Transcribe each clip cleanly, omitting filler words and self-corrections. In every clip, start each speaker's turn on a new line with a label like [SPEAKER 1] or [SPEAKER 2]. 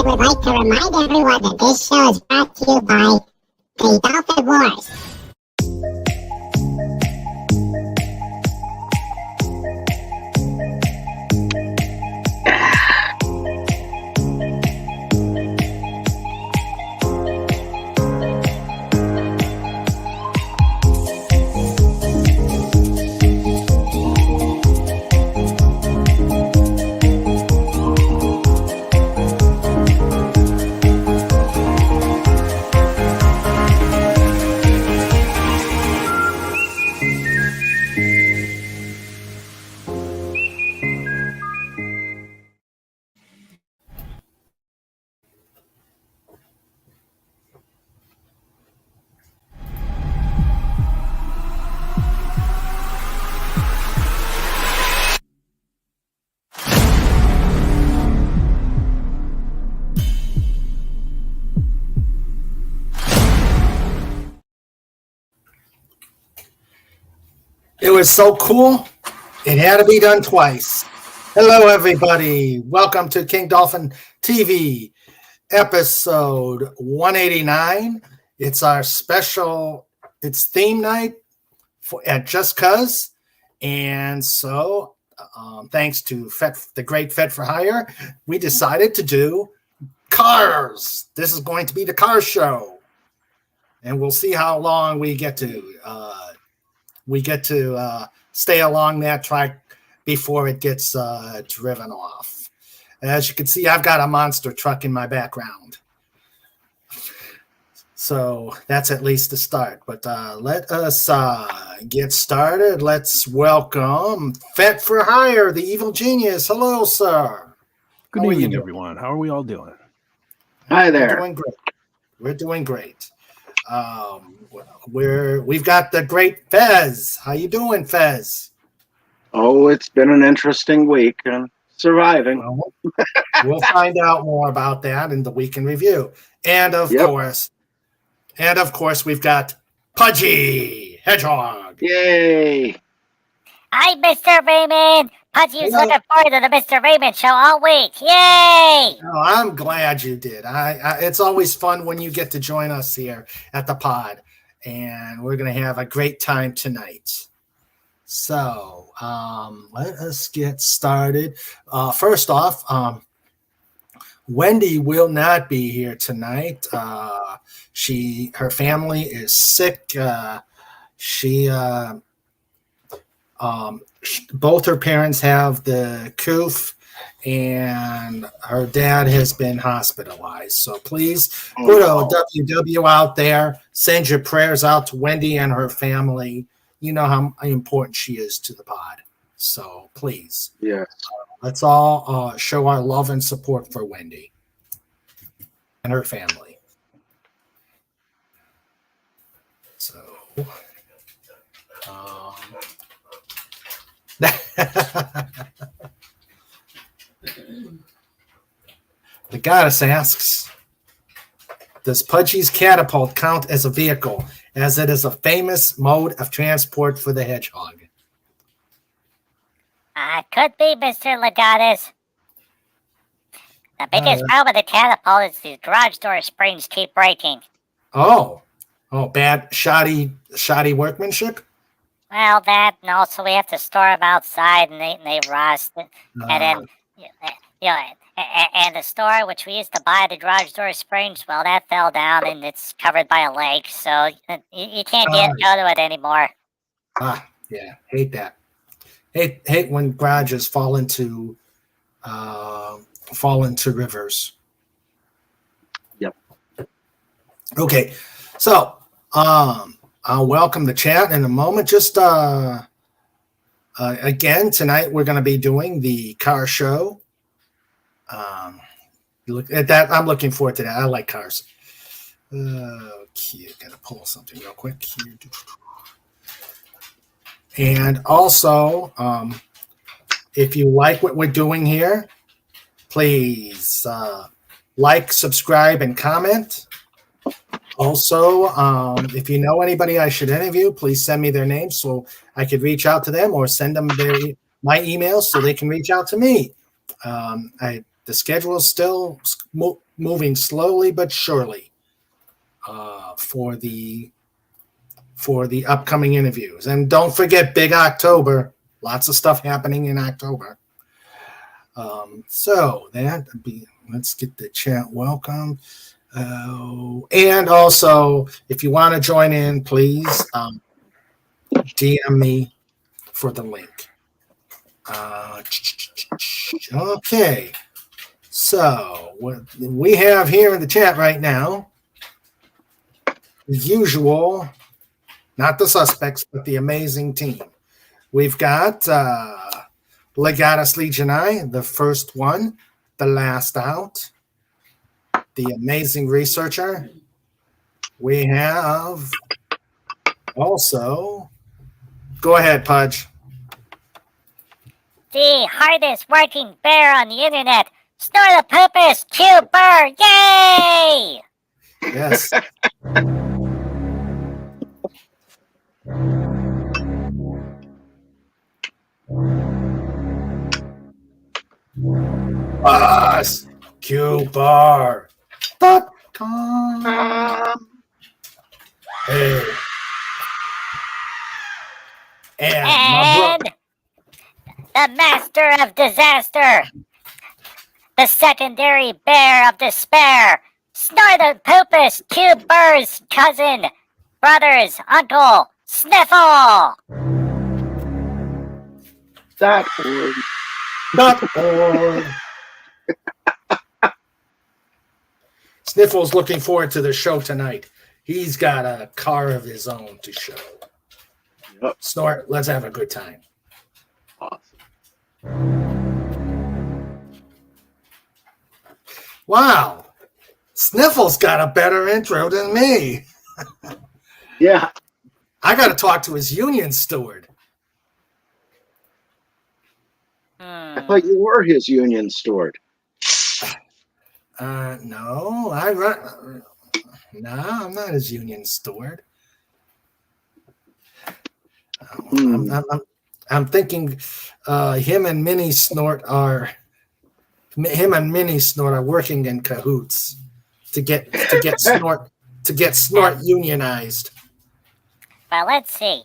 [SPEAKER 1] I would like to remind everyone that this show is brought to you by the Dolphin Wars.
[SPEAKER 2] It was so cool, it had to be done twice. Hello, everybody. Welcome to King Dolphin TV, episode 189. It's our special, it's theme night at Just Cuz. And so, thanks to the great Fed for Hire, we decided to do cars. This is going to be the car show. And we'll see how long we get to stay along that track before it gets driven off. As you can see, I've got a monster truck in my background. So that's at least the start. But let us get started. Let's welcome Fet for Hire, the evil genius. Hello, sir.
[SPEAKER 3] Good evening, everyone. How are we all doing?
[SPEAKER 4] Hi there.
[SPEAKER 2] We're doing great. We've got the great Fez. How you doing, Fez?
[SPEAKER 4] Oh, it's been an interesting week and surviving.
[SPEAKER 2] Well, we'll find out more about that in the week in review. And of course, we've got Pudgy Hedgehog.
[SPEAKER 4] Yay!
[SPEAKER 5] Hi, Mr. Raymond. Pudgy was looking forward to the Mr. Raymond show all week. Yay!
[SPEAKER 2] Oh, I'm glad you did. It's always fun when you get to join us here at the pod, and we're going to have a great time tonight. So let us get started. First off, Wendy will not be here tonight. Her family is sick. Both her parents have the COOF, and her dad has been hospitalized. So please put a WW out there. Send your prayers out to Wendy and her family. You know how important she is to the pod. So please.
[SPEAKER 4] Yes.
[SPEAKER 2] Let's all show our love and support for Wendy and her family. So, the goddess asks, does Pudgy's catapult count as a vehicle, as it is a famous mode of transport for the hedgehog?
[SPEAKER 5] Could be, Mr. Legatus. The biggest problem with the catapult is these garage door springs keep breaking.
[SPEAKER 2] Oh, bad, shoddy workmanship?
[SPEAKER 5] Well, that, and also we have to store them outside, and they rust. And then, and the store, which we used to buy the garage door springs, well, that fell down, and it's covered by a lake, so you can't go to it anymore.
[SPEAKER 2] Yeah, hate that. Hate when garages fall into rivers.
[SPEAKER 4] Yep.
[SPEAKER 2] Okay, so I'll welcome the chat in a moment. Just again, tonight we're going to be doing the car show. Look at that. I'm looking forward to that. I like cars. Okay, gotta pull something real quick here. And also, if you like what we're doing here, please like, subscribe, and comment. Also, if you know anybody I should interview, please send me their names so I could reach out to them, or send them my email so they can reach out to me. The schedule is still moving slowly but surely for the upcoming interviews. And don't forget Big October. Lots of stuff happening in October. Let's get the chat welcome. And also, if you want to join in, please DM me for the link. Okay. So what we have here in the chat right now, the usual, not the suspects, but the amazing team. We've got Legatus Legionii, the first one, the last out, the amazing researcher. We have also, go ahead, Pudge.
[SPEAKER 5] The hardest working bear on the internet, Snortopoopas Q Burr. Yay!
[SPEAKER 2] Yes. Us, Q Bar. Hey.
[SPEAKER 5] And the master of disaster, the secondary bear of despair, Snortopoopas Q Burr's cousin, brother's uncle, Sniffle.
[SPEAKER 2] .org. Sniffle's looking forward to the show tonight. He's got a car of his own to show.
[SPEAKER 4] Yep.
[SPEAKER 2] Snort, let's have a good time.
[SPEAKER 4] Awesome.
[SPEAKER 2] Wow. Sniffle's got a better intro than me.
[SPEAKER 4] Yeah.
[SPEAKER 2] I got to talk to his union steward.
[SPEAKER 4] I thought you were his union steward.
[SPEAKER 2] No, I'm not his union steward. I'm thinking him and Mini Snort are working in cahoots to get Snort unionized.
[SPEAKER 5] Well, let's see.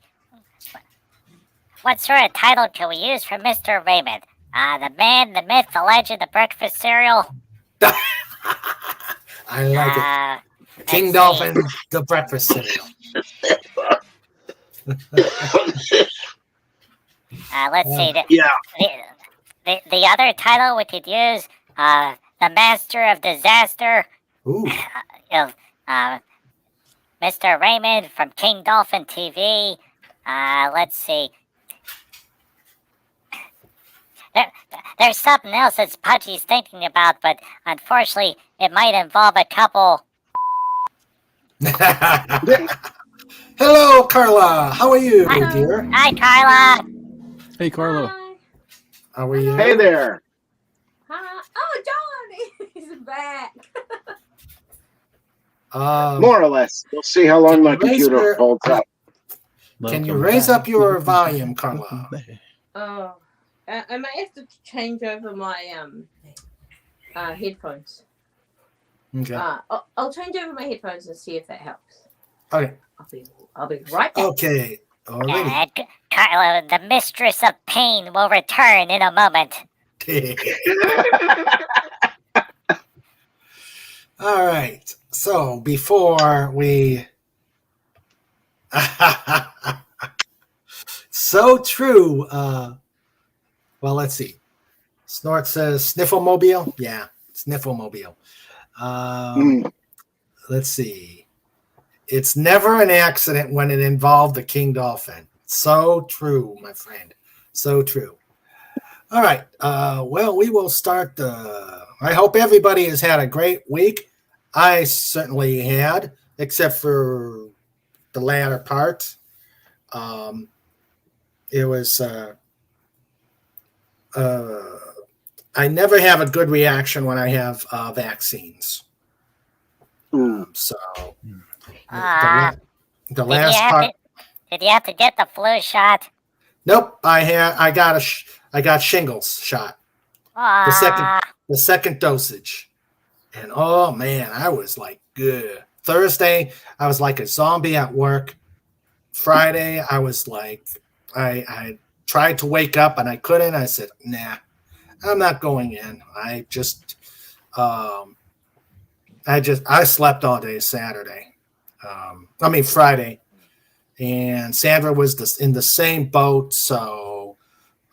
[SPEAKER 5] What sort of title can we use for Mr. Raymond? The man, the myth, the legend, the breakfast cereal?
[SPEAKER 2] I like it. King Dolphin, the breakfast cereal.
[SPEAKER 5] Let's see.
[SPEAKER 4] Yeah.
[SPEAKER 5] The other title we could use, the master of disaster.
[SPEAKER 2] Ooh.
[SPEAKER 5] Mr. Raymond from King Dolphin TV. Let's see. There's something else that Pudgy's thinking about, but unfortunately, it might involve a couple.
[SPEAKER 2] Hello, Carla. How are you, dear?
[SPEAKER 5] Hi, Carla.
[SPEAKER 3] Hey, Carlo.
[SPEAKER 6] Hi.
[SPEAKER 2] How are you?
[SPEAKER 4] Hey there.
[SPEAKER 6] Hi. Oh, John! He's back.
[SPEAKER 4] More or less. We'll see how long my computer holds up.
[SPEAKER 2] Can you raise up your volume, Carla?
[SPEAKER 6] Oh, I might have to change over my headphones.
[SPEAKER 2] Okay.
[SPEAKER 6] I'll change over my headphones and see if that helps.
[SPEAKER 2] Okay.
[SPEAKER 6] I'll be right back.
[SPEAKER 2] Okay. Alrighty.
[SPEAKER 5] Carla, the mistress of pain, will return in a moment.
[SPEAKER 2] All right. So before we, so true. Well, let's see. Snort says Snifflemobile. Yeah, Snifflemobile. Let's see. It's never an accident when it involved the King Dolphin. So true, my friend. So true. All right. Well, we will start. I hope everybody has had a great week. I certainly had, except for the latter part. It was. I never have a good reaction when I have vaccines. So the last part.
[SPEAKER 5] Did you have to get the flu shot?
[SPEAKER 2] Nope. I got shingles shot. The second dosage. And oh man, I was like, good. Thursday, I was like a zombie at work. Friday, I was like, I tried to wake up and I couldn't. I said, nah, I'm not going in. I slept all day Saturday. Friday. And Sandra was in the same boat. So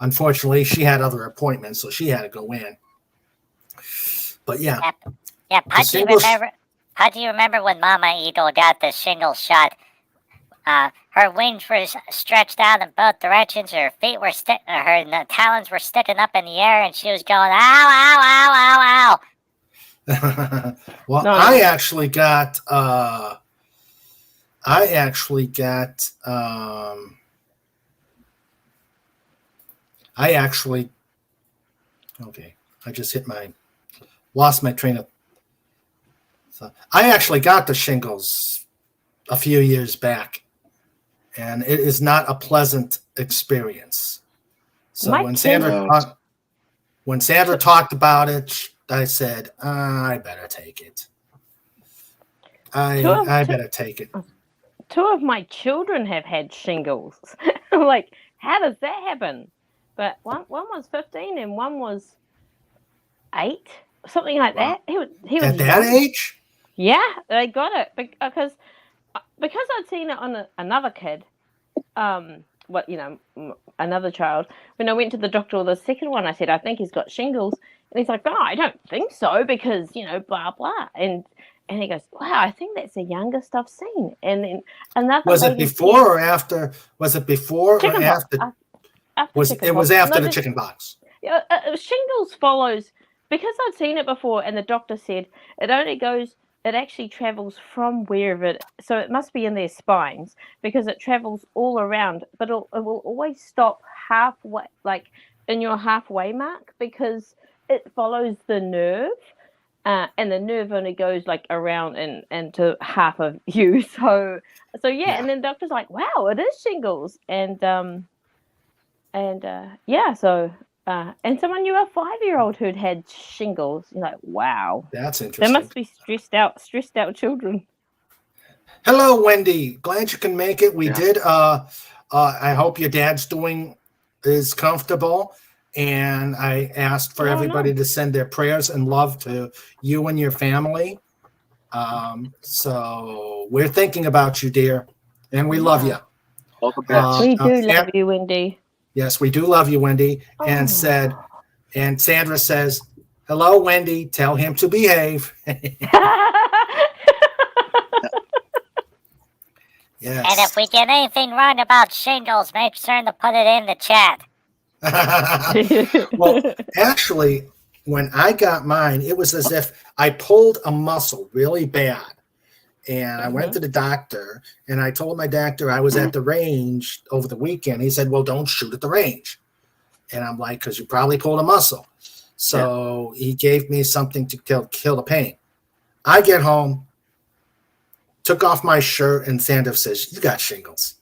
[SPEAKER 2] unfortunately, she had other appointments, so she had to go in. But yeah.
[SPEAKER 5] Yeah, How do you remember when Mama Eagle got the shingles shot? Her wings were stretched out in both directions. Her feet were her talons were sticking up in the air, and she was going, ow, ow, ow, ow, ow.
[SPEAKER 2] Well,
[SPEAKER 5] No.
[SPEAKER 2] I actually got okay. I just lost my train of thought. I actually got the shingles a few years back, and it is not a pleasant experience. So when Sandra talked about it, I said, I better take it. I better take it.
[SPEAKER 7] 2 of my children have had shingles. I'm like, how does that happen? But one was 15 and one was 8, something like that. He was
[SPEAKER 2] At that
[SPEAKER 7] young.
[SPEAKER 2] age?
[SPEAKER 7] Yeah, they got it because I'd seen it on another kid, another child. When I went to the doctor with the second one, I said, I think he's got shingles. And he's like, no, I don't think so because, blah, blah. And he goes, wow, I think that's the youngest I've seen. And then another
[SPEAKER 2] Was it before or after? Was it before or after? It was after the chicken pox.
[SPEAKER 7] Shingles follows, because I'd seen it before and the doctor said it actually travels from wherever so it must be in their spines because it travels all around, but it will always stop halfway, like in your halfway mark, because it follows the nerve. And the nerve only goes like around and to half of you. So yeah. And then the doctor's like, wow, it is shingles. And someone knew a 5-year-old who'd had shingles. You're like, wow.
[SPEAKER 2] That's interesting.
[SPEAKER 7] They must be stressed out children.
[SPEAKER 2] Hello, Wendy. Glad you can make it. We did. I hope your dad's is comfortable. And I asked for everybody to send their prayers and love to you and your family. So we're thinking about you, dear, and we love you.
[SPEAKER 7] We do love you, Wendy.
[SPEAKER 2] Yes, we do love you, Wendy. And Sandra says, hello, Wendy. Tell him to behave. Yes.
[SPEAKER 5] And if we get anything wrong about shingles, make sure to put it in the chat.
[SPEAKER 2] Well, actually, when I got mine, it was as if I pulled a muscle really bad. And I went to the doctor and I told my doctor I was at the range over the weekend. He said, well, don't shoot at the range. And I'm like, because you probably pulled a muscle. So he gave me something to kill the pain. I get home, took off my shirt, and Sandra says, you got shingles.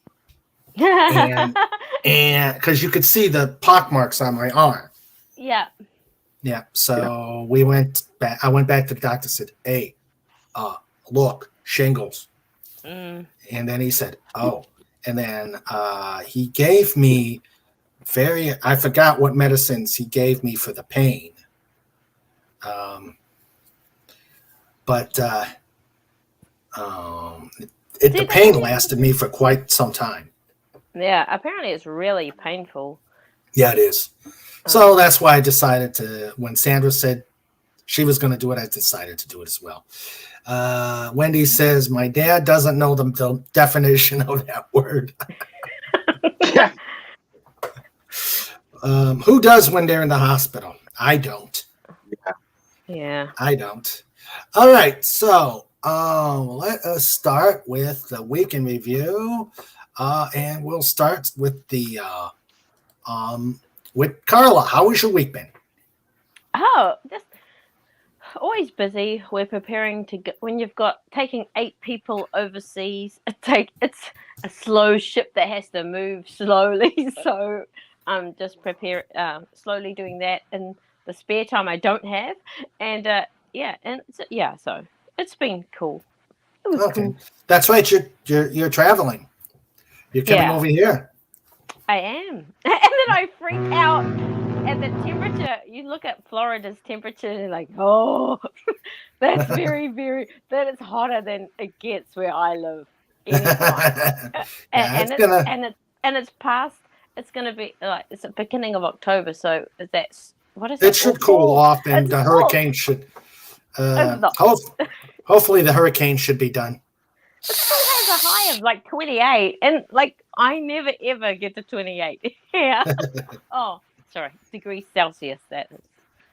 [SPEAKER 2] And because you could see the pock marks on my arm.
[SPEAKER 7] Yeah.
[SPEAKER 2] So we went back. I went back to the doctor and said, hey, look, shingles. And then he said, oh. And then he gave me I forgot what medicines he gave me for the pain. The pain lasted me for quite some time.
[SPEAKER 7] Yeah, apparently it's really painful.
[SPEAKER 2] Yeah, it is. So that's why I decided when Sandra said she was going to do it, I decided to do it as well. Wendy says, my dad doesn't know the definition of that word. Who does when they're in the hospital? I don't.
[SPEAKER 7] Yeah.
[SPEAKER 2] I don't. All right, so let us start with the week in review. And we'll start with with Carla. How has your week been?
[SPEAKER 7] Oh, just always busy. We're preparing to go, when you've got taking 8 people overseas. It's a slow ship that has to move slowly. So I'm just slowly doing that in the spare time I don't have. And yeah, and so it's been cool. It was
[SPEAKER 2] Okay,
[SPEAKER 7] cool.
[SPEAKER 2] that's right. You're traveling. You're coming
[SPEAKER 7] Yeah.
[SPEAKER 2] over here.
[SPEAKER 7] I am. And then I freak out at the temperature. You look at Florida's temperature and you're like, oh, that's that is hotter than it gets where I live anytime. It's past. It's gonna be like it's the beginning of October, so that's what is
[SPEAKER 2] It should cool off, and
[SPEAKER 7] It's
[SPEAKER 2] the
[SPEAKER 7] fall.
[SPEAKER 2] hurricane should.
[SPEAKER 7] It's not.
[SPEAKER 2] Hopefully, the hurricane should be done.
[SPEAKER 7] It still has a high of like 28, and like I never ever get to 28. Yeah. Oh, sorry, degrees Celsius. That is.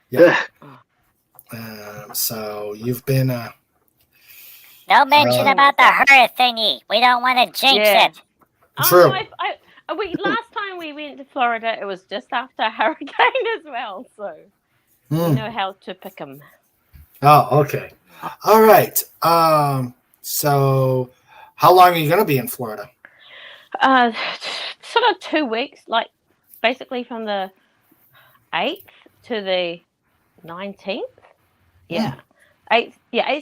[SPEAKER 2] Yeah. So you've been.
[SPEAKER 5] No mention about the her thingy. We don't want to jinx
[SPEAKER 7] Yeah.
[SPEAKER 5] it.
[SPEAKER 2] True.
[SPEAKER 7] Last time we went to Florida, it was just after a hurricane as well, so we know how to pick them.
[SPEAKER 2] Oh, okay. All right. So how long are you going to be in Florida?
[SPEAKER 7] Sort of 2 weeks, like basically from the 8th to the 19th. Yeah. 8th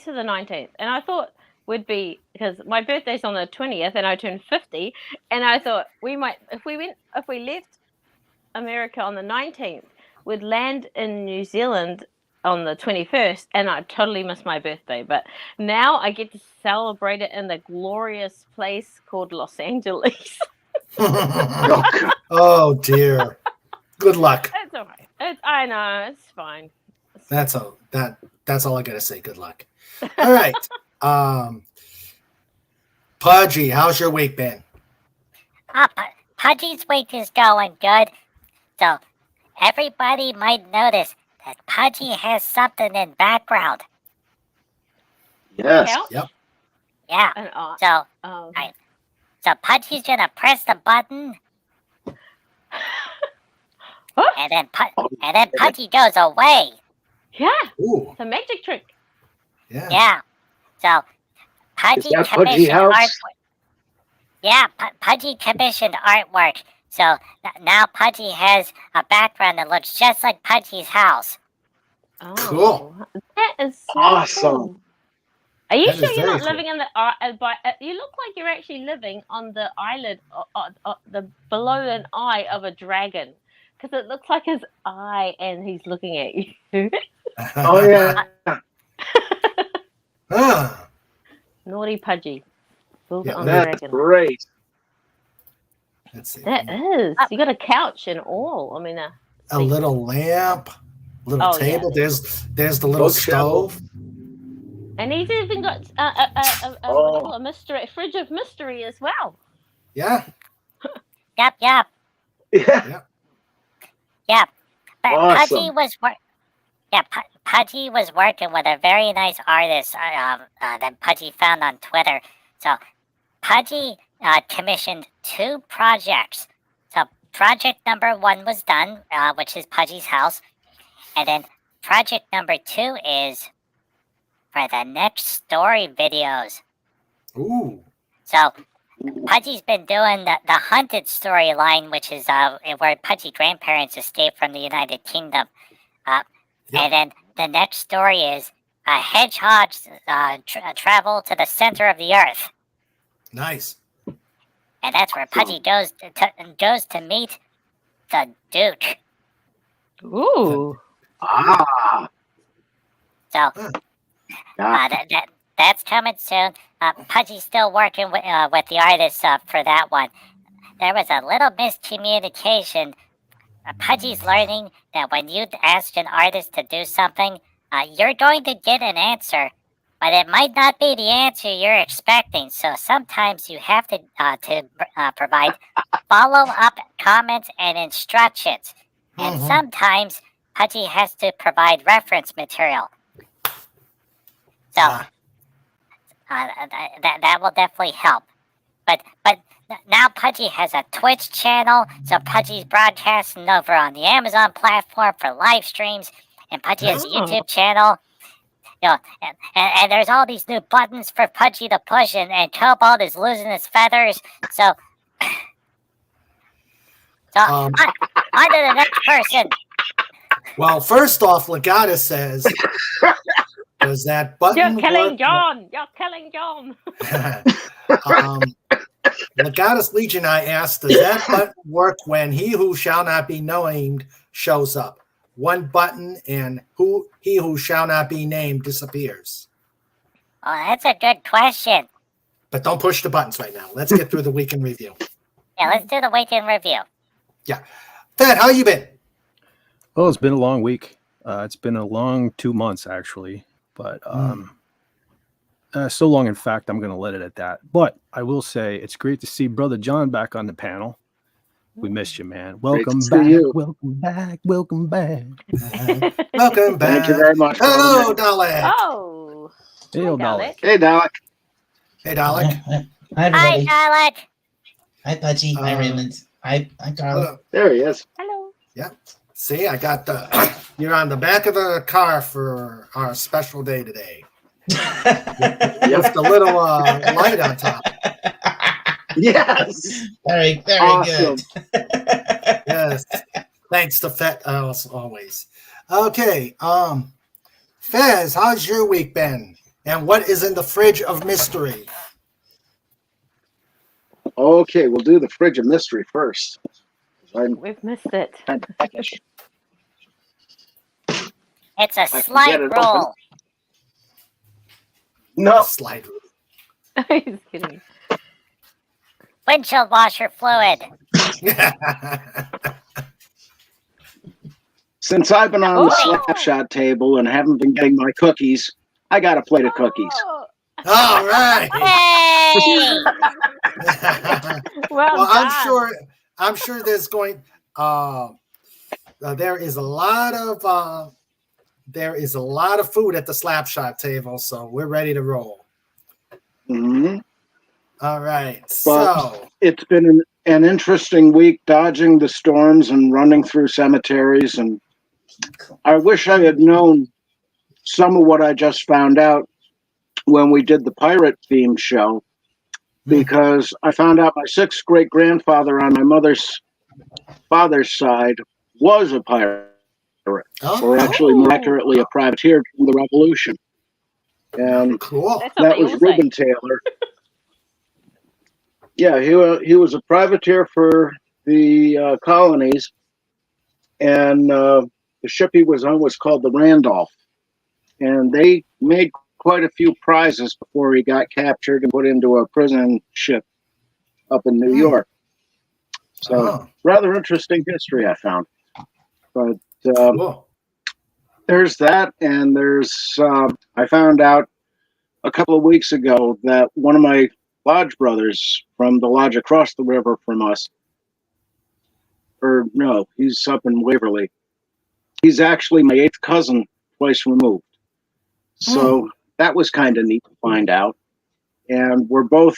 [SPEAKER 7] to the 19th. And I thought we'd be, because my birthday's on the 20th and I turned 50, and I thought we might, if we left America on the 19th, we'd land in New Zealand on the 21st, and I totally missed my birthday. But now I get to celebrate it in the glorious place called Los Angeles.
[SPEAKER 2] Oh dear. Good luck.
[SPEAKER 7] It's all right. I know, it's fine.
[SPEAKER 2] That's all I gotta say. Good luck. All right. Pudgy, how's your week been?
[SPEAKER 5] Pudgy's week is going good. So everybody might notice that Pudgy has something in background.
[SPEAKER 4] Yes.
[SPEAKER 7] Couch?
[SPEAKER 2] Yep.
[SPEAKER 5] Yeah.
[SPEAKER 7] And,
[SPEAKER 5] So
[SPEAKER 7] um,
[SPEAKER 5] so Pudgy's gonna press the button,
[SPEAKER 7] Huh?
[SPEAKER 5] and then Pudgy goes away.
[SPEAKER 7] yeah,
[SPEAKER 2] Ooh.
[SPEAKER 7] it's a magic trick.
[SPEAKER 2] Yeah.
[SPEAKER 5] Yeah. So Pudgy
[SPEAKER 4] that Pudgy
[SPEAKER 5] commissioned
[SPEAKER 4] House?
[SPEAKER 5] artwork. Yeah, Pudgy commissioned artwork. So now Pudgy has a background that looks just like Pudgy's house.
[SPEAKER 7] Oh,
[SPEAKER 2] Cool.
[SPEAKER 7] That is so
[SPEAKER 4] Awesome.
[SPEAKER 7] cool. Are you
[SPEAKER 2] That is
[SPEAKER 7] sure you're
[SPEAKER 2] very
[SPEAKER 7] not living in the? You look like you're actually living on the eyelid, the below an eye of a dragon, because it looks like his eye, and he's looking at you.
[SPEAKER 4] Oh yeah.
[SPEAKER 2] Ah,
[SPEAKER 7] Naughty Pudgy. Build it
[SPEAKER 2] Yeah,
[SPEAKER 7] on the
[SPEAKER 4] That's
[SPEAKER 7] dragon.
[SPEAKER 4] great.
[SPEAKER 2] let's see.
[SPEAKER 7] That is. You got a couch and all. I mean,
[SPEAKER 2] A little lamp, little
[SPEAKER 7] Oh, yeah.
[SPEAKER 2] table. There's the little
[SPEAKER 4] Bookshelf.
[SPEAKER 2] stove.
[SPEAKER 7] and he's even got a mystery, a fridge of mystery as well.
[SPEAKER 2] Yeah.
[SPEAKER 5] Yep.
[SPEAKER 4] Yeah.
[SPEAKER 5] But
[SPEAKER 4] Awesome.
[SPEAKER 5] Pudgy was working with a very nice artist that Pudgy found on Twitter. So Pudgy commissioned 2 projects. So project number 1 was done, which is Pudgy's house, and then project number 2 is for the next story videos.
[SPEAKER 2] Ooh.
[SPEAKER 5] So Pudgy's been doing the Hunted storyline, which is where Pudgy grandparents escaped from the United Kingdom. And then the next story is hedgehogs travel to the center of the earth.
[SPEAKER 2] Nice.
[SPEAKER 5] And that's where Pudgy goes to meet the Duke.
[SPEAKER 7] Ooh.
[SPEAKER 4] Ah.
[SPEAKER 5] So
[SPEAKER 4] Yeah.
[SPEAKER 5] that's coming soon. Pudgy's still working with the artists for that one. There was a little miscommunication. Pudgy's learning that when you ask an artist to do something, you're going to get an answer, but it might not be the answer you're expecting. So sometimes you have to provide follow-up comments and instructions. And sometimes Pudgy has to provide reference material. So that will definitely help. But now Pudgy has a Twitch channel, so Pudgy's broadcasting over on the Amazon platform for live streams, and Pudgy has a YouTube channel. You know, and there's all these new buttons for Pudgy to push, and Cobalt is losing his feathers. So on to the next person.
[SPEAKER 2] Well, first off, Legata says Does that button
[SPEAKER 7] You're killing
[SPEAKER 2] work?
[SPEAKER 7] John. You're killing John.
[SPEAKER 2] Legatus Legion, I asked, does that button work when he who shall not be named shows up? One button and he who shall not be named disappears.
[SPEAKER 5] Oh, that's a good question.
[SPEAKER 2] But don't push the buttons right now. Let's get through the week in review.
[SPEAKER 5] Yeah, let's do the weekend review.
[SPEAKER 2] Ted, how you been?
[SPEAKER 3] Well, it's been a long week. It's been a long 2 months, actually. But so long, in fact, I'm going to let it at that. But I will say it's great to see Brother John back on the panel. We missed you, man. Welcome
[SPEAKER 4] see
[SPEAKER 3] back.
[SPEAKER 4] you.
[SPEAKER 3] Welcome back. Welcome back.
[SPEAKER 2] Welcome back.
[SPEAKER 4] Thank you very much.
[SPEAKER 2] Hello, Dalek.
[SPEAKER 7] Oh.
[SPEAKER 3] Hey,
[SPEAKER 7] Hi,
[SPEAKER 3] old Dalek.
[SPEAKER 7] Dalek.
[SPEAKER 4] Hey, Dalek.
[SPEAKER 2] Hey, Dalek.
[SPEAKER 8] Hi,
[SPEAKER 5] Hi,
[SPEAKER 8] everybody.
[SPEAKER 5] Alec.
[SPEAKER 8] Hi, Pudgy. Hi,
[SPEAKER 2] Uh,
[SPEAKER 8] Raymond. Hi, Carla.
[SPEAKER 2] Hello.
[SPEAKER 4] There he is.
[SPEAKER 7] Hello.
[SPEAKER 2] See, I got the. You're on the back of the car for our special day today. With the little light on top.
[SPEAKER 4] Yes.
[SPEAKER 8] Very, very
[SPEAKER 4] Awesome.
[SPEAKER 8] good.
[SPEAKER 2] Yes. Thanks to Fet as always. Okay. Fez, how's your week been? And what is in the fridge of mystery?
[SPEAKER 4] Okay, we'll do the fridge of mystery first. I'm
[SPEAKER 7] We've missed it.
[SPEAKER 4] kind of peckish.
[SPEAKER 5] It's a
[SPEAKER 4] can
[SPEAKER 5] slide
[SPEAKER 4] get it
[SPEAKER 5] rule.
[SPEAKER 4] No.
[SPEAKER 2] Slide rule.
[SPEAKER 7] He's kidding.
[SPEAKER 5] Windshield washer fluid.
[SPEAKER 4] Since I've been on the
[SPEAKER 7] Oh.
[SPEAKER 4] Slapshot table and haven't been getting my cookies, I got a plate of cookies.
[SPEAKER 7] Oh,
[SPEAKER 2] All right.
[SPEAKER 5] Hey!
[SPEAKER 7] well,
[SPEAKER 2] Well,
[SPEAKER 7] done.
[SPEAKER 2] I'm sure there's going. There is a lot of food at the Slapshot table, so we're ready to roll.
[SPEAKER 4] hmm
[SPEAKER 2] All right. So
[SPEAKER 4] It's been an interesting week dodging the storms and running through cemeteries. And I wish I had known some of what I just found out when we did the pirate theme show, because I found out my sixth great grandfather on my mother's father's side was a pirate, or actually more accurately, a privateer during the Revolution. And
[SPEAKER 2] cool.
[SPEAKER 7] That's what
[SPEAKER 4] that
[SPEAKER 7] they
[SPEAKER 4] was
[SPEAKER 7] all say.
[SPEAKER 4] Reuben Taylor. Yeah, he was a privateer for the colonies, and the ship he was on was called the Randolph, and they made quite a few prizes before he got captured and put into a prison ship up in New York. So
[SPEAKER 2] Oh,
[SPEAKER 4] rather interesting history I found. But
[SPEAKER 2] cool.
[SPEAKER 4] there's that, and there's I found out a couple of weeks ago that one of my lodge brothers from the lodge across the river from us, or no, he's up in Waverly. He's actually my eighth cousin, twice removed. So that was kind of neat to find out. And we're both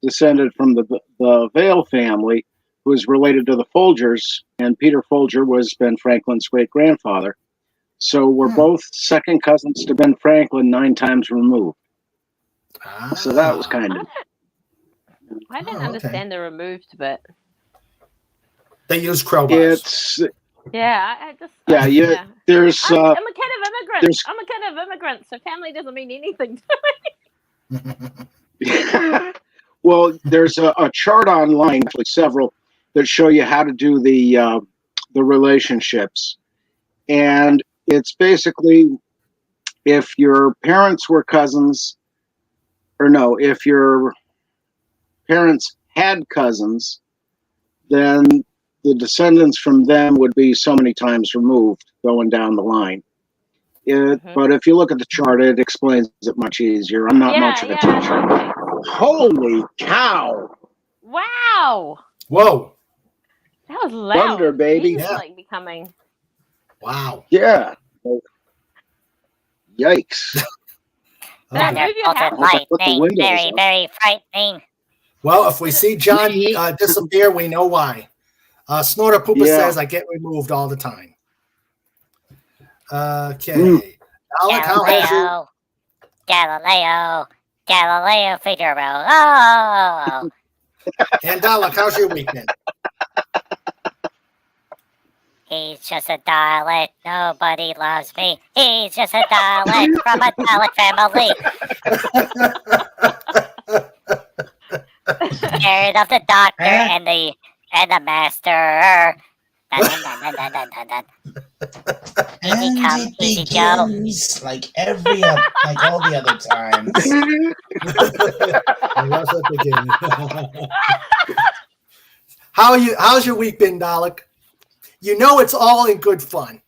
[SPEAKER 4] descended from the Vale family, who is related to the Folgers, and Peter Folger was Ben Franklin's great grandfather. So we're both second cousins to Ben Franklin, 9 times removed. So that was kind of.
[SPEAKER 7] I didn't
[SPEAKER 2] Oh, okay.
[SPEAKER 7] understand the removed bit.
[SPEAKER 2] They use crowbars.
[SPEAKER 4] It's
[SPEAKER 7] Yeah, I just.
[SPEAKER 4] yeah, there's
[SPEAKER 7] I'm a kid of immigrants.
[SPEAKER 4] there's-
[SPEAKER 7] I'm a kid of immigrants, so family doesn't mean anything.
[SPEAKER 4] well, there's a chart online, actually several, that show you how to do the relationships, and it's basically if your parents were cousins, or no, if your parents had cousins, then the descendants from them would be so many times removed going down the line. But if you look at the chart, it explains it much easier. I'm not much of a teacher. Holy cow!
[SPEAKER 7] Wow,
[SPEAKER 2] Whoa.
[SPEAKER 7] that was loud.
[SPEAKER 4] Thunder, baby.
[SPEAKER 7] He's
[SPEAKER 2] Yeah.
[SPEAKER 7] like becoming.
[SPEAKER 2] Wow.
[SPEAKER 4] Yeah. Yikes.
[SPEAKER 7] That
[SPEAKER 2] Okay.
[SPEAKER 7] move your
[SPEAKER 5] Thunderbolt
[SPEAKER 7] house.
[SPEAKER 5] and
[SPEAKER 4] Put the
[SPEAKER 5] lightning.
[SPEAKER 4] windows
[SPEAKER 5] Very,
[SPEAKER 4] up.
[SPEAKER 5] very frightening.
[SPEAKER 2] Well, if we see John disappear, we know why. Snorter Poopa
[SPEAKER 4] Yeah.
[SPEAKER 2] says I get removed all the time. Okay. Alec, how has your
[SPEAKER 5] Galileo Figaro. Oh,
[SPEAKER 2] and Alec, how's your week been?
[SPEAKER 5] He's just a Dalek. Nobody loves me. He's just a Dalek from a Dalek family. Scared of the Doctor and the Master. Dun, dun, dun, dun, dun, dun, dun. Easy
[SPEAKER 8] And
[SPEAKER 5] come,
[SPEAKER 8] it
[SPEAKER 5] easy go.
[SPEAKER 8] begins like like all the other times.
[SPEAKER 2] I was at the beginning. How's your week been, Dalek? You know it's all in good fun.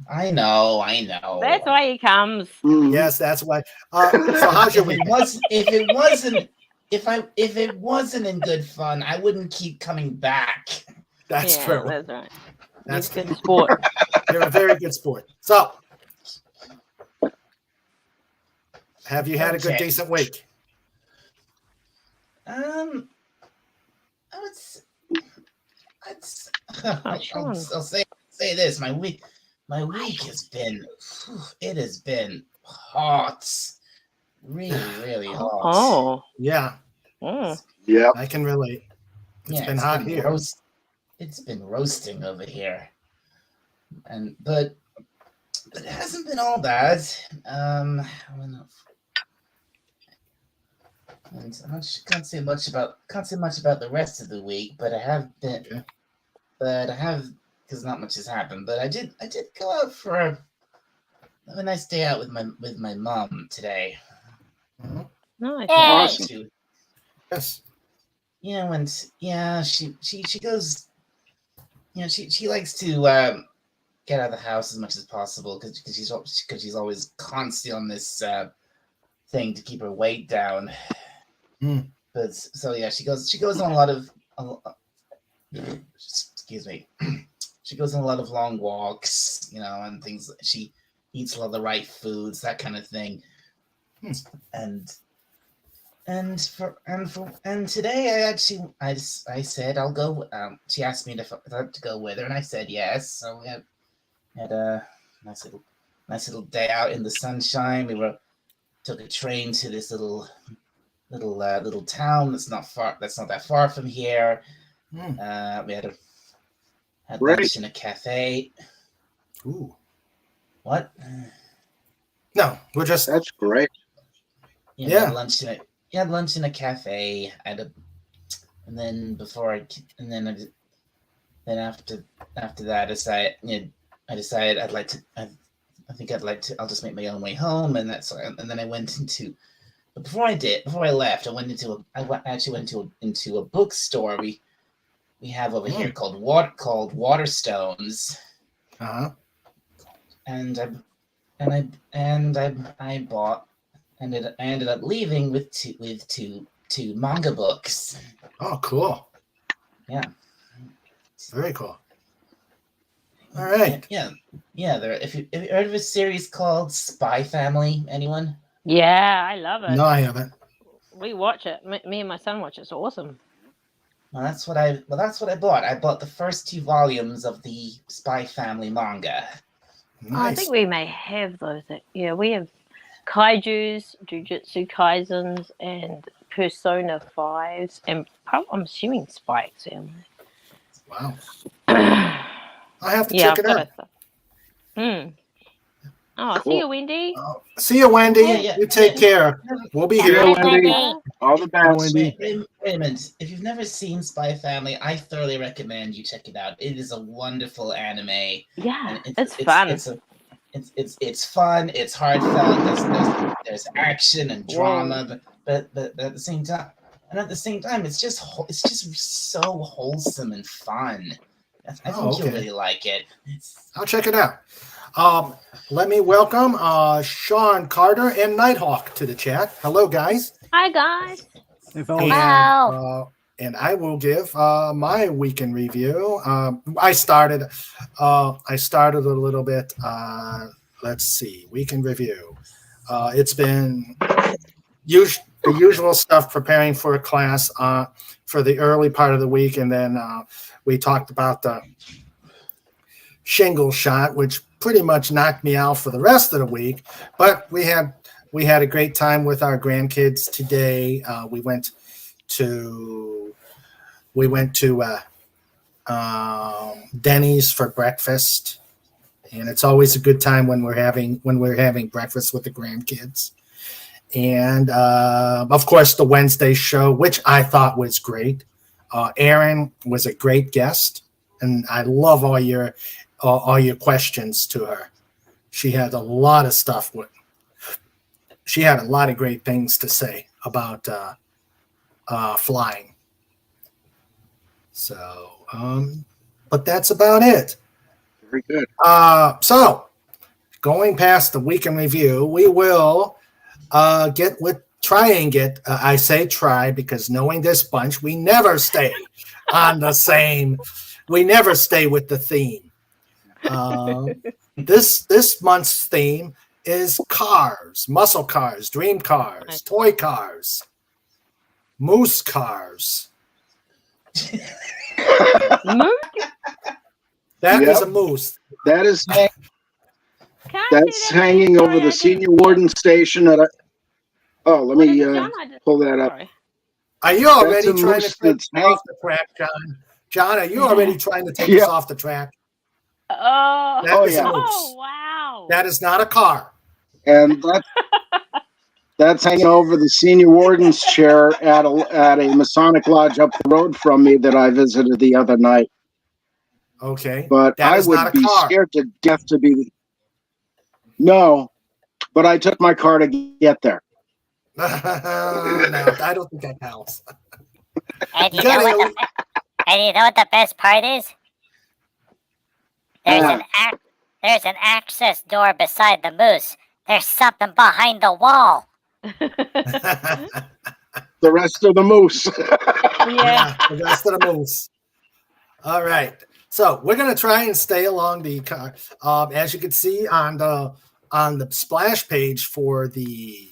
[SPEAKER 8] I know.
[SPEAKER 7] That's why he comes.
[SPEAKER 2] Yes, that's why. So how's your week?
[SPEAKER 8] If it wasn't in good fun, I wouldn't keep coming back.
[SPEAKER 2] That's
[SPEAKER 7] Yeah,
[SPEAKER 2] true.
[SPEAKER 7] that's right.
[SPEAKER 2] That's
[SPEAKER 7] He's good sport.
[SPEAKER 2] You're a very good sport. So, have you had a good,
[SPEAKER 8] Okay.
[SPEAKER 2] decent week?
[SPEAKER 8] I would.
[SPEAKER 7] Sean.
[SPEAKER 8] I'll say this. My week has been. It has been hot. Really hot.
[SPEAKER 7] Oh.
[SPEAKER 2] Yeah,
[SPEAKER 4] Yep.
[SPEAKER 2] I can relate. It's
[SPEAKER 8] Yeah,
[SPEAKER 2] been hot here.
[SPEAKER 8] It's been roasting over here, but it hasn't been all bad. And I can't say much about the rest of the week, but I have been,
[SPEAKER 2] Okay.
[SPEAKER 8] because not much has happened. But I did go out for a nice day out with my mom today.
[SPEAKER 2] Mhm.
[SPEAKER 7] Nice.
[SPEAKER 5] Yay!
[SPEAKER 2] Yes.
[SPEAKER 8] She goes. She likes to get out of the house as much as possible because she's always constantly on this thing to keep her weight down.
[SPEAKER 2] Mm.
[SPEAKER 8] But so yeah, she goes on a lot of excuse me. She goes on a lot of long walks, and things. She eats a lot of the right foods, that kind of thing. And today I said I'll go. She asked me if I'd like to go with her, and I said yes. So we had a nice little day out in the sunshine. Took a train to this little town that's not that far from here. We had lunch in a cafe.
[SPEAKER 2] Ooh.
[SPEAKER 8] What?
[SPEAKER 2] No, we're just.
[SPEAKER 4] That's great.
[SPEAKER 8] We
[SPEAKER 2] Yeah.
[SPEAKER 8] had lunch in a cafe. And then after that, I decided I'd like to. I think I'd like to. I'll just make my own way home, and then I went into. But before I left, I actually went into a bookstore we have over here called Waterstones.
[SPEAKER 2] Uh-huh.
[SPEAKER 8] And I bought. And I ended up leaving with two manga books.
[SPEAKER 2] Oh, cool.
[SPEAKER 8] Yeah.
[SPEAKER 2] Very cool. All right.
[SPEAKER 8] Yeah. Have you heard of a series called Spy Family? Anyone?
[SPEAKER 7] Yeah, I love it.
[SPEAKER 2] No, I haven't.
[SPEAKER 7] We watch it. Me and my son watch it. It's awesome.
[SPEAKER 8] Well, that's what I bought. I bought the first 2 volumes of the Spy Family manga.
[SPEAKER 7] Oh, I
[SPEAKER 2] Nice.
[SPEAKER 7] think we may have those. Yeah, we have Kaijus, Jujutsu Kaisens, and Persona 5s, and I'm assuming Spy Family.
[SPEAKER 2] Wow. I have to check it out.
[SPEAKER 7] Oh,
[SPEAKER 4] Cool.
[SPEAKER 7] see you, Wendy.
[SPEAKER 2] See you, Wendy.
[SPEAKER 8] Yeah.
[SPEAKER 2] You take care. We'll be
[SPEAKER 5] Bye,
[SPEAKER 2] here.
[SPEAKER 4] Wendy.
[SPEAKER 5] Wendy.
[SPEAKER 4] All the best.
[SPEAKER 2] Wendy.
[SPEAKER 8] Wait a minute. If you've never seen Spy Family, I thoroughly recommend you check it out. It is a wonderful anime.
[SPEAKER 7] Yeah,
[SPEAKER 8] And
[SPEAKER 7] it's fun.
[SPEAKER 8] It's fun. It's heartfelt. There's action and drama, but at the same time, it's just so wholesome and fun. I think
[SPEAKER 2] okay.
[SPEAKER 8] you'll really like it.
[SPEAKER 2] I'll check it out. Let me welcome Sean Carter and Nighthawk to the chat. Hello, guys.
[SPEAKER 7] Hi, guys.
[SPEAKER 3] Hey, fellas.
[SPEAKER 5] Wow.
[SPEAKER 2] And I will give my weekend review. I started a little bit. Let's see, weekend review. It's been the usual stuff, preparing for a class for the early part of the week, and then we talked about the shingle shot, which pretty much knocked me out for the rest of the week. But we had a great time with our grandkids today. We went to Denny's for breakfast, and it's always a good time when we're having breakfast with the grandkids. And of course, the Wednesday show, which I thought was great. Erin was a great guest, and I love all your questions to her. She had a lot of stuff. She had a lot of great things to say about flying. So, but that's about it.
[SPEAKER 4] Very good.
[SPEAKER 2] So, going past the week in review, we will try and get. I say try because knowing this bunch, we never stay on the same. We never stay with the theme. This month's theme is cars, muscle cars, dream cars, toy cars, moose cars. That is a moose.
[SPEAKER 4] That is that's hanging over the senior warden station at a. Oh, let me pull that up.
[SPEAKER 2] Are you already trying to take us off the track, John? John, are you already trying to take us off the track?
[SPEAKER 7] Oh,
[SPEAKER 2] Oh,
[SPEAKER 7] wow.
[SPEAKER 2] That is not a car.
[SPEAKER 4] And that's hanging over the senior warden's chair at a Masonic lodge up the road from me that I visited the other night.
[SPEAKER 2] Okay.
[SPEAKER 4] But
[SPEAKER 2] that
[SPEAKER 4] I would be scared to death to be. No, but I took my car to get there.
[SPEAKER 2] No, I don't think that counts.
[SPEAKER 5] And you know what the best part is? There's an access door beside the moose. There's something behind the wall.
[SPEAKER 4] The rest of the moose.
[SPEAKER 2] Yeah, the rest of the moose. All right. So we're gonna try and stay along the car. As you can see on the splash page for the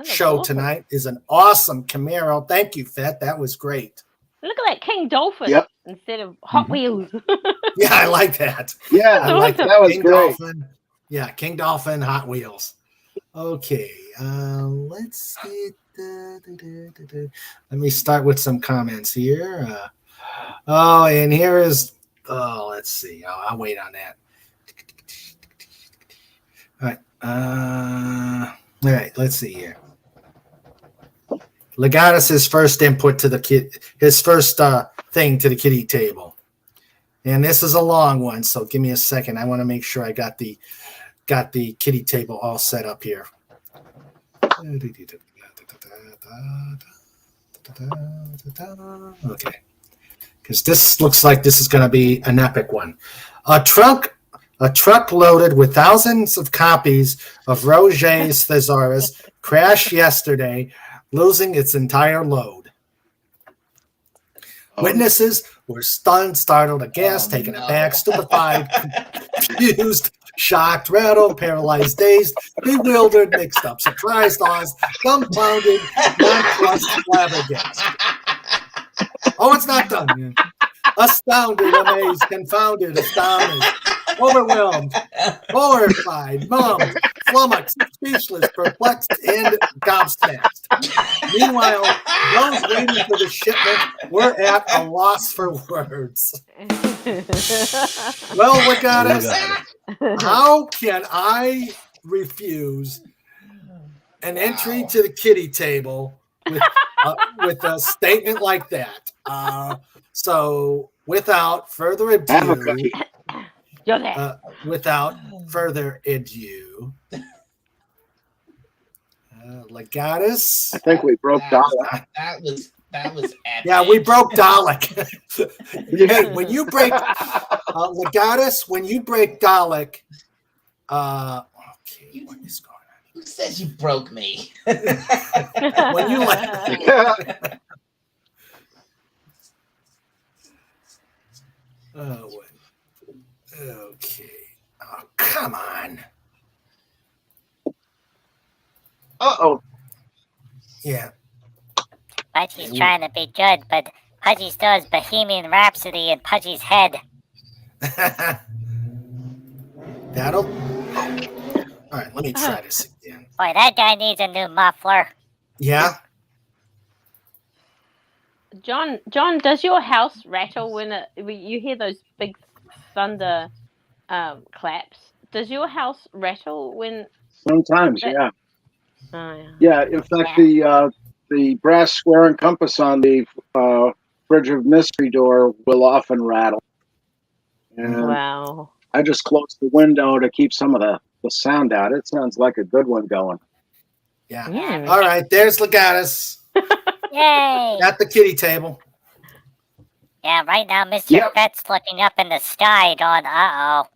[SPEAKER 2] show tonight is an awesome Camaro. Thank you, Fett. That was great.
[SPEAKER 7] Look at that King Dolphin instead of Hot Wheels.
[SPEAKER 2] Yeah, I like that.
[SPEAKER 4] Yeah,
[SPEAKER 2] I like
[SPEAKER 4] that was
[SPEAKER 2] King
[SPEAKER 4] great.
[SPEAKER 2] Dolphin. Yeah, King Dolphin, Hot Wheels. Okay, let's see. Let me start with some comments here. And here is. Let's see. I'll wait on that. All right. Let's see here. Legatus' first input to the kid, his first thing to the kitty table, and this is a long one. So give me a second. I want to make sure I got the kitty table all set up here. Okay, because this looks like this is going to be an epic one. A truck loaded with thousands of copies of Roget's Thesaurus crashed yesterday, losing its entire load. Witnesses were stunned, startled, aghast, taken aback, stupefied, confused, shocked, rattled, paralyzed, dazed, bewildered, mixed up, surprised, lost, dumbfounded, nonplussed, flabbergasted. Oh, it's not done. Astounded, amazed, confounded, astonished, overwhelmed, horrified, numbed, flummoxed, speechless, perplexed, and gobsmacked. Meanwhile, those waiting for the shipment were at a loss for words. Well, Legatus, how can I refuse an entry to the kitty table with a statement like that? So, without further ado, Legatus.
[SPEAKER 4] I think we broke Dalek.
[SPEAKER 8] That was epic.
[SPEAKER 2] Yeah, we broke Dalek. Hey, when you break Legatus, when you break Dalek, okay, what is going on?
[SPEAKER 8] Who says you broke me?
[SPEAKER 2] When you okay. Oh, come on.
[SPEAKER 4] Uh-oh.
[SPEAKER 2] Yeah.
[SPEAKER 5] Pudgy's trying to be good, but Pudgy still has Bohemian Rhapsody in Pudgy's head.
[SPEAKER 2] That'll. All right, let me try this again.
[SPEAKER 5] Boy, that guy needs a new muffler.
[SPEAKER 2] Yeah.
[SPEAKER 7] John, does your house rattle when you hear those big thunder claps? Does your house rattle when?
[SPEAKER 4] Sometimes,
[SPEAKER 7] That-
[SPEAKER 4] yeah.
[SPEAKER 7] Oh, yeah.
[SPEAKER 4] Yeah, in fact, the brass square and compass on the Bridge of Mystery door will often rattle. And
[SPEAKER 7] Wow.
[SPEAKER 4] I just closed the window to keep some of the sound out. It sounds like a good one going.
[SPEAKER 2] Yeah.
[SPEAKER 7] Mm.
[SPEAKER 2] All right, there's Legatus
[SPEAKER 5] Yay!
[SPEAKER 2] at the kitty table.
[SPEAKER 5] Yeah, right now Mr.
[SPEAKER 4] Yep.
[SPEAKER 5] Fett's looking up in the sky going, uh-oh.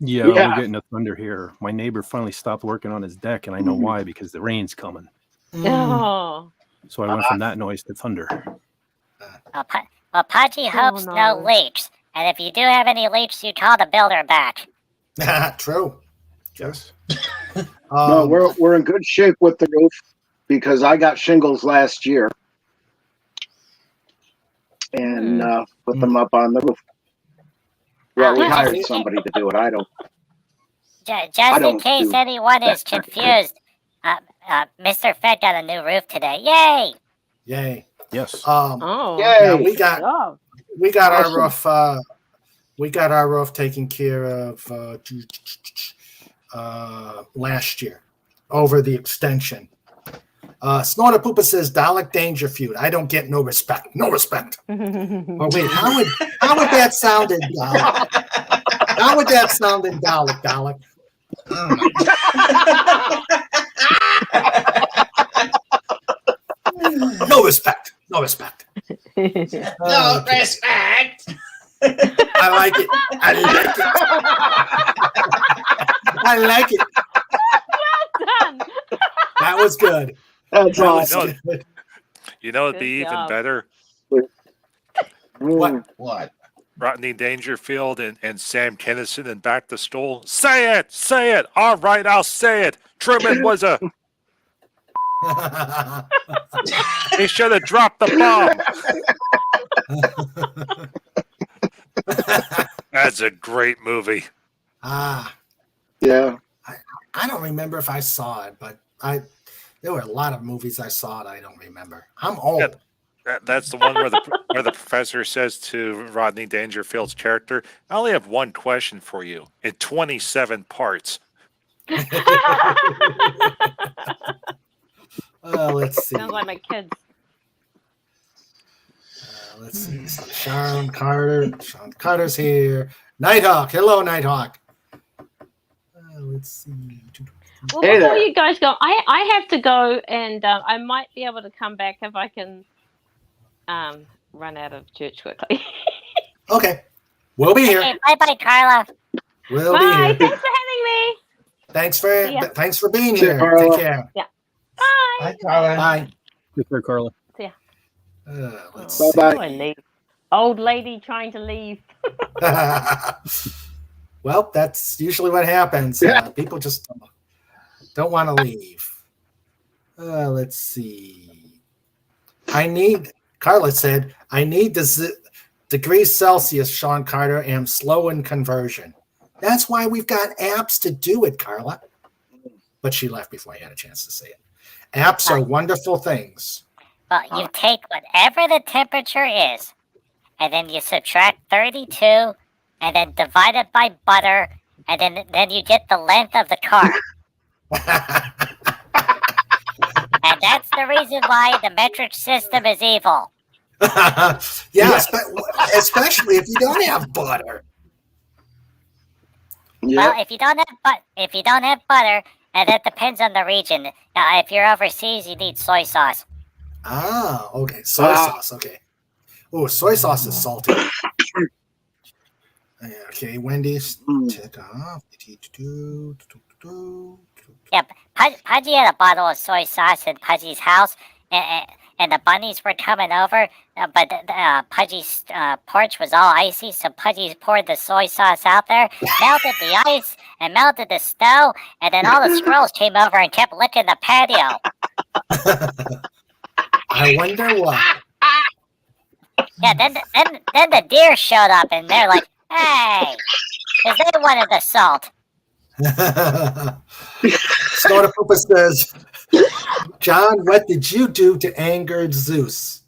[SPEAKER 3] Yeah,
[SPEAKER 4] Yeah.
[SPEAKER 3] we're getting a thunder here. My neighbor finally stopped working on his deck, and I know why, because the rain's coming.
[SPEAKER 7] Oh.
[SPEAKER 3] So I went from that noise to thunder.
[SPEAKER 5] Well, Pudgy hopes no
[SPEAKER 7] no.
[SPEAKER 5] leaks. And if you do have any leaks, you call the builder back.
[SPEAKER 2] True.
[SPEAKER 3] Yes.
[SPEAKER 4] No, we're in good shape with the roof because I got shingles last year and put them up on the roof. Well, we
[SPEAKER 5] Ah,
[SPEAKER 4] hired
[SPEAKER 5] just-
[SPEAKER 4] somebody to do it. I don't.
[SPEAKER 5] Just
[SPEAKER 4] I
[SPEAKER 5] in
[SPEAKER 4] don't
[SPEAKER 5] case
[SPEAKER 4] do-
[SPEAKER 5] anyone is confused, Mr. Fett got a new roof today. Yay!
[SPEAKER 2] Yay.
[SPEAKER 3] Yes.
[SPEAKER 7] Oh.
[SPEAKER 2] Yeah,
[SPEAKER 4] Yay!
[SPEAKER 2] we got
[SPEAKER 7] Oh.
[SPEAKER 2] our roof. We got our roof taken care of last year over the extension. Snorter Poopa says Dalek Danger Feud. I don't get no respect. No respect. Oh wait, how would that sound in Dalek? How would that sound in Dalek, Dalek? No respect. No respect.
[SPEAKER 8] No
[SPEAKER 2] Okay.
[SPEAKER 8] respect.
[SPEAKER 2] I like it. I like it. I like it.
[SPEAKER 7] Done.
[SPEAKER 2] That was good.
[SPEAKER 4] That's
[SPEAKER 2] That was
[SPEAKER 4] awesome.
[SPEAKER 2] good.
[SPEAKER 9] You know, it'd be
[SPEAKER 7] Good
[SPEAKER 9] even
[SPEAKER 7] job.
[SPEAKER 9] better.
[SPEAKER 2] What?
[SPEAKER 8] What?
[SPEAKER 9] Rodney Dangerfield and Sam Kinison and Back the Stool. Say it! Say it! All right, I'll say it. Truman was a. He should have dropped the bomb. That's a great movie.
[SPEAKER 4] Yeah.
[SPEAKER 2] I don't remember if I saw it, but there were a lot of movies I saw that I don't remember. I'm old.
[SPEAKER 9] Yeah. That's the one where the professor says to Rodney Dangerfield's character, "I only have one question for you in 27 parts."
[SPEAKER 2] Let's see.
[SPEAKER 7] Sounds like my kids.
[SPEAKER 2] Let's see. Sean Carter. Sean Carter's here. Nighthawk. Hello, Nighthawk. Let's see.
[SPEAKER 7] Well,
[SPEAKER 4] Hey
[SPEAKER 7] before
[SPEAKER 4] there.
[SPEAKER 7] you guys go, I have to go, and I might be able to come back if I can run out of church quickly.
[SPEAKER 2] Okay. We'll be here.
[SPEAKER 5] Okay, bye-bye, Carla.
[SPEAKER 2] We'll
[SPEAKER 7] Bye.
[SPEAKER 2] be here.
[SPEAKER 7] Thanks for having me.
[SPEAKER 2] Thanks
[SPEAKER 7] ya.
[SPEAKER 2] thanks for being
[SPEAKER 4] See you,
[SPEAKER 2] here.
[SPEAKER 4] Carla.
[SPEAKER 2] Take care.
[SPEAKER 7] Bye.
[SPEAKER 8] Hi, Colin.
[SPEAKER 2] Bye.
[SPEAKER 3] Good there, Carla.
[SPEAKER 2] Let's
[SPEAKER 7] Oh,
[SPEAKER 2] see.
[SPEAKER 4] Bye-bye.
[SPEAKER 7] I leave. Old lady trying to leave.
[SPEAKER 2] Well, that's usually what happens.
[SPEAKER 4] Yeah.
[SPEAKER 2] People just don't want to leave. Let's see. Carla said, I need the degrees Celsius, Sean Carter, am slow in conversion. That's why we've got apps to do it, Carla. But she left before I had a chance to say it. Apps are wonderful things.
[SPEAKER 5] Well, you take whatever the temperature is, and then you subtract 32, and then divide it by butter, and then you get the length of the car. And that's the reason why the metric system is evil.
[SPEAKER 2] Yes, but especially if you don't have butter.
[SPEAKER 5] Well,
[SPEAKER 4] Yeah.
[SPEAKER 5] if you don't have butter, and that depends on the region. Now, if you're overseas, you need soy sauce.
[SPEAKER 2] Ah, okay. Soy sauce. Okay. Oh, soy sauce is salty. Okay, Wendy's. Check off.
[SPEAKER 5] Yeah, Pudgy had a bottle of soy sauce in Pudgy's house, and the bunnies were coming over, but Pudgy's porch was all icy, so Pudgy poured the soy sauce out there, melted the ice, and melted the snow, and then all the squirrels came over and kept licking the patio.
[SPEAKER 2] I wonder why.
[SPEAKER 5] Yeah, then the deer showed up, and they're like, hey, because they wanted the salt.
[SPEAKER 2] Snorter Poopa says, John, what did you do to anger Zeus?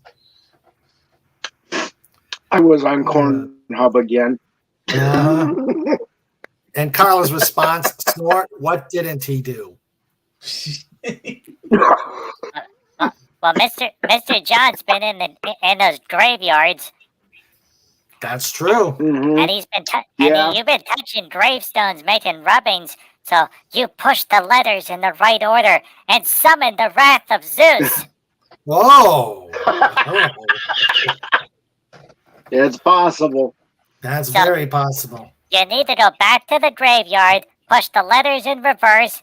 [SPEAKER 4] I was on Cornhub again.
[SPEAKER 2] And Carla's response, Snort, what didn't he do?
[SPEAKER 5] Well, Mr. John's been in those graveyards,
[SPEAKER 2] That's true.
[SPEAKER 5] and he's been you've been touching gravestones, making rubbings. So you push the letters in the right order and summon the wrath of Zeus.
[SPEAKER 2] Whoa. Oh,
[SPEAKER 4] It's possible.
[SPEAKER 2] that's very possible.
[SPEAKER 5] You need to go back to the graveyard, push the letters in reverse,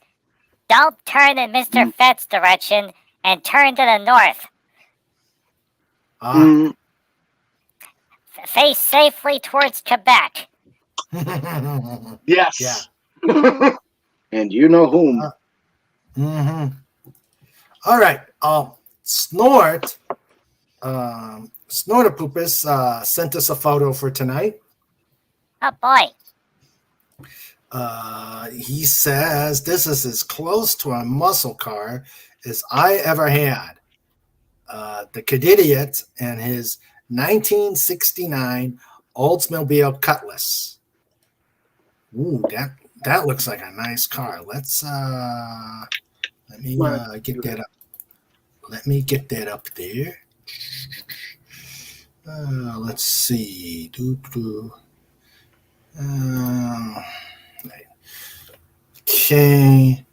[SPEAKER 5] don't turn in Mr. Fett's direction, and turn to the north.
[SPEAKER 4] Mm,
[SPEAKER 5] Face safely towards Quebec.
[SPEAKER 4] yes.
[SPEAKER 2] Yeah.
[SPEAKER 4] And you know whom.
[SPEAKER 2] All right. Snort, Snortopoopus sent us a photo for tonight.
[SPEAKER 5] Oh boy.
[SPEAKER 2] He says this is as close to a muscle car as I ever had. The Cadidiot and his 1969 Oldsmobile Cutlass. Ooh, that looks like a nice car. Let's let me get that up. Let me get that up there. Let's see. Okay.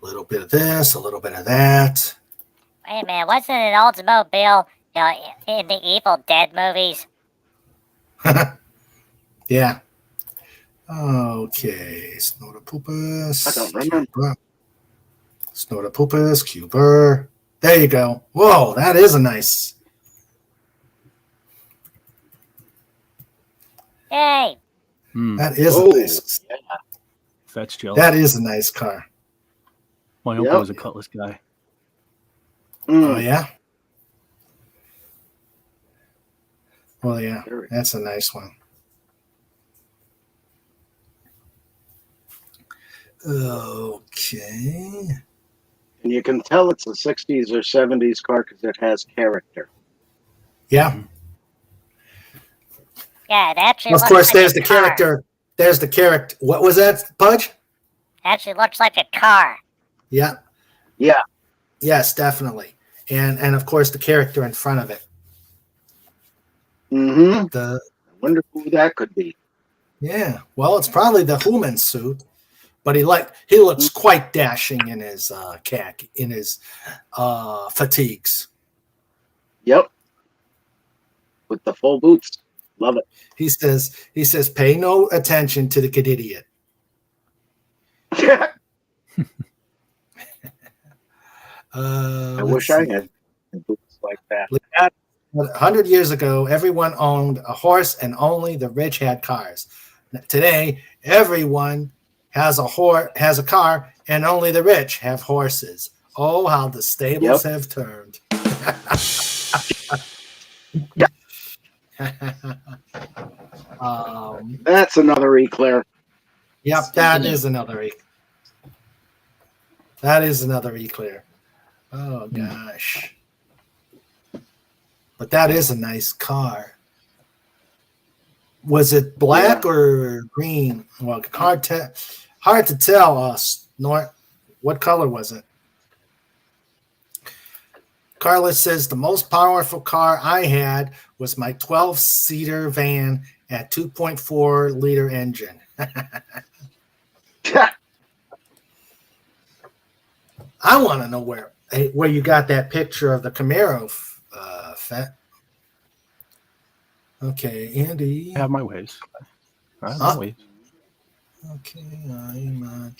[SPEAKER 2] A little bit of this, a little bit of that.
[SPEAKER 5] Wait a minute, wasn't an Oldsmobile, in the Evil Dead movies?
[SPEAKER 2] Yeah. Okay. Snortopoopus.
[SPEAKER 4] I don't remember.
[SPEAKER 2] Snortopoopus, Cuber. There you go. Whoa, that is a nice.
[SPEAKER 5] Yay!
[SPEAKER 2] That is
[SPEAKER 4] Oh,
[SPEAKER 2] a nice.
[SPEAKER 3] Fetch Joe.
[SPEAKER 2] That is a nice car.
[SPEAKER 3] My uncle
[SPEAKER 4] Yep.
[SPEAKER 3] was a Cutlass guy.
[SPEAKER 4] Mm,
[SPEAKER 2] Oh yeah. Well, yeah, that's a nice one. Okay.
[SPEAKER 4] And you can tell it's a 60s or 70s car because it has character.
[SPEAKER 2] Yeah.
[SPEAKER 5] Yeah, it actually
[SPEAKER 2] Of
[SPEAKER 5] looks
[SPEAKER 2] course,
[SPEAKER 5] like
[SPEAKER 2] there's
[SPEAKER 5] a
[SPEAKER 2] the
[SPEAKER 5] car.
[SPEAKER 2] character. There's the character. What was that, Pudge?
[SPEAKER 5] Actually looks like a car.
[SPEAKER 2] Yeah.
[SPEAKER 4] Yeah.
[SPEAKER 2] Yes, definitely. And of course the character in front of it.
[SPEAKER 4] Mm-hmm.
[SPEAKER 2] The
[SPEAKER 4] I wonder who that could be.
[SPEAKER 2] yeah. Well, it's probably the human suit, but he looks quite dashing in his fatigues.
[SPEAKER 4] Yep. With the full boots. Love it.
[SPEAKER 2] He says pay no attention to the kid idiot.
[SPEAKER 4] I wish I had boots like that.
[SPEAKER 2] 100 years ago, everyone owned a horse and only the rich had cars. Today, everyone has a car and only the rich have horses. Oh, how the stables have turned.
[SPEAKER 4] That's another eclair.
[SPEAKER 2] Yep, that is another eclair. Oh gosh. But that is a nice car. Was it black or green? Well, hard to tell. Snort. What color was it? Carla says the most powerful car I had was my 12-seater van at 2.4 liter engine. I want to know where you got that picture of the Camaro, Fett. Okay, Andy.
[SPEAKER 3] I have my ways. I have my ways.
[SPEAKER 2] Okay, I'm.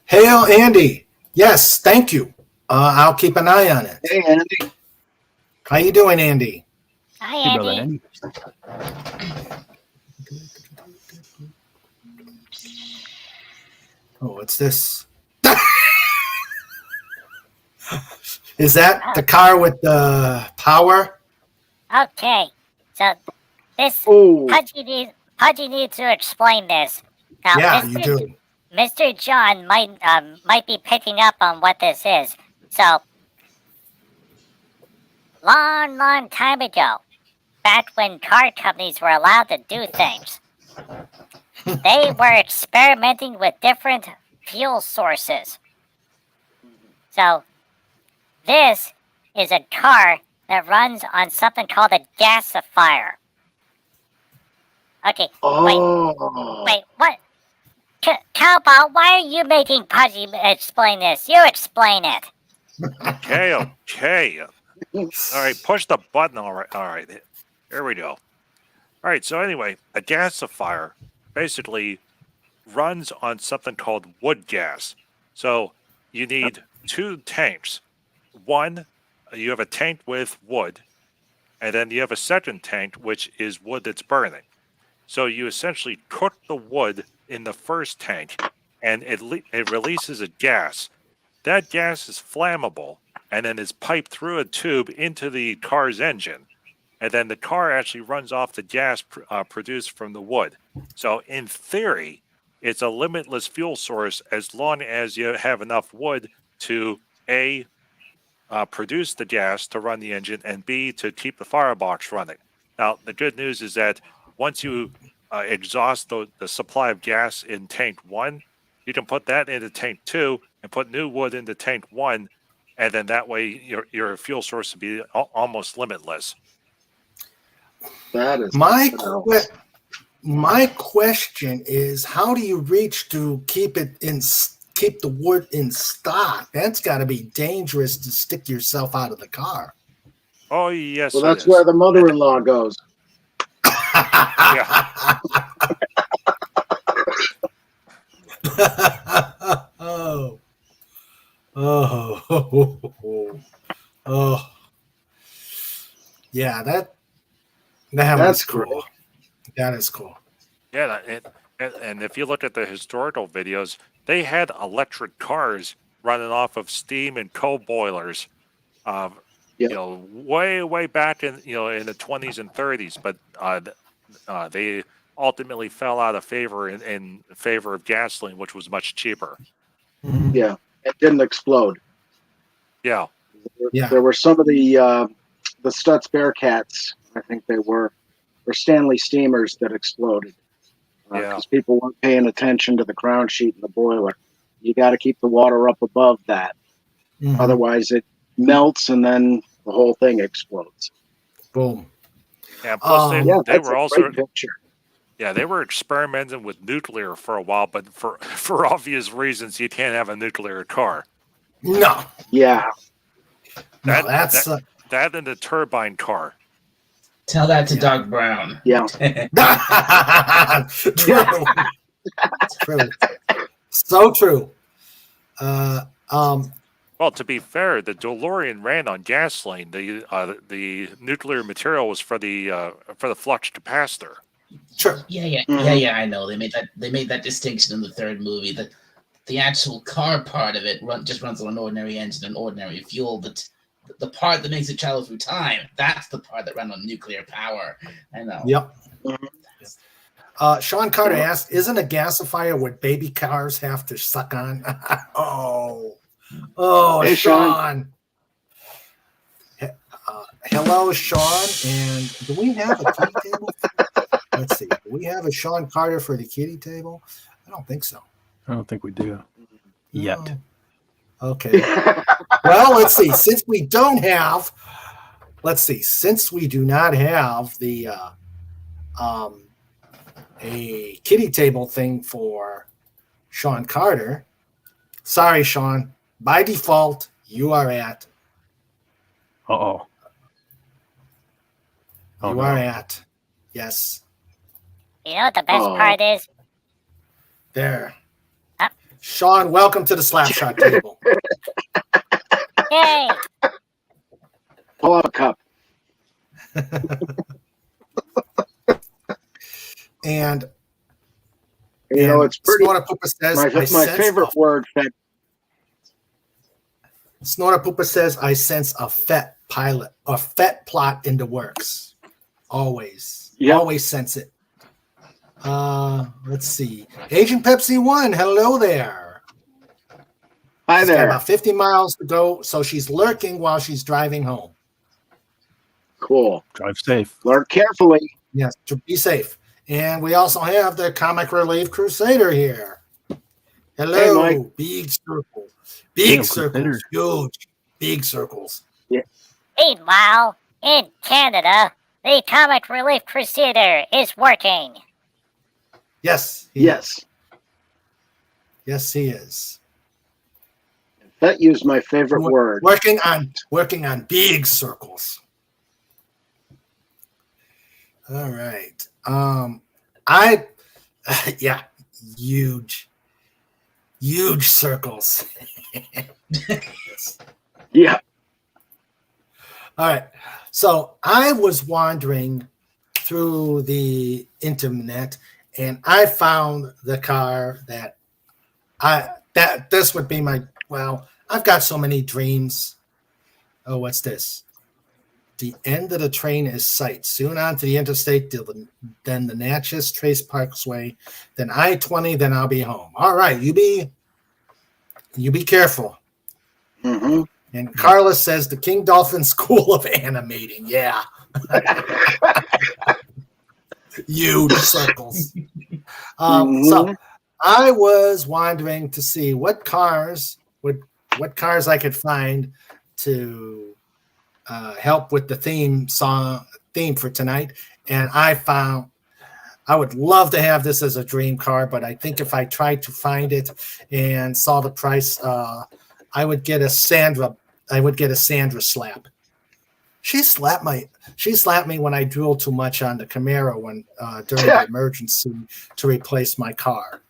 [SPEAKER 2] Hail, Andy. Yes, thank you. I'll keep an eye on it.
[SPEAKER 4] Hey, Andy.
[SPEAKER 2] How you doing, Andy?
[SPEAKER 5] Hi,
[SPEAKER 3] Hey, brother
[SPEAKER 5] Andy.
[SPEAKER 3] Andy.
[SPEAKER 2] Oh, what's this? Is that the car with the power?
[SPEAKER 5] Okay. So this
[SPEAKER 4] Oh,
[SPEAKER 5] Pudgy needs to explain this. Now,
[SPEAKER 2] Yeah, you do.
[SPEAKER 5] Mr. John might be picking up on what this is. So, long time ago, back when car companies were allowed to do things, they were experimenting with different fuel sources. So, this is a car that runs on something called a gasifier. Okay, wait, what? Cowbell, why are you making Pudgy explain this? You explain it.
[SPEAKER 9] Okay. All right, push the button. All right. Here we go. All right, so anyway, a gasifier basically runs on something called wood gas. So you need two tanks. One, you have a tank with wood, and then you have a second tank, which is wood that's burning. So you essentially cook the wood in the first tank, and it releases a gas. That gas is flammable, and then is piped through a tube into the car's engine. And then the car actually runs off the gas produced from the wood. So in theory, it's a limitless fuel source as long as you have enough wood to A, produce the gas to run the engine, and B, to keep the firebox running. Now, the good news is that once you exhaust the supply of gas in tank 1, you can put that into tank 2 and put new wood into tank 1, and then that way your fuel source will be almost limitless.
[SPEAKER 4] that is
[SPEAKER 2] My question is, how do you reach to keep the wood in stock? That's got to be dangerous to stick yourself out of the car.
[SPEAKER 9] Oh, yes.
[SPEAKER 4] well. That's where the mother-in-law goes.
[SPEAKER 9] Yeah.
[SPEAKER 2] Oh. Yeah, that's cool.
[SPEAKER 4] Great.
[SPEAKER 2] That is cool.
[SPEAKER 9] Yeah, and if you look at the historical videos, they had electric cars running off of steam and coal boilers.
[SPEAKER 4] Yep.
[SPEAKER 9] Way back in in the 20s and 30s, but they ultimately fell out of favor in favor of gasoline, which was much cheaper.
[SPEAKER 4] Yeah, it didn't explode.
[SPEAKER 9] Yeah.
[SPEAKER 4] There were some of the Stutz Bearcats, I think they were Stanley steamers that exploded. Because people weren't paying attention to the crown sheet in the boiler. You got to keep the water up above that.
[SPEAKER 2] Mhm.
[SPEAKER 4] Otherwise it melts and then the whole thing explodes.
[SPEAKER 2] Boom.
[SPEAKER 9] And plus, they
[SPEAKER 4] that's
[SPEAKER 9] were
[SPEAKER 4] a
[SPEAKER 9] also
[SPEAKER 4] great picture.
[SPEAKER 9] they were experimenting with nuclear for a while, but for obvious reasons, you can't have a nuclear car.
[SPEAKER 2] No.
[SPEAKER 4] Yeah.
[SPEAKER 9] That and the turbine car.
[SPEAKER 8] Tell that to Doc Brown.
[SPEAKER 4] Yeah.
[SPEAKER 2] True. True. So true.
[SPEAKER 9] Well, to be fair, the DeLorean ran on gasoline. The nuclear material was for the flux capacitor.
[SPEAKER 2] Sure.
[SPEAKER 8] Yeah. I know they made that distinction in the third movie. That the actual car part of it just runs on an ordinary engine and ordinary fuel, but the part that makes it travel through time, that's the part that ran on nuclear power. I know.
[SPEAKER 2] Yep. Sean Carter asked, "Isn't a gasifier what baby cars have to suck on?" Hey, Sean. Hello, Sean. And do we have a kitty table? Let's see. Do we have a Sean Carter for the kitty table? I don't think so.
[SPEAKER 3] I don't think we do yet.
[SPEAKER 2] No. Okay. Well, let's see. Since we do not have the a kitty table thing for Sean Carter. Sorry, Sean. By default, you are at.
[SPEAKER 3] Oh,
[SPEAKER 2] You are at. Yes.
[SPEAKER 5] You know what the best part is?
[SPEAKER 2] There. Sean, welcome to the Slapshot table.
[SPEAKER 5] Yay!
[SPEAKER 4] Pull out a cup.
[SPEAKER 2] And
[SPEAKER 4] it's pretty.
[SPEAKER 2] Snorta Poopa says,
[SPEAKER 4] my favorite word.
[SPEAKER 2] Snorta Poopa says, I sense a FET plot in the works. Always.
[SPEAKER 4] Yep.
[SPEAKER 2] Always sense it. Let's see. Agent Pepsi 1, hello there.
[SPEAKER 4] Hi
[SPEAKER 2] She's got
[SPEAKER 4] there.
[SPEAKER 2] about 50 miles to go, so she's lurking while she's driving home.
[SPEAKER 4] Cool.
[SPEAKER 3] Drive safe.
[SPEAKER 4] Lurk carefully.
[SPEAKER 2] Yes, to be safe. And we also have the Comic Relief Crusader here. Hello,
[SPEAKER 4] Hey, Mike.
[SPEAKER 2] big circles. Big
[SPEAKER 3] Damn,
[SPEAKER 2] circles.
[SPEAKER 3] Crusader.
[SPEAKER 2] Huge. Big circles.
[SPEAKER 5] Meanwhile, in Canada, the Comic Relief Crusader is working.
[SPEAKER 2] Yes.
[SPEAKER 4] Yes.
[SPEAKER 2] Yes, he is.
[SPEAKER 4] That used my favorite word.
[SPEAKER 2] Working on big circles. All right. Yeah, huge circles. Yes.
[SPEAKER 4] Yeah.
[SPEAKER 2] All right. So I was wandering through the internet and I found the car that this would be my, well, I've got so many dreams. Oh, what's this? The end of the train is sight. Soon on to the interstate, then the Natchez Trace Parkway, then I-20, then I'll be home. All right, you be careful.
[SPEAKER 4] Mm-hmm.
[SPEAKER 2] And Carla says the King Dolphin School of Animating. Yeah. Huge circles. So I was wondering to see what cars I could find to help with the theme for tonight. And I found I would love to have this as a dream car, but I think if I tried to find it and saw the price, I would get a Sandra slap. She slapped me when I drilled too much on the Camaro during the emergency to replace my car.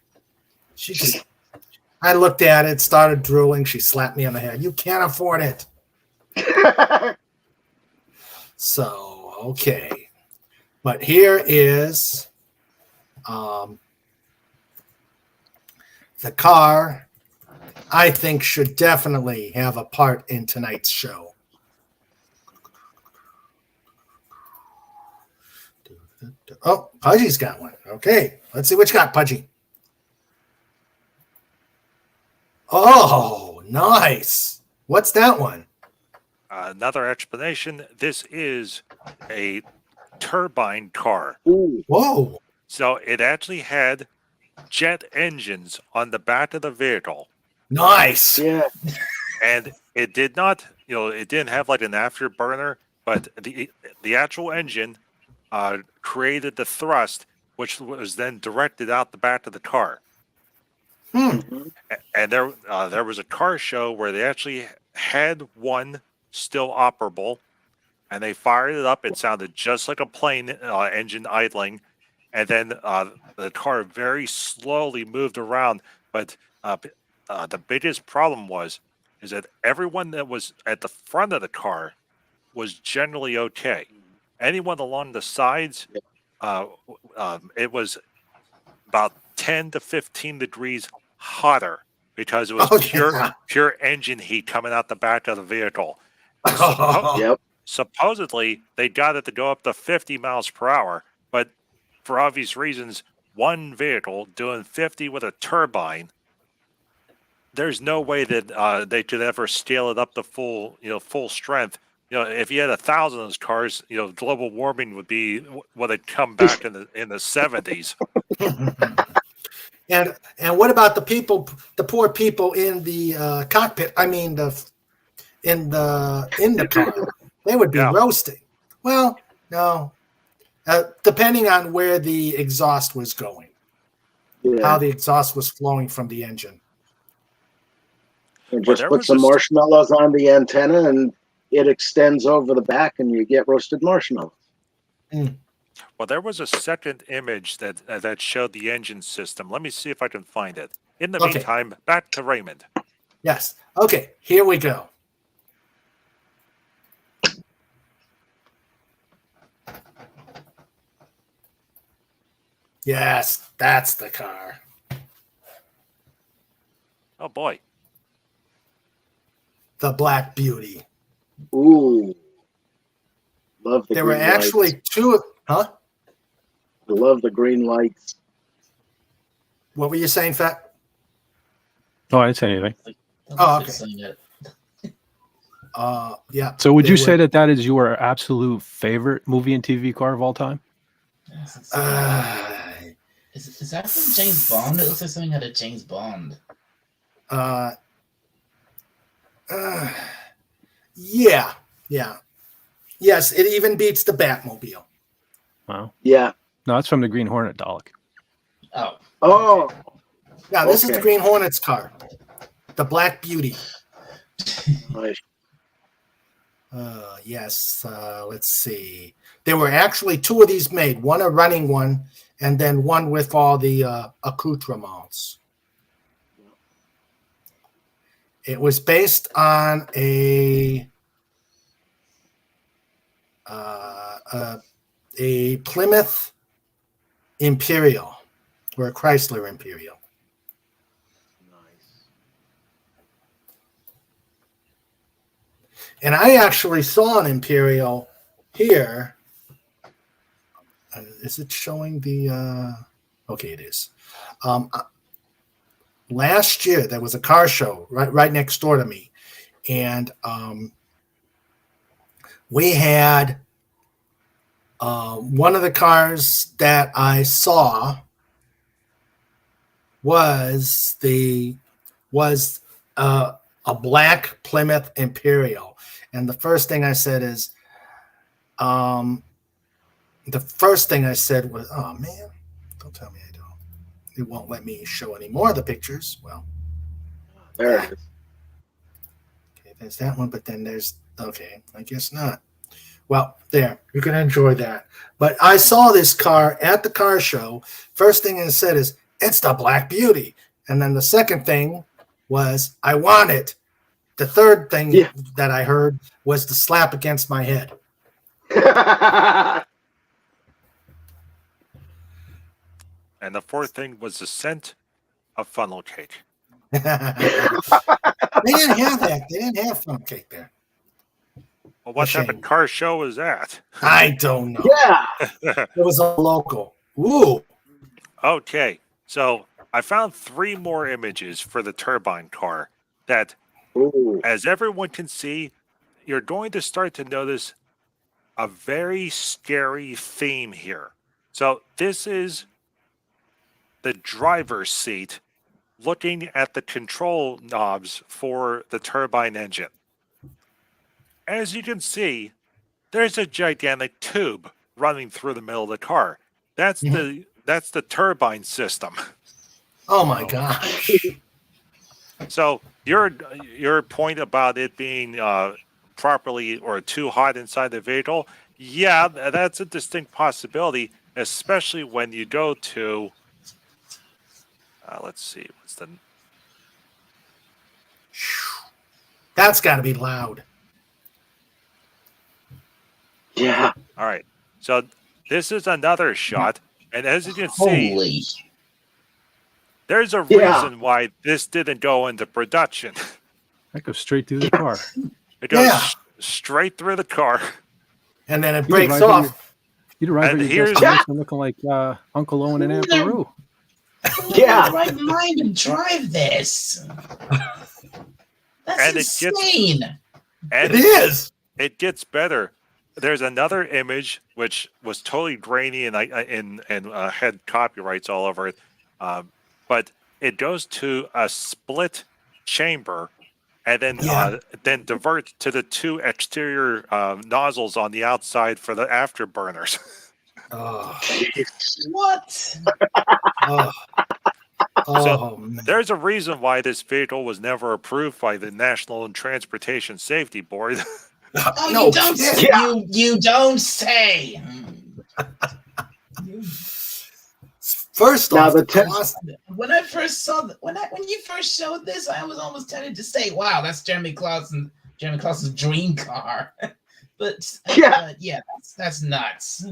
[SPEAKER 2] I looked at it, started drooling. She slapped me on the head. You can't afford it. So, okay. But here is the car I think should definitely have a part in tonight's show. Oh, Pudgy's got one. Okay, let's see what you got, Pudgy. Oh, nice. What's that one?
[SPEAKER 9] Another explanation. This is a turbine car.
[SPEAKER 4] Ooh.
[SPEAKER 2] Whoa.
[SPEAKER 9] So it actually had jet engines on the back of the vehicle.
[SPEAKER 2] Nice.
[SPEAKER 4] Yeah.
[SPEAKER 9] And it did not, it didn't have like an afterburner, but the actual engine created the thrust, which was then directed out the back of the car.
[SPEAKER 2] Hmm.
[SPEAKER 9] And there was a car show where they actually had one still operable, and they fired it up. It sounded just like a plane engine idling, and then the car very slowly moved around. But the biggest problem is that everyone that was at the front of the car was generally okay. Anyone along the sides, it was about 10 to 15 degrees hotter because it was pure engine heat coming out the back of the vehicle.
[SPEAKER 4] Yep.
[SPEAKER 9] Supposedly, they got it to go up to 50 miles per hour, but for obvious reasons, one vehicle doing 50 with a turbine, there's no way that they could ever scale it up to full strength. If you had 1,000 of those cars, global warming would be what had come back in the 70s.
[SPEAKER 2] And what about the poor people in the cockpit? I mean, in the car, they would be roasting. Well, no, depending on where the exhaust was going, how the exhaust was flowing from the engine.
[SPEAKER 4] And just put some marshmallows on the antenna, and it extends over the back, and you get roasted marshmallows.
[SPEAKER 2] Mm.
[SPEAKER 9] Well, there was a second image that showed the engine system. Let me see if I can find it. In the meantime, back to Raymond.
[SPEAKER 2] Yes. Okay, here we go. Yes, that's the car.
[SPEAKER 9] Oh, boy.
[SPEAKER 2] The Black Beauty.
[SPEAKER 4] Ooh. Love the
[SPEAKER 2] There were
[SPEAKER 4] green
[SPEAKER 2] actually
[SPEAKER 4] lights.
[SPEAKER 2] two. Huh?
[SPEAKER 4] I love the green lights.
[SPEAKER 2] What were you saying, Fat?
[SPEAKER 3] Oh, I didn't say anything.
[SPEAKER 2] Oh, okay.
[SPEAKER 8] Saying it.
[SPEAKER 2] Yeah.
[SPEAKER 3] So would
[SPEAKER 2] they
[SPEAKER 3] you
[SPEAKER 2] were-
[SPEAKER 3] say that is your absolute favorite movie and TV car of all time?
[SPEAKER 8] Yes, it's- is that from James Bond? It looks like something out of James Bond.
[SPEAKER 2] Yeah. Yes, it even beats the Batmobile.
[SPEAKER 3] Wow.
[SPEAKER 4] Yeah.
[SPEAKER 3] No, it's from the Green Hornet, Dalek.
[SPEAKER 8] Oh.
[SPEAKER 4] Oh.
[SPEAKER 2] Yeah, this is the
[SPEAKER 4] Okay.
[SPEAKER 2] Green Hornets car. The Black Beauty.
[SPEAKER 4] Nice.
[SPEAKER 2] Yes, let's see. There were actually two of these made, one a running one, and then one with all the accoutrements. It was based on a Plymouth Imperial or a Chrysler Imperial. And I actually saw an Imperial here. Is it showing the? Okay, it is. Last year there was a car show right next door to me, and we had one of the cars that I saw was a black Plymouth Imperial. And the first thing I said was, "Oh man, don't tell me I don't. It won't let me show any more of the pictures." Well,
[SPEAKER 4] There it is.
[SPEAKER 2] okay, there's that one, but then okay, I guess not. Well, there, you can enjoy that. But I saw this car at the car show. First thing it said is, "It's the Black Beauty." And then the second thing was, "I want it." The third thing that I heard was the slap against my head.
[SPEAKER 9] And the fourth thing was the scent of funnel cake.
[SPEAKER 2] They didn't have that. They didn't have funnel cake there.
[SPEAKER 9] Well, what type of car show was that?
[SPEAKER 2] I don't know.
[SPEAKER 4] Yeah.
[SPEAKER 2] It was a local. Ooh.
[SPEAKER 9] Okay, so I found 3 more images for the turbine car that, as everyone can see, you're going to start to notice a very scary theme here. So this is the driver's seat looking at the control knobs for the turbine engine. As you can see, there's a gigantic tube running through the middle of the car. That's the turbine system.
[SPEAKER 2] Oh my gosh.
[SPEAKER 9] So your point about it being properly or too hot inside the vehicle, yeah, that's a distinct possibility, especially when you go to let's see, what's the
[SPEAKER 2] That's got to be loud.
[SPEAKER 4] Yeah.
[SPEAKER 9] All right. So this is another shot, and as you can see, there's a reason why this didn't go into production.
[SPEAKER 3] That goes straight through the car.
[SPEAKER 9] It goes straight through the car.
[SPEAKER 2] And then it
[SPEAKER 3] You'd
[SPEAKER 2] breaks
[SPEAKER 3] arrive at
[SPEAKER 2] off.
[SPEAKER 3] You'd arrive
[SPEAKER 9] And
[SPEAKER 3] at your
[SPEAKER 9] here's-
[SPEAKER 3] destination looking like Uncle Owen and Aunt Beru.
[SPEAKER 4] Yeah.
[SPEAKER 8] Right mind and drive this. That's
[SPEAKER 9] And it gets-
[SPEAKER 8] insane.
[SPEAKER 9] And
[SPEAKER 2] It is.
[SPEAKER 9] It gets better. There's another image which was totally grainy and had copyrights all over it, but it goes to a split chamber, and then diverts to the 2 exterior nozzles on the outside for the afterburners.
[SPEAKER 2] Oh,
[SPEAKER 8] What?
[SPEAKER 2] oh,
[SPEAKER 9] So
[SPEAKER 2] man.
[SPEAKER 9] there's a reason why this vehicle was never approved by the National Transportation Safety Board.
[SPEAKER 8] Oh,
[SPEAKER 2] No
[SPEAKER 8] you don't
[SPEAKER 2] shit.
[SPEAKER 8] say. You don't say.
[SPEAKER 2] First
[SPEAKER 4] Now
[SPEAKER 2] off,
[SPEAKER 4] the
[SPEAKER 2] the cost.
[SPEAKER 8] When I first saw when you first showed this, I was almost tempted to say, "Wow, that's Jeremy Clausen's dream car." But yeah, that's nuts.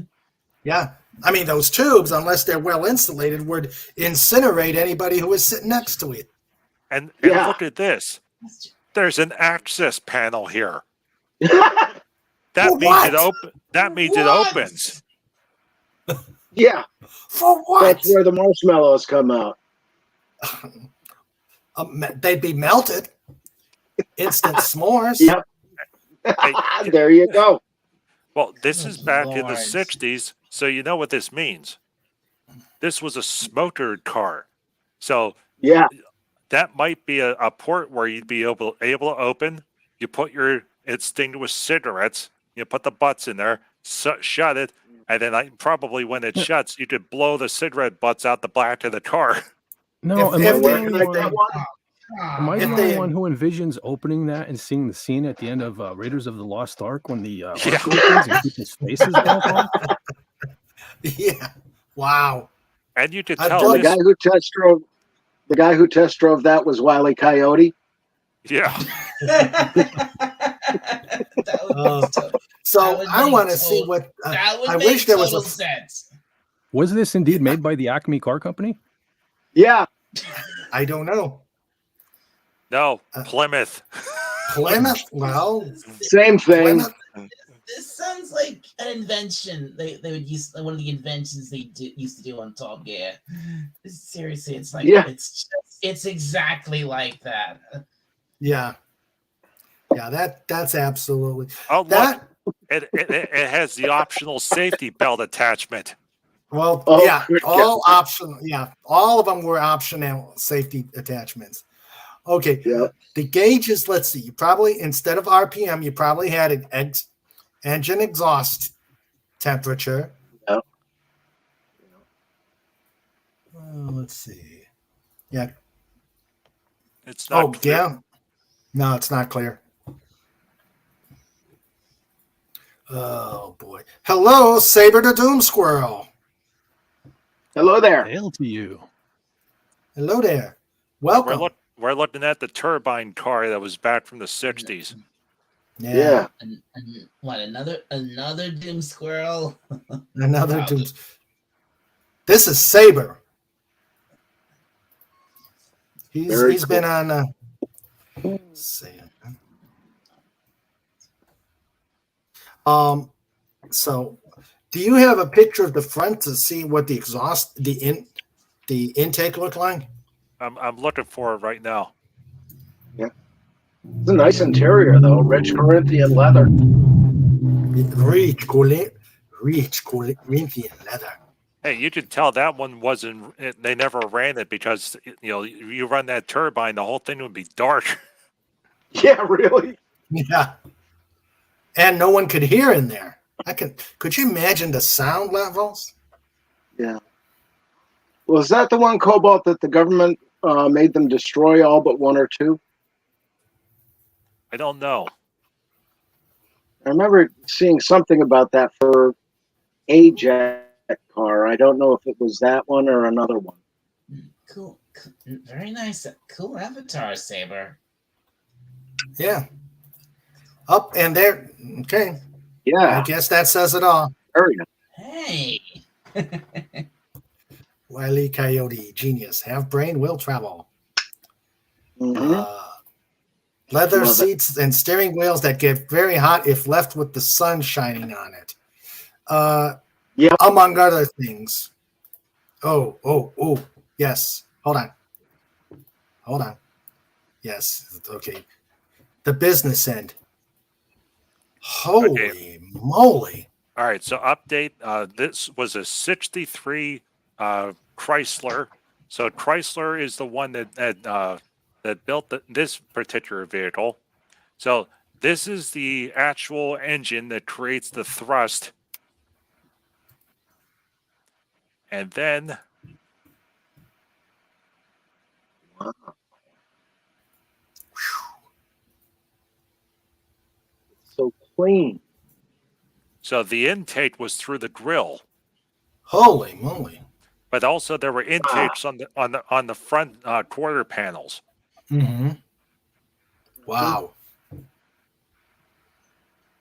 [SPEAKER 2] Yeah. I mean, those tubes, unless they're well insulated, would incinerate anybody who was sitting next to it.
[SPEAKER 9] And
[SPEAKER 4] Yeah.
[SPEAKER 9] look at this. There's an access panel here. That
[SPEAKER 2] For
[SPEAKER 9] means it
[SPEAKER 2] what?
[SPEAKER 9] open. That means it
[SPEAKER 8] What?
[SPEAKER 9] opens.
[SPEAKER 4] Yeah,
[SPEAKER 2] For what?
[SPEAKER 4] that's where the marshmallows come out.
[SPEAKER 2] They'd be melted. Instant s'mores.
[SPEAKER 4] Yep.
[SPEAKER 9] Hey,
[SPEAKER 4] There you go.
[SPEAKER 9] well, this is
[SPEAKER 8] Good
[SPEAKER 9] back in the
[SPEAKER 8] Lord.
[SPEAKER 9] '60s, so you know what this means. This was a smokered car, so
[SPEAKER 4] Yeah.
[SPEAKER 9] that might be a port where you'd be able to open. You put your extinguished cigarettes. You put the butts in there, shut it, and then probably when it shuts, you could blow the cigarette butts out the back of the car.
[SPEAKER 3] No,
[SPEAKER 2] If-
[SPEAKER 3] am I
[SPEAKER 2] if
[SPEAKER 3] the
[SPEAKER 2] they-
[SPEAKER 3] only
[SPEAKER 2] if
[SPEAKER 3] one?
[SPEAKER 2] they-
[SPEAKER 3] Am I
[SPEAKER 2] If
[SPEAKER 3] the
[SPEAKER 2] they-
[SPEAKER 3] only one who envisions opening that and seeing the scene at the end of Raiders of the Lost Ark when the Ark
[SPEAKER 9] Yeah.
[SPEAKER 3] opens and people's faces melt off?
[SPEAKER 2] Yeah. Wow.
[SPEAKER 9] And you could
[SPEAKER 2] I'd
[SPEAKER 9] tell
[SPEAKER 2] love
[SPEAKER 4] The
[SPEAKER 9] this.
[SPEAKER 4] guy who test drove that was Wile E. Coyote.
[SPEAKER 9] Yeah.
[SPEAKER 8] That would
[SPEAKER 2] Uh,
[SPEAKER 8] make to-
[SPEAKER 2] So
[SPEAKER 8] That would
[SPEAKER 2] I
[SPEAKER 8] make
[SPEAKER 2] want to see
[SPEAKER 8] total-
[SPEAKER 2] what.
[SPEAKER 8] that would
[SPEAKER 2] I
[SPEAKER 8] make
[SPEAKER 2] wish there was
[SPEAKER 8] total
[SPEAKER 2] a.
[SPEAKER 8] sense.
[SPEAKER 3] Was this indeed made by the Acme Car Company?
[SPEAKER 4] Yeah.
[SPEAKER 2] I don't know.
[SPEAKER 9] No, Plymouth.
[SPEAKER 2] Plymouth. Well,
[SPEAKER 4] Same thing.
[SPEAKER 2] Plymouth.
[SPEAKER 8] This sounds like an invention they would use, one of the inventions they used to do on Top Gear. Seriously, it's like
[SPEAKER 4] Yeah.
[SPEAKER 8] it's exactly like that.
[SPEAKER 2] Yeah. Yeah. That's absolutely
[SPEAKER 9] Oh, look,
[SPEAKER 2] that.
[SPEAKER 9] it has the optional safety belt attachment.
[SPEAKER 2] Well,
[SPEAKER 4] Oh,
[SPEAKER 2] yeah,
[SPEAKER 4] good
[SPEAKER 2] all
[SPEAKER 4] God.
[SPEAKER 2] optional. Yeah, all of them were optional safety attachments. Okay,
[SPEAKER 4] Yeah.
[SPEAKER 2] the gauges. Let's see. You probably instead of RPM, you probably had an engine exhaust temperature.
[SPEAKER 4] Yeah.
[SPEAKER 2] Let's see. Yeah.
[SPEAKER 9] It's not
[SPEAKER 2] Oh,
[SPEAKER 9] clear.
[SPEAKER 2] yeah. No, it's not clear. Oh boy. Hello, Saber the Doom Squirrel.
[SPEAKER 4] Hello there.
[SPEAKER 3] Hail to you.
[SPEAKER 2] Hello there. Welcome.
[SPEAKER 9] We're looking at the turbine car that was back from the '60s.
[SPEAKER 4] Yeah.
[SPEAKER 8] And what, another Doom Squirrel?
[SPEAKER 2] Another
[SPEAKER 8] Wow.
[SPEAKER 2] Doom. This is Saber.
[SPEAKER 4] Very
[SPEAKER 2] He's
[SPEAKER 4] cool.
[SPEAKER 2] been on. See. So, do you have a picture of the front to see what the exhaust, the intake looked like?
[SPEAKER 9] I'm looking for it right now.
[SPEAKER 4] It's a nice interior, though. Rich Corinthian leather.
[SPEAKER 2] Rich Corinthian leather.
[SPEAKER 9] Hey, you can tell that one wasn't. They never ran it because you run that turbine, the whole thing would be dark.
[SPEAKER 4] Yeah, really?
[SPEAKER 2] Yeah. And no one could hear in there. Could you imagine the sound levels?
[SPEAKER 4] Yeah. Was that the one, Cobalt, that the government made them destroy all but one or two?
[SPEAKER 9] I don't know.
[SPEAKER 4] I remember seeing something about that for a jet car. I don't know if it was that one or another one.
[SPEAKER 8] Cool. Very nice. Cool avatar, Saber.
[SPEAKER 2] Yeah. Up and there. Okay. I
[SPEAKER 4] Yeah,
[SPEAKER 2] guess that says it all.
[SPEAKER 4] very nice.
[SPEAKER 8] Hey.
[SPEAKER 2] Wile E. Coyote, genius. Have brain, will travel.
[SPEAKER 4] Mhm.
[SPEAKER 2] Leather
[SPEAKER 4] Love it.
[SPEAKER 2] seats and steering wheels that get very hot if left with the sun shining on it.
[SPEAKER 4] Yep.
[SPEAKER 2] Among other things. Oh. Yes. Hold on. Yes. Okay. The business end. Holy moly.
[SPEAKER 9] All right, so update. This was a '63 Chrysler. So Chrysler is the one that built this particular vehicle. So this is the actual engine that creates the thrust. And then
[SPEAKER 4] So clean.
[SPEAKER 9] so the intake was through the grill,
[SPEAKER 2] Holy moly.
[SPEAKER 9] but also there were intakes on the front quarter panels.
[SPEAKER 2] Mm-hmm. Wow.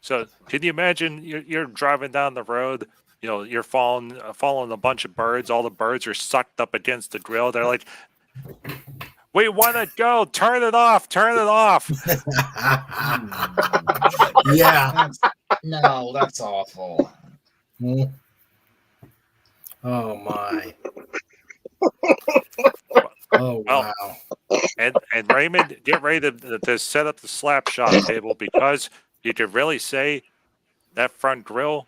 [SPEAKER 9] So can you imagine you're driving down the road, you're following a bunch of birds. All the birds are sucked up against the grill. They're like, "We want to go. Turn it off. Turn it off."
[SPEAKER 2] Yeah.
[SPEAKER 8] No, that's awful.
[SPEAKER 2] Hmm. Oh my. Oh
[SPEAKER 9] Well,
[SPEAKER 2] wow.
[SPEAKER 9] and Raymond, get ready to set up the slap shot table because you could really say that front grill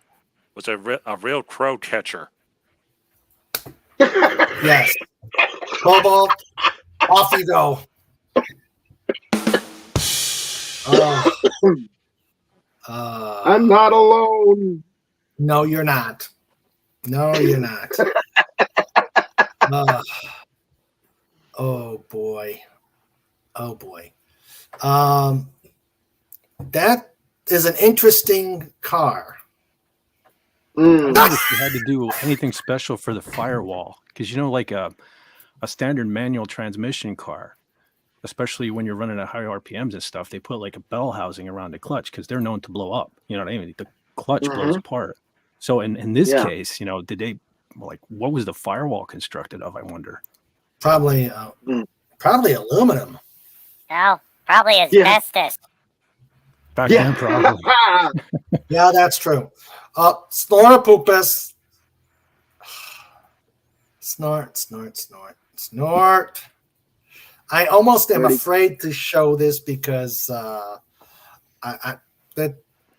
[SPEAKER 9] was a real crow catcher.
[SPEAKER 2] Yes. Cobalt, off you go. Oh.
[SPEAKER 4] I'm not alone.
[SPEAKER 2] No, you're not. No, you're not. Oh boy. Oh boy. That is an interesting car.
[SPEAKER 3] I wonder if you had to do anything special for the firewall, because like a standard manual transmission car, especially when you're running at high RPMs and stuff, they put like a bell housing around the clutch because they're known to blow up. You know what I mean? The clutch blows apart. So in this case, did they what was the firewall constructed of? I wonder.
[SPEAKER 2] Probably aluminum.
[SPEAKER 5] No, probably asbestos.
[SPEAKER 3] Back then, probably.
[SPEAKER 2] Yeah, that's true. Snorapupus. Snort, snort, snort, snort. I almost am afraid to show this because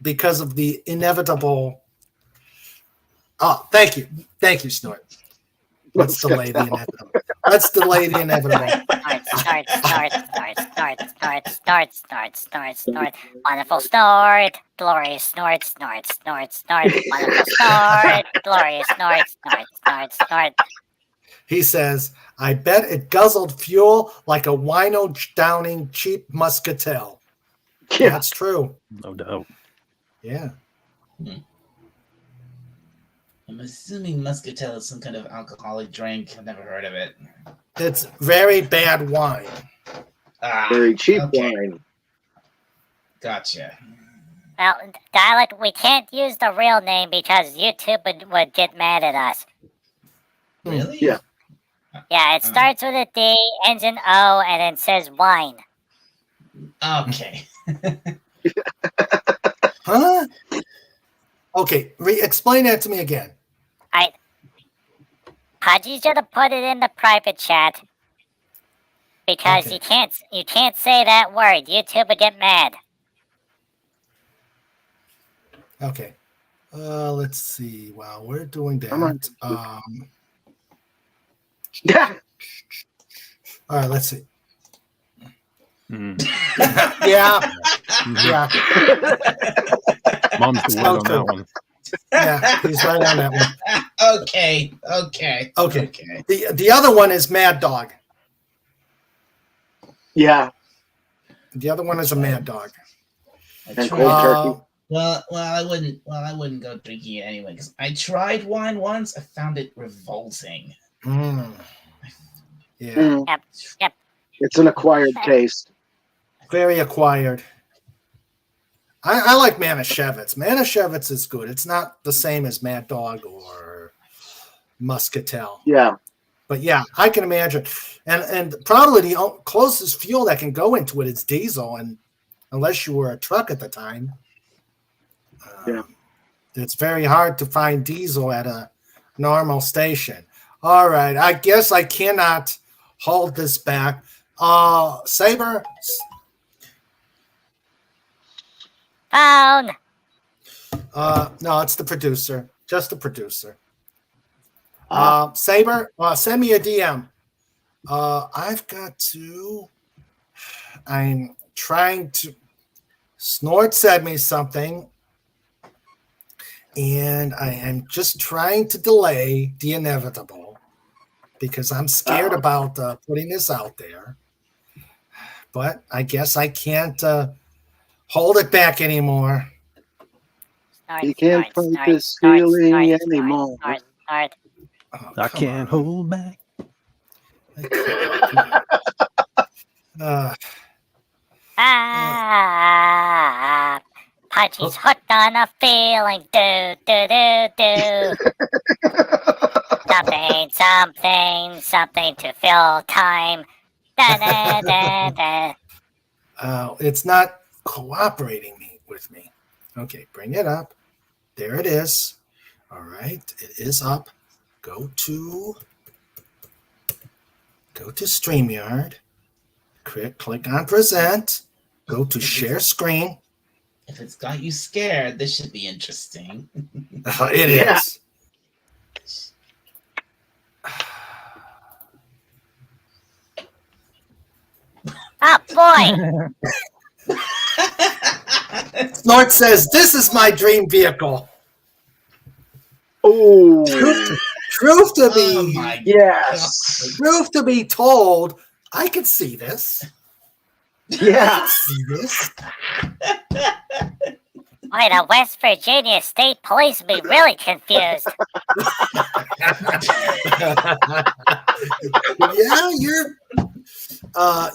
[SPEAKER 2] because of the inevitable. Oh, thank you, Snort. Let's delay the inevitable. Let's delay the inevitable.
[SPEAKER 5] Snort, snort, snort, snort, snort, snort, snort, snort, snort. Wonderful snort, glorious snort, snort, snort, snort. Wonderful snort, glorious snort, snort, snort, snort.
[SPEAKER 2] He says, I bet it guzzled fuel like a wino downing cheap muscatel. Yeah. That's true.
[SPEAKER 3] No doubt.
[SPEAKER 2] Yeah.
[SPEAKER 8] I'm assuming muscatel is some kind of alcoholic drink. I've never heard of it.
[SPEAKER 2] It's very bad wine.
[SPEAKER 4] Very cheap wine.
[SPEAKER 8] Gotcha.
[SPEAKER 5] Well, Dialect, we can't use the real name because YouTube would get mad at us.
[SPEAKER 8] Really?
[SPEAKER 4] Yeah.
[SPEAKER 5] Yeah, it starts with a D, ends in O, and then says wine.
[SPEAKER 8] Okay.
[SPEAKER 2] Huh? Okay, explain that to me again.
[SPEAKER 5] Haji should have put it in the private chat because you can't say that word. YouTube would get mad.
[SPEAKER 2] Okay. Let's see. While we're doing that, all right. Let's see. Yeah.
[SPEAKER 3] Mom's the word on that one.
[SPEAKER 2] Yeah, he's right on that one.
[SPEAKER 8] Okay.
[SPEAKER 2] The other one is Mad Dog.
[SPEAKER 4] Yeah.
[SPEAKER 2] The other one is a Mad Dog.
[SPEAKER 4] And cold turkey.
[SPEAKER 8] Well, I wouldn't go drinking it anyway because I tried wine once. I found it revolting.
[SPEAKER 2] Yeah.
[SPEAKER 5] Yep.
[SPEAKER 4] It's an acquired taste.
[SPEAKER 2] Very acquired. I like Manischewitz. Manischewitz is good. It's not the same as Mad Dog or Muscatel.
[SPEAKER 4] Yeah.
[SPEAKER 2] But yeah, I can imagine. And probably the closest fuel that can go into it is diesel. And unless you were a truck at the time, it's very hard to find diesel at a normal station. All right. I guess I cannot hold this back. Saber?
[SPEAKER 5] Phone.
[SPEAKER 2] No, it's the producer. Just the producer. Saber, send me a DM. I'm trying to. Snort said me something, and I am just trying to delay the inevitable because I'm scared about putting this out there. But I guess I can't hold it back anymore.
[SPEAKER 4] You can't fight this feeling anymore.
[SPEAKER 3] I can't hold back.
[SPEAKER 5] Pudgy's hooked on a feeling. Do, do, do, do. Something to fill time. Da, da, da, da.
[SPEAKER 2] It's not cooperating with me. Okay, bring it up. There it is. All right, it is up. Go to StreamYard. Click on present. Go to share screen.
[SPEAKER 8] If it's got you scared, this should be interesting.
[SPEAKER 2] It is.
[SPEAKER 5] Oh boy!
[SPEAKER 2] Snort says, "This is my dream vehicle."
[SPEAKER 4] Oh,
[SPEAKER 2] Truth to
[SPEAKER 8] Oh
[SPEAKER 2] be,
[SPEAKER 8] my
[SPEAKER 4] yes.
[SPEAKER 2] truth to be told, I can see this.
[SPEAKER 4] Yeah.
[SPEAKER 2] See this?
[SPEAKER 5] Boy, the West Virginia State Police would be really confused.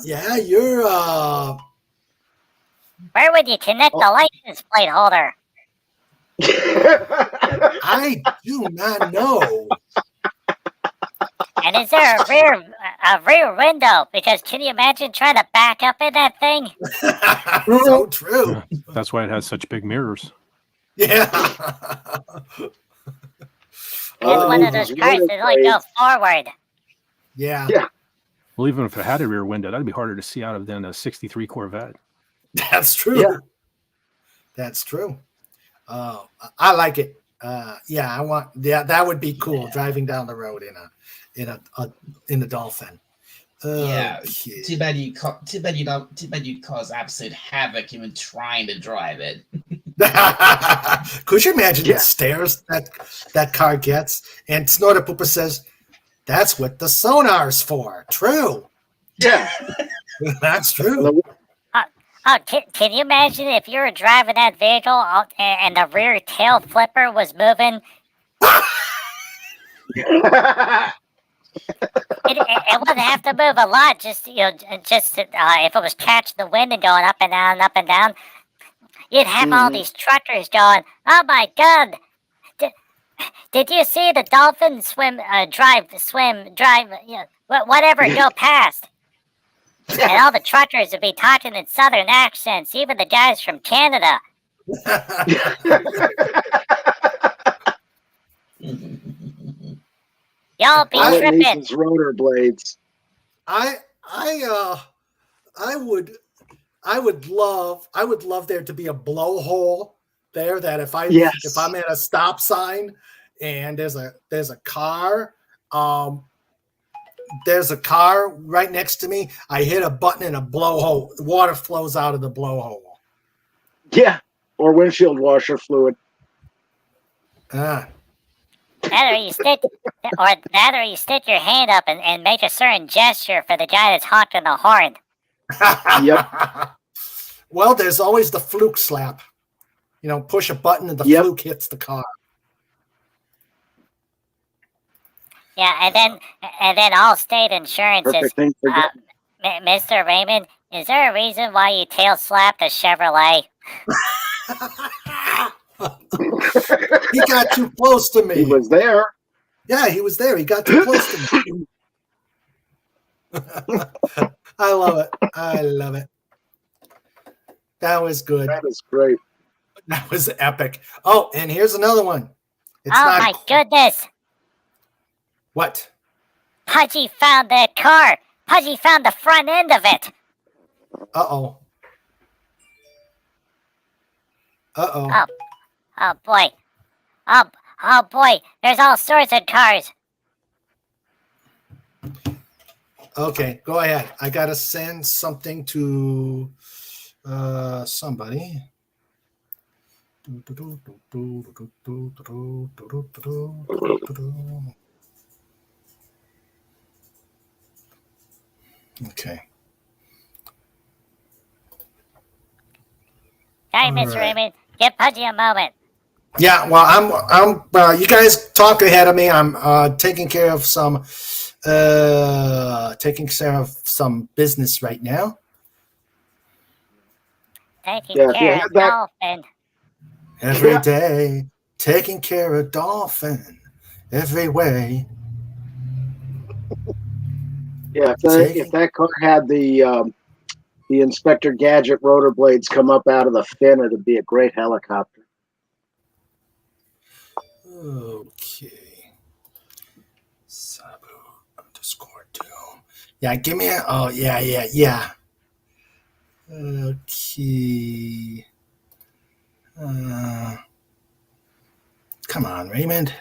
[SPEAKER 2] Yeah, you're.
[SPEAKER 5] Where would you connect the license plate holder?
[SPEAKER 2] I do not know.
[SPEAKER 5] And is there a rear window? Because can you imagine trying to back up in that thing?
[SPEAKER 2] So true.
[SPEAKER 3] That's why it has such big mirrors.
[SPEAKER 2] Yeah.
[SPEAKER 5] It's one of those cars that only go forward.
[SPEAKER 2] Yeah.
[SPEAKER 4] Yeah.
[SPEAKER 3] Well, even if it had a rear window, that'd be harder to see out of than a 63 Corvette.
[SPEAKER 2] That's true.
[SPEAKER 4] Yeah.
[SPEAKER 2] That's true. I like it. Yeah, I want. Yeah, that would be cool. Driving down the road in a Dolphin.
[SPEAKER 8] Yeah.
[SPEAKER 2] Okay.
[SPEAKER 8] Too bad you'd cause absolute havoc even trying to drive it.
[SPEAKER 2] Could you imagine
[SPEAKER 4] Yeah.
[SPEAKER 2] the stares that car gets? And Snorter Pooper says, "That's what the sonar's for." True.
[SPEAKER 4] Yeah.
[SPEAKER 2] That's true.
[SPEAKER 5] Oh, can you imagine if you were driving that vehicle and the rear tail flipper was moving? It wouldn't have to move a lot. Just if it was catching the wind and going up and down, you'd have all these truckers going, "Oh my God! Did you see the dolphin drive, whatever, go past?" And all the truckers would be talking in southern accents, even the guys from Canada. Y'all be
[SPEAKER 4] Pilot needs
[SPEAKER 5] tripping.
[SPEAKER 4] his rotor blades.
[SPEAKER 2] I would love there to be a blowhole there that if I'm at a stop sign and there's a car right next to me, I hit a button and a blowhole, water flows out of the blowhole.
[SPEAKER 4] Yeah. Or windshield washer fluid.
[SPEAKER 2] Ah.
[SPEAKER 5] That or you stick your hand up and make a certain gesture for the guy that's honking the horn.
[SPEAKER 4] Yep.
[SPEAKER 2] Well, there's always the fluke slap. Push a button and the fluke hits the car.
[SPEAKER 5] Yeah, and then Allstate Insurance is,
[SPEAKER 4] Perfect thing for
[SPEAKER 5] Mr. Raymond, is there a reason why you tail slapped a Chevrolet?
[SPEAKER 2] He got too close to me.
[SPEAKER 4] He was there.
[SPEAKER 2] Yeah, he was there. He got too close to me. I love it. That was good.
[SPEAKER 4] That is great.
[SPEAKER 2] That was epic. Oh, and here's another one.
[SPEAKER 5] My goodness.
[SPEAKER 2] What?
[SPEAKER 5] Pudgy found that car. Pudgy found the front end of it.
[SPEAKER 2] Uh-oh.
[SPEAKER 5] Oh boy. Oh boy. There's all sorts of cars.
[SPEAKER 2] Okay, go ahead. I gotta send something to somebody. Okay.
[SPEAKER 5] Hey, Mr. Raymond, give Pudgy a moment.
[SPEAKER 2] Yeah, well, I'm. You guys talk ahead of me. I'm taking care of some business right now.
[SPEAKER 5] Taking care of Dolphin.
[SPEAKER 2] Every day, taking care of Dolphin every way.
[SPEAKER 4] Yeah, if that car had the the Inspector Gadget rollerblades come up out of the fin, it'd be a great helicopter.
[SPEAKER 2] Okay. Sabu _Doom. Yeah, give me a. Oh, yeah. Okay. Come on, Raymond.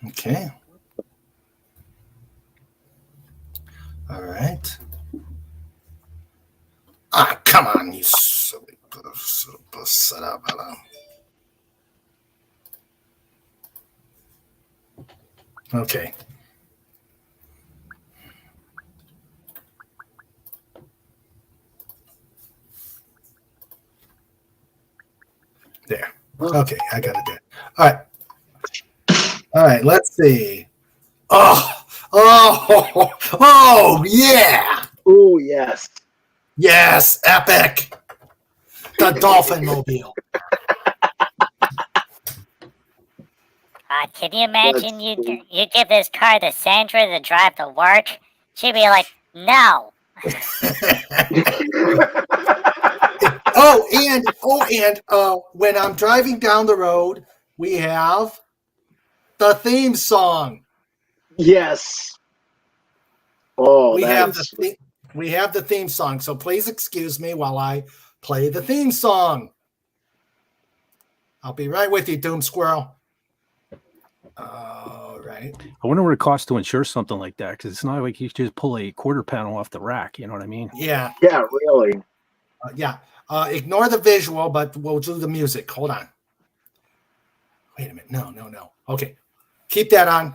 [SPEAKER 2] Okay. All right. Ah, come on, you silly. Okay. There. Okay, I got it there. All right. All right, let's see. Oh, yeah.
[SPEAKER 4] Oh, yes.
[SPEAKER 2] Yes, epic. The Dolphin Mobile.
[SPEAKER 5] Can you imagine you give this car to Sandra to drive to work? She'd be like, no.
[SPEAKER 2] And when I'm driving down the road, we have the theme song.
[SPEAKER 4] Yes. Oh,
[SPEAKER 2] we have the theme song. So please excuse me while I play the theme song. I'll be right with you, Doom Squirrel. All right.
[SPEAKER 3] I wonder what it costs to insure something like that, because it's not like you just pull a quarter panel off the rack. You know what I mean?
[SPEAKER 2] Yeah.
[SPEAKER 4] Yeah, really.
[SPEAKER 2] Yeah. Ignore the visual, but we'll do the music. Hold on. Wait a minute. No. Okay. Keep that on.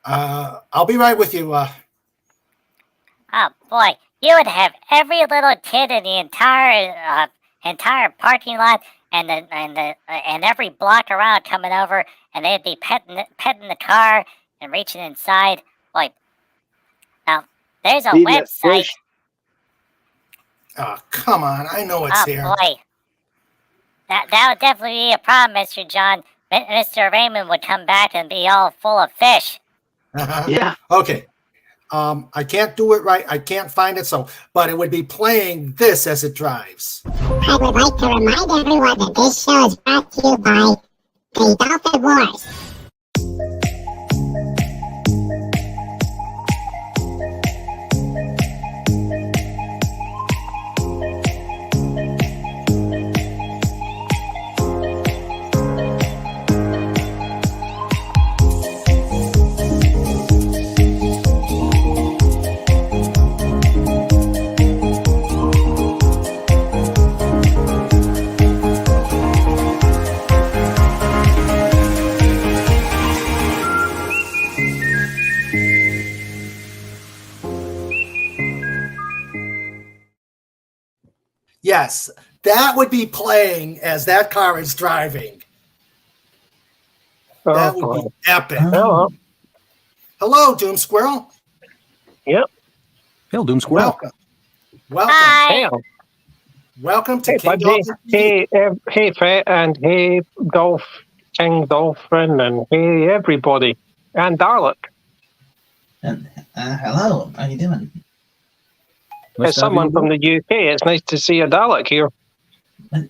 [SPEAKER 2] I'll be right with you.
[SPEAKER 5] Oh boy, you would have every little kid in the entire parking lot and every block around coming over, and they'd be petting the car and reaching inside. Like, now there's a website.
[SPEAKER 2] Oh, come on. I know it's here.
[SPEAKER 5] Oh boy, that would definitely be a problem, Mr. John. Mr. Raymond would come back and be all full of fish.
[SPEAKER 4] Yeah.
[SPEAKER 2] Okay. I can't do it right. I can't find it. But it would be playing this as it drives.
[SPEAKER 1] I would like to remind everyone that this show is brought to you by the Dolphin Wars.
[SPEAKER 2] Yes, that would be playing as that car is driving. That would be epic.
[SPEAKER 10] Hello.
[SPEAKER 2] Hello, Doom Squirrel.
[SPEAKER 10] Yep.
[SPEAKER 3] Hello, Doom Squirrel.
[SPEAKER 2] Welcome.
[SPEAKER 5] Hi.
[SPEAKER 2] Welcome to
[SPEAKER 10] Hey,
[SPEAKER 2] King
[SPEAKER 10] buddy.
[SPEAKER 2] Dolphin TV.
[SPEAKER 10] Hey, Fred, and hey, King Dolphin, and hey, everybody, and Dalek.
[SPEAKER 8] And hello, how you doing?
[SPEAKER 3] Nice
[SPEAKER 10] As
[SPEAKER 3] to have
[SPEAKER 10] someone
[SPEAKER 3] you
[SPEAKER 10] from
[SPEAKER 3] aboard.
[SPEAKER 10] the UK, it's nice to see a Dalek here.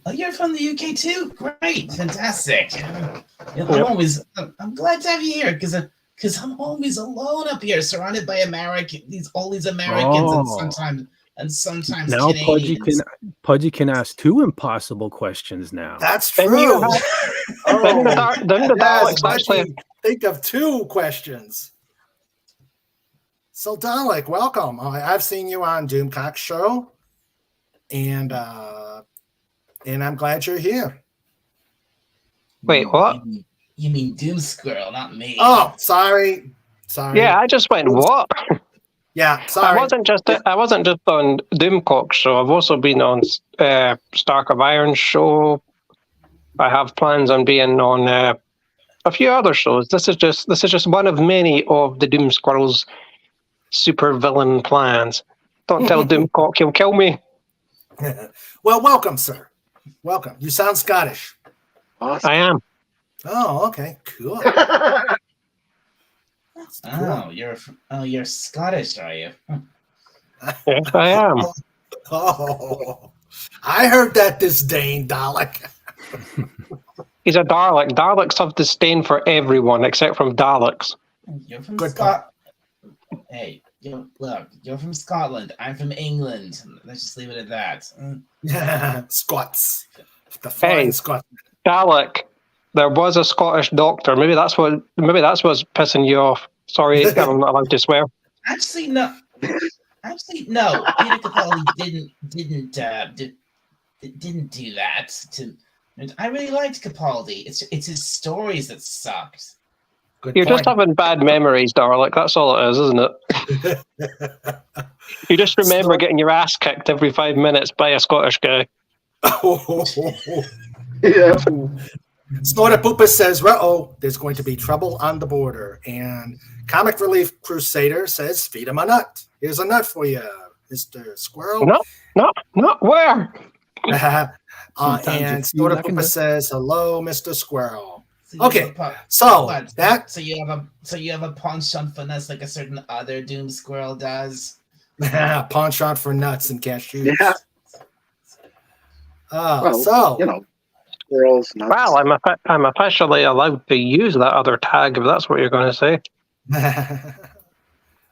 [SPEAKER 8] Oh, you're from the UK too. Great, fantastic. I'm
[SPEAKER 10] Yep.
[SPEAKER 8] I'm glad to have you here because I'm always alone up here, surrounded by all these Americans,
[SPEAKER 3] Oh.
[SPEAKER 8] and sometimes
[SPEAKER 3] Now
[SPEAKER 8] Canadians.
[SPEAKER 3] Pudgy can ask two impossible questions now.
[SPEAKER 2] That's
[SPEAKER 10] Then
[SPEAKER 2] true.
[SPEAKER 10] you have- Then the
[SPEAKER 2] Yes,
[SPEAKER 10] Daleks actually.
[SPEAKER 2] think of two questions. So, Dalek, welcome. I've seen you on Doomcock Show, and I'm glad you're here.
[SPEAKER 10] Wait, what?
[SPEAKER 8] You mean Doom Squirrel, not me.
[SPEAKER 2] Oh, sorry.
[SPEAKER 10] Yeah, I just went, what?
[SPEAKER 2] Yeah, sorry.
[SPEAKER 10] I wasn't just on Doomcock Show. I've also been on Stark of Iron Show. I have plans on being on a few other shows. This is just one of many of the Doom Squirrel's super villain plans. Don't tell Doomcock he'll kill me.
[SPEAKER 2] Well, welcome, sir. Welcome. You sound Scottish.
[SPEAKER 4] Awesome.
[SPEAKER 10] I am.
[SPEAKER 2] Oh, okay, cool.
[SPEAKER 8] You're Scottish, are you?
[SPEAKER 10] Yes, I am.
[SPEAKER 2] Oh, I heard that disdain, Dalek.
[SPEAKER 10] He's a Dalek. Daleks have disdain for everyone except from Daleks.
[SPEAKER 8] You're from
[SPEAKER 2] Good
[SPEAKER 8] Scotland. Hey, you're from Scotland. I'm from England. Let's just leave it at that.
[SPEAKER 2] Yeah, Scots. The flying
[SPEAKER 10] Hey.
[SPEAKER 2] Scotsman.
[SPEAKER 10] Dalek, there was a Scottish doctor. Maybe that's what's pissing you off. Sorry, I'm not allowed to swear.
[SPEAKER 8] Actually, no. Peter Capaldi didn't do that. I really liked Capaldi. It's his stories that sucked.
[SPEAKER 2] Good
[SPEAKER 10] You're just
[SPEAKER 2] point.
[SPEAKER 10] having bad memories, Dalek. That's all it is, isn't it? You just remember getting your ass kicked every 5 minutes by a Scottish guy.
[SPEAKER 4] Yeah.
[SPEAKER 2] Snorter Poopa says, "Uh-oh, there's going to be trouble on the border." And Comic Relief Crusader says, "Feed him a nut. Here's a nut for you, Mr. Squirrel."
[SPEAKER 10] No, where?
[SPEAKER 3] Sometimes
[SPEAKER 2] And
[SPEAKER 3] you
[SPEAKER 2] Snorter
[SPEAKER 3] feel like
[SPEAKER 2] Poopa
[SPEAKER 3] a-
[SPEAKER 2] says, "Hello, Mr. Squirrel."
[SPEAKER 8] So you
[SPEAKER 2] Okay,
[SPEAKER 8] have a
[SPEAKER 2] so
[SPEAKER 8] what?
[SPEAKER 2] that
[SPEAKER 8] So you have a penchant for nuts like a certain other Doom Squirrel does.
[SPEAKER 2] pawn shot for nuts and cashews.
[SPEAKER 4] Yeah. Well,
[SPEAKER 2] So
[SPEAKER 4] you know, squirrels, nuts.
[SPEAKER 10] Well, I'm officially allowed to use that other tag if that's what you're going to say.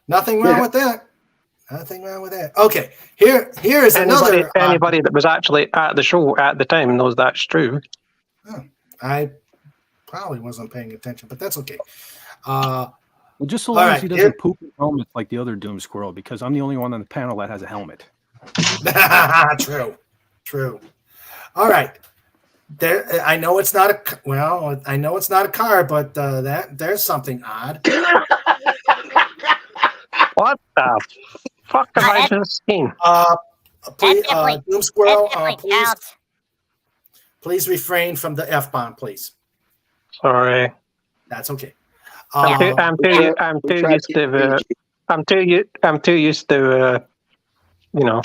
[SPEAKER 2] nothing wrong with that. Nothing wrong with that. Okay, here is another.
[SPEAKER 10] Anybody that was actually at the show at the time knows that's true.
[SPEAKER 2] I probably wasn't paying attention, but that's okay.
[SPEAKER 3] Well, just so
[SPEAKER 2] All
[SPEAKER 3] long
[SPEAKER 2] right,
[SPEAKER 3] as he doesn't poop his helmet like the other Doom Squirrel, because I'm the only one on the panel that has a helmet.
[SPEAKER 2] True. All right. There, I know it's not I know it's not a car, but there's something odd.
[SPEAKER 10] What the fuck have I just seen?
[SPEAKER 2] Please,
[SPEAKER 5] Definitely-
[SPEAKER 2] Doom Squirrel,
[SPEAKER 5] Definitely counts.
[SPEAKER 2] please refrain from the F-bomb, please.
[SPEAKER 10] Sorry.
[SPEAKER 2] That's okay.
[SPEAKER 10] I'm too used to you know.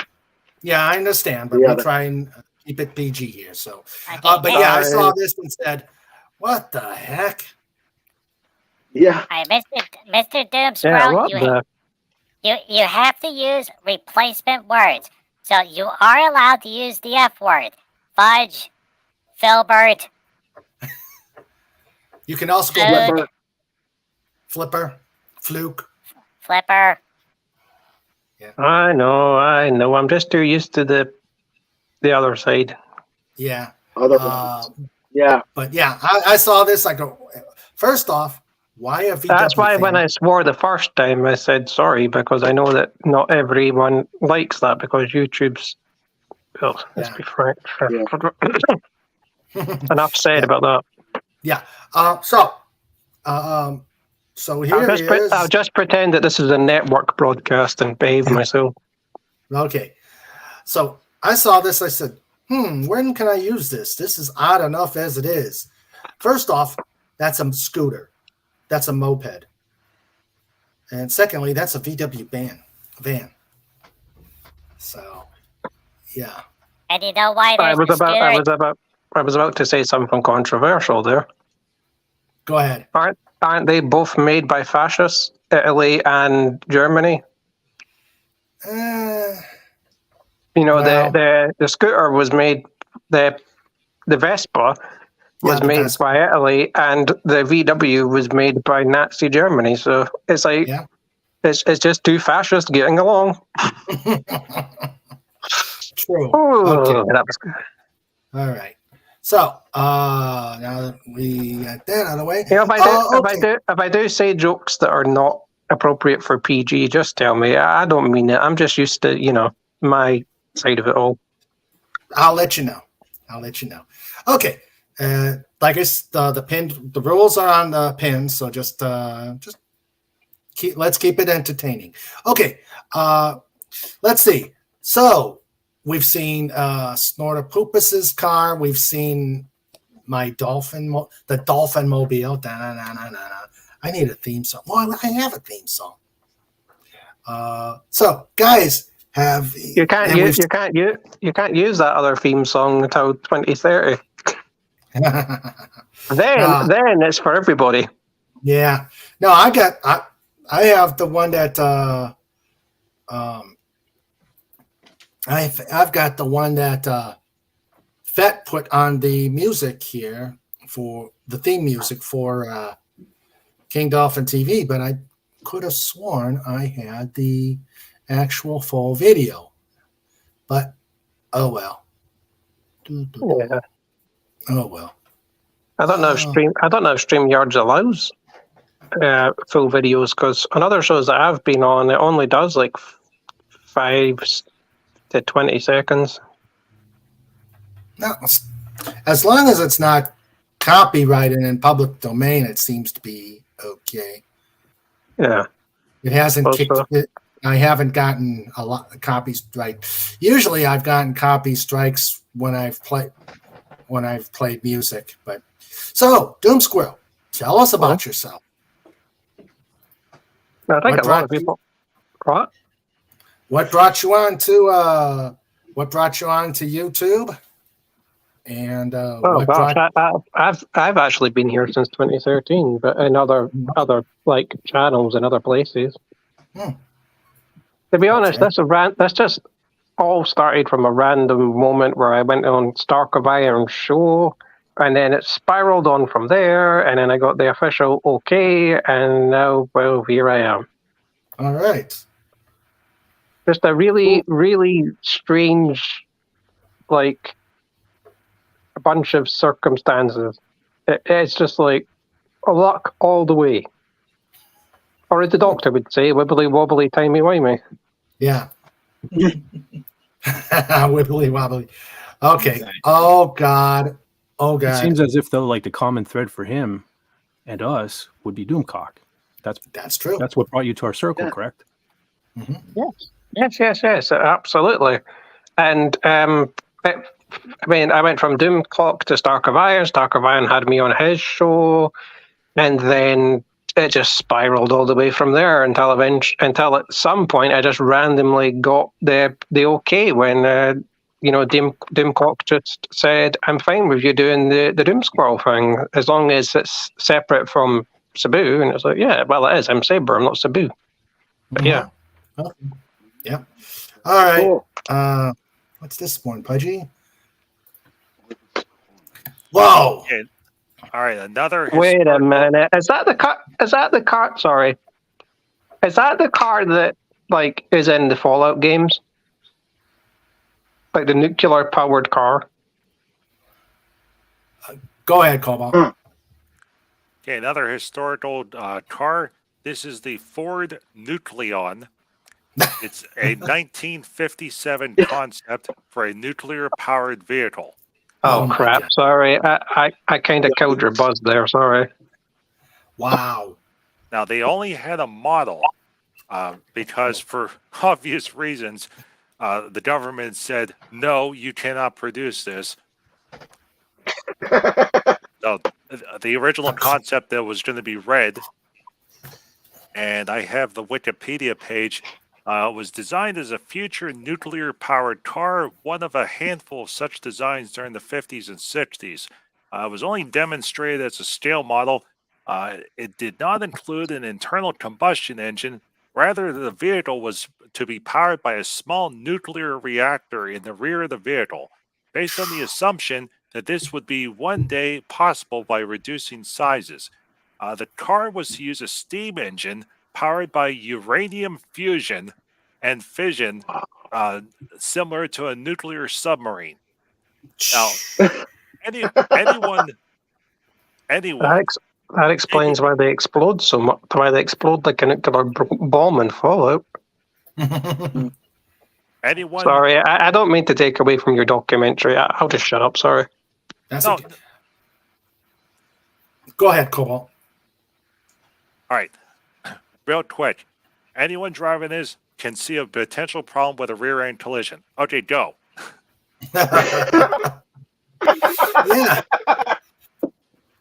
[SPEAKER 2] Yeah, I understand, but
[SPEAKER 4] Yeah,
[SPEAKER 2] we try and keep it PG here. So,
[SPEAKER 5] Okay,
[SPEAKER 2] but yeah, I
[SPEAKER 10] Sorry.
[SPEAKER 2] saw this and said, "What the heck?"
[SPEAKER 4] Yeah.
[SPEAKER 5] All right, Mr. Doom
[SPEAKER 10] Yeah,
[SPEAKER 5] Squirrel,
[SPEAKER 10] what the?
[SPEAKER 5] you have to use replacement words. So you are allowed to use the F word. Fudge, Filbert,
[SPEAKER 2] You can also go
[SPEAKER 5] Good.
[SPEAKER 2] flipper, fluke.
[SPEAKER 5] Flipper.
[SPEAKER 10] I know. I'm just too used to the other side.
[SPEAKER 2] Yeah.
[SPEAKER 4] Other
[SPEAKER 2] Uh,
[SPEAKER 4] ones. Yeah.
[SPEAKER 2] but yeah, I saw this. I go, first off, why a VW
[SPEAKER 10] That's why
[SPEAKER 2] thing?
[SPEAKER 10] when I swore the first time, I said sorry because I know that not everyone likes that because YouTube's. Well, let's
[SPEAKER 2] Yeah.
[SPEAKER 10] be frank.
[SPEAKER 4] Yeah.
[SPEAKER 10] Enough said about that.
[SPEAKER 2] Yeah. So here is
[SPEAKER 10] I'll just pretend that this is a network broadcast and behave myself.
[SPEAKER 2] okay. So I saw this. I said, when can I use this? This is odd enough as it is. First off, that's a scooter. That's a moped. And secondly, that's a VW van. So, yeah.
[SPEAKER 5] And you know why
[SPEAKER 10] I
[SPEAKER 5] there's
[SPEAKER 10] was
[SPEAKER 5] the scooter?
[SPEAKER 10] about to say something controversial there.
[SPEAKER 2] Go ahead.
[SPEAKER 10] Aren't they both made by fascists, Italy and Germany? You know,
[SPEAKER 2] Well-
[SPEAKER 10] the scooter was made, the Vespa was
[SPEAKER 2] the
[SPEAKER 10] made
[SPEAKER 2] Vespa.
[SPEAKER 10] by Italy, and the VW was made by Nazi Germany. So it's like
[SPEAKER 2] Yeah.
[SPEAKER 10] it's just two fascists getting along.
[SPEAKER 2] True.
[SPEAKER 10] Oh,
[SPEAKER 2] Okay.
[SPEAKER 10] that was good.
[SPEAKER 2] All right. So now that we got that out of the way,
[SPEAKER 10] You know,
[SPEAKER 2] okay.
[SPEAKER 10] if I do say jokes that are not appropriate for PG, just tell me. I don't mean it. I'm just used to, my side of it all.
[SPEAKER 2] I'll let you know. Okay. Like it's the pin. The rules are on the pin, so just let's keep it entertaining. Okay. Let's see. So we've seen Snorter Poopus's car. We've seen my the Dolphin Mobile. I need a theme song. Well, I have a theme song. So guys, have
[SPEAKER 10] You can't
[SPEAKER 2] and
[SPEAKER 10] use you can't use that other theme song until 2030. Then it's for everybody.
[SPEAKER 2] Yeah. No, I have the one that I've got the one that Fett put on the music here for the theme music for King Dolphin TV, but I could have sworn I had the actual full video. But oh well.
[SPEAKER 10] Yeah.
[SPEAKER 2] Oh well.
[SPEAKER 10] I don't know if StreamYards allows full videos, because on other shows that I've been on, it only does like 5 to 20 seconds.
[SPEAKER 2] No, as long as it's not copyrighted in public domain, it seems to be okay.
[SPEAKER 10] Yeah.
[SPEAKER 2] It hasn't
[SPEAKER 10] Also,
[SPEAKER 2] kicked it. I haven't gotten a lot of copy strike. Usually I've gotten copy strikes when I've played music. But so Doom Squirrel, tell us about yourself.
[SPEAKER 10] I think a lot of people.
[SPEAKER 2] What brought you on to YouTube? And
[SPEAKER 10] I've actually been here since 2013, but in other like channels and other places. To be honest, that's just all started from a random moment where I went on Stark of Iron show, and then it spiraled on from there, and then I got the official okay, and now, well, here I am.
[SPEAKER 2] All right.
[SPEAKER 10] Just a really, really strange, like, a bunch of circumstances. It's just like a luck all the way. Or as the doctor would say, wibbly wobbly, timey wimey.
[SPEAKER 2] Yeah. Wibbly wobbly. Okay. Oh God. Oh God.
[SPEAKER 3] It seems as if though, like the common thread for him and us would be Doomcock.
[SPEAKER 2] That's true.
[SPEAKER 3] That's what brought you to our circle, correct?
[SPEAKER 2] Mm-hmm.
[SPEAKER 10] Yes, absolutely. And I went from Doomcock to Stark of Iron. Stark of Iron had me on his show, and then it just spiraled all the way from there until at some point I just randomly got the okay when Doomcock just said, "I'm fine with you doing the Doom Squirrel thing as long as it's separate from Sabu." And it's like, yeah, well, it is. I'm Saber. I'm not Sabu. But yeah.
[SPEAKER 2] Okay. Yeah. All right.
[SPEAKER 4] Cool.
[SPEAKER 2] What's this one, Pudgy? Whoa.
[SPEAKER 9] Okay. All right, another.
[SPEAKER 10] Wait a minute. Is that the car? Sorry. Is that the car that like is in the Fallout games? Like the nuclear powered car?
[SPEAKER 2] Go ahead, Cobalt.
[SPEAKER 9] Okay, another historical car. This is the Ford Nucleon. It's a 1957 concept for a nuclear-powered vehicle.
[SPEAKER 10] Oh crap! God. Sorry, I kind of killed your buzz there. Sorry.
[SPEAKER 2] Wow.
[SPEAKER 9] Now they only had a model because, for obvious reasons, the government said no, you cannot produce this. So the original concept that was going to be red, and I have the Wikipedia page. Was designed as a future nuclear-powered car, one of a handful of such designs during the 50s and 60s. It was only demonstrated as a scale model. It did not include an internal combustion engine. Rather, the vehicle was to be powered by a small nuclear reactor in the rear of the vehicle, based on the assumption that this would be one day possible by reducing sizes. The car was to use a steam engine powered by uranium fusion and fission, similar to a nuclear submarine. Now, anyone.
[SPEAKER 10] That explains why they explode so much. Why they explode like a nuclear bomb in Fallout.
[SPEAKER 9] Anyone?
[SPEAKER 10] Sorry, I don't mean to take away from your documentary. I'll just shut up. Sorry.
[SPEAKER 2] Okay. Go ahead, Cobalt.
[SPEAKER 9] All right. Real quick. Anyone driving this can see a potential problem with a rear-end collision. Okay, go.
[SPEAKER 2] Yeah.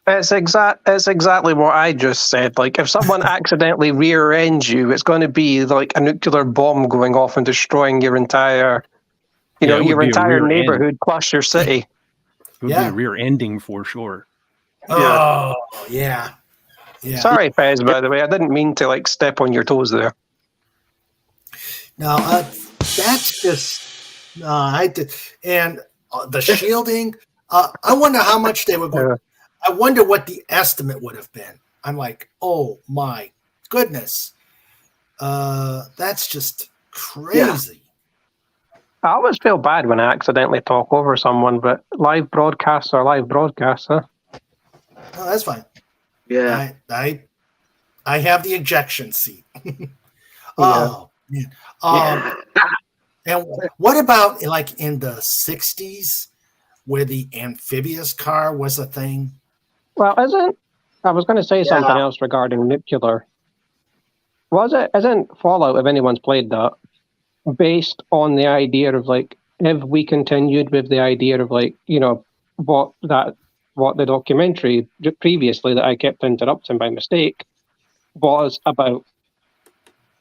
[SPEAKER 10] It's exactly what I just said. Like, if someone accidentally rear ends you, it's going to be like a nuclear bomb going off and destroying your entire,
[SPEAKER 3] Yeah, it would
[SPEAKER 10] your
[SPEAKER 3] be a
[SPEAKER 10] entire
[SPEAKER 3] rear end.
[SPEAKER 10] neighborhood plus your city.
[SPEAKER 3] It would be
[SPEAKER 2] Yeah.
[SPEAKER 3] a rear ending for sure.
[SPEAKER 2] Oh, yeah. Yeah.
[SPEAKER 10] Sorry, Fez, by the way. I didn't mean to like step on your toes there.
[SPEAKER 2] No, that's just I did, and the shielding. I wonder how much they were going.
[SPEAKER 10] Yeah.
[SPEAKER 2] I wonder what the estimate would have been. I'm like, oh my goodness, that's just crazy.
[SPEAKER 10] I always feel bad when I accidentally talk over someone, but live broadcasts are live broadcasts, huh?
[SPEAKER 2] No, that's fine.
[SPEAKER 4] Yeah.
[SPEAKER 2] I have the ejection seat. Oh man. And what about like in the 60s where the amphibious car was a thing?
[SPEAKER 10] Well, I was going to say something else regarding nuclear. Isn't Fallout, if anyone's played that, based on the idea of like, if we continued with the idea of like, what the documentary previously that I kept interrupting by mistake was about,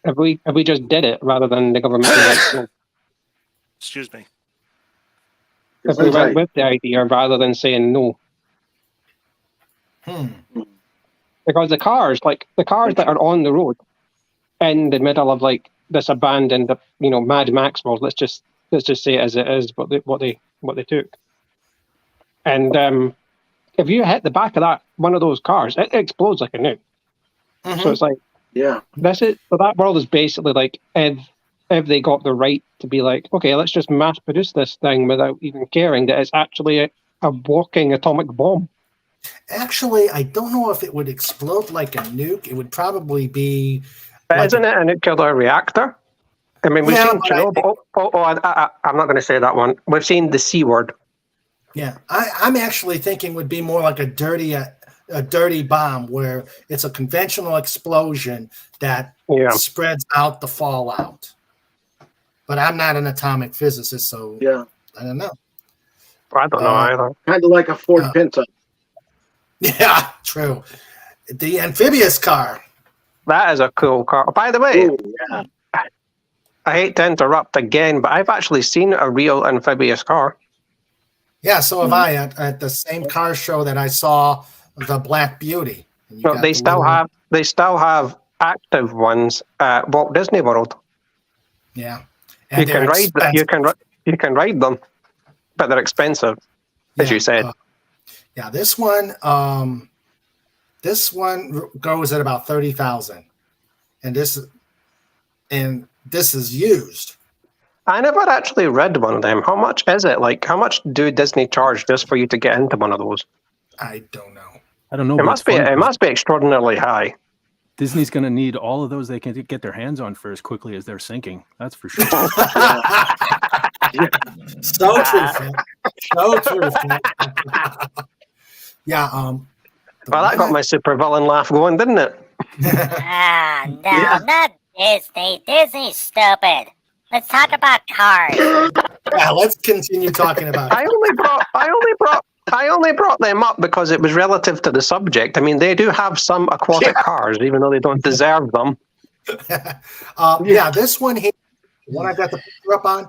[SPEAKER 10] if we just did it rather than the government election.
[SPEAKER 9] Excuse me.
[SPEAKER 10] If we went with the idea rather than saying no. Because the cars that are on the road in the middle of like this abandoned, Mad Max world, let's just say it as it is, what they took. And if you hit the back of one of those cars, it explodes like a nuke. So it's like, so that world is basically like, if they got the right to be like, okay, let's just mass produce this thing without even caring that it's actually a walking atomic bomb.
[SPEAKER 2] Actually, I don't know if it would explode like a nuke. It would probably be.
[SPEAKER 10] But
[SPEAKER 2] like
[SPEAKER 10] isn't it a nuclear reactor? I mean, we've seen Chernobyl. I'm not going to say that one. We've seen the C word.
[SPEAKER 2] Yeah, I'm actually thinking would be more like a dirty bomb where it's a conventional explosion that spreads out the fallout. But I'm not an atomic physicist, so I don't know.
[SPEAKER 10] I don't know either.
[SPEAKER 4] Kind of like a Ford Pinto.
[SPEAKER 2] Yeah, true. The amphibious car.
[SPEAKER 10] That is a cool car. By the way, I hate to interrupt again, but I've actually seen a real amphibious car.
[SPEAKER 2] Yeah, so have I at the same car show that I saw the Black Beauty.
[SPEAKER 10] No, they still have active ones at Walt Disney World.
[SPEAKER 2] Yeah,
[SPEAKER 10] and you can ride them, but they're expensive, as you said.
[SPEAKER 2] Yeah, this one goes at about 30,000, and this is used.
[SPEAKER 10] I never actually read one of them. How much is it? Like, how much do Disney charge just for you to get into one of those?
[SPEAKER 2] I don't know.
[SPEAKER 3] I don't know.
[SPEAKER 10] It must be extraordinarily high.
[SPEAKER 3] Disney's going to need all of those they can get their hands on for as quickly as they're sinking. That's for sure.
[SPEAKER 2] So true, Phil. So true, Phil. Yeah.
[SPEAKER 10] Well, that got my supervillain laugh going, didn't it?
[SPEAKER 5] Not Disney. Disney's stupid. Let's talk about cars.
[SPEAKER 2] Yeah, let's continue talking about.
[SPEAKER 10] I only brought them up because it was relative to the subject. I mean, they do have some aquatic cars, even though they don't deserve them.
[SPEAKER 2] This one here, the one I got the picture up on,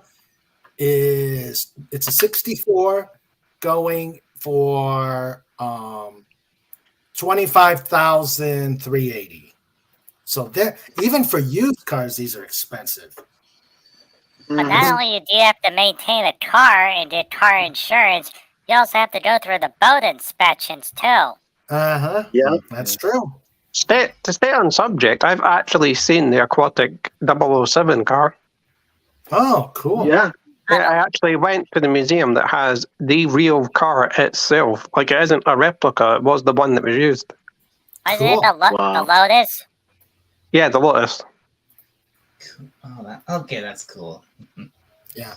[SPEAKER 2] it's a 64 going for $25,380. So even for used cars, these are expensive.
[SPEAKER 5] But not only do you have to maintain a car and get car insurance, you also have to go through the boat inspections too.
[SPEAKER 2] Yeah, that's true.
[SPEAKER 10] To stay on subject, I've actually seen the aquatic 007 car.
[SPEAKER 2] Oh, cool.
[SPEAKER 4] Yeah.
[SPEAKER 10] I actually went to the museum that has the real car itself. Like, it isn't a replica, it was the one that was used.
[SPEAKER 5] Wasn't it the Lotus?
[SPEAKER 10] Yeah, the Lotus.
[SPEAKER 8] Oh, okay, that's cool.
[SPEAKER 2] Yeah.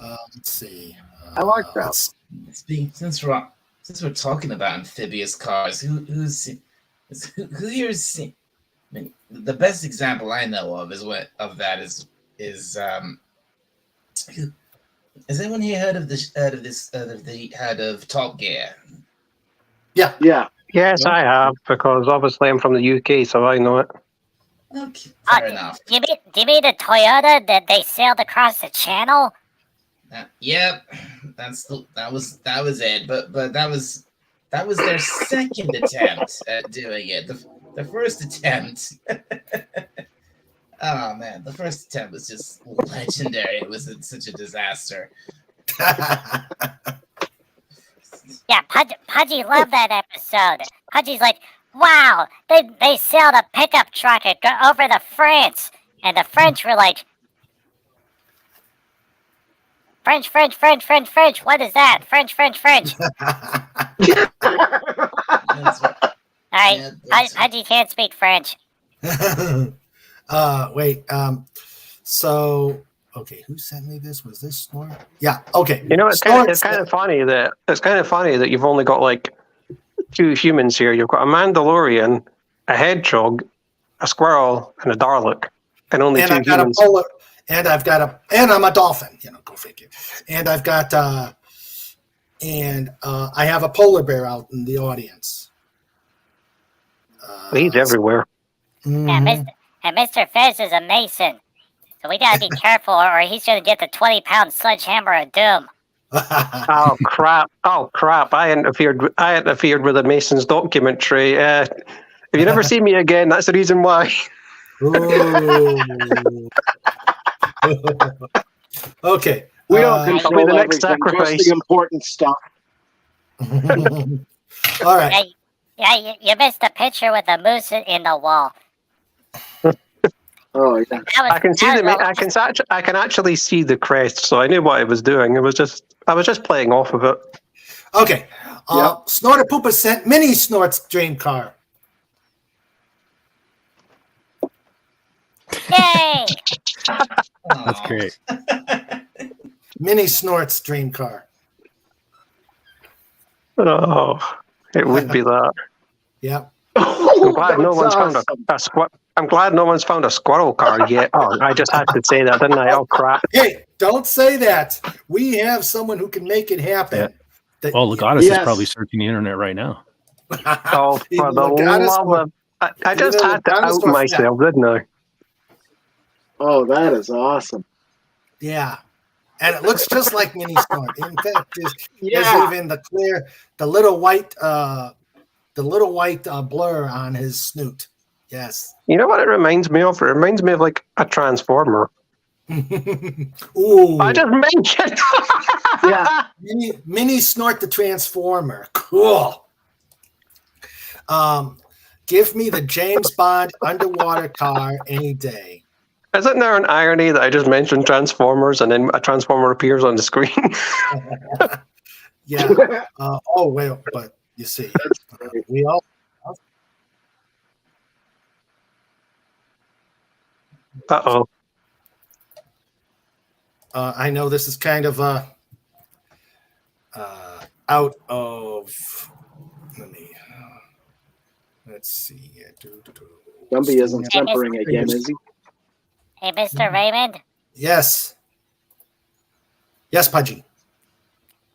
[SPEAKER 2] Let's see.
[SPEAKER 4] I like that.
[SPEAKER 8] Since we're talking about amphibious cars, who here's seen? I mean, the best example I know of is has anyone here heard of Top Gear?
[SPEAKER 2] Yeah.
[SPEAKER 4] Yeah.
[SPEAKER 10] Yes, I have, because obviously I'm from the UK, so I know it.
[SPEAKER 8] Okay, fair enough.
[SPEAKER 5] Do you mean the Toyota that they sailed across the channel?
[SPEAKER 8] Yep, that was it. But that was their second attempt at doing it. The first attempt. Oh man, the first attempt was just legendary. It was such a disaster.
[SPEAKER 5] Yeah, Pudgy loved that episode. Pudgy's like, wow, they sailed a pickup truck over to France. And the French were like, French, what is that? French. All right, Pudgy can't speak French.
[SPEAKER 2] Wait. So, okay, who sent me this? Was this Snort? Yeah. Okay.
[SPEAKER 10] You know, it's kind of funny that you've only got like 2 humans here. You've got a Mandalorian, a hedgehog, a squirrel, and a Dalek, and only 2 humans.
[SPEAKER 2] And I'm a dolphin. You know, go figure. And I've got I have a polar bear out in the audience.
[SPEAKER 10] He's everywhere.
[SPEAKER 2] Mm-hmm.
[SPEAKER 5] Yeah, and Mr. Fez is a mason. So we gotta be careful or he's gonna get the 20-pound sledgehammer of doom.
[SPEAKER 10] Oh crap! I interfered with the Mason's documentary. If you never see me again, that's the reason why.
[SPEAKER 2] Okay.
[SPEAKER 10] We all can be the next sacrifice.
[SPEAKER 4] Just the important stuff.
[SPEAKER 2] All right.
[SPEAKER 5] Yeah, you missed a picture with a moose in the wall.
[SPEAKER 4] Oh yeah.
[SPEAKER 10] I can see I can actually see the crest, so I knew what I was doing. I was just playing off of it.
[SPEAKER 2] Okay. Snorter Poopa sent Mini Snort's dream car.
[SPEAKER 5] Yay!
[SPEAKER 3] That's great.
[SPEAKER 2] Mini Snort's dream car.
[SPEAKER 10] Oh, it would be that.
[SPEAKER 2] Yep.
[SPEAKER 10] I'm glad no one's found I'm glad no one's found a squirrel car yet. Oh, I just had to say that, didn't I? Oh crap!
[SPEAKER 2] Hey, don't say that. We have someone who can make it happen.
[SPEAKER 3] Yeah. Well, Legatus is probably searching the internet right now.
[SPEAKER 10] Oh, for the love of... I just had to out myself, didn't I?
[SPEAKER 4] Oh, that is awesome.
[SPEAKER 2] Yeah. And it looks just like Mini Snort. In fact, there's even the little white blur on his snoot. Yes.
[SPEAKER 10] You know what it reminds me of? It reminds me of like a transformer.
[SPEAKER 2] Ooh.
[SPEAKER 10] I just mentioned.
[SPEAKER 2] Yeah. Mini Snort the Transformer. Cool. Give me the James Bond underwater car any day.
[SPEAKER 10] Isn't there an irony that I just mentioned Transformers and then a Transformer appears on the screen?
[SPEAKER 2] Yeah. But you see, we all.
[SPEAKER 10] Uh-oh.
[SPEAKER 2] I know this is kind of out of. Let's see.
[SPEAKER 4] Gumby isn't tempering again, is he?
[SPEAKER 5] Hey, Mr. Raymond?
[SPEAKER 2] Yes. Yes, Pudgy.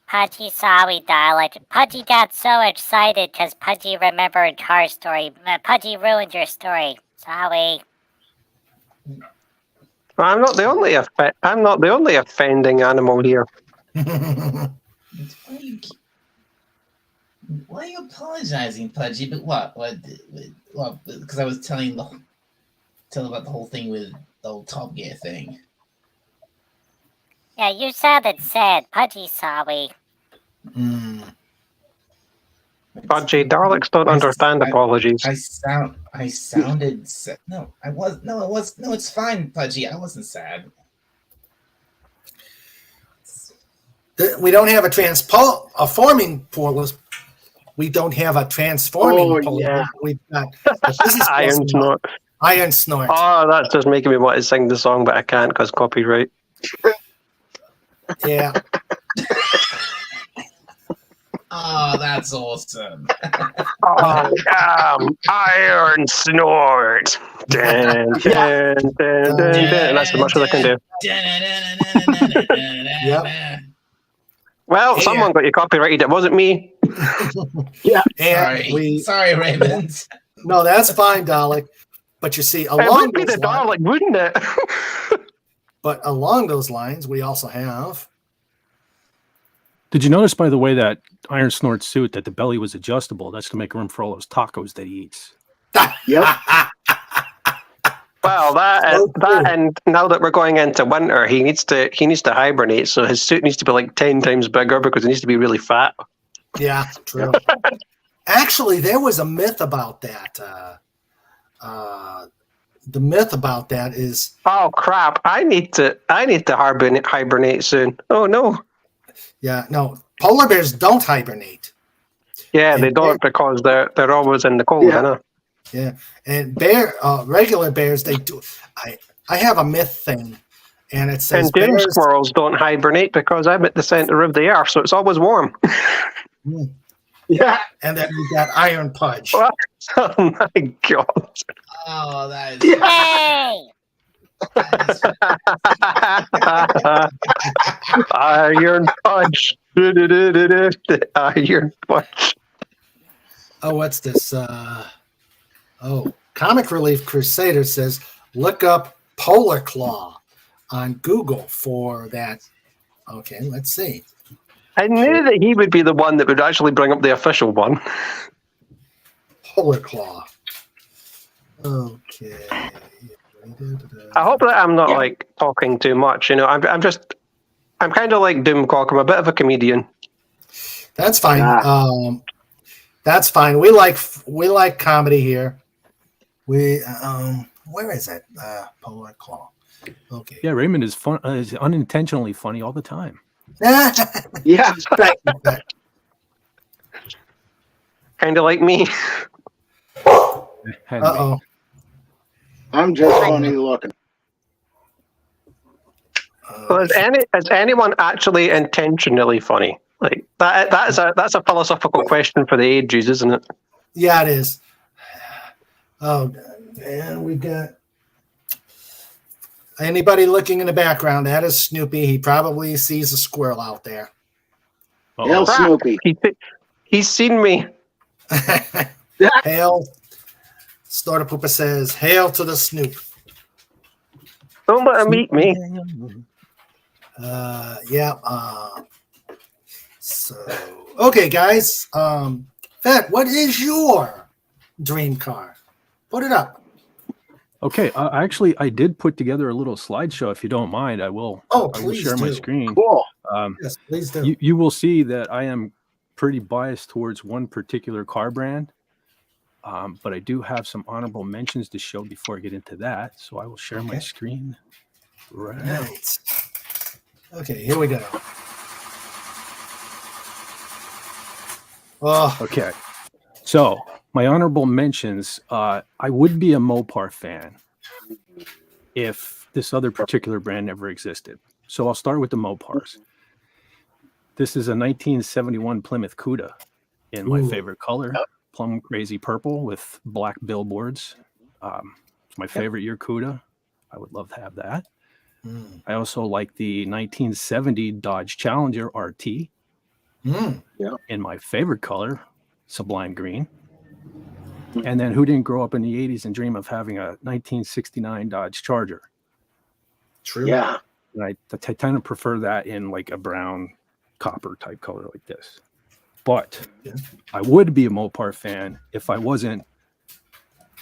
[SPEAKER 5] Pudgy Sawi dialect. Pudgy got so excited because Pudgy remembered Car Story. Pudgy ruined your story. Sawi.
[SPEAKER 10] I'm not the only offending animal here.
[SPEAKER 8] Why are you apologizing, Pudgy? But what? Because I was telling about the whole thing with the old Top Gear thing.
[SPEAKER 5] Yeah, you sounded sad, Pudgy Sawi.
[SPEAKER 10] Pudgy, Daleks don't understand apologies.
[SPEAKER 8] I sounded sad. No, I was. No, it was. No, it's fine, Pudgy. I wasn't sad.
[SPEAKER 2] We don't have a transforming polar. We don't have a transforming polar.
[SPEAKER 4] Yeah.
[SPEAKER 2] We've got
[SPEAKER 10] Iron Snort.
[SPEAKER 2] Iron Snort.
[SPEAKER 10] Oh, that's just making me want to sing the song, but I can't because copyright.
[SPEAKER 2] Yeah.
[SPEAKER 8] Oh, that's awesome.
[SPEAKER 10] Iron Snort. Dun, dun, dun, dun, dun. That's as much as I can do.
[SPEAKER 2] Yep.
[SPEAKER 10] Well, someone got you copyrighted. It wasn't me.
[SPEAKER 4] Yeah.
[SPEAKER 2] And
[SPEAKER 8] Sorry, Raymond.
[SPEAKER 2] no, that's fine, Dalek. But you see,
[SPEAKER 10] It
[SPEAKER 2] along
[SPEAKER 10] would be
[SPEAKER 2] those
[SPEAKER 10] the
[SPEAKER 2] lines,
[SPEAKER 10] Dalek, wouldn't it?
[SPEAKER 2] but along those lines, we also have.
[SPEAKER 3] Did you notice, by the way, that Iron Snort's suit that the belly was adjustable? That's to make room for all those tacos that he eats.
[SPEAKER 4] Yep.
[SPEAKER 10] Well,
[SPEAKER 2] So true.
[SPEAKER 10] and now that we're going into winter, he needs to hibernate. So his suit needs to be like 10 times bigger because it needs to be really fat.
[SPEAKER 2] Yeah, true. Actually, there was a myth about that. The myth about that is,
[SPEAKER 10] Oh crap! I need to hibernate soon. Oh no!
[SPEAKER 2] yeah, no, polar bears don't hibernate.
[SPEAKER 10] Yeah,
[SPEAKER 2] And
[SPEAKER 10] they don't because they're always in the cold.
[SPEAKER 4] Yeah.
[SPEAKER 10] I know.
[SPEAKER 2] Yeah, and regular bears, they do. I have a myth thing, and it says
[SPEAKER 10] And doom
[SPEAKER 2] bears.
[SPEAKER 10] squirrels don't hibernate because I'm at the center of the earth, so it's always warm.
[SPEAKER 4] Yeah.
[SPEAKER 2] And then we got Iron Pudge.
[SPEAKER 10] Oh my god!
[SPEAKER 8] Oh, that is.
[SPEAKER 5] Yay!
[SPEAKER 10] Iron Punch. Iron Punch.
[SPEAKER 2] Oh, what's this? Comic Relief Crusader says look up Polar Claw on Google for that. Okay, let's see.
[SPEAKER 10] I knew that he would be the one that would actually bring up the official one.
[SPEAKER 2] Polar Claw. Okay.
[SPEAKER 10] I hope that I'm not like talking too much. You know, I'm kind of like Doomcock. I'm a bit of a comedian.
[SPEAKER 2] That's fine. That's fine. We like comedy here. We where is it? Polar Claw. Okay.
[SPEAKER 3] Yeah, Raymond is fun. Is unintentionally funny all the time.
[SPEAKER 4] Yeah.
[SPEAKER 10] Kind of like me.
[SPEAKER 3] And
[SPEAKER 2] Uh-oh.
[SPEAKER 4] I'm just funny looking.
[SPEAKER 10] Well, is anyone actually intentionally funny? Like that's a philosophical question for the ages, isn't it?
[SPEAKER 2] Yeah, it is. Oh, and we got anybody looking in the background. That is Snoopy. He probably sees a squirrel out there.
[SPEAKER 4] Hail
[SPEAKER 10] Crap.
[SPEAKER 4] Snoopy.
[SPEAKER 10] He's seen me.
[SPEAKER 2] Hail. Snorter Poopa says, "Hail to the Snoop."
[SPEAKER 10] Don't let him eat me.
[SPEAKER 2] So, okay, guys. Fat, what is your dream car? Put it up.
[SPEAKER 3] Okay, actually, I did put together a little slideshow. If you don't mind, I will.
[SPEAKER 2] Oh,
[SPEAKER 3] I will
[SPEAKER 2] please
[SPEAKER 3] share my
[SPEAKER 2] do.
[SPEAKER 3] screen.
[SPEAKER 4] Cool.
[SPEAKER 2] Yes, please do.
[SPEAKER 3] You will see that I am pretty biased towards one particular car brand, but I do have some honorable mentions to show before I get into that. So I will share my
[SPEAKER 2] Okay.
[SPEAKER 3] screen. Right.
[SPEAKER 2] Right. Okay, here we go. Oh,
[SPEAKER 3] Okay. So my honorable mentions. I would be a Mopar fan if this other particular brand never existed. So I'll start with the Mopars. This is a 1971 Plymouth Cuda in my
[SPEAKER 2] Ooh.
[SPEAKER 3] favorite color, plum crazy purple with black billboards. It's my favorite year Cuda. I would love to have that.
[SPEAKER 2] mm,
[SPEAKER 3] I also like the 1970 Dodge Challenger RT
[SPEAKER 2] mm.
[SPEAKER 3] in my favorite color, Sublime Green. And then who didn't grow up in the 80s and dream of having a 1969 Dodge Charger?
[SPEAKER 2] True.
[SPEAKER 4] Yeah.
[SPEAKER 3] And I tend to prefer that in like a brown copper type color like this. But
[SPEAKER 2] Yeah.
[SPEAKER 3] I would be a Mopar fan if I wasn't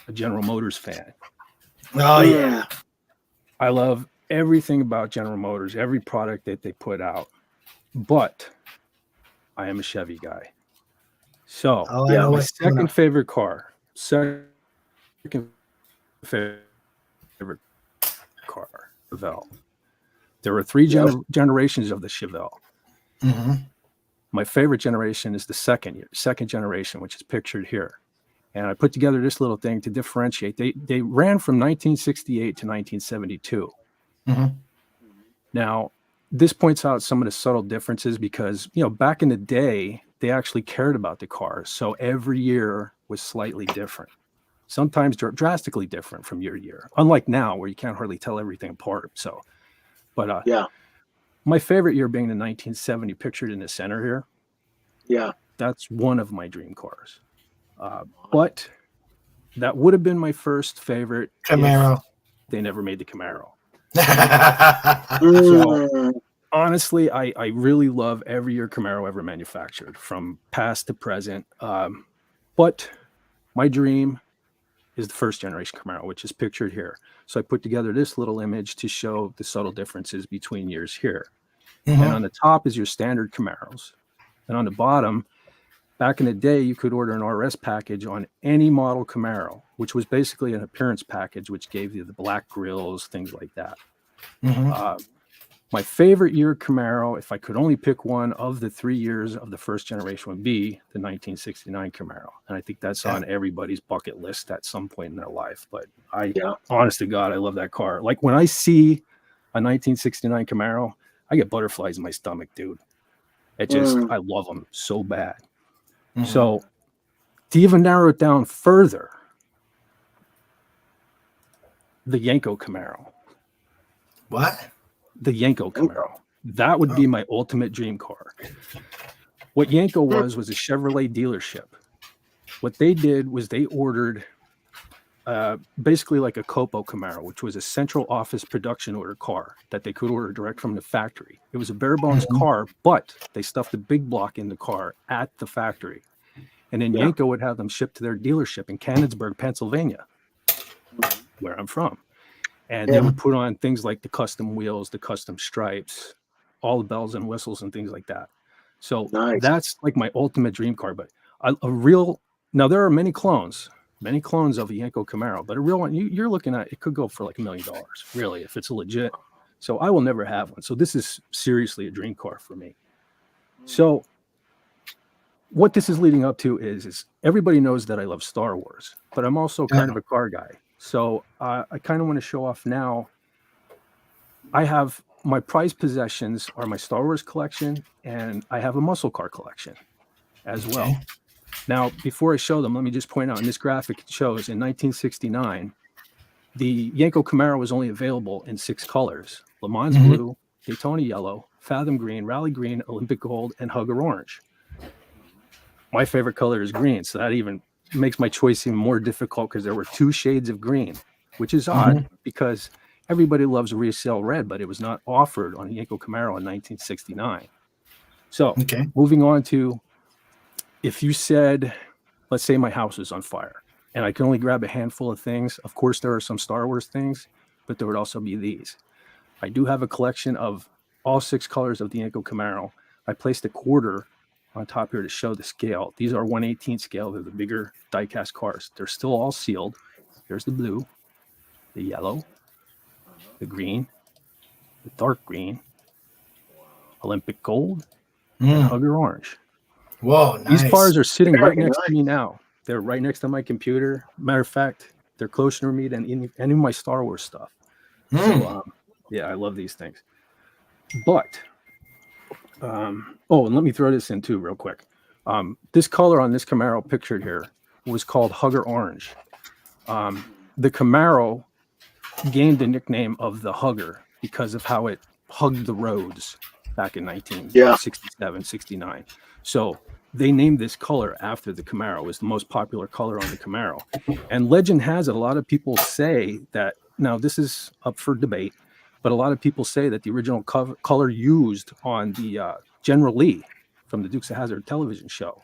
[SPEAKER 3] a General Motors fan.
[SPEAKER 2] Oh yeah.
[SPEAKER 3] I love everything about General Motors, every product that they put out. But I am a Chevy guy. So
[SPEAKER 2] Oh, I know
[SPEAKER 3] my
[SPEAKER 2] what's coming
[SPEAKER 3] second
[SPEAKER 2] up.
[SPEAKER 3] favorite car, second favorite car, Chevelle. There were three generations of the Chevelle.
[SPEAKER 2] Mm-hmm.
[SPEAKER 3] My favorite generation is the second generation, which is pictured here. And I put together this little thing to differentiate. They ran from 1968 to 1972.
[SPEAKER 2] Mhm.
[SPEAKER 3] Now, this points out some of the subtle differences because, back in the day, they actually cared about the cars. So every year was slightly different, sometimes drastically different from year to year, unlike now where you can't hardly tell everything apart. So, but
[SPEAKER 4] Yeah.
[SPEAKER 3] my favorite year being the 1970 pictured in the center here.
[SPEAKER 4] Yeah.
[SPEAKER 3] that's one of my dream cars. But that would have been my first favorite
[SPEAKER 2] Camaro.
[SPEAKER 3] if they never made the Camaro.
[SPEAKER 4] Mm.
[SPEAKER 3] So, honestly, I really love every year Camaro ever manufactured, from past to present. But my dream is the first generation Camaro, which is pictured here. So I put together this little image to show the subtle differences between years here.
[SPEAKER 2] Mhm.
[SPEAKER 3] And on the top is your standard Camaros. And on the bottom, back in the day, you could order an RS package on any model Camaro, which was basically an appearance package, which gave you the black grills, things like that.
[SPEAKER 2] Mhm.
[SPEAKER 3] My favorite year Camaro, if I could only pick one of the 3 years of the first generation, would be the 1969 Camaro. And I think that's on everybody's bucket list at some point in their life. But honest to God, I love that car. Like when I see a 1969 Camaro, I get butterflies in my stomach, dude. It just, I love them so bad.
[SPEAKER 2] Mhm.
[SPEAKER 3] So to even narrow it down further, the Yenko Camaro.
[SPEAKER 2] What?
[SPEAKER 3] The Yenko Camaro. That would be my ultimate dream car. What Yenko was a Chevrolet dealership. What they did was they ordered basically like a Copo Camaro, which was a central office production order car that they could order direct from the factory. It was a bare bones car, but they stuffed a big block in the car at the factory. And then Yenko would have them shipped to their dealership in Canonsburg, Pennsylvania, where I'm from. And they would put on things like the custom wheels, the custom stripes, all the bells and whistles and things like that. So that's like my ultimate dream car. But now there are many clones of a Yenko Camaro, but a real one, you're looking at, it could go for like $1 million, really, if it's legit. So I will never have one. So this is seriously a dream car for me. So what this is leading up to is everybody knows that I love Star Wars, but I'm also kind of a car guy. So I kind of want to show off now. I have my prized possessions are my Star Wars collection, and I have a muscle car collection as well. Now, before I show them, let me just point out in this graphic, it shows in 1969, the Yenko Camaro was only available in 6 colors: Le Mans blue, Daytona yellow, Fathom green, Rally green, Olympic gold, and Hugger orange. My favorite color is green, so that even makes my choice even more difficult because there were 2 shades of green, which is odd because everybody loves resale red, but it was not offered on a Yenko Camaro in 1969. So moving on to, if you said, let's say my house is on fire and I can only grab a handful of things. Of course, there are some Star Wars things, but there would also be these. I do have a collection of all 6 colors of the Yenko Camaro. I placed a quarter on top here to show the scale. These are 1/18 scale. They're the bigger die-cast cars. They're still all sealed. Here's the blue, the yellow, the green, the dark green, Olympic gold, and Hugger orange.
[SPEAKER 2] Whoa, nice.
[SPEAKER 3] These cars are sitting right next to me now. They're right next to my computer. Matter of fact, they're closer to me than any of my Star Wars stuff. So, I love these things. But and let me throw this in too real quick. This color on this Camaro pictured here was called Hugger orange. The Camaro gained the nickname of the Hugger because of how it hugged the roads back in 1967, 69. So they named this color after the Camaro. It was the most popular color on the Camaro. And legend has it, a lot of people say that, now this is up for debate, but a lot of people say that the original color used on the General Lee from the Dukes of Hazzard television show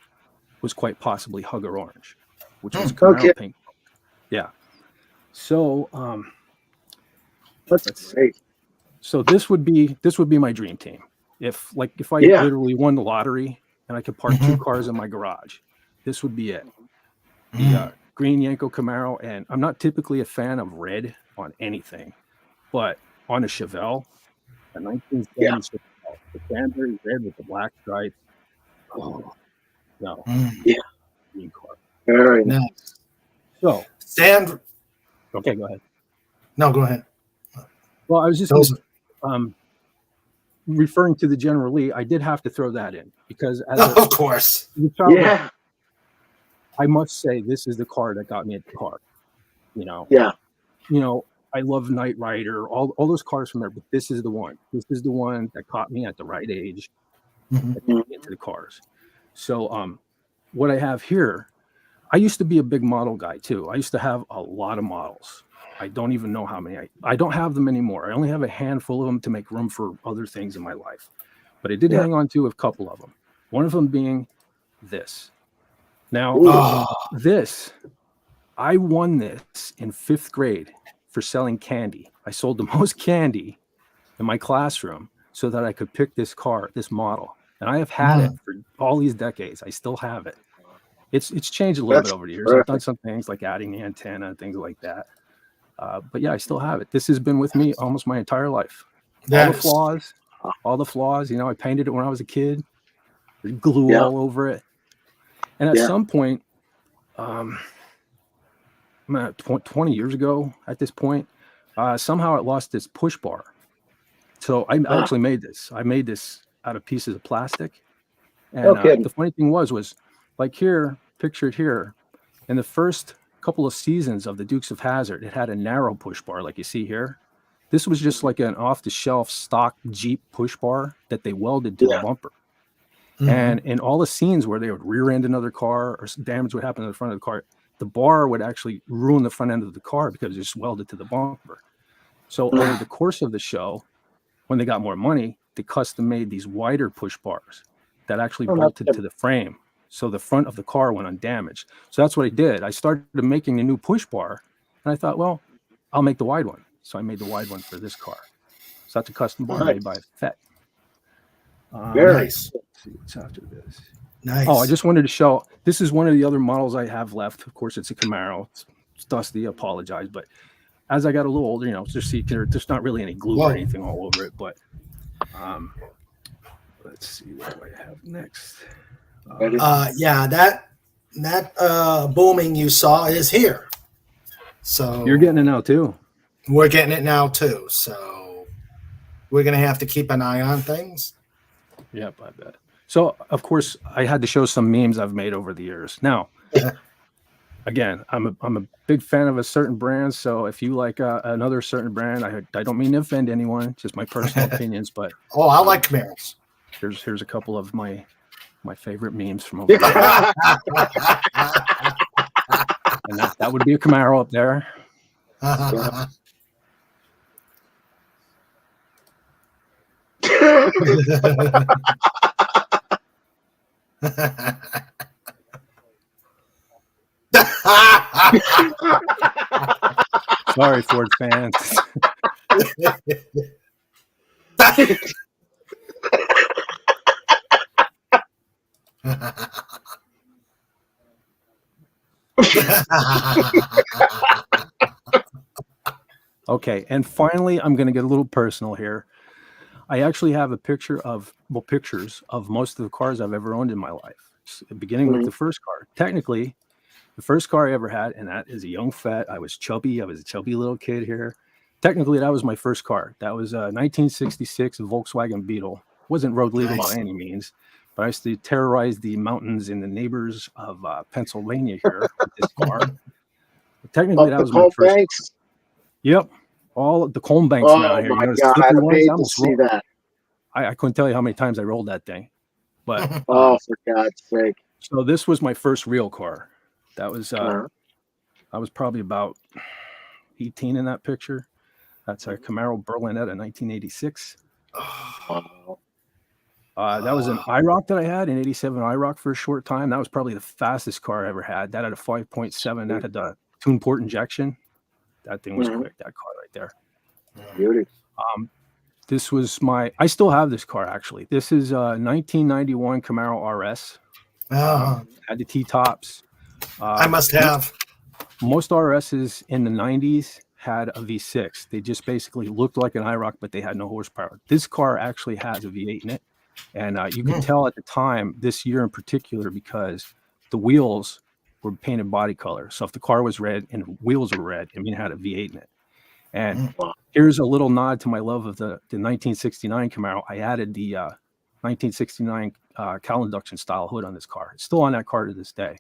[SPEAKER 3] was quite possibly Hugger orange, which was Camaro pink. Yeah. So
[SPEAKER 4] that's great.
[SPEAKER 3] So this would be my dream team. If I literally won the lottery and I could park 2 cars in my garage, this would be it. The green Yenko Camaro, and I'm not typically a fan of red on anything, but on a Chevelle, a 1970 Chevelle, the cranberry red with the black stripes. Oh no, green car.
[SPEAKER 4] Very nice.
[SPEAKER 3] So okay, go ahead.
[SPEAKER 2] No, go ahead.
[SPEAKER 3] Well, I was just referring to the General Lee. I did have to throw that in because,
[SPEAKER 2] of course,
[SPEAKER 3] I must say this is the car that got me at the car. I love Knight Rider, all those cars from there, but this is the one. This is the one that caught me at the right age into the cars. So what I have here, I used to be a big model guy too. I used to have a lot of models. I don't even know how many. I don't have them anymore. I only have a handful of them to make room for other things in my life. But I did hang on to a couple of them. One of them being this. Now, this, I won this in 5th grade for selling candy. I sold the most candy in my classroom so that I could pick this car, this model. And I have had it for all these decades. I still have it. It's changed a little bit over the years. I've done some things like adding the antenna and things like that. But yeah, I still have it. This has been with me almost my entire life. All the flaws, you know, I painted it when I was a kid. There's glue all over it. And at some point, 20 years ago at this point, somehow it lost its push bar. So I actually made this. I made this out of pieces of plastic. And the funny thing was like here, pictured here, in the first couple of seasons of the Dukes of Hazzard, it had a narrow push bar like you see here. This was just like an off-the-shelf stock Jeep push bar that they welded to the bumper. And in all the scenes where they would rear end another car or damage would happen to the front of the car, the bar would actually ruin the front end of the car because it's just welded to the bumper. So over the course of the show, when they got more money, they custom made these wider push bars that actually bolted to the frame. So the front of the car went undamaged. So that's what I did. I started making a new push bar and I thought, well, I'll make the wide one. So I made the wide one for this car. So that's a custom bar made by FET.
[SPEAKER 2] Very nice.
[SPEAKER 3] Let's see what's after this.
[SPEAKER 2] Nice.
[SPEAKER 3] Oh, I just wanted to show, this is one of the other models I have left. Of course, it's a Camaro. It's dusty, I apologize. But as I got a little older, you know, just see, there's not really any glue or anything all over it. But let's see, what do I have next?
[SPEAKER 2] Yeah, that booming you saw is here. So
[SPEAKER 3] you're getting it now too.
[SPEAKER 2] We're getting it now too. So we're gonna have to keep an eye on things.
[SPEAKER 3] Yep, I bet. So of course I had to show some memes I've made over the years. Now, again, I'm a big fan of a certain brand. So if you like another certain brand, I don't mean to offend anyone, just my personal opinions. But
[SPEAKER 2] I like Camaros.
[SPEAKER 3] Here's a couple of my favorite memes from over there. And that would be a Camaro up there. Sorry, Ford fans. Okay, and finally, I'm going to get a little personal here. I actually have pictures of most of the cars I've ever owned in my life, beginning with the first car. Technically, the first car I ever had, and that is a young FET. I was chubby. I was a chubby little kid here. Technically, that was my first car. That was a 1966 Volkswagen Beetle. Wasn't road legal by any means, but I used to terrorize the mountains and the neighbors of Pennsylvania here with this car. But technically, that was my first.
[SPEAKER 4] Banks.
[SPEAKER 3] Yep, all the Colm banks around here.
[SPEAKER 4] Oh my God, I paid to see that.
[SPEAKER 3] I couldn't tell you how many times I rolled that thing, but
[SPEAKER 4] for God's sake!
[SPEAKER 3] So this was my first real car. That was I was probably about 18 in that picture. That's a Camaro Berlinetta 1986. That was an IROC that I had, an 87 IROC for a short time. That was probably the fastest car I ever had. That had a 5.7. That had the tune port injection. That thing was quick, that car right there.
[SPEAKER 4] Beauty.
[SPEAKER 3] This was I still have this car actually. This is a 1991 Camaro RS. Had the T-tops.
[SPEAKER 2] I must have.
[SPEAKER 3] Most RSs in the 90s had a V6. They just basically looked like an IROC, but they had no horsepower. This car actually has a V8 in it. And you could tell at the time, this year in particular, because the wheels were painted body color. So if the car was red and the wheels were red, it had a V8 in it. And here's a little nod to my love of the 1969 Camaro. I added the 1969 cowl induction style hood on this car. It's still on that car to this day.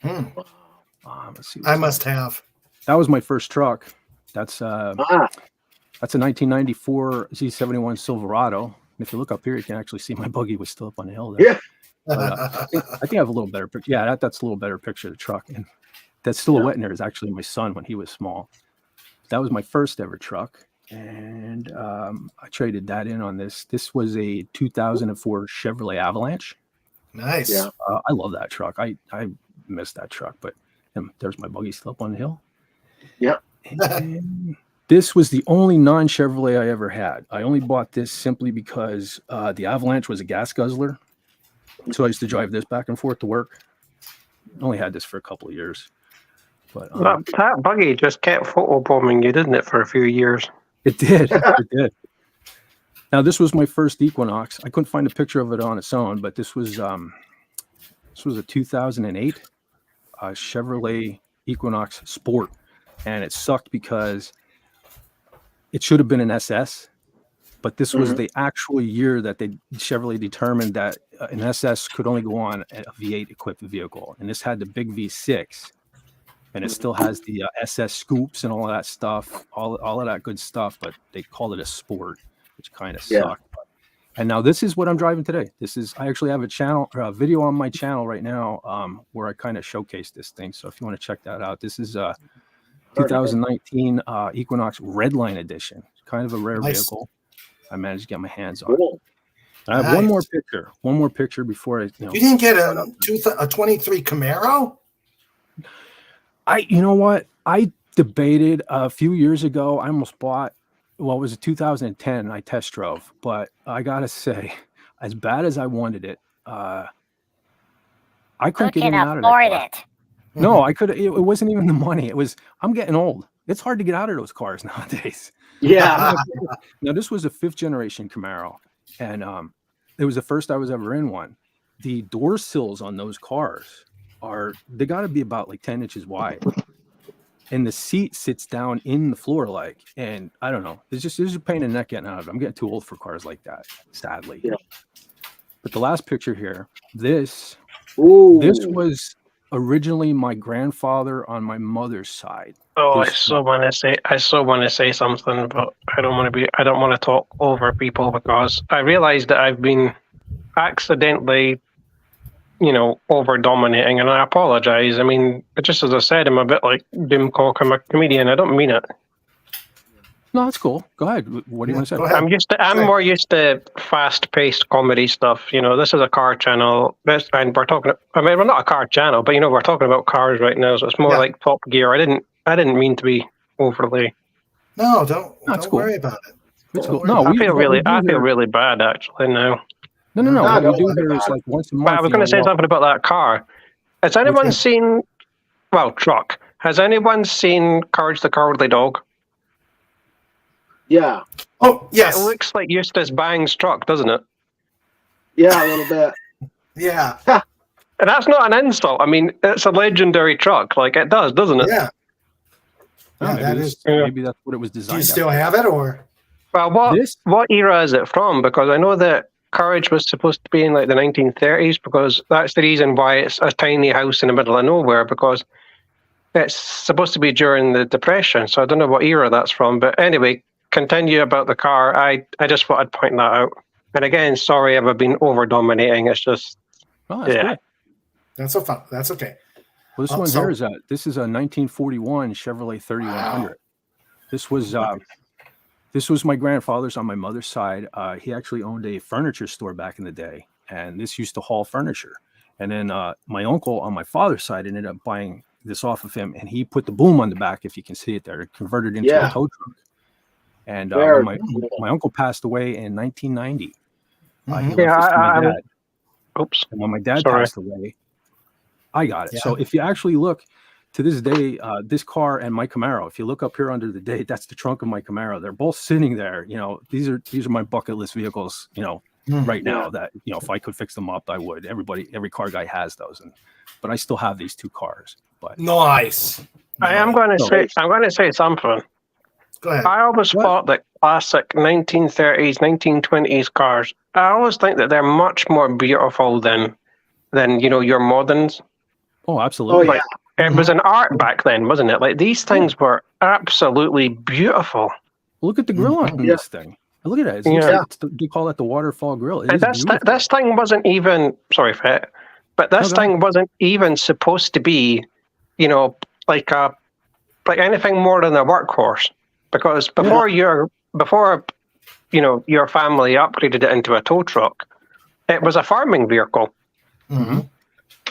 [SPEAKER 3] Let's see.
[SPEAKER 2] I must have.
[SPEAKER 3] That was my first truck. That's a 1994 Z71 Silverado. And if you look up here, you can actually see my buggy was still up on the hill there.
[SPEAKER 4] Yeah.
[SPEAKER 3] But, I think I have a little better picture. Yeah, that's a little better picture of the truck. And that silhouette in there is actually my son when he was small. That was my first ever truck. And I traded that in on this. This was a 2004 Chevrolet Avalanche.
[SPEAKER 2] Nice.
[SPEAKER 4] Yeah.
[SPEAKER 3] I love that truck. I miss that truck, but there's my buggy still up on the hill.
[SPEAKER 4] Yep.
[SPEAKER 3] And this was the only non-Chevrolet I ever had. I only bought this simply because the Avalanche was a gas guzzler. So I used to drive this back and forth to work. Only had this for a couple of years. But
[SPEAKER 10] that buggy just kept photobombing you, didn't it, for a few years?
[SPEAKER 3] It did. It did. Now, this was my first Equinox. I couldn't find a picture of it on its own, but this was a 2008 Chevrolet Equinox Sport. And it sucked because it should have been an SS. But this was the actual year that Chevrolet determined that an SS could only go on a V8 equipped vehicle. And this had the big V6. And it still has the SS scoops and all of that stuff, all of that good stuff. But they called it a Sport, which kind of sucked. And now this is what I'm driving today. I actually have a video on my channel right now where I kind of showcase this thing. So if you want to check that out, this is 2019 Equinox Redline Edition. Kind of a rare vehicle. I managed to get my hands on it. I have one more picture before I.
[SPEAKER 2] You didn't get a 23 Camaro?
[SPEAKER 3] You know what? I debated a few years ago. I almost bought. Well, it was a 2010. I test drove, but I gotta say, as bad as I wanted it, I couldn't get in and out of it. No, I could. It wasn't even the money. It was. I'm getting old. It's hard to get out of those cars nowadays.
[SPEAKER 4] Yeah.
[SPEAKER 3] Now this was a 5th generation Camaro, and it was the first I was ever in one. The door sills on those cars they got to be about like 10 inches wide, and the seat sits down in the floor and I don't know. There's a pain in the neck getting out of it. I'm getting too old for cars like that, sadly. Yeah. But the last picture here, this was originally my grandfather on my mother's side.
[SPEAKER 10] Oh, I so want to say something, but I don't want to talk over people because I realized that I've been accidentally, over dominating, and I apologize. I mean, just as I said, I'm a bit like Doomcock. I'm a comedian. I don't mean it.
[SPEAKER 3] No, that's cool. Go ahead. What do you want to say?
[SPEAKER 10] I'm more used to fast-paced comedy stuff. This is a car channel, and we're talking. I mean, we're not a car channel, but we're talking about cars right now, so it's more like Top Gear. I didn't mean to be overly.
[SPEAKER 2] No, don't worry about it.
[SPEAKER 3] It's cool.
[SPEAKER 10] No, I feel really bad actually now.
[SPEAKER 3] No. What we do here is like once a month.
[SPEAKER 10] I was going to say something about that car. Has anyone seen? Well, truck. Has anyone seen Courage the Cowardly Dog?
[SPEAKER 4] Yeah.
[SPEAKER 2] Oh, yes.
[SPEAKER 10] It looks like Eustace Bang's truck, doesn't it?
[SPEAKER 4] Yeah, a little bit.
[SPEAKER 2] Yeah.
[SPEAKER 10] And that's not an insult. I mean, it's a legendary truck. Like, it does, doesn't it?
[SPEAKER 2] Yeah.
[SPEAKER 3] Maybe that's what it was designed.
[SPEAKER 2] Do you still have it, or?
[SPEAKER 10] Well, what era is it from? Because I know that Courage was supposed to be in like the 1930s, because that's the reason why it's a tiny house in the middle of nowhere, because it's supposed to be during the Depression. So I don't know what era that's from. But anyway, continue about the car. I just thought I'd point that out. And again, sorry if I've been over dominating. It's just
[SPEAKER 3] Good.
[SPEAKER 2] That's so fun. That's okay.
[SPEAKER 3] Well, this one here is a 1941 Chevrolet 3100. Wow. This was my grandfather's on my mother's side. He actually owned a furniture store back in the day, and this used to haul furniture. And then my uncle on my father's side ended up buying this off of him, and he put the boom on the back, if you can see it there, converted into a tow truck. And when my uncle passed away in 1990. And when my dad passed away, I got it. Yeah. So if you actually look to this day, this car and my Camaro, if you look up here under the date, that's the trunk of my Camaro. They're both sitting there. These are my bucket list vehicles, right now that, if I could fix them up, I would. Every car guy has those. But I still have these two cars. But
[SPEAKER 2] nice.
[SPEAKER 10] I'm going to say something.
[SPEAKER 2] Go ahead.
[SPEAKER 10] I always thought that classic 1930s, 1920s cars, I always think that they're much more beautiful than your moderns.
[SPEAKER 3] Oh, absolutely.
[SPEAKER 10] It was an art back then, wasn't it? Like, these things were absolutely beautiful.
[SPEAKER 3] Look at the grill on this thing. Look at that. It looks
[SPEAKER 10] Yeah.
[SPEAKER 3] like they call that the waterfall grill. It
[SPEAKER 10] And
[SPEAKER 3] is beautiful.
[SPEAKER 10] this thing wasn't even, sorry, Fett, but this
[SPEAKER 3] No, go
[SPEAKER 10] thing wasn't even supposed to be, like anything more than a workhorse. Because before your family upgraded it into a tow truck, it was a farming vehicle.
[SPEAKER 2] Mm-hmm.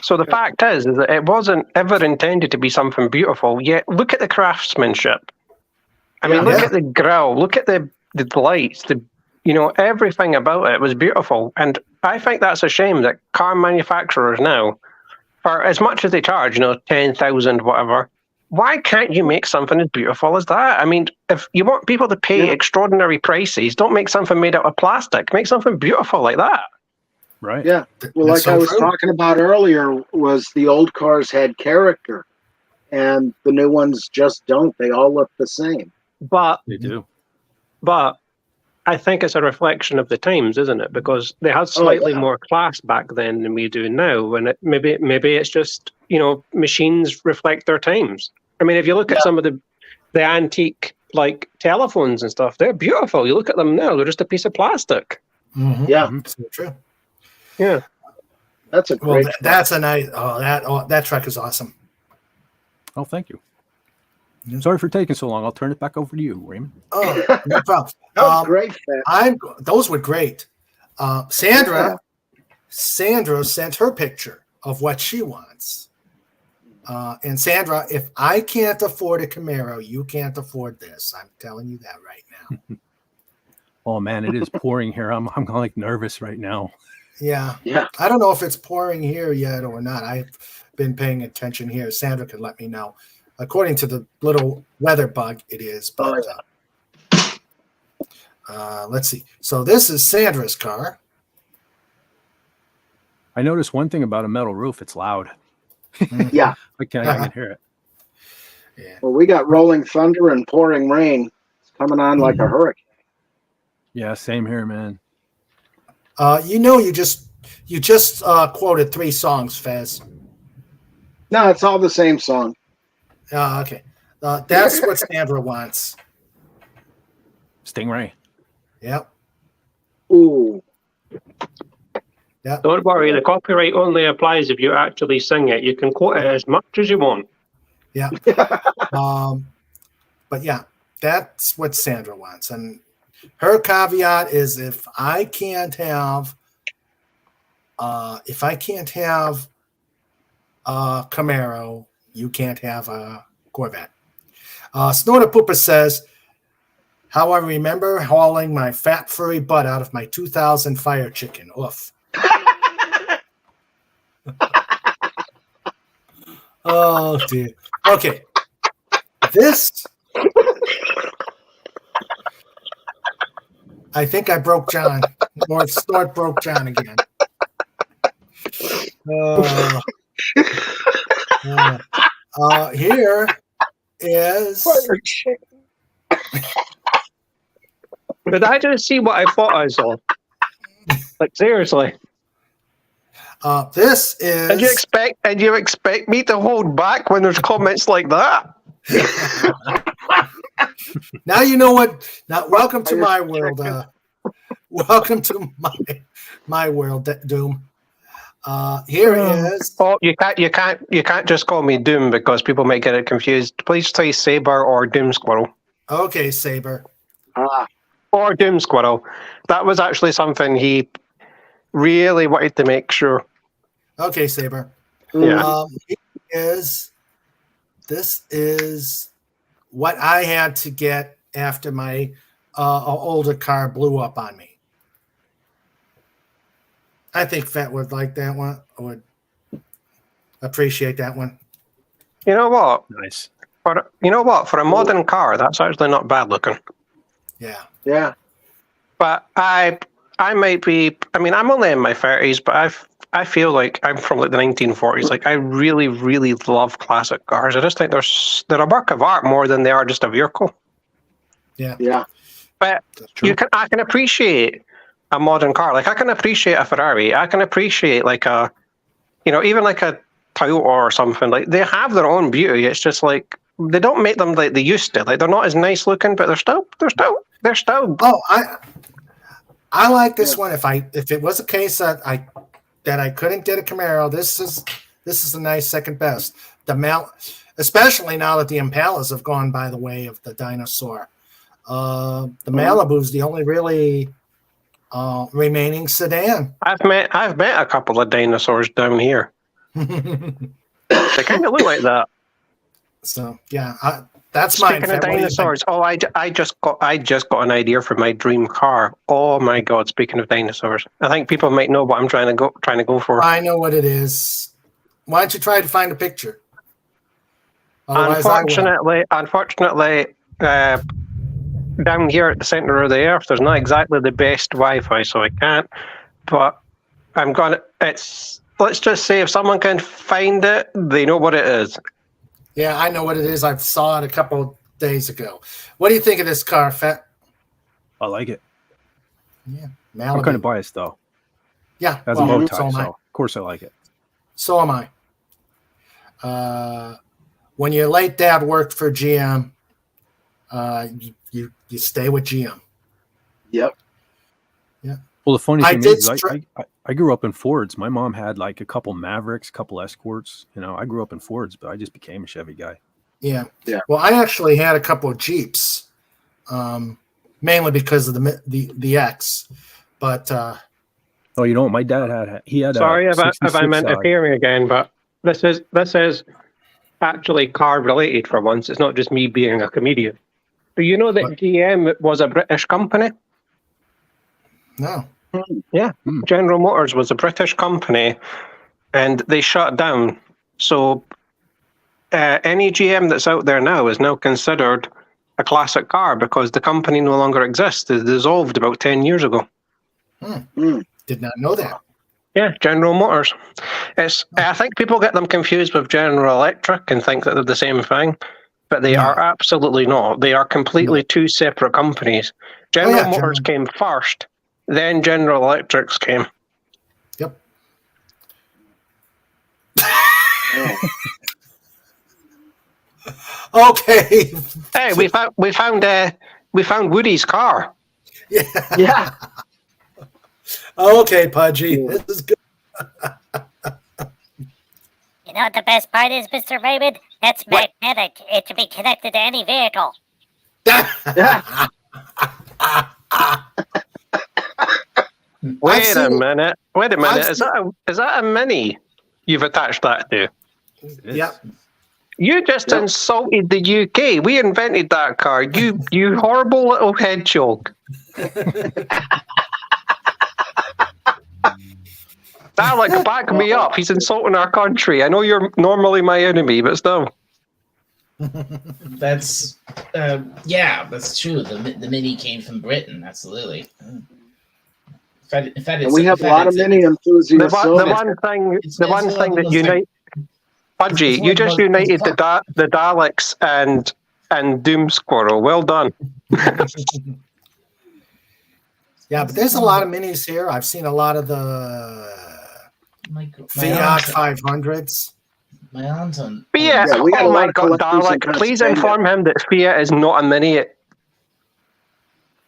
[SPEAKER 10] So the fact is that it wasn't ever intended to be something beautiful. Yet look at the craftsmanship. I mean, look at the grill, look at the lights, everything about it was beautiful. And I think that's a shame that car manufacturers now, for as much as they charge, 10,000, whatever, why can't you make something as beautiful as that? I mean, if you want people to pay extraordinary prices, don't make something made out of plastic. Make something beautiful like that.
[SPEAKER 3] Right.
[SPEAKER 4] Yeah. Well, like I was talking about earlier, was the old cars had character, and the new ones just don't. They all look the same.
[SPEAKER 10] But
[SPEAKER 3] They do.
[SPEAKER 10] But I think it's a reflection of the times, isn't it? Because they had slightly more class back then than we do now. When maybe it's just machines reflect their times. I mean, if you look at some of the antique like telephones and stuff, they're beautiful. You look at them now; they're just a piece of plastic.
[SPEAKER 2] Mm-hmm.
[SPEAKER 4] Yeah,
[SPEAKER 2] so true.
[SPEAKER 10] Yeah,
[SPEAKER 4] that's a great.
[SPEAKER 2] That's a nice. That truck is awesome.
[SPEAKER 3] Oh, thank you. Sorry for taking so long. I'll turn it back over to you, Raymond.
[SPEAKER 2] Oh, no problem.
[SPEAKER 4] That was great.
[SPEAKER 2] Those were great. Sandra sent her picture of what she wants. And Sandra, if I can't afford a Camaro, you can't afford this. I'm telling you that right now.
[SPEAKER 3] Oh man, it is pouring here. I'm like nervous right now.
[SPEAKER 2] Yeah. I don't know if it's pouring here yet or not. I've been paying attention here. Sandra could let me know. According to the little weather bug, it is. But let's see. So this is Sandra's car.
[SPEAKER 3] I noticed one thing about a metal roof. It's loud.
[SPEAKER 4] Yeah.
[SPEAKER 3] I can hear it.
[SPEAKER 2] Yeah.
[SPEAKER 4] Well, we got rolling thunder and pouring rain. It's coming on like a hurricane.
[SPEAKER 3] Yeah, same here, man.
[SPEAKER 2] You just quoted 3 songs, Fez.
[SPEAKER 4] No, it's all the same song.
[SPEAKER 2] Okay. That's what Sandra wants.
[SPEAKER 3] Stingray.
[SPEAKER 2] Yep.
[SPEAKER 4] Ooh.
[SPEAKER 2] Yep.
[SPEAKER 10] Don't worry, the copyright only applies if you actually sing it. You can quote it as much as you want.
[SPEAKER 2] Yeah. But yeah, that's what Sandra wants. And her caveat is if I can't have a Camaro, you can't have a Corvette. Snorter Pooper says, how I remember hauling my fat furry butt out of my 2000 Fire Chicken. Oof. Oh dear. Okay. I think I broke John. Or Snort broke John again. Here is.
[SPEAKER 10] Did I just see what I thought I saw? Like seriously.
[SPEAKER 2] This is.
[SPEAKER 10] And you expect me to hold back when there's comments like that?
[SPEAKER 2] Now you know what. Now, welcome to my world. Welcome to my world, Doom. Here is.
[SPEAKER 10] Oh, you can't just call me Doom because people might get it confused. Please say Saber or Doom Squirrel.
[SPEAKER 2] Okay, Saber.
[SPEAKER 10] Or Doom Squirrel. That was actually something he really wanted to make sure.
[SPEAKER 2] Okay, Saber.
[SPEAKER 10] Yeah.
[SPEAKER 2] This is what I had to get after my older car blew up on me. I think Fett would like that one. I would appreciate that one.
[SPEAKER 10] You know what?
[SPEAKER 3] Nice.
[SPEAKER 10] For a modern car, that's actually not bad looking.
[SPEAKER 2] Yeah.
[SPEAKER 4] Yeah.
[SPEAKER 10] But I might be. I mean, I'm only in my 30s, but I feel like I'm from like the 1940s. Like I really, really love classic cars. I just think they're a work of art more than they are just a vehicle.
[SPEAKER 2] Yeah.
[SPEAKER 4] Yeah.
[SPEAKER 10] But I can appreciate a modern car. Like I can appreciate a Ferrari. I can appreciate like a, even like a Toyota or something. Like they have their own beauty. It's just like they don't make them like they used to. Like they're not as nice looking, but they're still. Oh,
[SPEAKER 2] I like this one. If it was a case that I couldn't get a Camaro, this is a nice second best. Especially now that the Impalas have gone by the way of the dinosaur. The Malibu's the only really remaining sedan.
[SPEAKER 10] I've met a couple of dinosaurs down here. They kind of look like that.
[SPEAKER 2] So yeah, that's
[SPEAKER 10] Speaking
[SPEAKER 2] mine.
[SPEAKER 10] of dinosaurs, I just got an idea for my dream car. Oh my God! Speaking of dinosaurs, I think people might know what I'm trying to go for.
[SPEAKER 2] I know what it is. Why don't you try to find a picture? Otherwise
[SPEAKER 10] Unfortunately, down here at the center of the earth, there's not exactly the best Wi-Fi, so I can't. But I'm gonna. Let's just say if someone can find it, they know what it is.
[SPEAKER 2] Yeah, I know what it is. I saw it a couple days ago. What do you think of this car, Fett?
[SPEAKER 3] I like it.
[SPEAKER 2] Yeah,
[SPEAKER 3] I'm kind of biased though.
[SPEAKER 2] Yeah,
[SPEAKER 3] as a bow tie, so of course I like it.
[SPEAKER 2] So am I. When your late dad worked for GM, you stay with GM.
[SPEAKER 4] Yep.
[SPEAKER 2] Yeah.
[SPEAKER 3] Well, the funny thing is, I grew up in Fords. My mom had like a couple Mavericks, a couple Escorts. You know, I grew up in Fords, but I just became a Chevy guy.
[SPEAKER 2] Yeah. Yeah. Well, I actually had a couple of Jeeps, mainly because of the X. But
[SPEAKER 3] oh, you know what? My dad had. He had.
[SPEAKER 10] Sorry if I'm interfering again, but this is actually car related for once. It's not just me being a comedian. Do you know that GM was a British company?
[SPEAKER 2] No.
[SPEAKER 10] Yeah, General Motors was a British company, and they shut down. So any GM that's out there now is now considered a classic car because the company no longer exists. It dissolved about 10 years ago.
[SPEAKER 2] Did not know that.
[SPEAKER 10] Yeah, General Motors. I think people get them confused with General Electric and think that they're the same thing, but they are absolutely not. They are completely two separate companies. General Motors came first. Then General Electrics came.
[SPEAKER 2] Yep. Okay.
[SPEAKER 10] Hey, we found Woody's car.
[SPEAKER 2] Yeah.
[SPEAKER 10] Yeah.
[SPEAKER 2] Okay, Pudgy. This is good.
[SPEAKER 5] You know what the best part is, Mr. Raymond? That's magnetic. It can be connected to any vehicle.
[SPEAKER 10] Wait a minute. Is that a Mini you've attached that to?
[SPEAKER 2] Yep.
[SPEAKER 10] You just insulted the UK. We invented that car. You horrible little hedgehog. Alec, back me up. He's insulting our country. I know you're normally my enemy, but still.
[SPEAKER 8] That's that's true. The Mini came from Britain, absolutely. In fact,
[SPEAKER 4] we have a lot of Mini enthusiasts.
[SPEAKER 10] The one thing that unites Pudgy, you just united the Daleks and Doom Squirrel. Well done.
[SPEAKER 2] Yeah, but there's a lot of Minis here. I've seen a lot of the Fiat 500s.
[SPEAKER 8] My aunt on
[SPEAKER 10] Fiat. Oh my God, Dalek! Please inform him that Fiat is not a Mini.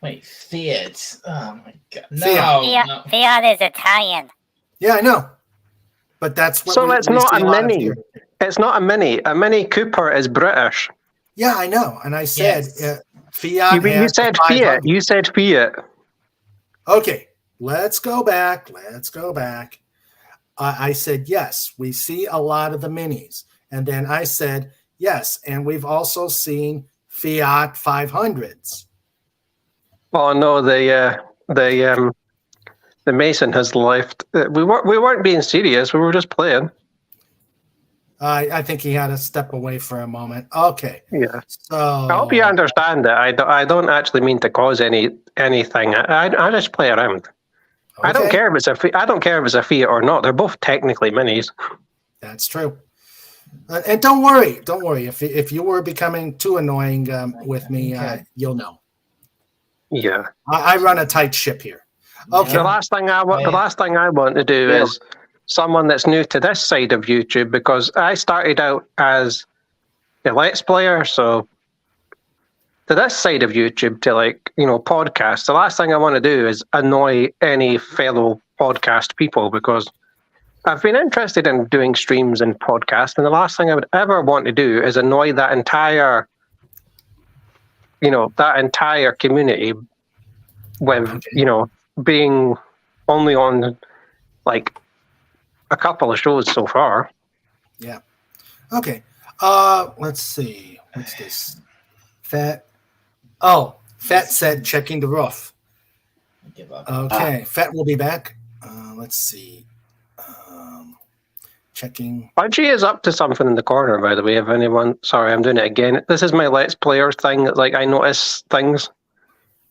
[SPEAKER 8] Wait, Fiat. Oh my God. No.
[SPEAKER 5] Fiat is Italian.
[SPEAKER 2] Yeah, I know. But that's what
[SPEAKER 10] so it's not a Mini. It's not a Mini. A Mini Cooper is British.
[SPEAKER 2] Yeah, I know. And I said Fiat.
[SPEAKER 10] You said Fiat. You said Fiat.
[SPEAKER 2] Okay, let's go back. I said, yes, we see a lot of the Minis. And then I said, yes, and we've also seen Fiat 500s.
[SPEAKER 10] Oh, no, the Mason has left. We weren't being serious. We were just playing.
[SPEAKER 2] I think he had to step away for a moment. Okay.
[SPEAKER 10] Yeah.
[SPEAKER 2] So
[SPEAKER 10] I hope you understand that. I don't actually mean to cause anything. I just play around. Okay. I don't care if it's a Fiat or not. They're both technically Minis.
[SPEAKER 2] That's true. And don't worry. If you were becoming too annoying with me, you'll know.
[SPEAKER 10] Yeah.
[SPEAKER 2] I run a tight ship here. Okay.
[SPEAKER 10] The last thing I want to do is someone that's new to this side of YouTube, because I started out as a Let's Player, so to this side of YouTube, to like, you know, podcasts, the last thing I want to do is annoy any fellow podcast people, because I've been interested in doing streams and podcasts, and the last thing I would ever want to do is annoy that entire, you know, that entire community with, you know, being only on like a couple of shows so far.
[SPEAKER 2] Yeah. Okay. Let's see. What's this? Fat. Oh, Fat said checking the roof.
[SPEAKER 8] Give up.
[SPEAKER 2] Okay. Fat will be back. Let's see. Checking.
[SPEAKER 10] Pudgy is up to something in the corner, by the way. If anyone, sorry, I'm doing it again. This is my Let's Player thing. Like, I notice things.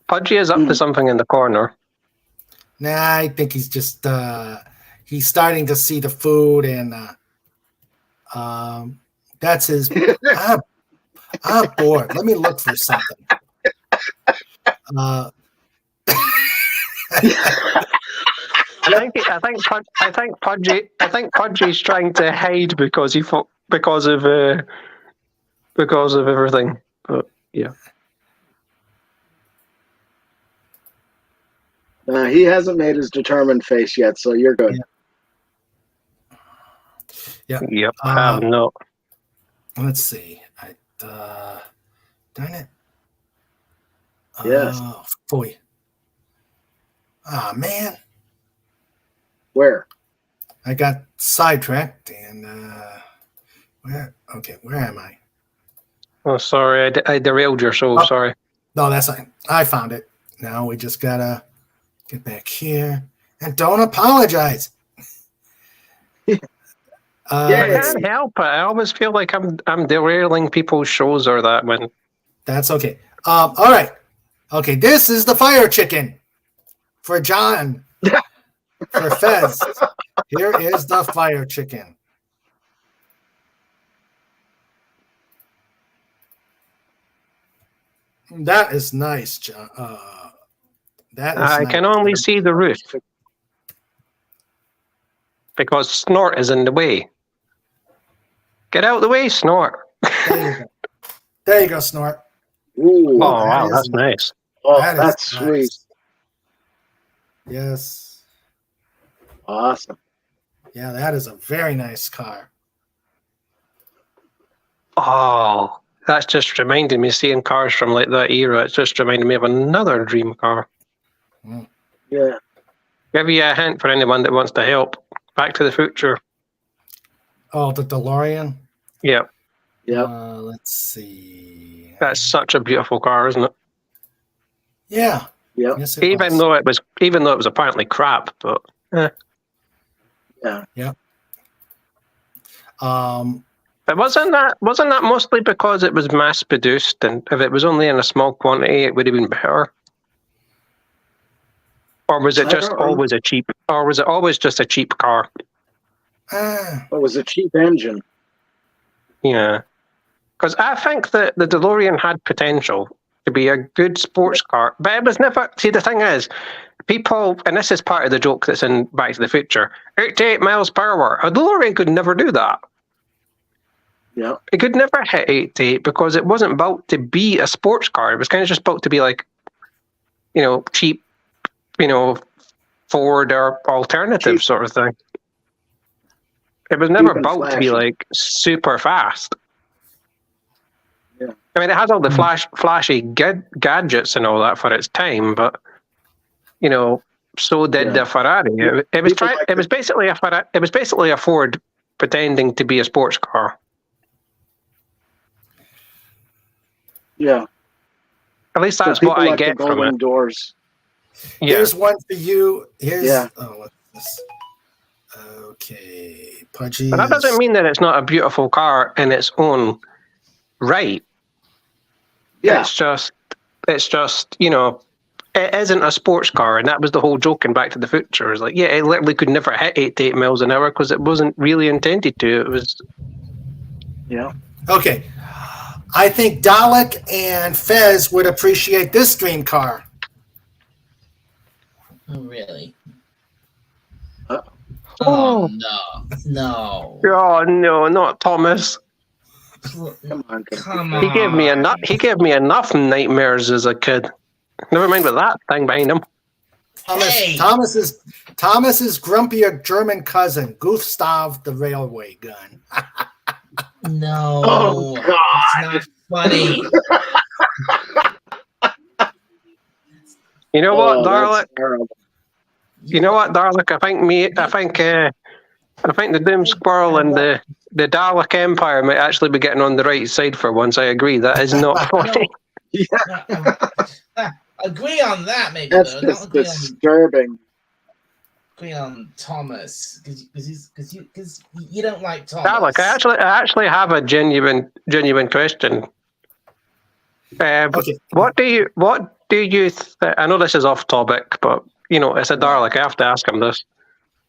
[SPEAKER 10] Pudgy is up to something in the corner.
[SPEAKER 2] Nah, I think he's just he's starting to see the food, and that's his. I'm bored. Let me look for something.
[SPEAKER 10] I think Pudgy's trying to hide because of everything. But yeah.
[SPEAKER 4] He hasn't made his determined face yet, so you're good.
[SPEAKER 2] Yeah.
[SPEAKER 10] Yep. No.
[SPEAKER 2] Let's see. Darn it.
[SPEAKER 4] Yes.
[SPEAKER 2] Boy. Ah, man.
[SPEAKER 4] Where?
[SPEAKER 2] I got sidetracked, and where am I?
[SPEAKER 10] Oh, sorry, I derailed your show. Sorry.
[SPEAKER 2] No, that's fine. I found it. Now we just gotta get back here, and don't apologize.
[SPEAKER 10] I can't help it. I always feel like I'm derailing people's shows or that when.
[SPEAKER 2] That's okay. All right. Okay, this is the fire chicken for John. For Fez. Here is the fire chicken. That is nice, John.
[SPEAKER 10] I can only see the roof because Snort is in the way. Get out of the way, Snort.
[SPEAKER 2] There you go, Snort.
[SPEAKER 4] Ooh,
[SPEAKER 10] oh, wow, that's nice.
[SPEAKER 4] Oh, that's sweet.
[SPEAKER 2] Nice. Yes.
[SPEAKER 4] Awesome.
[SPEAKER 2] Yeah, that is a very nice car.
[SPEAKER 10] Oh, that's just reminded me, seeing cars from like that era. It's just reminded me of another dream car.
[SPEAKER 4] Yeah.
[SPEAKER 10] Give you a hint for anyone that wants to help. Back to the Future.
[SPEAKER 2] Oh, the DeLorean?
[SPEAKER 10] Yep.
[SPEAKER 4] Yep.
[SPEAKER 2] Let's see.
[SPEAKER 10] That's such a beautiful car, isn't it?
[SPEAKER 2] Yeah.
[SPEAKER 4] Yep.
[SPEAKER 2] Yes,
[SPEAKER 10] even though it was apparently crap, but
[SPEAKER 4] yeah.
[SPEAKER 2] Yep.
[SPEAKER 10] But wasn't that mostly because it was mass produced, and if it was only in a small quantity, it would have been better? Or was it just always a cheap? Or was it always just a cheap car?
[SPEAKER 4] It was a cheap engine.
[SPEAKER 10] Yeah, because I think that the DeLorean had potential to be a good sports car, but it was never. See, the thing is, people, and this is part of the joke that's in Back to the Future, 88 miles per hour. A DeLorean could never do that.
[SPEAKER 4] Yeah.
[SPEAKER 10] It could never hit 88 because it wasn't built to be a sports car. It was kind of just built to be like, you know, cheap, you know, Ford or alternative sort of thing. It was never built to be like super fast.
[SPEAKER 4] Yeah.
[SPEAKER 10] I mean, it has all the flashy gadgets and all that for its time, but you know, so did the Ferrari. It was basically a Ford pretending to be a sports car.
[SPEAKER 4] Yeah.
[SPEAKER 10] At least that's what I get from it.
[SPEAKER 4] Doors.
[SPEAKER 10] Yeah.
[SPEAKER 2] Here's one for you. Here's what's this? Okay, Pudgy.
[SPEAKER 10] But that doesn't mean that it's not a beautiful car in its own right.
[SPEAKER 4] Yeah.
[SPEAKER 10] It's just, you know, it isn't a sports car, and that was the whole joke in Back to the Future. It's like, yeah, it literally could never hit 88 miles an hour because it wasn't really intended to. It was.
[SPEAKER 4] Yeah.
[SPEAKER 2] Okay. I think Dalek and Fez would appreciate this dream car.
[SPEAKER 8] Oh, really?
[SPEAKER 10] Oh
[SPEAKER 8] no.
[SPEAKER 10] Oh no, not Thomas.
[SPEAKER 4] Come on.
[SPEAKER 8] Come on.
[SPEAKER 10] He gave me enough. He gave me enough nightmares as a kid. Never mind with that thing behind him.
[SPEAKER 2] Thomas's grumpier German cousin, Gustav the railway gun.
[SPEAKER 8] No.
[SPEAKER 4] Oh, God.
[SPEAKER 8] It's not funny.
[SPEAKER 10] You know what, Darlick?
[SPEAKER 4] That's terrible.
[SPEAKER 10] You know what, Darlick? I think the Doom Squirrel and the Dalek Empire might actually be getting on the right side for once. I agree. That is not funny.
[SPEAKER 8] Agree on that, maybe.
[SPEAKER 4] That's
[SPEAKER 8] though.
[SPEAKER 4] just
[SPEAKER 8] Don't agree
[SPEAKER 4] disturbing.
[SPEAKER 8] agree on Thomas because you don't like Thomas.
[SPEAKER 10] Dalek, I actually have a genuine question.
[SPEAKER 2] Okay.
[SPEAKER 10] What do you? I know this is off topic, but it's a Dalek. I have to ask him this.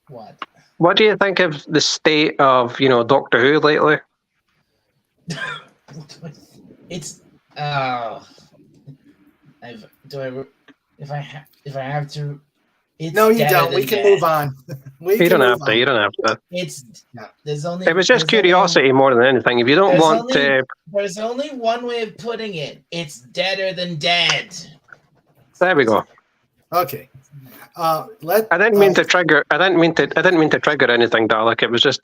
[SPEAKER 8] What?
[SPEAKER 10] What do you think of the state of Doctor Who lately?
[SPEAKER 8] It's if I have to. It's
[SPEAKER 2] No, you
[SPEAKER 8] deader
[SPEAKER 2] don't.
[SPEAKER 8] than
[SPEAKER 2] We can
[SPEAKER 8] dead.
[SPEAKER 2] move on.
[SPEAKER 10] You don't have to. You don't have to.
[SPEAKER 8] There's only.
[SPEAKER 10] It was just
[SPEAKER 8] there's
[SPEAKER 10] curiosity more than anything. If you don't
[SPEAKER 8] there's
[SPEAKER 10] want
[SPEAKER 8] only-
[SPEAKER 10] to,
[SPEAKER 8] There's only one way of putting it. It's deader than dead.
[SPEAKER 10] there we go.
[SPEAKER 2] Okay.
[SPEAKER 10] I didn't mean to trigger. I didn't mean to trigger anything, Dalek. It was just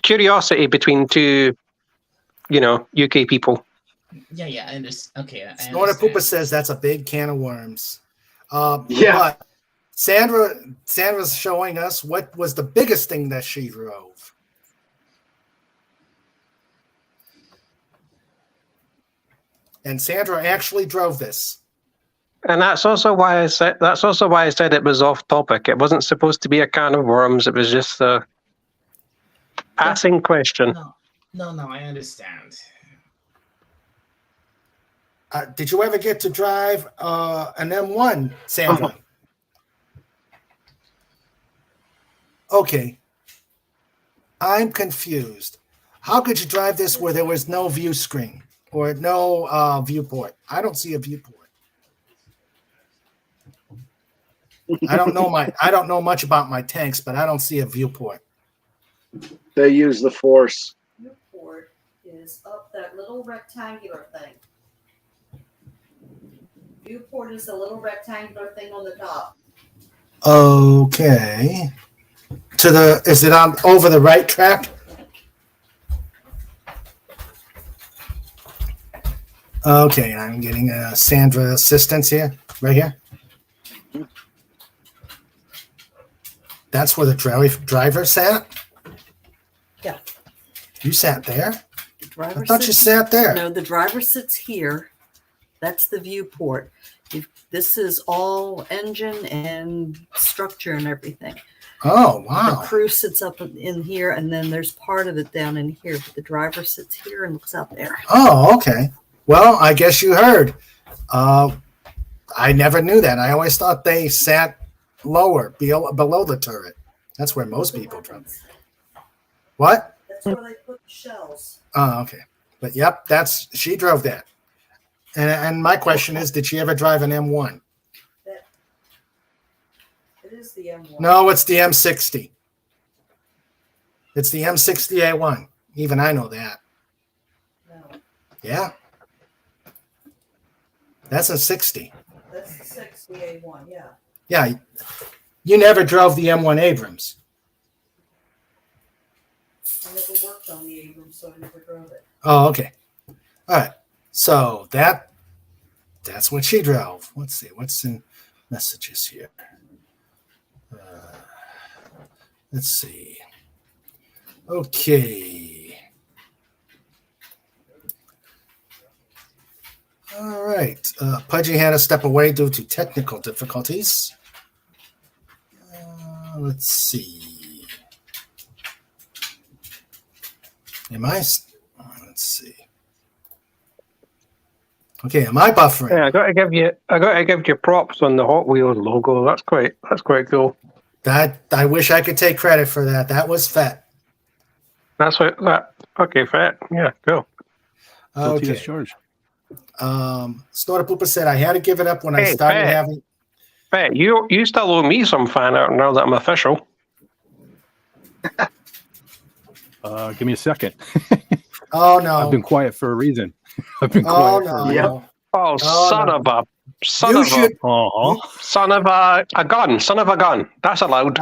[SPEAKER 10] curiosity between two, UK people.
[SPEAKER 8] Yeah, I understand. Okay, I
[SPEAKER 2] Snorta
[SPEAKER 8] understand.
[SPEAKER 2] Poopa says that's a big can of worms.
[SPEAKER 4] Yeah.
[SPEAKER 2] But Sandra's showing us what was the biggest thing that she drove. And Sandra actually drove this.
[SPEAKER 10] And that's also why I said it was off topic. It wasn't supposed to be a can of worms. It was just a passing question.
[SPEAKER 8] No, I understand.
[SPEAKER 2] Did you ever get to drive an M1, Sandra? Okay. I'm confused. How could you drive this where there was no view screen or no viewport? I don't see a viewport. I don't know much about my tanks, but I don't see a viewport.
[SPEAKER 4] They use the Force.
[SPEAKER 11] Viewport is up that little rectangular thing. Viewport is the little rectangular thing on the top.
[SPEAKER 2] Okay. Is it on over the right track? Okay, I'm getting a Sandra assistance here, right here. That's where the driver sat?
[SPEAKER 11] Yeah.
[SPEAKER 2] You sat there?
[SPEAKER 11] The driver
[SPEAKER 2] I thought you sat there.
[SPEAKER 11] No, the driver sits here. That's the viewport. This is all engine and structure and everything.
[SPEAKER 2] Oh, wow.
[SPEAKER 11] The crew sits up in here, and then there's part of it down in here, but the driver sits here and looks out there.
[SPEAKER 2] Oh, okay. Well, I guess you heard. I never knew that. I always thought they sat lower, below the turret. That's where most people drove. What?
[SPEAKER 11] That's where they put the shells.
[SPEAKER 2] Oh, okay. But yep, she drove that. And my question is, did she ever drive an M1?
[SPEAKER 11] It is the M1.
[SPEAKER 2] No, it's the M60. It's the M60A1. Even I know that.
[SPEAKER 11] No,
[SPEAKER 2] Yeah. That's a 60.
[SPEAKER 11] that's the 60A1, yeah.
[SPEAKER 2] Yeah. You never drove the M1 Abrams.
[SPEAKER 11] I never worked on the Abrams, so I never drove it.
[SPEAKER 2] Oh, okay. All right. So that's what she drove. Let's see. What's in messages here? Let's see. Okay. All right. Pudgy had to step away due to technical difficulties. Let's see. Let's see. Okay, am I buffering?
[SPEAKER 10] Yeah, I got to give you props on the Hot Wheels logo. That's quite cool.
[SPEAKER 2] I wish I could take credit for that. That was fat.
[SPEAKER 10] Okay, fat. Yeah, cool.
[SPEAKER 2] Okay.
[SPEAKER 3] George.
[SPEAKER 2] Snorta Poopa said I had to give it up when I started having.
[SPEAKER 10] Fat, you still owe me some fan art now that I'm official.
[SPEAKER 3] Give me a second.
[SPEAKER 2] Oh no!
[SPEAKER 3] I've been quiet for a reason. I've been
[SPEAKER 2] Oh
[SPEAKER 3] quiet for a
[SPEAKER 2] no!
[SPEAKER 3] reason.
[SPEAKER 10] Oh, son
[SPEAKER 2] no.
[SPEAKER 10] of a son
[SPEAKER 2] You
[SPEAKER 10] of
[SPEAKER 2] should.
[SPEAKER 3] Uh-huh.
[SPEAKER 10] a son of a gun. Son of a gun. That's allowed.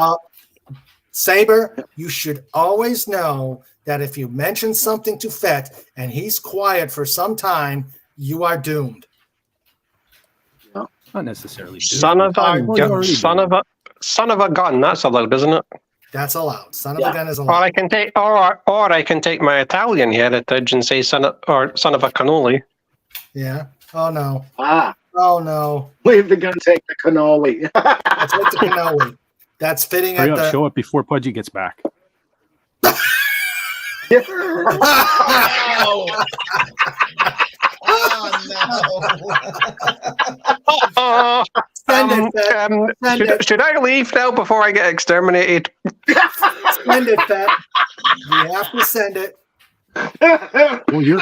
[SPEAKER 2] Saber, you should always know that if you mention something to Fett and he's quiet for some time, you are doomed.
[SPEAKER 3] Not necessarily. Dude.
[SPEAKER 10] Son of a gun. Son of a gun. That's allowed, isn't it?
[SPEAKER 2] That's allowed. Son of a gun is
[SPEAKER 10] Or
[SPEAKER 2] allowed.
[SPEAKER 10] I can take, or I can take my Italian heritage and say son of a cannoli.
[SPEAKER 2] Yeah. Oh no.
[SPEAKER 4] Ah,
[SPEAKER 2] Oh no.
[SPEAKER 4] leave the gun, take the cannoli.
[SPEAKER 2] That's like the cannoli. That's fitting
[SPEAKER 3] Hurry
[SPEAKER 2] at
[SPEAKER 3] up,
[SPEAKER 2] the.
[SPEAKER 3] show up before Pudgy gets back.
[SPEAKER 8] Oh
[SPEAKER 2] Send it, Fett. Send it.
[SPEAKER 10] Should I leave now before I get exterminated?
[SPEAKER 2] Send it, Fett. You have to send it.
[SPEAKER 3] Well, you're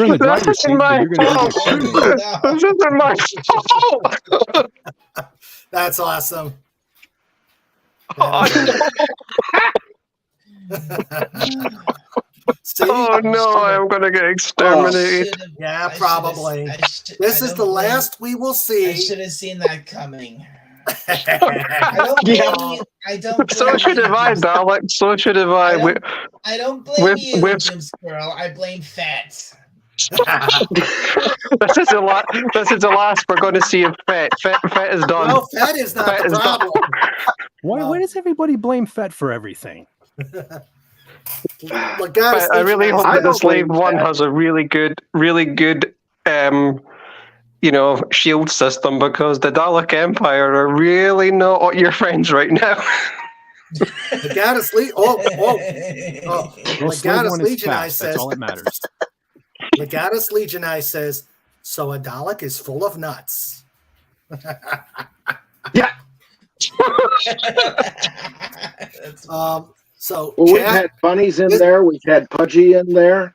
[SPEAKER 3] in the driver's seat, but you're going to get
[SPEAKER 10] This isn't my fault.
[SPEAKER 2] That's awesome. See?
[SPEAKER 10] Oh no, I'm gonna get exterminated.
[SPEAKER 2] Yeah, probably. This is the last we will see.
[SPEAKER 8] I should have seen that coming. I don't blame you. I don't.
[SPEAKER 10] So should have I, Dalek. So should have I.
[SPEAKER 8] I don't blame
[SPEAKER 10] with-
[SPEAKER 8] you,
[SPEAKER 10] with-
[SPEAKER 8] Jim Squirrel. I blame Fat.
[SPEAKER 10] This is the last we're going to see of Fett. Fett is done.
[SPEAKER 2] No, Fett is not
[SPEAKER 10] Fett
[SPEAKER 2] the
[SPEAKER 10] is done.
[SPEAKER 2] problem.
[SPEAKER 3] Why does everybody blame Fett for everything?
[SPEAKER 10] I really hope that the Slave One has a really good, shield system, because the Dalek Empire are really not your friends right now.
[SPEAKER 2] The Goddess Legion.
[SPEAKER 3] Well,
[SPEAKER 2] The
[SPEAKER 3] Slave
[SPEAKER 2] Goddess
[SPEAKER 3] One is
[SPEAKER 2] Legion Eye
[SPEAKER 3] fast. That's
[SPEAKER 2] says.
[SPEAKER 3] all that matters.
[SPEAKER 2] The Goddess Legion Eye says. So a Dalek is full of nuts.
[SPEAKER 4] Yeah.
[SPEAKER 2] So
[SPEAKER 4] Well, we've
[SPEAKER 2] chat,
[SPEAKER 4] had bunnies in there. We've had Pudgy in there.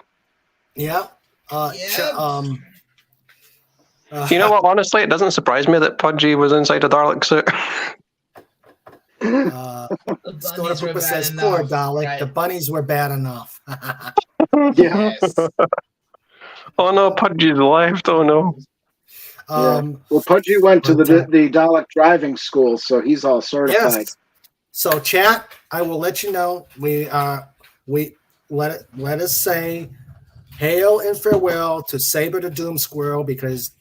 [SPEAKER 2] yeah.
[SPEAKER 10] You know what? Honestly, it doesn't surprise me that Pudgy was inside a Dalek suit.
[SPEAKER 2] Stoner Poopa says, "Poor Dalek. The bunnies were bad enough."
[SPEAKER 4] Yes.
[SPEAKER 10] Oh no, Pudgy's left. Oh no.
[SPEAKER 4] Well, Pudgy went to the Dalek driving school, so he's all certified.
[SPEAKER 2] Yes. So chat, I will let you know. Let us say hail and farewell to Saber the Doom Squirrel, because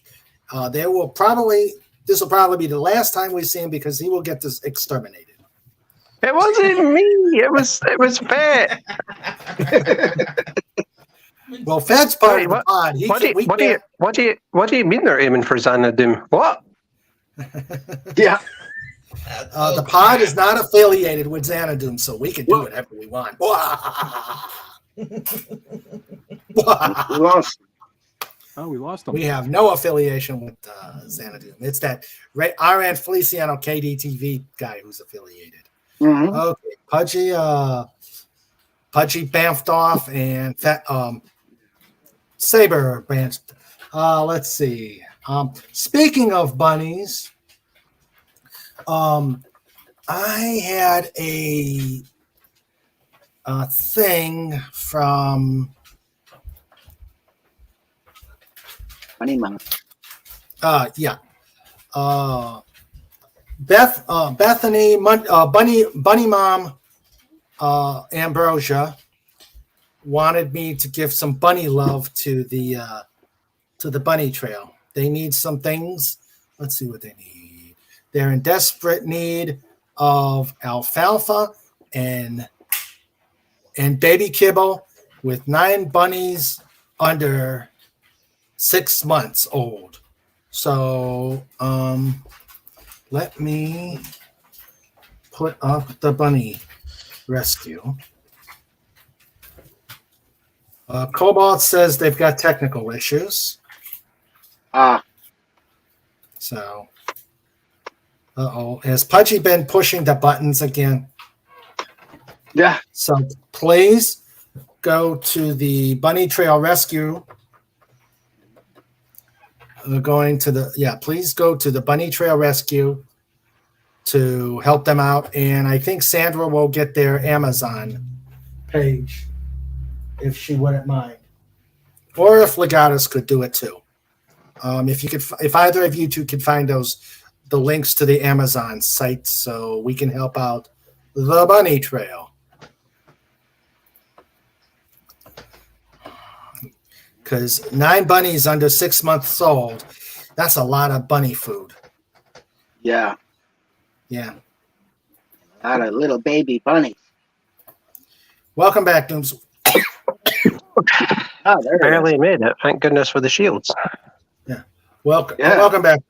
[SPEAKER 2] this will probably be the last time we see him, because he will get this exterminated.
[SPEAKER 10] It wasn't me. It was Fett.
[SPEAKER 2] Well, Fett's part of the pod.
[SPEAKER 10] What do you mean they're aiming for Xanadu? What?
[SPEAKER 4] Yeah.
[SPEAKER 2] The pod is not affiliated with Xanadu, so we can do whatever we want.
[SPEAKER 4] We lost.
[SPEAKER 3] Oh, we lost them.
[SPEAKER 2] We have no affiliation with Xanadu. It's that R.N. Feliciano KDTV guy who's affiliated.
[SPEAKER 4] Mm-hmm.
[SPEAKER 2] Okay, Pudgy bamfed off, and Saber branched. Let's see. Speaking of bunnies, I had a thing from
[SPEAKER 4] Bunny Mom.
[SPEAKER 2] Bethany, Bunny Mom, Ambrosia wanted me to give some bunny love to the bunny trail. They need some things. Let's see what they need. They're in desperate need of alfalfa and baby kibble, with 9 bunnies under 6 months old. So let me put up the bunny rescue. Cobalt says they've got technical issues. So, has Pudgy been pushing the buttons again?
[SPEAKER 4] Yeah.
[SPEAKER 2] So please go to the Bunny Trail Rescue. Please go to the Bunny Trail Rescue to help them out. And I think Sandra will get their Amazon page, if she wouldn't mind. or if Legatus could do it too. If either of you two could find the links to the Amazon site, so we can help out the bunny trail. Because 9 bunnies under 6 months old, that's a lot of bunny food.
[SPEAKER 4] Yeah.
[SPEAKER 2] Yeah.
[SPEAKER 4] A lot of little baby bunnies.
[SPEAKER 2] Welcome back, Dooms.
[SPEAKER 10] Barely made it. Thank goodness for the shields.
[SPEAKER 2] Yeah. Welcome.
[SPEAKER 4] Yeah.
[SPEAKER 2] Welcome back.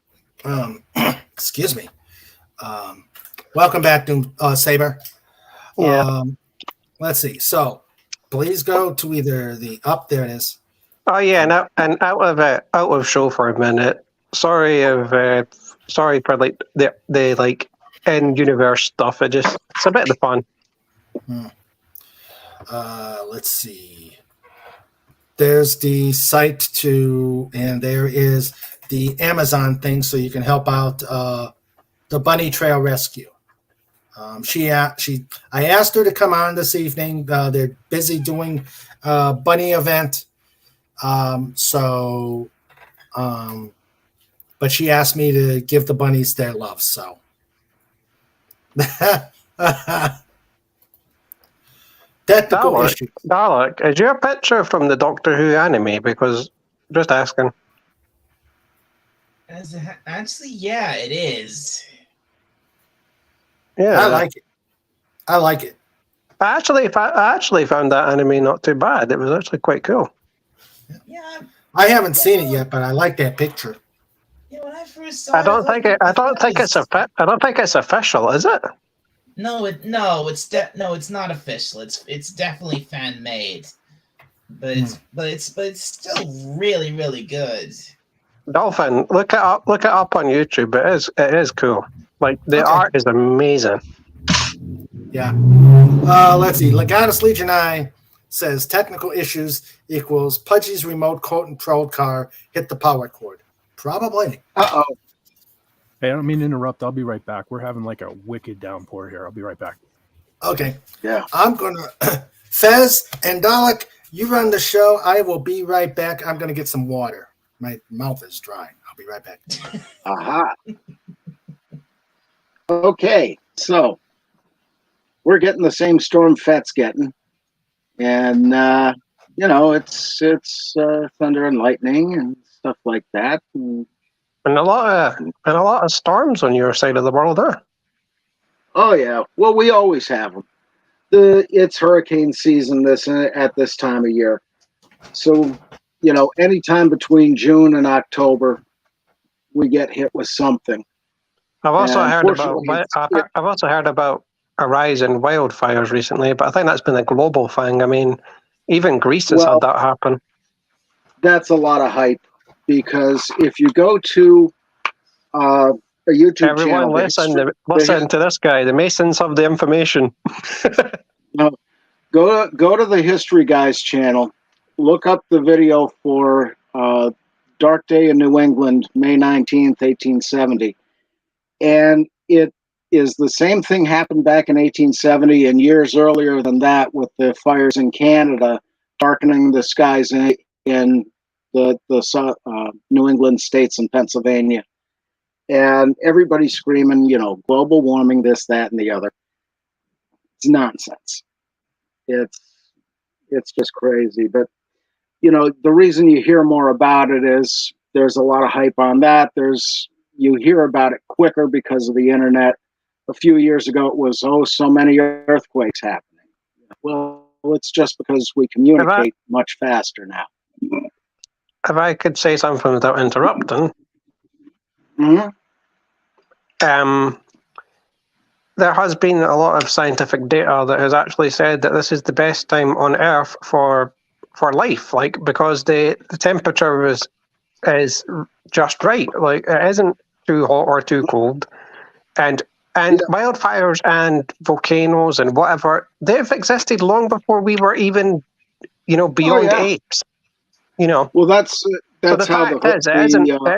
[SPEAKER 2] Excuse me. Welcome back, Doom Saber.
[SPEAKER 10] Yeah.
[SPEAKER 2] Let's see. So, please go to either the up. There it is.
[SPEAKER 10] Oh yeah, and out of show for a minute. Sorry for like the like in universe stuff. It's a bit of fun.
[SPEAKER 2] Let's see. There's the site too, and there is the Amazon thing, so you can help out the Bunny Trail Rescue. I asked her to come on this evening. They're busy doing a bunny event. But she asked me to give the bunnies their love, so.
[SPEAKER 10] Dalek, is your picture from the Doctor Who anime? Because, just asking.
[SPEAKER 8] Actually, yeah, it is.
[SPEAKER 10] Yeah.
[SPEAKER 2] I like it.
[SPEAKER 10] I actually found that anime not too bad. It was actually quite cool.
[SPEAKER 8] Yeah.
[SPEAKER 2] I haven't seen it yet, but I like that picture.
[SPEAKER 8] Yeah, when I first saw
[SPEAKER 10] I don't think it's official, is it?
[SPEAKER 8] No, it's not official. It's definitely fan made, but it's still really, really good.
[SPEAKER 10] Dolphin, look it up on YouTube. It is cool. Like the art is amazing.
[SPEAKER 2] Yeah. Let's see. Legatus Legion I says technical issues equals Pudgy's remote controlled car hit the power cord. Probably.
[SPEAKER 3] Hey, I don't mean to interrupt. I'll be right back. We're having like a wicked downpour here. I'll be right back.
[SPEAKER 2] Okay.
[SPEAKER 4] Yeah.
[SPEAKER 2] I'm gonna Fez and Dalek, you run the show. I will be right back. I'm gonna get some water. My mouth is dry. I'll be right back.
[SPEAKER 4] Aha. Okay, so we're getting the same storm Fett's getting, and it's thunder and lightning and stuff like that, and
[SPEAKER 10] a lot of storms on your side of the world, huh?
[SPEAKER 4] Oh yeah, well we always have them. It's hurricane season at this time of year, so anytime between June and October, we get hit with something.
[SPEAKER 10] I've also heard about a rise in wildfires recently, but I think that's been a global thing. I mean, even Greece has had that happen.
[SPEAKER 4] That's a lot of hype, because if you go to a YouTube channel,
[SPEAKER 10] listen to this guy. The Masons have the information.
[SPEAKER 4] Go to the History Guys channel. Look up the video for Dark Day in New England, May 19th, 1870. And it is the same thing happened back in 1870 and years earlier than that with the fires in Canada, darkening the skies in the New England states and Pennsylvania. And everybody's screaming, global warming, this, that, and the other. It's nonsense. It's just crazy. But, the reason you hear more about it is there's a lot of hype on that. You hear about it quicker because of the internet. A few years ago, it was, so many earthquakes happening. Well, it's just because we communicate much faster now.
[SPEAKER 10] If I could say something without interrupting.
[SPEAKER 4] Mm-hmm.
[SPEAKER 10] There has been a lot of scientific data that has actually said that this is the best time on Earth for life, because the temperature is just right. Like, it isn't too hot or too cold, and wildfires and volcanoes and whatever, they've existed long before we were even beyond apes.
[SPEAKER 4] Well, that's
[SPEAKER 10] so the fact is, it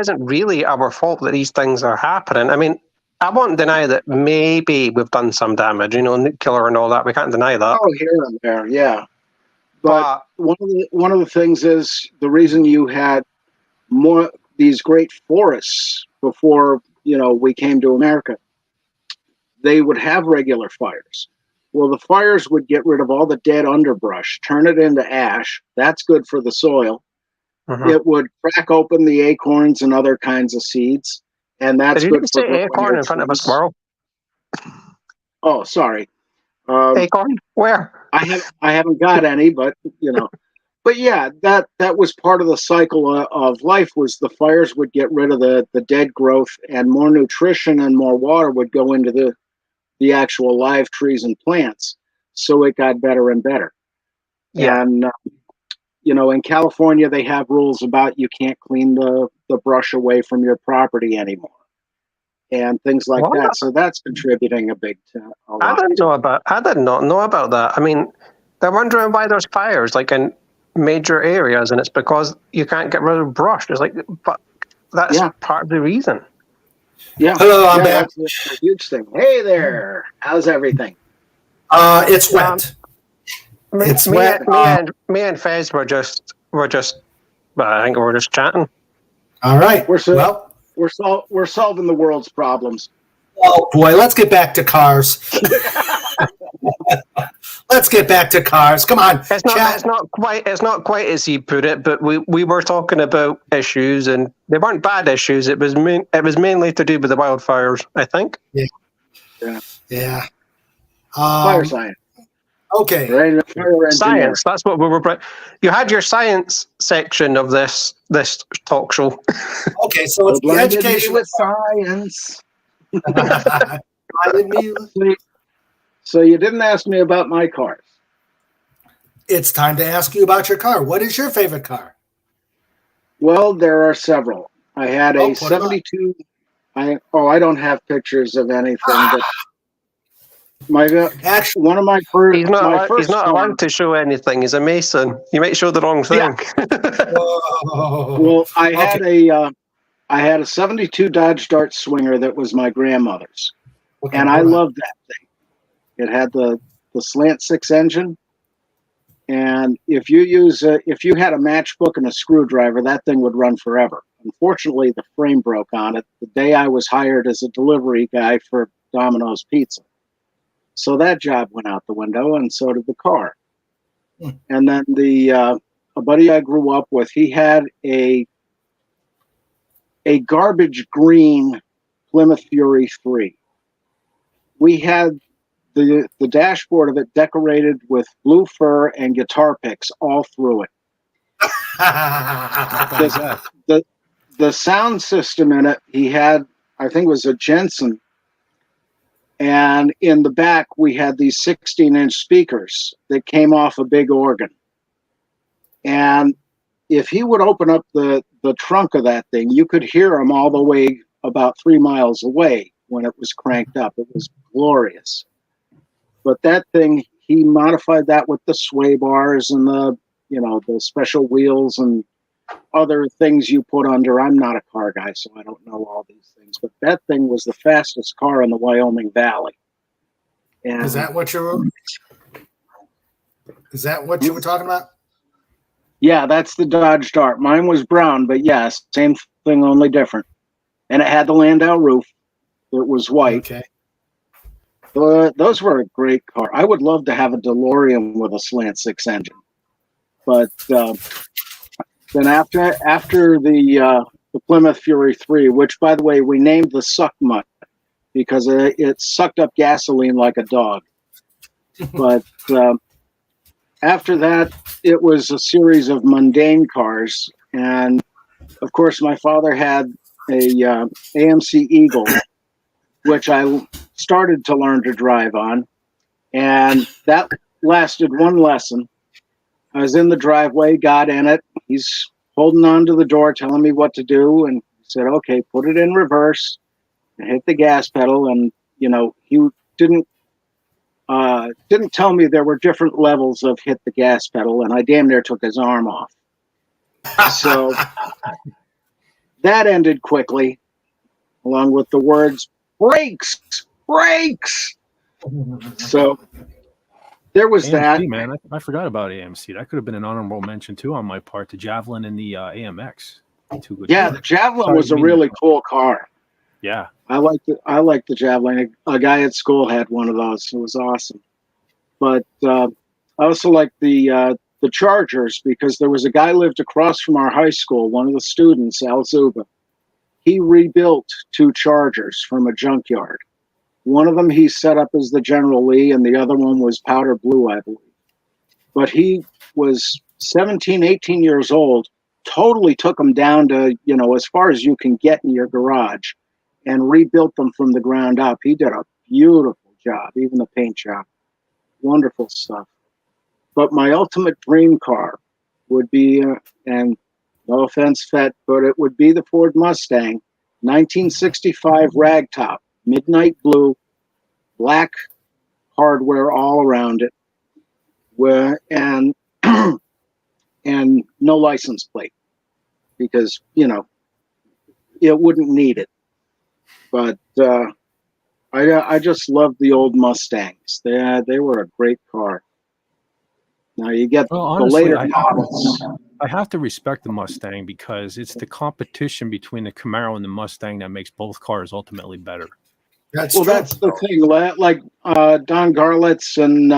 [SPEAKER 10] isn't really our fault that these things are happening. I mean, I won't deny that maybe we've done some damage, nuclear and all that. We can't deny that.
[SPEAKER 4] Oh, here and there, yeah. But one of the things is the reason you had more these great forests before we came to America. They would have regular fires. Well, the fires would get rid of all the dead underbrush, turn it into ash. That's good for the soil. It would crack open the acorns and other kinds of seeds, and that's
[SPEAKER 10] Did
[SPEAKER 4] good
[SPEAKER 10] you
[SPEAKER 4] for
[SPEAKER 10] say
[SPEAKER 4] growing
[SPEAKER 10] acorn
[SPEAKER 4] your
[SPEAKER 10] in front of a
[SPEAKER 4] trees.
[SPEAKER 10] squirrel?
[SPEAKER 4] Oh, sorry.
[SPEAKER 10] Acorn? Where?
[SPEAKER 4] I haven't got any, but But yeah, that was part of the cycle of life. Was the fires would get rid of the dead growth, and more nutrition and more water would go into the actual live trees and plants. So it got better and better.
[SPEAKER 10] Yeah.
[SPEAKER 4] And in California, they have rules about you can't clean the brush away from your property anymore, and things like
[SPEAKER 10] What?
[SPEAKER 4] that. So that's contributing a lot.
[SPEAKER 10] I did not know about that. I mean, they're wondering why there's fires like in major areas, and it's because you can't get rid of brush. It's like, but that's part of the reason.
[SPEAKER 4] Yeah.
[SPEAKER 2] Hello, I'm back.
[SPEAKER 4] That's a huge thing. Hey there. How's everything?
[SPEAKER 2] It's wet. It's wet.
[SPEAKER 10] Me and Fez were just. I think we're just chatting.
[SPEAKER 2] All right.
[SPEAKER 4] We're solving the world's problems.
[SPEAKER 2] Oh boy, let's get back to cars. Let's get back to cars. Come on.
[SPEAKER 10] It's not quite as he put it, but we were talking about issues, and they weren't bad issues. It was mainly to do with the wildfires, I think.
[SPEAKER 2] Yeah.
[SPEAKER 4] Fire science.
[SPEAKER 2] Okay.
[SPEAKER 4] Right.
[SPEAKER 10] Science. That's what we were. You had your science section of this talk show.
[SPEAKER 2] Okay, so it's the education
[SPEAKER 4] with science.
[SPEAKER 2] Blinded me.
[SPEAKER 4] So you didn't ask me about my cars.
[SPEAKER 2] It's time to ask you about your car. What is your favorite car?
[SPEAKER 4] Well, there are several. I had a 72. I don't have pictures of anything, but
[SPEAKER 2] actually,
[SPEAKER 4] one of my first.
[SPEAKER 10] He's not allowed to show anything. He's a Mason. You might show the wrong thing.
[SPEAKER 4] Well, I had a 72 Dodge Dart Swinger that was my grandmother's, and I loved that thing. It had the slant six engine, and if you had a matchbook and a screwdriver, that thing would run forever. Unfortunately, the frame broke on it the day I was hired as a delivery guy for Domino's Pizza. So that job went out the window, and so did the car. And then a buddy I grew up with, he had a garbage green Plymouth Fury 3. We had the dashboard of it decorated with blue fur and guitar picks all through it. The sound system in it, he had, I think it was a Jensen, and in the back we had these 16-inch speakers that came off a big organ. And if he would open up the trunk of that thing, you could hear him all the way about 3 miles away when it was cranked up. It was glorious. But that thing, he modified that with the sway bars and the special wheels and other things you put under. I'm not a car guy, so I don't know all these things. But that thing was the fastest car in the Wyoming Valley. And
[SPEAKER 2] Is that what you were talking about?
[SPEAKER 4] Yeah, that's the Dodge Dart. Mine was brown, but yes, same thing, only different. And it had the Landau roof. It was white.
[SPEAKER 2] Okay.
[SPEAKER 4] Those were a great car. I would love to have a DeLorean with a slant six engine. But then after the Plymouth Fury 3, which, by the way, we named the Suck Mutt because it sucked up gasoline like a dog. But after that, it was a series of mundane cars. And, of course, my father had a AMC Eagle, which I started to learn to drive on. And that lasted one lesson. I was in the driveway, got in it. He's holding on to the door, telling me what to do. And he said, okay, put it in reverse and hit the gas pedal. And, he didn't tell me there were different levels of hit the gas pedal. And I damn near took his arm off. So that ended quickly, along with the words, brakes, brakes. So There was
[SPEAKER 3] AMC,
[SPEAKER 4] that.
[SPEAKER 3] man. I forgot about AMC. That could have been an honorable mention too on my part. The Javelin and the AMX. Two good
[SPEAKER 4] Yeah,
[SPEAKER 3] cars.
[SPEAKER 4] the Javelin
[SPEAKER 3] Sorry,
[SPEAKER 4] was a
[SPEAKER 3] me
[SPEAKER 4] really
[SPEAKER 3] neither.
[SPEAKER 4] cool car.
[SPEAKER 3] Yeah.
[SPEAKER 4] I liked the Javelin. A guy at school had one of those. It was awesome. But I also liked the Chargers because there was a guy lived across from our high school, one of the students, Al Zuba. He rebuilt 2 Chargers from a junkyard. One of them he set up as the General Lee, and the other one was powder blue, I believe. But he was 17, 18 years old, totally took them down to, as far as you can get in your garage, and rebuilt them from the ground up. He did a beautiful job, even the paint job. Wonderful stuff. But my ultimate dream car would be, and no offense, Fett, but it would be the Ford Mustang, 1965 ragtop, midnight blue, black hardware all around it, and and no license plate because it wouldn't need it. But I just loved the old Mustangs. They were a great car. Now you get
[SPEAKER 3] Well,
[SPEAKER 4] the
[SPEAKER 3] honestly,
[SPEAKER 4] later models.
[SPEAKER 3] I have to respect the Mustang because it's the competition between the Camaro and the Mustang that makes both cars ultimately better.
[SPEAKER 2] That's
[SPEAKER 4] Well,
[SPEAKER 2] true.
[SPEAKER 4] that's the thing. Like Don Garlitz and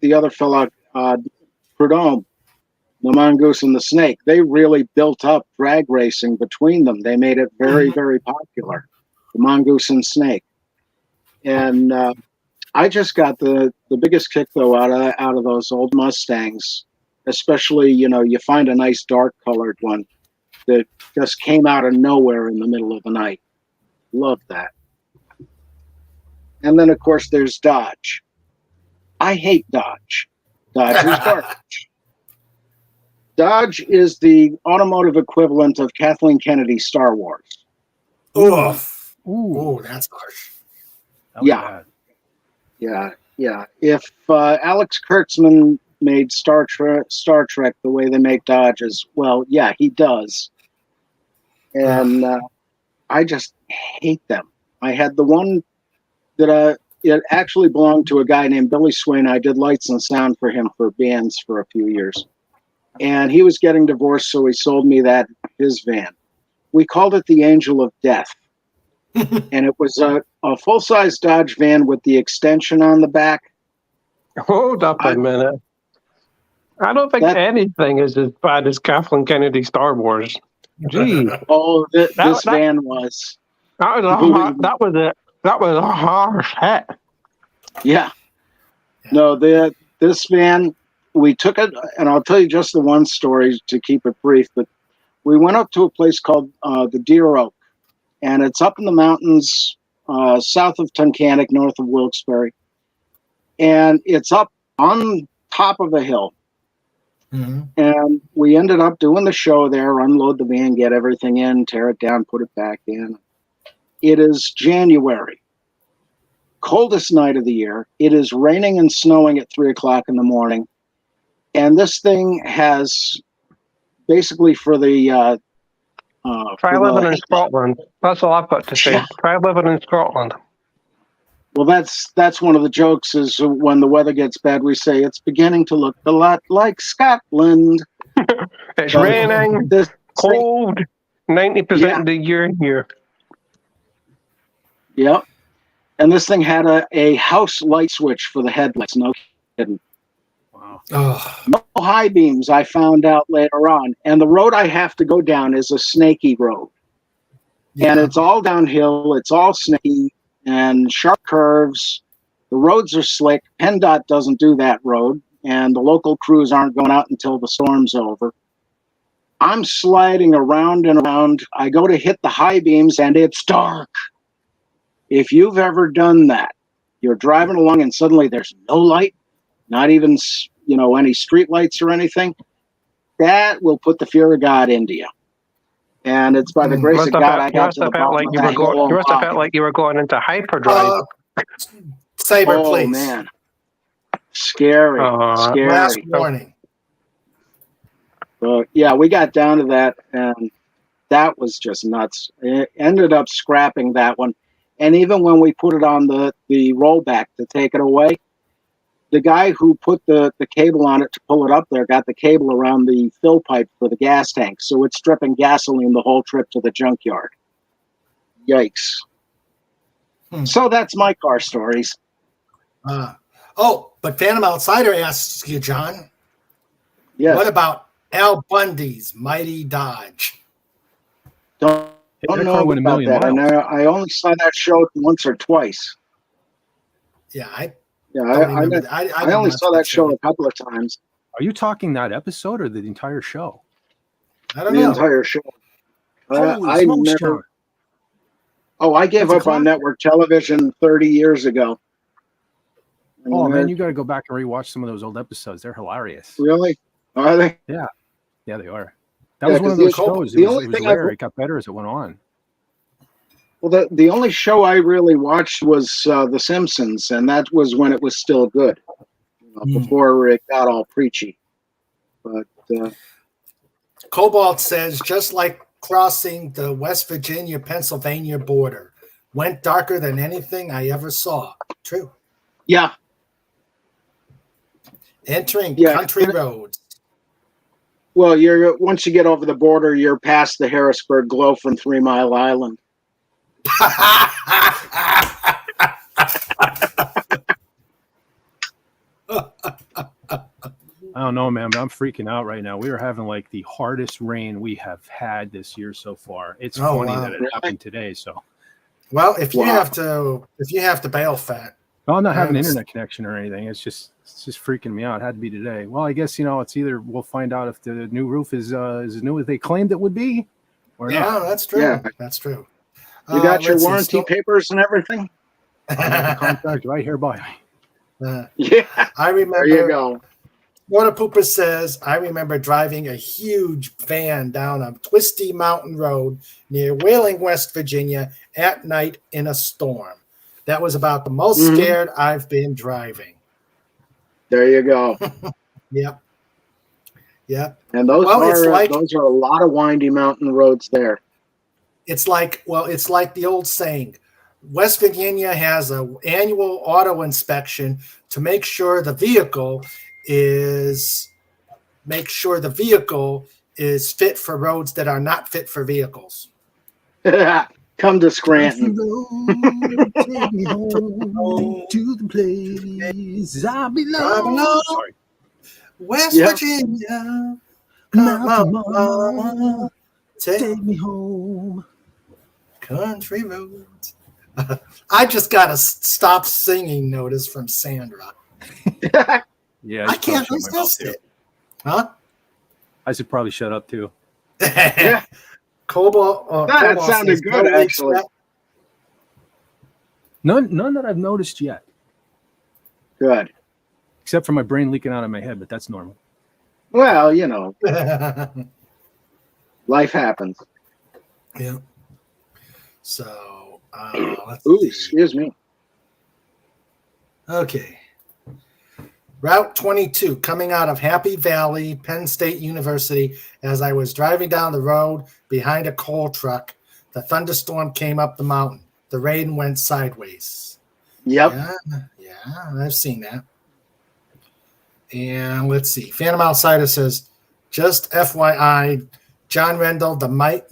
[SPEAKER 4] the other fella, Prudhomme, the Mongoose and the Snake, they really built up drag racing between them. They made it very, very popular, the Mongoose and Snake. And I just got the biggest kick, though, out of those old Mustangs, especially, you find a nice dark colored one that just came out of nowhere in the middle of the night. Love that. And then, of course, there's Dodge. I hate Dodge. Dodge is garbage. Dodge is the automotive equivalent of Kathleen Kennedy's Star Wars.
[SPEAKER 2] Oof. Ooh, that's harsh.
[SPEAKER 3] That was
[SPEAKER 4] Yeah.
[SPEAKER 3] bad.
[SPEAKER 4] Yeah. If Alex Kurtzman made Star Trek the way they make Dodges, well, yeah, he does. And I just hate them. I had the one that it actually belonged to a guy named Billy Swain. I did lights and sound for him for bands for a few years. And he was getting divorced, so he sold me his van. We called it the Angel of Death. And it was a full-size Dodge van with the extension on the back.
[SPEAKER 10] Hold up a minute. I don't think anything is as bad as Kathleen Kennedy Star Wars. Gee.
[SPEAKER 4] Oh, this van was.
[SPEAKER 10] That was a harsh hit.
[SPEAKER 4] Yeah. No, this van, we took it, and I'll tell you just the one story to keep it brief, but we went up to a place called the Deer Oak, and it's up in the mountains south of Tunkhannock, north of Wilkes-Barre, and it's up on top of a hill.
[SPEAKER 2] Mm-hmm.
[SPEAKER 4] And we ended up doing the show there, unload the van, get everything in, tear it down, put it back in. It is January, coldest night of the year. It is raining and snowing at 3 o'clock in the morning. And this thing has basically for the
[SPEAKER 10] try living in Scotland. That's all I've got to say.
[SPEAKER 4] Yeah.
[SPEAKER 10] Try living in Scotland.
[SPEAKER 4] Well, that's one of the jokes is when the weather gets bad, we say it's beginning to look a lot like Scotland.
[SPEAKER 10] It's raining, cold, 90% of the year here.
[SPEAKER 4] Yep. And this thing had a house light switch for the headlights. No kidding.
[SPEAKER 3] Wow.
[SPEAKER 4] No high beams, I found out later on. And the road I have to go down is a snaky road. Yeah. And it's all downhill. It's all snaky and sharp curves. The roads are slick. PennDOT doesn't do that road. And the local crews aren't going out until the storm's over. I'm sliding around and around. I go to hit the high beams and it's dark. If you've ever done that, you're driving along and suddenly there's no light, not even, any street lights or anything, that will put the fear of God into you. And it's by the grace of God I got to the bottom of that hill.
[SPEAKER 10] You must have felt like you were going into hyperdrive.
[SPEAKER 2] Saber,
[SPEAKER 4] oh,
[SPEAKER 2] please.
[SPEAKER 4] Man. Scary. Scary.
[SPEAKER 2] Last warning.
[SPEAKER 4] But yeah, we got down to that, and that was just nuts. It ended up scrapping that one. And even when we put it on the rollback to take it away, the guy who put the cable on it to pull it up there got the cable around the fill pipe for the gas tank, so it's dripping gasoline the whole trip to the junkyard. Yikes. So that's my car stories.
[SPEAKER 2] But Phantom Outsider asks you, John,
[SPEAKER 4] Yes.
[SPEAKER 2] what about Al Bundy's Mighty Dodge?
[SPEAKER 4] Don't
[SPEAKER 3] that
[SPEAKER 4] know
[SPEAKER 3] car went a
[SPEAKER 4] about
[SPEAKER 3] million
[SPEAKER 4] that. And
[SPEAKER 3] miles.
[SPEAKER 4] I only saw that show once or twice.
[SPEAKER 2] Yeah, I
[SPEAKER 4] I only saw that show a couple of times.
[SPEAKER 3] Are you talking that episode or the entire show?
[SPEAKER 2] I don't
[SPEAKER 4] The
[SPEAKER 2] know.
[SPEAKER 4] entire show.
[SPEAKER 3] Holy
[SPEAKER 4] I
[SPEAKER 3] smokes,
[SPEAKER 4] never.
[SPEAKER 3] John.
[SPEAKER 4] Oh, I gave
[SPEAKER 3] That's a
[SPEAKER 4] up on
[SPEAKER 3] classic.
[SPEAKER 4] network television 30 years ago.
[SPEAKER 3] Oh man, you got to go back and rewatch some of those old episodes. They're hilarious.
[SPEAKER 4] Really? Are they?
[SPEAKER 3] Yeah, they are. That
[SPEAKER 4] Yeah,
[SPEAKER 3] was one of
[SPEAKER 4] 'cause
[SPEAKER 3] those
[SPEAKER 4] the-
[SPEAKER 3] shows.
[SPEAKER 4] the
[SPEAKER 3] It was,
[SPEAKER 4] only
[SPEAKER 3] it was
[SPEAKER 4] thing I've-
[SPEAKER 3] rare. It got better as it went on.
[SPEAKER 4] Well, the only show I really watched was The Simpsons, and that was when it was still good, before it got all preachy. But
[SPEAKER 2] Cobalt says, just like crossing the West Virginia-Pennsylvania border, went darker than anything I ever saw. True.
[SPEAKER 4] yeah,
[SPEAKER 2] Entering
[SPEAKER 4] Yeah.
[SPEAKER 2] country roads.
[SPEAKER 4] well, once you get over the border, you're past the Harrisburg Glow from 3 Mile Island.
[SPEAKER 3] I don't know, man, but I'm freaking out right now. We are having like the hardest rain we have had this year so far. It's
[SPEAKER 2] Oh,
[SPEAKER 3] funny
[SPEAKER 2] wow.
[SPEAKER 3] that it happened today. So,
[SPEAKER 2] Well, if you
[SPEAKER 4] Wow.
[SPEAKER 2] have to bail fat.
[SPEAKER 3] well, I'm not having
[SPEAKER 2] Yes.
[SPEAKER 3] internet connection or anything. It's just freaking me out. It had to be today. Well, I guess it's either we'll find out if the new roof is as new as they claimed it would be, or
[SPEAKER 2] Yeah,
[SPEAKER 3] not.
[SPEAKER 2] that's true.
[SPEAKER 4] Yeah.
[SPEAKER 2] That's true.
[SPEAKER 4] You got your
[SPEAKER 2] let's see,
[SPEAKER 4] warranty papers and everything?
[SPEAKER 3] I got the contract right here by me.
[SPEAKER 4] Yeah,
[SPEAKER 2] I remember.
[SPEAKER 4] there you go.
[SPEAKER 2] Water Pooper says, I remember driving a huge van down a twisty mountain road near Wheeling, West Virginia at night in a storm. That was about the most
[SPEAKER 4] Mhm.
[SPEAKER 2] scared I've been driving.
[SPEAKER 4] There you go.
[SPEAKER 2] Yep. Yep.
[SPEAKER 4] And those
[SPEAKER 2] Well, it's
[SPEAKER 4] those are a lot of windy mountain roads there.
[SPEAKER 2] It's like the old saying, West Virginia has an annual auto inspection to make sure the vehicle is fit for roads that are not fit for vehicles.
[SPEAKER 4] Come to Scranton.
[SPEAKER 3] Take me home to the place I belong. Sorry.
[SPEAKER 2] West
[SPEAKER 4] Yep.
[SPEAKER 2] Virginia,
[SPEAKER 3] Mountain
[SPEAKER 2] mama, take
[SPEAKER 3] me home.
[SPEAKER 2] country roads. I just got a stop singing notice from Sandra.
[SPEAKER 3] Yeah,
[SPEAKER 2] I can't resist it. Huh?
[SPEAKER 3] I should probably shut up too.
[SPEAKER 4] Yeah.
[SPEAKER 2] Cobalt.
[SPEAKER 4] That
[SPEAKER 2] Cobalt
[SPEAKER 4] sounded
[SPEAKER 2] says,
[SPEAKER 4] good,
[SPEAKER 2] "Totally
[SPEAKER 4] actually."
[SPEAKER 2] expect-
[SPEAKER 3] None that I've noticed yet,
[SPEAKER 4] Good.
[SPEAKER 3] except for my brain leaking out of my head, but that's normal.
[SPEAKER 4] Well, life happens.
[SPEAKER 2] Yeah. So, let's
[SPEAKER 4] Ooh,
[SPEAKER 2] see.
[SPEAKER 4] excuse me.
[SPEAKER 2] Okay. Route 22 coming out of Happy Valley, Penn State University. As I was driving down the road behind a coal truck, the thunderstorm came up the mountain. The rain went sideways.
[SPEAKER 4] Yep.
[SPEAKER 2] Yeah, I've seen that. And let's see. Phantom Outsider says, just FYI, John Rendell, the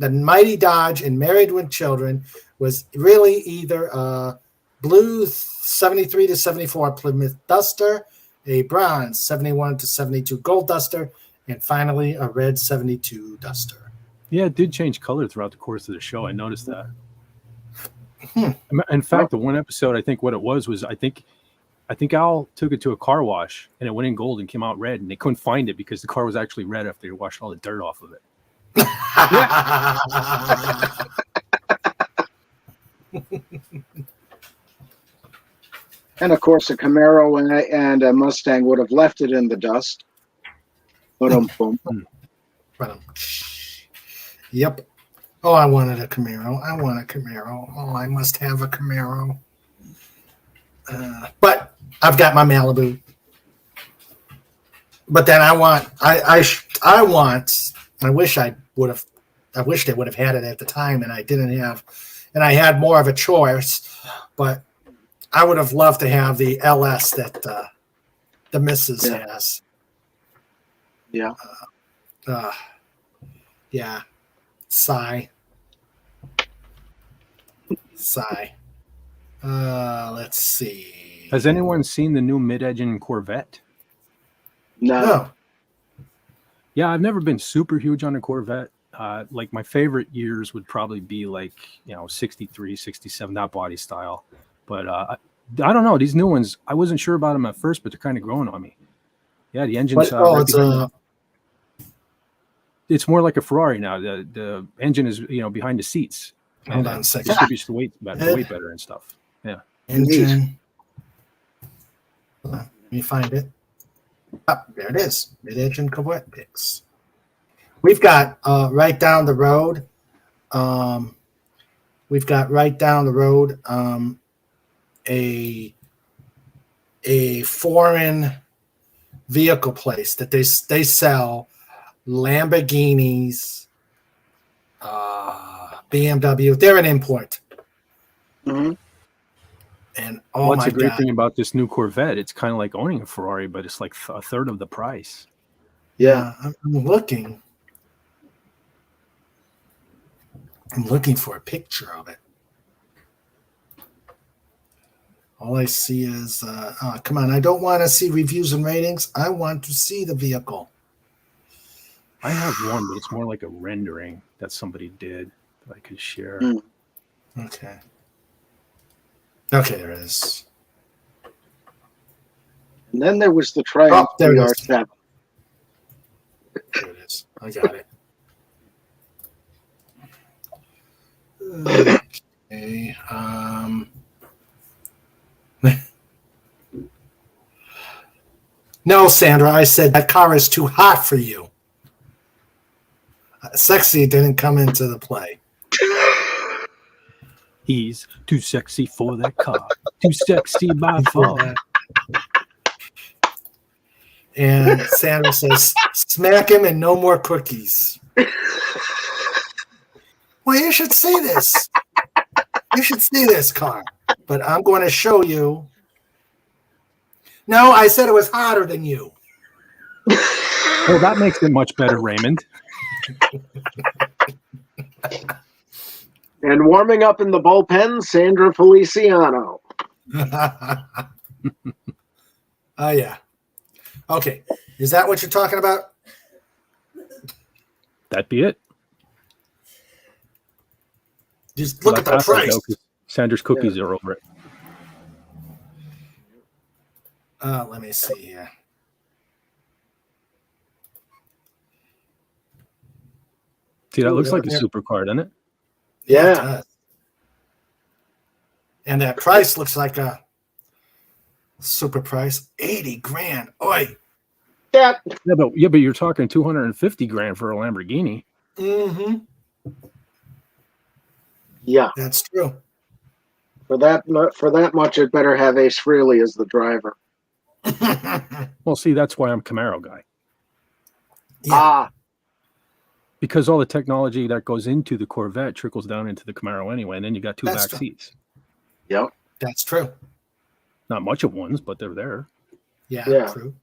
[SPEAKER 2] Mighty Dodge and Married with Children was really either a blue 73 to 74 Plymouth Duster, a bronze 71 to 72 Gold Duster, and finally a red 72 Duster.
[SPEAKER 3] Yeah, it did change color throughout the course of the show. I noticed that. In fact, the one episode, I think what it was I think Al took it to a car wash and it went in gold and came out red, and they couldn't find it because the car was actually red after they washed all the dirt off of it.
[SPEAKER 4] And of course, a Camaro and a Mustang would have left it in the dust. Boom.
[SPEAKER 2] Yep. Oh, I wanted a Camaro. Oh, I must have a Camaro. But I've got my Malibu. But then I wish they would have had it at the time, and I didn't have, and I had more of a choice. But I would have loved to have the LS that The missus
[SPEAKER 4] Yeah.
[SPEAKER 2] has.
[SPEAKER 4] Yeah.
[SPEAKER 2] Yeah. Sigh. Sigh. Let's see.
[SPEAKER 3] Has anyone seen the new mid-engine Corvette?
[SPEAKER 4] No.
[SPEAKER 2] No.
[SPEAKER 3] Yeah, I've never been super huge on a Corvette. Like my favorite years would probably be like, 63, 67, that body style. But I don't know. These new ones, I wasn't sure about them at first, but they're kind of growing on me. Yeah, the engine's it's more like a Ferrari now. The engine is, behind the seats.
[SPEAKER 2] Hold on a second.
[SPEAKER 3] Distributes the weight better and stuff. Yeah.
[SPEAKER 2] Engine. Hold on. Let me find it. Oh, there it is. Mid-engine Corvette pics. We've got right down the road. A foreign vehicle place that they sell Lamborghinis, BMW. They're an import.
[SPEAKER 4] Mm-hmm.
[SPEAKER 2] And
[SPEAKER 3] What's
[SPEAKER 2] my
[SPEAKER 3] the great
[SPEAKER 2] God.
[SPEAKER 3] thing about this new Corvette? It's kind of like owning a Ferrari, but it's like a third of the price.
[SPEAKER 2] Yeah, I'm looking. I'm looking for a picture of it. All I see is, come on, I don't want to see reviews and ratings. I want to see the vehicle.
[SPEAKER 3] I have one, but it's more like a rendering that somebody did that I could share.
[SPEAKER 2] Okay. Okay, there it is.
[SPEAKER 4] And then there was the Triumph
[SPEAKER 2] there it is.
[SPEAKER 4] VR7.
[SPEAKER 2] There it is. I got it. Okay. No, Sandra, I said that car is too hot for you. Sexy didn't come into the play.
[SPEAKER 3] He's too sexy for that car. Too sexy by far.
[SPEAKER 2] And Sandra says, smack him and no more cookies. Well, you should see this. You should see this car. But I'm going to show you. No, I said it was hotter than you.
[SPEAKER 3] Well, that makes it much better, Raymond.
[SPEAKER 4] And warming up in the bullpen, Sandra Feliciano.
[SPEAKER 2] Oh, yeah. Okay. Is that what you're talking about?
[SPEAKER 3] That'd be it.
[SPEAKER 2] Just look at the price.
[SPEAKER 3] Sandra's cookies are over it.
[SPEAKER 2] Let me see here.
[SPEAKER 3] See, that looks like a supercar, doesn't it?
[SPEAKER 2] Yeah. It does. And that price looks like a super price. 80 grand. Oi.
[SPEAKER 4] Yeah.
[SPEAKER 3] But you're talking 250 grand for a Lamborghini.
[SPEAKER 2] Mm-hmm.
[SPEAKER 4] Yeah.
[SPEAKER 2] That's true.
[SPEAKER 4] For that much, it better have Ace Frehley as the driver.
[SPEAKER 3] Well, see, that's why I'm a Camaro guy.
[SPEAKER 2] Yeah.
[SPEAKER 3] Because all the technology that goes into the Corvette trickles down into the Camaro anyway, and then you got two back seats.
[SPEAKER 4] Yep.
[SPEAKER 2] That's true.
[SPEAKER 3] Not much of ones, but they're there.
[SPEAKER 2] Yeah. True.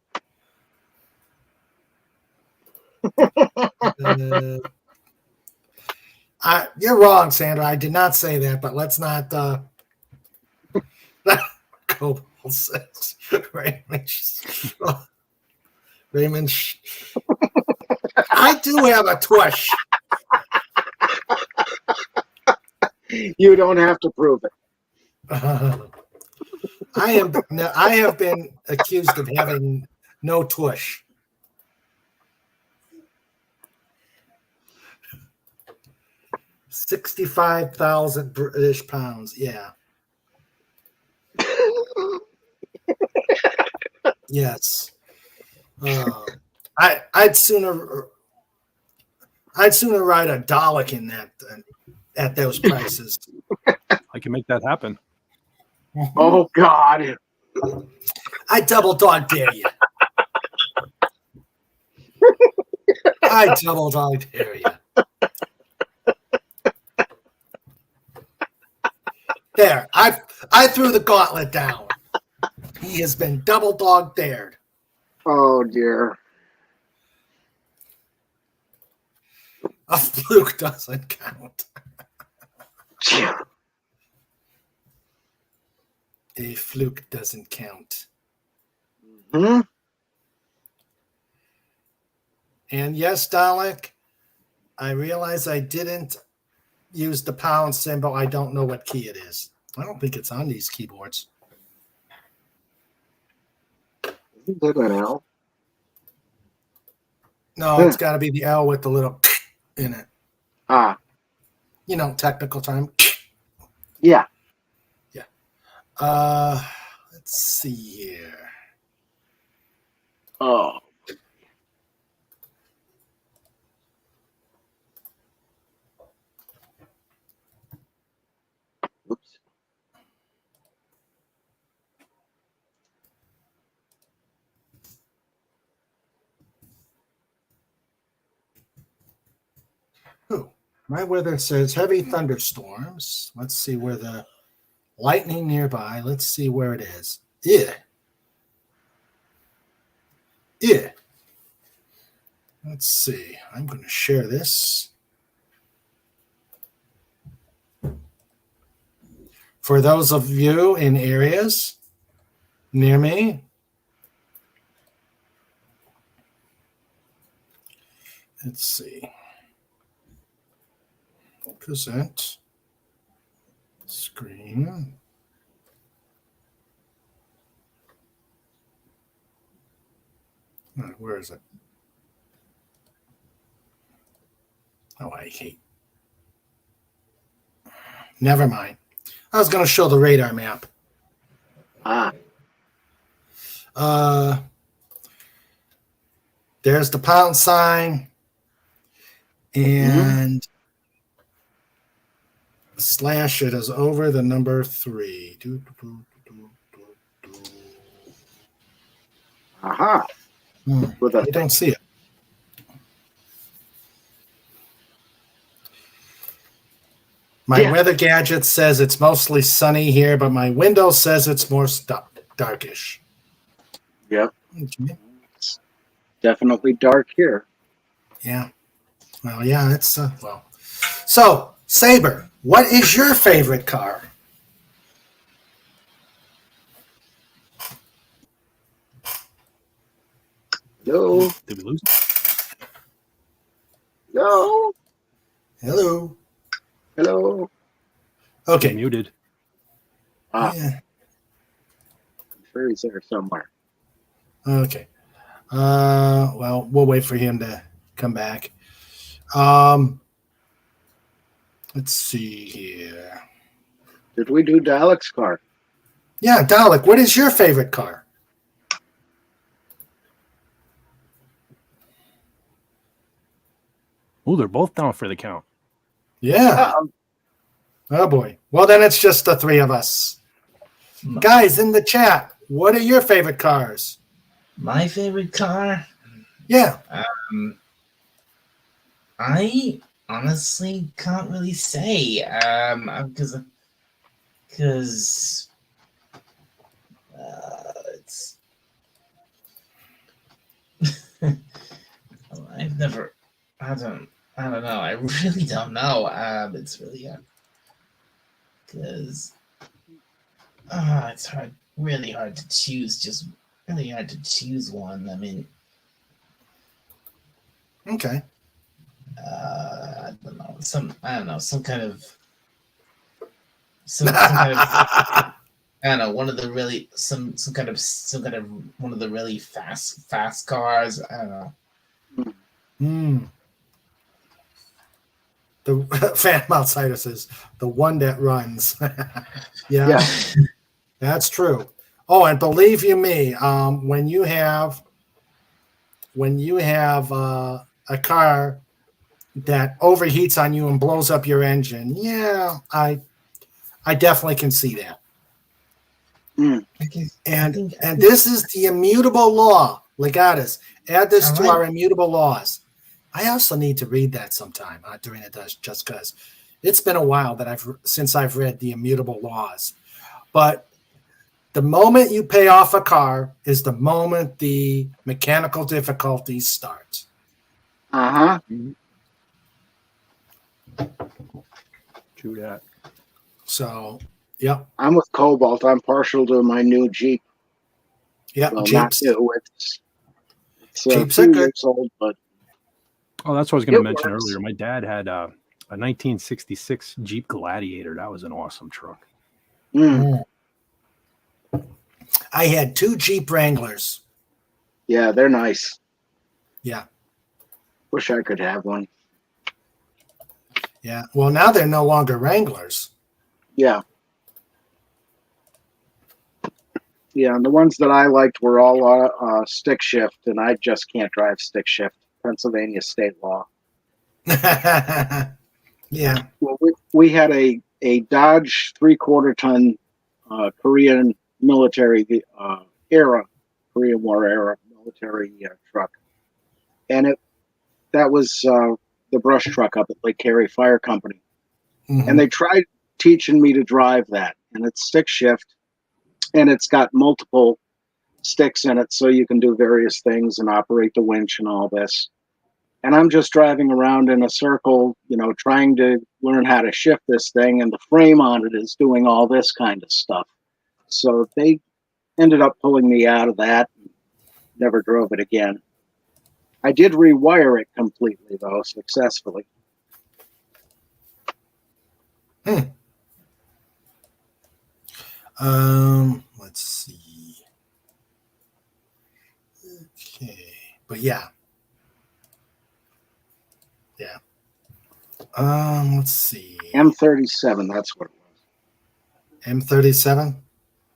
[SPEAKER 2] You're wrong, Sandra. I did not say that, but let's not go. Raymond. I do have a tush.
[SPEAKER 4] You don't have to prove it.
[SPEAKER 2] I have been accused of having no tush. $65,000 British pounds. Yeah. Yes. I'd sooner ride a Dalek in that at those prices.
[SPEAKER 3] I can make that happen.
[SPEAKER 4] Oh God!
[SPEAKER 2] I double dog dare you. I double dog dare you. There, I threw the gauntlet down. He has been double dog dared.
[SPEAKER 4] Oh dear.
[SPEAKER 2] A fluke doesn't count. A fluke doesn't count.
[SPEAKER 4] Hmm?
[SPEAKER 2] And yes, Dalek, I realize I didn't use the pound symbol. I don't know what key it is. I don't think it's on these keyboards.
[SPEAKER 4] Isn't that an L?
[SPEAKER 2] No, it's got to be the L with the little in it.
[SPEAKER 4] Ah,
[SPEAKER 2] You know, technical term.
[SPEAKER 4] yeah.
[SPEAKER 2] Let's see here.
[SPEAKER 4] Oh. Oops.
[SPEAKER 2] Oh, my weather says heavy thunderstorms. Let's see where the lightning nearby. Let's see where it is. Yeah. Yeah. Let's see. I'm going to share this. For those of you in areas near me, let's see. Present screen. Where is it? Oh, I hate. Never mind. I was going to show the radar map.
[SPEAKER 4] Ah.
[SPEAKER 2] There's the pound sign and slash it is over the number 3.
[SPEAKER 4] Aha. With
[SPEAKER 2] I don't see it. My weather gadget says it's mostly sunny here, but my Windows says it's more darkish.
[SPEAKER 4] Yep.
[SPEAKER 2] Okay.
[SPEAKER 4] It's definitely dark here.
[SPEAKER 2] Yeah. Well, yeah, it's well. So, Saber, what is your favorite car?
[SPEAKER 4] Hello.
[SPEAKER 3] Did we lose?
[SPEAKER 4] Hello.
[SPEAKER 2] Hello.
[SPEAKER 4] Hello.
[SPEAKER 2] Okay.
[SPEAKER 3] Muted.
[SPEAKER 4] Ah.
[SPEAKER 2] Yeah.
[SPEAKER 4] I'm sure he's there somewhere.
[SPEAKER 2] Okay. Well, we'll wait for him to come back. Let's see here.
[SPEAKER 4] Did we do Dalek's car?
[SPEAKER 2] Yeah, Dalek, what is your favorite car?
[SPEAKER 3] Oh, they're both down for the count.
[SPEAKER 2] Yeah. Oh boy. Well, then it's just the three of us. Guys in the chat, what are your favorite cars?
[SPEAKER 8] My favorite car?
[SPEAKER 2] Yeah.
[SPEAKER 8] I honestly can't really say. Because it's I've never. I don't know. I really don't know. It's really hard because it's hard. Really hard to choose. Just really hard to choose one. I mean,
[SPEAKER 2] okay.
[SPEAKER 8] I don't know. Some kind of. I don't know. One of the really some kind of one of the really fast cars. I don't know.
[SPEAKER 2] The Phantom Outsider says the one that runs. Yeah, that's true. Oh, and believe you me, when you have a car that overheats on you and blows up your engine, yeah, I definitely can see that. And this is the immutable law. Legatus, add this to our immutable laws. I also need to read that sometime during it, just because it's been a while that since I've read the immutable laws. But The moment you pay off a car is the moment the mechanical difficulties start.
[SPEAKER 4] Uh-huh.
[SPEAKER 3] True that.
[SPEAKER 2] So, yep.
[SPEAKER 4] I'm with Cobalt. I'm partial to my new Jeep.
[SPEAKER 2] Yep,
[SPEAKER 4] Well, not
[SPEAKER 2] Jeeps.
[SPEAKER 4] new. It's a
[SPEAKER 2] Jeeps are
[SPEAKER 4] few
[SPEAKER 2] good.
[SPEAKER 4] years old, but
[SPEAKER 3] Oh, that's what I was going to
[SPEAKER 4] It
[SPEAKER 3] mention
[SPEAKER 4] works.
[SPEAKER 3] earlier. My dad had a 1966 Jeep Gladiator. That was an awesome truck.
[SPEAKER 2] I had 2 Jeep Wranglers.
[SPEAKER 4] yeah, they're nice.
[SPEAKER 2] Yeah.
[SPEAKER 4] Wish I could have one.
[SPEAKER 2] Yeah. Well, now they're no longer Wranglers.
[SPEAKER 4] Yeah. Yeah, and the ones that I liked were all stick shift, and I just can't drive stick shift. Pennsylvania state law.
[SPEAKER 2] Yeah.
[SPEAKER 4] Well, we had a Dodge 3/4 ton Korean military era, Korean War era military truck, and that was the brush truck up at Lake Erie Fire Company,
[SPEAKER 2] Mhm.
[SPEAKER 4] and they tried teaching me to drive that, and it's stick shift, and it's got multiple sticks in it, so you can do various things and operate the winch and all this. And I'm just driving around in a circle, trying to learn how to shift this thing, and the frame on it is doing all this kind of stuff. So they ended up pulling me out of that. Never drove it again. I did rewire it completely, though, successfully.
[SPEAKER 2] Let's see. Okay. But yeah. Yeah. Let's see.
[SPEAKER 4] M37, that's what it was.
[SPEAKER 2] M37?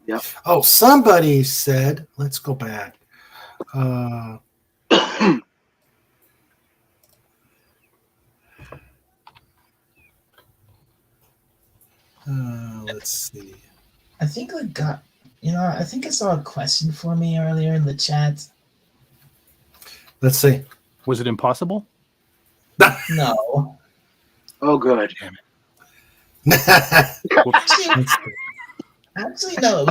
[SPEAKER 4] Yep.
[SPEAKER 2] Oh, somebody said, let's go back. Let's see.
[SPEAKER 8] I think I think I saw a question for me earlier in the chat.
[SPEAKER 2] Let's see.
[SPEAKER 3] Was it impossible?
[SPEAKER 8] No.
[SPEAKER 4] Oh, good.
[SPEAKER 8] Actually, no.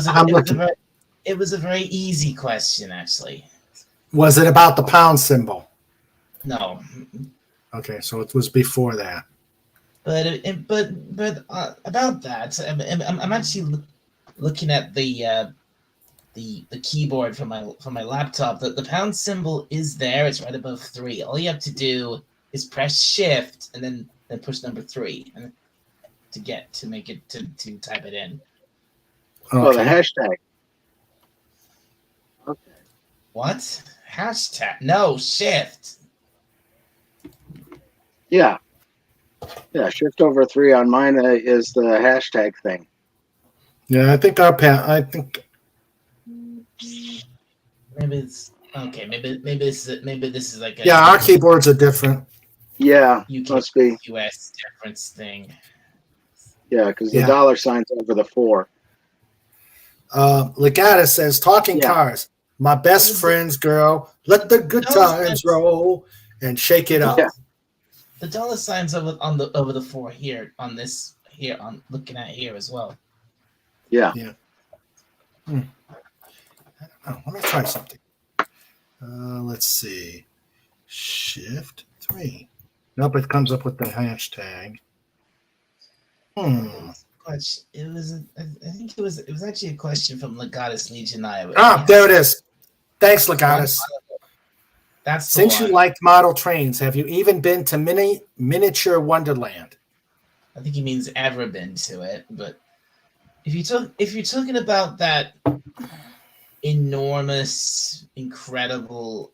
[SPEAKER 8] It was a very easy question, actually.
[SPEAKER 2] Was it about the pound symbol?
[SPEAKER 8] No.
[SPEAKER 2] Okay, so it was before that.
[SPEAKER 8] But about that, I'm actually looking at the keyboard from my laptop. The pound symbol is there. It's right above 3. All you have to do is press Shift and then push number 3 and to make it to type it in.
[SPEAKER 4] Oh, the hashtag. Okay.
[SPEAKER 8] What? Hashtag? No, Shift.
[SPEAKER 4] Yeah. Yeah, Shift over 3 on mine is the hashtag thing.
[SPEAKER 2] Yeah, I think
[SPEAKER 8] Maybe it's okay. Maybe this is like a
[SPEAKER 2] our keyboards are different.
[SPEAKER 4] Yeah,
[SPEAKER 8] UK,
[SPEAKER 4] must be.
[SPEAKER 8] US difference thing.
[SPEAKER 4] Yeah, because the dollar sign's over the 4.
[SPEAKER 2] Legata says, talking cars. My best friend's girl, let the good times roll and shake it up.
[SPEAKER 4] Yeah.
[SPEAKER 8] The dollar signs over the 4 here on this here on looking at here as well.
[SPEAKER 4] Yeah.
[SPEAKER 2] Yeah. Oh, let me try something. Let's see. Shift 3. Nope, it comes up with the hashtag.
[SPEAKER 8] It was. I think it was actually a question from Legatus Legion Iowa.
[SPEAKER 2] Ah, there it is. Thanks, Legatus.
[SPEAKER 8] That's the
[SPEAKER 2] Since
[SPEAKER 8] one.
[SPEAKER 2] you liked model trains, have you even been to Miniature Wonderland?
[SPEAKER 8] I think he means ever been to it, but if you're talking about that enormous, incredible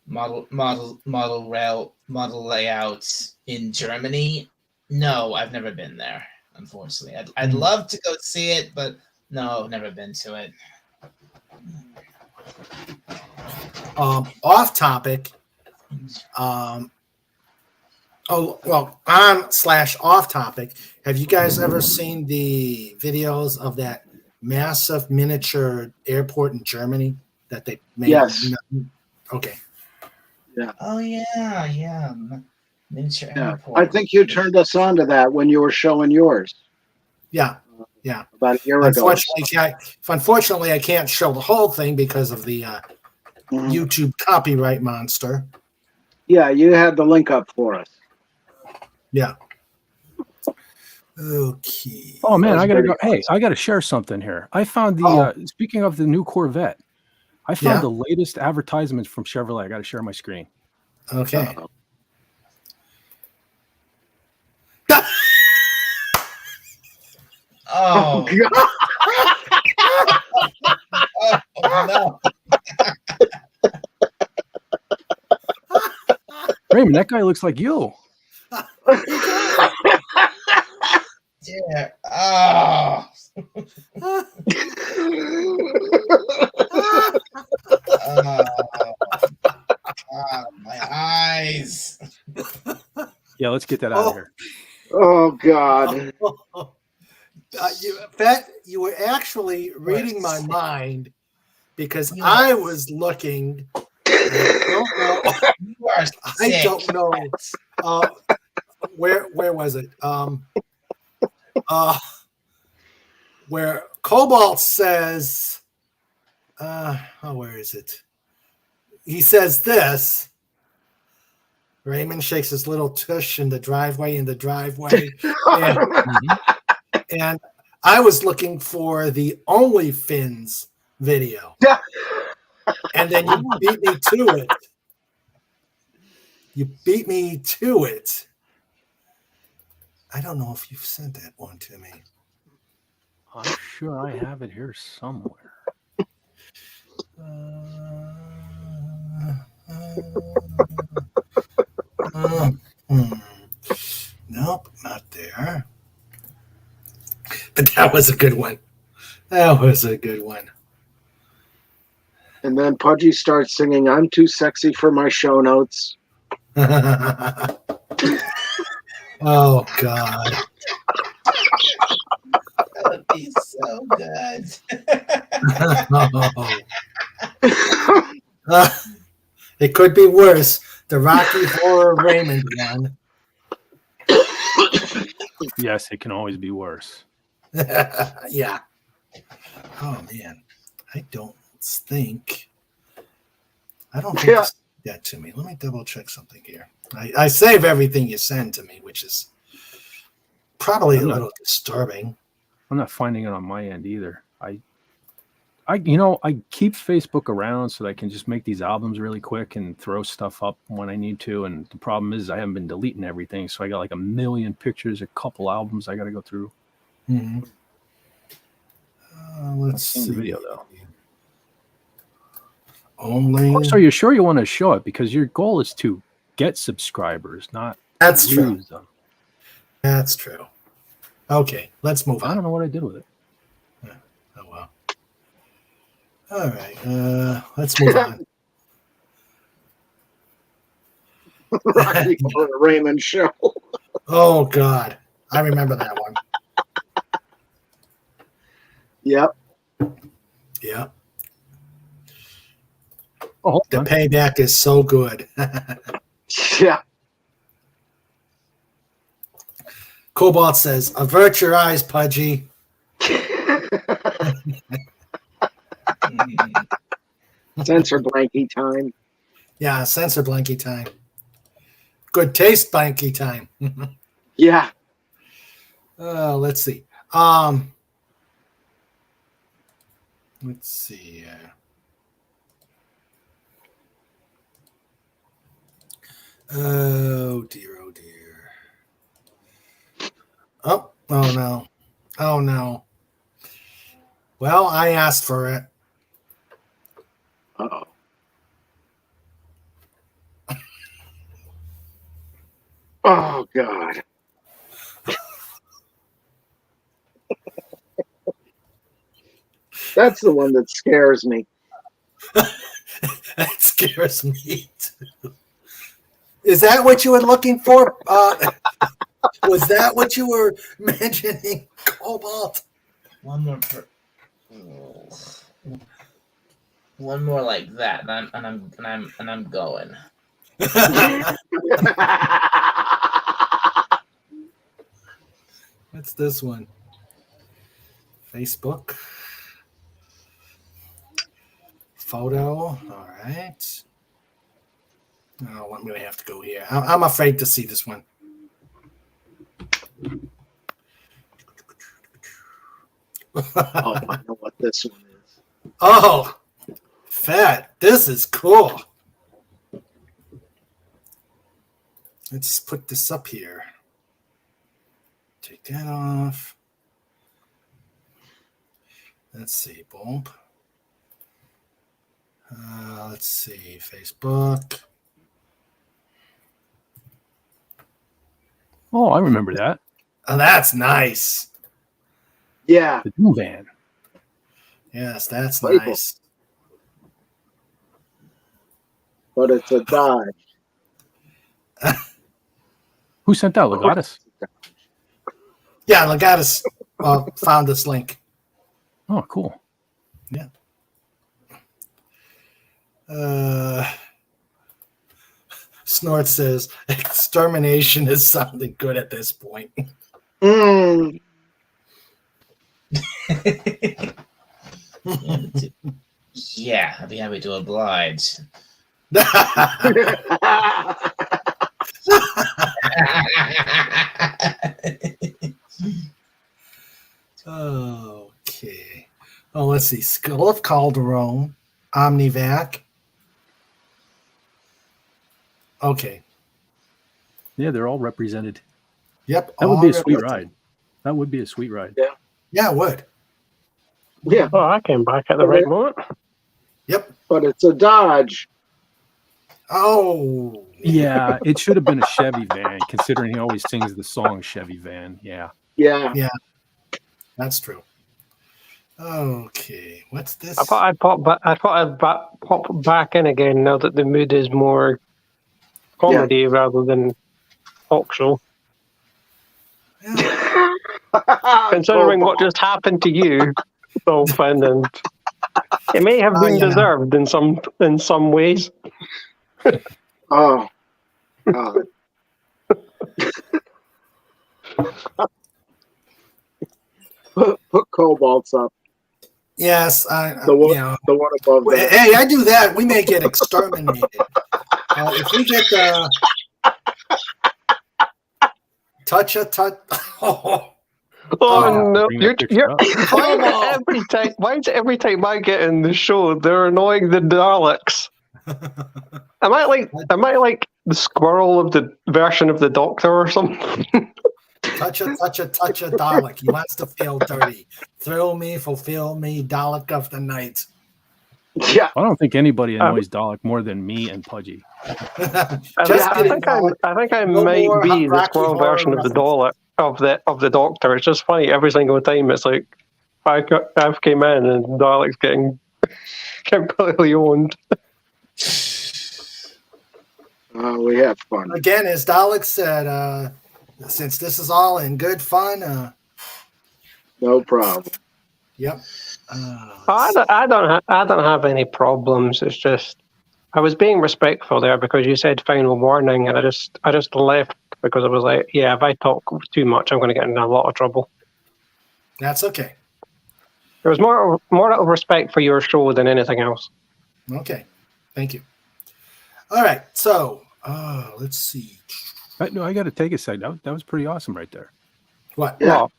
[SPEAKER 8] model layout in Germany, no, I've never been there. Unfortunately, I'd love to go see it, but no, never been to it.
[SPEAKER 2] Off topic. On/off topic. Have you guys ever seen the videos of that massive miniature airport in Germany that they made?
[SPEAKER 4] Yes.
[SPEAKER 2] Okay.
[SPEAKER 4] Yeah.
[SPEAKER 8] Oh yeah. Miniature
[SPEAKER 4] Yeah.
[SPEAKER 8] airport.
[SPEAKER 4] I think you turned us on to that when you were showing yours.
[SPEAKER 2] Yeah. Yeah.
[SPEAKER 4] about a year ago.
[SPEAKER 2] Unfortunately, I can't show the whole thing because of the YouTube copyright monster.
[SPEAKER 4] Yeah, you had the link up for us.
[SPEAKER 2] Yeah. Okay.
[SPEAKER 3] Oh man, I gotta
[SPEAKER 4] very
[SPEAKER 3] go. Hey, I gotta share something here. I found the speaking of the new Corvette, I found the latest advertisements from Chevrolet. I gotta share my screen.
[SPEAKER 2] Okay.
[SPEAKER 8] Oh,
[SPEAKER 4] God.
[SPEAKER 8] oh no.
[SPEAKER 3] Raymond, that guy looks like you.
[SPEAKER 8] Yeah. Oh. My eyes.
[SPEAKER 3] Yeah, let's get that out of here.
[SPEAKER 4] Oh God.
[SPEAKER 2] You were actually reading my mind because I was looking. I don't know. Where was it? Where Cobalt says, where is it? He says this. Raymond shakes his little tush in the driveway. And I was looking for the OnlyFins video. And then you beat me to it. I don't know if you've sent that one to me.
[SPEAKER 3] I'm sure I have it here somewhere.
[SPEAKER 2] Nope, not there. But that was a good one.
[SPEAKER 4] And then Pudgy starts singing, "I'm too sexy for my show notes."
[SPEAKER 2] Oh God.
[SPEAKER 8] That would be so good.
[SPEAKER 2] It could be worse. The Rocky Horror Raymond one.
[SPEAKER 3] Yes, it can always be worse.
[SPEAKER 2] Yeah. Oh man, I don't think you sent that to me. Let me double check something here. I save everything you send to me, which is probably a little disturbing.
[SPEAKER 3] I'm not finding it on my end either. I keep Facebook around so that I can just make these albums really quick and throw stuff up when I need to. And the problem is I haven't been deleting everything, so I got like 1 million pictures, a couple albums I got to go through.
[SPEAKER 2] Mm-hmm. Let's see
[SPEAKER 3] the video though.
[SPEAKER 2] Only.
[SPEAKER 3] Of course, are you sure you want to show it? Because your goal is to get subscribers, not
[SPEAKER 2] That's true.
[SPEAKER 3] lose them.
[SPEAKER 2] That's true. Okay, let's move on.
[SPEAKER 3] I don't know what I did with it.
[SPEAKER 2] Oh well. All right, let's move on.
[SPEAKER 4] Rocky Horror Raymond show.
[SPEAKER 2] Oh God, I remember that one.
[SPEAKER 4] Yep.
[SPEAKER 3] Oh,
[SPEAKER 2] the payback is so good.
[SPEAKER 4] Yeah.
[SPEAKER 2] Cobalt says, "Avert your eyes, Pudgy."
[SPEAKER 4] Censor blankie time.
[SPEAKER 2] Yeah, censor blankie time. Good taste blankie time.
[SPEAKER 4] Yeah.
[SPEAKER 2] Let's see. Let's see. Oh dear, oh dear. Oh no. Oh no. Well, I asked for it.
[SPEAKER 4] Uh-oh. Oh God. That's the one that scares me.
[SPEAKER 2] That scares me too. Is that what you were looking for? Was that what you were mentioning, Cobalt?
[SPEAKER 8] One more like that, and I'm going.
[SPEAKER 2] What's this one? Facebook. Photo. All right. Oh, I'm going to have to go here. I'm afraid to see this one.
[SPEAKER 4] Oh, I know what this one is.
[SPEAKER 2] Oh, fat. This is cool. Let's put this up here. Take that off. Let's see. Boom. Let's see. Facebook.
[SPEAKER 3] Oh, I remember that.
[SPEAKER 2] Oh, that's nice.
[SPEAKER 4] Yeah.
[SPEAKER 3] The Doom Van.
[SPEAKER 2] Yes, that's
[SPEAKER 4] Label.
[SPEAKER 2] nice.
[SPEAKER 4] But it's a Dodge.
[SPEAKER 3] Who sent that? Legatus?
[SPEAKER 2] Yeah, Legatus found this link.
[SPEAKER 3] Oh, cool.
[SPEAKER 2] Yeah. Snort says extermination is sounding good at this point.
[SPEAKER 4] Mm.
[SPEAKER 8] Yeah, I'd be happy to oblige.
[SPEAKER 2] Okay. Oh, let's see. Skull of Calderon, Omnivac. Okay.
[SPEAKER 3] Yeah, they're all represented.
[SPEAKER 2] Yep.
[SPEAKER 3] That would be
[SPEAKER 2] all
[SPEAKER 3] a sweet
[SPEAKER 2] represented.
[SPEAKER 3] ride. That would be a sweet ride.
[SPEAKER 2] Yeah, it would.
[SPEAKER 4] Yeah.
[SPEAKER 10] Oh, I came back at the right moment.
[SPEAKER 2] Yep.
[SPEAKER 4] But it's a Dodge.
[SPEAKER 2] Oh.
[SPEAKER 3] Yeah, it should have been a Chevy van, considering he always sings the song Chevy Van. Yeah.
[SPEAKER 4] Yeah.
[SPEAKER 2] Yeah. That's true. Okay. What's this?
[SPEAKER 10] I thought I'd pop back in again now that the mood is more comedy rather than talk show. Considering what just happened to you, Dolphin, and it may have been deserved in some ways.
[SPEAKER 4] Oh. God. Put Cobalts up.
[SPEAKER 2] Yes,
[SPEAKER 4] The one,
[SPEAKER 2] you know.
[SPEAKER 4] the one above that.
[SPEAKER 2] Hey, I do that. We may get exterminated. If we get touch.
[SPEAKER 10] Oh no!
[SPEAKER 3] Bring that picture up.
[SPEAKER 10] Why is it every time I get in the show, they're annoying the Daleks? Am I like the squirrel of the version of the Doctor or something?
[SPEAKER 2] touch a Dalek. He wants to feel dirty. Thrill me, fulfill me, Dalek of the night.
[SPEAKER 4] Yeah.
[SPEAKER 3] I don't think anybody annoys Dalek more than me and Pudgy.
[SPEAKER 10] I think I
[SPEAKER 2] No
[SPEAKER 10] might
[SPEAKER 2] more
[SPEAKER 10] be the
[SPEAKER 2] Rocky
[SPEAKER 10] squirrel
[SPEAKER 2] Horror
[SPEAKER 10] version of the
[SPEAKER 2] reference.
[SPEAKER 10] Dalek of the Doctor. It's just funny every single time. It's like I've came in and Dalek's getting completely owned.
[SPEAKER 4] We have fun.
[SPEAKER 2] Again, as Dalek said, since this is all in good fun,
[SPEAKER 4] No problem.
[SPEAKER 2] yep.
[SPEAKER 10] I don't have any problems. It's just I was being respectful there because you said final warning, and I just left because I was like, yeah, if I talk too much, I'm going to get in a lot of trouble.
[SPEAKER 2] That's okay.
[SPEAKER 10] There was more out of respect for your show than anything else.
[SPEAKER 2] Okay. Thank you. All right. So, let's see.
[SPEAKER 3] No, I got to take a second. That was pretty awesome right there.
[SPEAKER 2] What?
[SPEAKER 4] Yeah.
[SPEAKER 10] Well,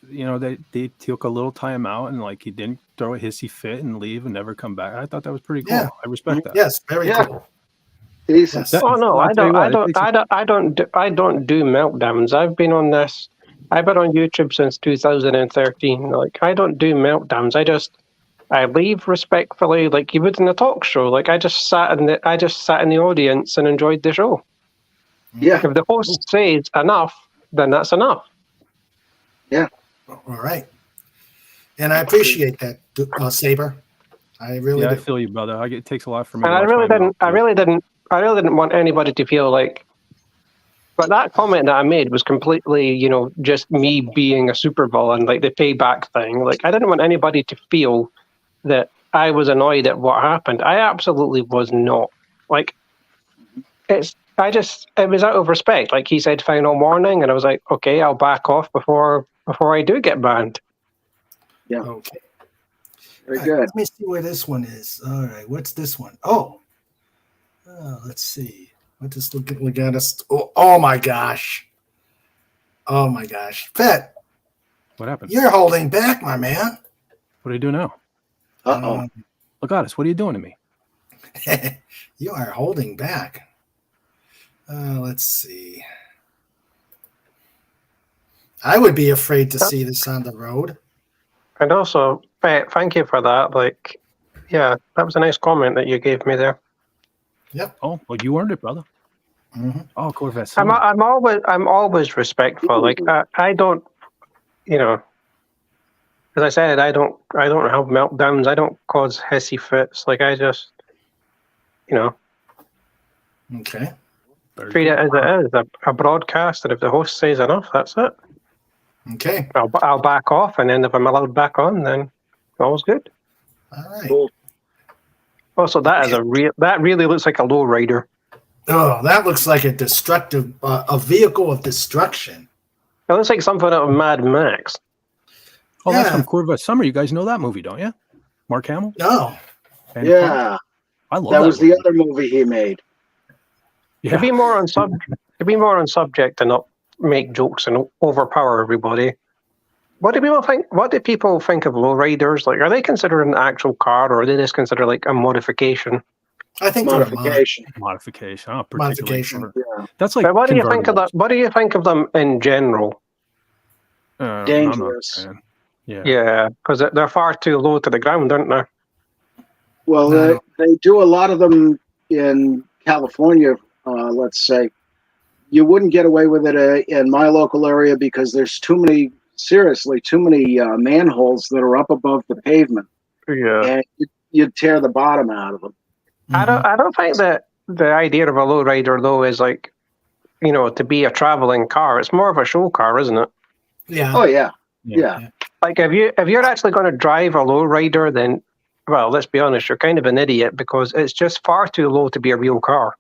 [SPEAKER 3] You know, they took a little time out and like he didn't throw a hissy fit and leave and never come back. I thought that was pretty cool.
[SPEAKER 2] Yeah.
[SPEAKER 3] I respect that.
[SPEAKER 2] Yes. Very
[SPEAKER 4] Yeah.
[SPEAKER 2] cool.
[SPEAKER 4] Decent.
[SPEAKER 2] Yes.
[SPEAKER 10] oh no,
[SPEAKER 3] I'll
[SPEAKER 10] I
[SPEAKER 3] tell you
[SPEAKER 10] don't.
[SPEAKER 3] what,
[SPEAKER 10] I don't do meltdowns. I've been on this. I've been on YouTube since 2013. Like I don't do meltdowns. I leave respectfully, like you would in a talk show. Like I just sat in the audience and enjoyed the show.
[SPEAKER 4] Yeah.
[SPEAKER 10] If the host says enough, then that's enough.
[SPEAKER 2] All right. And I appreciate that, Saber. I really
[SPEAKER 3] Yeah, I
[SPEAKER 2] do.
[SPEAKER 3] feel you, brother. It takes a lot for me.
[SPEAKER 10] And
[SPEAKER 3] to
[SPEAKER 10] I
[SPEAKER 3] watch
[SPEAKER 10] really
[SPEAKER 3] my
[SPEAKER 10] didn't.
[SPEAKER 3] mouth,
[SPEAKER 10] I
[SPEAKER 3] too.
[SPEAKER 10] really didn't want anybody to feel like. But that comment that I made was completely, just me being a supervillain, like the payback thing. Like I didn't want anybody to feel that I was annoyed at what happened. I absolutely was not. Like it was out of respect. Like he said, final warning, and I was like, okay, I'll back off before I do get banned.
[SPEAKER 2] Okay.
[SPEAKER 4] Very
[SPEAKER 2] All right,
[SPEAKER 4] good.
[SPEAKER 2] let me see where this one is. All right, what's this one? Oh, let's see. What does look at us? Oh my gosh. Oh my gosh. Pet,
[SPEAKER 3] What happened?
[SPEAKER 2] you're holding back, my man.
[SPEAKER 3] What do you do now?
[SPEAKER 4] Uh-oh.
[SPEAKER 3] Look at us. What are you doing to me?
[SPEAKER 2] You are holding back. Let's see. I would be afraid to see this on the road.
[SPEAKER 10] And also, Pet, thank you for that. Like, yeah, that was a nice comment that you gave me there.
[SPEAKER 2] Yep.
[SPEAKER 3] Oh, well, you earned it, brother.
[SPEAKER 2] Mm-hmm.
[SPEAKER 3] Oh, Corvette.
[SPEAKER 10] I'm always respectful. Like, I don't, you know, as I said, I don't have meltdowns. I don't cause hissy fits. Like, I just, you know,
[SPEAKER 2] Okay.
[SPEAKER 10] treat it as it is, a broadcast. And if the host says enough, that's it.
[SPEAKER 2] Okay.
[SPEAKER 10] I'll back off, and then if I'm allowed back on, then all's good.
[SPEAKER 2] All right.
[SPEAKER 4] Cool.
[SPEAKER 10] Also, that is that really looks like a lowrider.
[SPEAKER 2] Oh, that looks like a destructive, a vehicle of destruction.
[SPEAKER 10] It looks like something out of Mad Max.
[SPEAKER 3] Oh, that's
[SPEAKER 2] Yeah.
[SPEAKER 3] from Corvette Summer. You guys know that movie, don't you? Mark Hamill?
[SPEAKER 2] No.
[SPEAKER 3] And
[SPEAKER 4] Yeah.
[SPEAKER 3] I love
[SPEAKER 4] That was
[SPEAKER 3] movie.
[SPEAKER 4] the other movie he made.
[SPEAKER 3] Yeah.
[SPEAKER 10] To be more on subject and not make jokes and overpower everybody. What do people think? What do people think of lowriders? Like, are they considered an actual car, or are they just considered like a modification?
[SPEAKER 2] I think they're a
[SPEAKER 4] Modification.
[SPEAKER 3] Modification. Oh, particularly
[SPEAKER 2] Modification.
[SPEAKER 3] for-
[SPEAKER 4] Yeah.
[SPEAKER 3] That's like
[SPEAKER 10] But what do you think of
[SPEAKER 3] convertibles.
[SPEAKER 10] that? What do you think of them in general?
[SPEAKER 3] I'm not a
[SPEAKER 4] Dangerous.
[SPEAKER 3] fan. Yeah.
[SPEAKER 10] Yeah, because they're far too low to the ground, aren't they?
[SPEAKER 4] Well,
[SPEAKER 2] No.
[SPEAKER 4] they do a lot of them in California, let's say. You wouldn't get away with it in my local area because there's too many manholes that are up above the pavement,
[SPEAKER 10] Yeah.
[SPEAKER 4] and you'd tear the bottom out of them.
[SPEAKER 10] I don't think that the idea of a lowrider though is like, you know, to be a traveling car. It's more of a show car, isn't it?
[SPEAKER 2] Yeah.
[SPEAKER 4] Oh yeah, yeah.
[SPEAKER 10] Like if you're actually going to drive a lowrider, then well, let's be honest, you're kind of an idiot because it's just far too low to be a real car.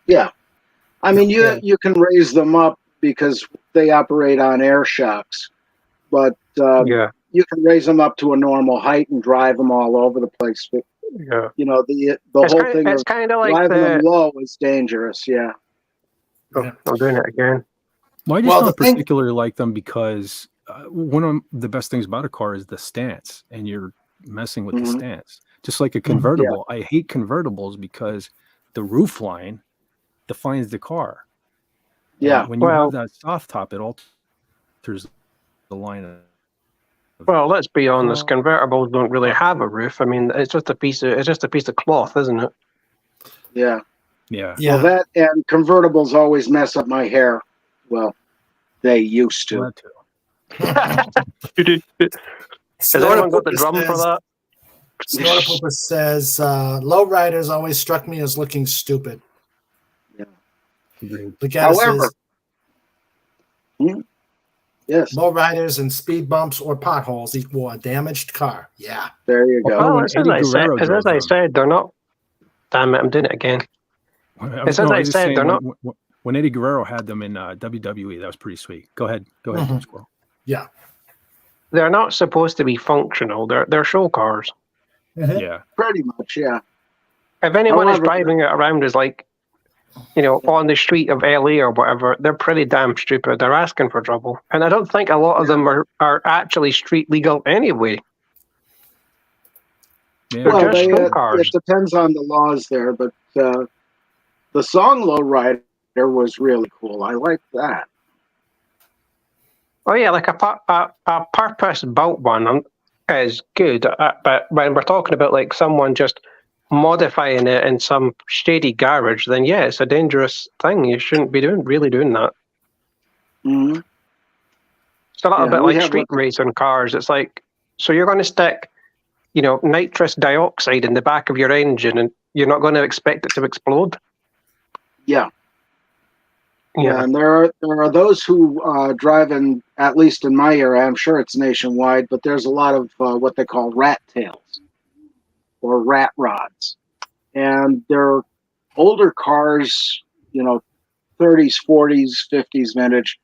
[SPEAKER 4] Yeah. I mean, you can raise them up because they operate on air shocks, but
[SPEAKER 10] Yeah.
[SPEAKER 4] you can raise them up to a normal height and drive them all over the place. But
[SPEAKER 10] Yeah.
[SPEAKER 4] you know, the
[SPEAKER 10] It's
[SPEAKER 4] whole
[SPEAKER 10] kind-
[SPEAKER 4] thing
[SPEAKER 10] it's
[SPEAKER 4] of
[SPEAKER 10] kinda like
[SPEAKER 4] driving them
[SPEAKER 10] the-
[SPEAKER 4] low is dangerous. Yeah.
[SPEAKER 10] Oh, I'm doing it again.
[SPEAKER 3] Well, I just
[SPEAKER 2] Well,
[SPEAKER 3] don't
[SPEAKER 2] the thing-
[SPEAKER 3] particularly like them because one of the best things about a car is the stance, and you're messing with the
[SPEAKER 4] Mhm.
[SPEAKER 3] stance. Just like a convertible. I hate convertibles because the roof line defines the car. And
[SPEAKER 4] Yeah.
[SPEAKER 3] when you
[SPEAKER 10] Well-
[SPEAKER 3] have that soft top, it alters the line of.
[SPEAKER 10] Well, let's be honest. Convertibles don't really have a roof. I mean, it's just a piece of cloth, isn't it?
[SPEAKER 4] Yeah.
[SPEAKER 3] Yeah.
[SPEAKER 2] Yeah.
[SPEAKER 4] Well, that and convertibles always mess up my hair. Well, they used to.
[SPEAKER 3] That too.
[SPEAKER 10] Has anyone got the drum for that?
[SPEAKER 2] Snortopoopa says, lowriders always struck me as looking stupid.
[SPEAKER 4] Yeah.
[SPEAKER 2] Legata
[SPEAKER 4] However,
[SPEAKER 2] says,
[SPEAKER 4] yes,
[SPEAKER 2] lowriders and speed bumps or potholes equal a damaged car. Yeah.
[SPEAKER 4] there you go.
[SPEAKER 10] Well,
[SPEAKER 3] when
[SPEAKER 10] as
[SPEAKER 3] Eddie
[SPEAKER 10] I said,
[SPEAKER 3] Guerrero drove
[SPEAKER 10] as I
[SPEAKER 3] them.
[SPEAKER 10] said, they're not. Damn it! I'm doing it again. As
[SPEAKER 3] No,
[SPEAKER 10] I
[SPEAKER 3] was just
[SPEAKER 10] said,
[SPEAKER 3] saying
[SPEAKER 10] they're not.
[SPEAKER 3] when Eddie Guerrero had them in WWE, that was pretty sweet. Go ahead,
[SPEAKER 2] Mhm.
[SPEAKER 3] Squirrel.
[SPEAKER 2] Yeah.
[SPEAKER 10] They're not supposed to be functional. They're show cars.
[SPEAKER 3] Yeah.
[SPEAKER 4] Pretty much, yeah.
[SPEAKER 10] If anyone is
[SPEAKER 4] However-
[SPEAKER 10] driving it around as like, you know, on the street of LA or whatever, they're pretty damn stupid. They're asking for trouble, and I don't think a lot of them are actually street legal anyway.
[SPEAKER 3] Yeah.
[SPEAKER 10] They're
[SPEAKER 4] Well,
[SPEAKER 10] just show cars.
[SPEAKER 4] it depends on the laws there, but the song "Lowrider" was really cool. I like that.
[SPEAKER 10] Oh yeah, like a purpose built one is good, but when we're talking about like someone just modifying it in some shady garage, then yeah, it's a dangerous thing. You shouldn't be really doing that.
[SPEAKER 4] Mm-hmm.
[SPEAKER 10] It's a little
[SPEAKER 4] Yeah,
[SPEAKER 10] bit
[SPEAKER 4] we
[SPEAKER 10] like
[SPEAKER 4] have
[SPEAKER 10] street racing cars. It's like, so you're going to stick, you know, nitrous dioxide in the back of your engine, and you're not going to expect it to explode.
[SPEAKER 4] Yeah. Yeah,
[SPEAKER 10] Yeah,
[SPEAKER 4] and there are those who drive in, at least in my area, I'm sure it's nationwide, but there's a lot of what they call rat tails or rat rods. And they're older cars, you know, 30s, 40s, 50s vintage,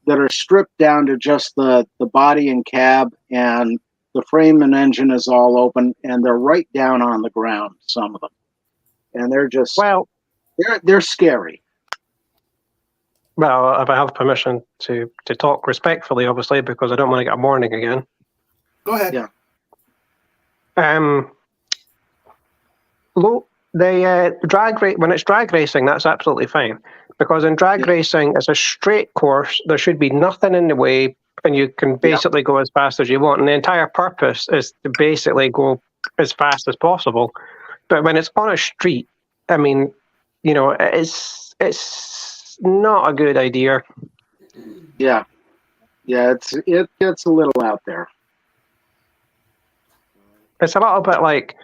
[SPEAKER 4] that are stripped down to just the body and cab, and the frame and engine is all open, and they're right down on the ground, some of them. And they're just,
[SPEAKER 10] Well,
[SPEAKER 4] they're scary.
[SPEAKER 10] well, if I have permission to talk respectfully, obviously, because I don't want to get a warning again.
[SPEAKER 2] Go ahead.
[SPEAKER 4] Yeah.
[SPEAKER 10] When it's drag racing, that's absolutely fine, because in drag racing, it's a straight course. There should be nothing in the way, and you can basically go as fast as you want. And the entire purpose is to basically go as fast as possible. But when it's on a street, I mean, you know, it's not a good idea.
[SPEAKER 4] Yeah, it gets a little out there.
[SPEAKER 10] It's a little bit like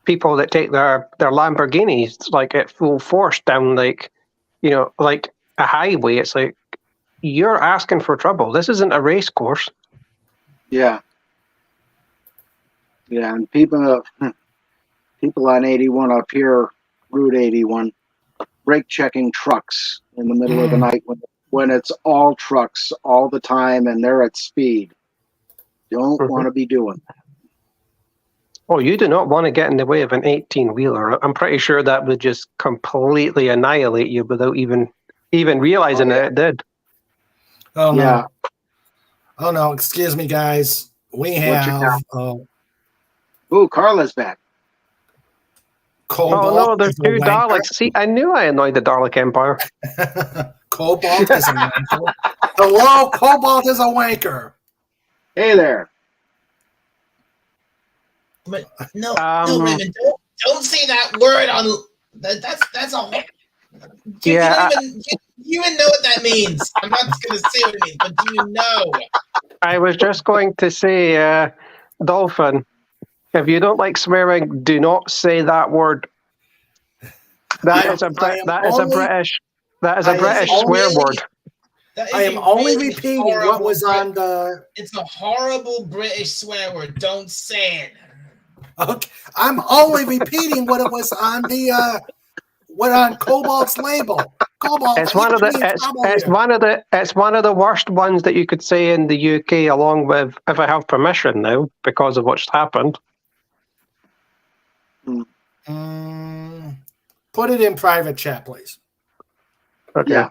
[SPEAKER 10] people that take their Lamborghinis like at full force down like a highway. It's like, you're asking for trouble. This isn't a race course.
[SPEAKER 4] Yeah, and people on 81 up here, Route 81, brake checking trucks in the middle of the night when it's all trucks all the time and they're at speed. Don't want to be doing that.
[SPEAKER 10] Oh, you do not want to get in the way of an 18-wheeler. I'm pretty sure that would just completely annihilate you without even realizing that it did.
[SPEAKER 2] Oh no.
[SPEAKER 4] Yeah.
[SPEAKER 2] Oh no, excuse me, guys. We have
[SPEAKER 4] Carla's back.
[SPEAKER 2] Cobalt.
[SPEAKER 10] Oh no, there's
[SPEAKER 2] is a
[SPEAKER 10] 2
[SPEAKER 2] wanker.
[SPEAKER 10] Daleks. See, I knew I annoyed the Dalek Empire.
[SPEAKER 2] Cobalt is a wanker. Hello, Cobalt is a wanker.
[SPEAKER 4] Hey there.
[SPEAKER 8] But no, Raymond, don't say that word on. That's a. Do you even know what that means? I'm not going to say what it means, but do you know?
[SPEAKER 10] I was just going to say, Dolphin, if you don't like swearing, do not say that word. That is a British swear word.
[SPEAKER 2] I am only repeating what was on the.
[SPEAKER 8] It's a horrible British swear word. Don't say it.
[SPEAKER 2] Okay, I'm only repeating what it was on the what on Cobalt's label. Cobalt.
[SPEAKER 10] It's one of the worst ones that you could say in the UK, along with "if I have permission" now, because of what's happened.
[SPEAKER 2] Put it in private chat, please.
[SPEAKER 10] Okay.
[SPEAKER 4] Yeah.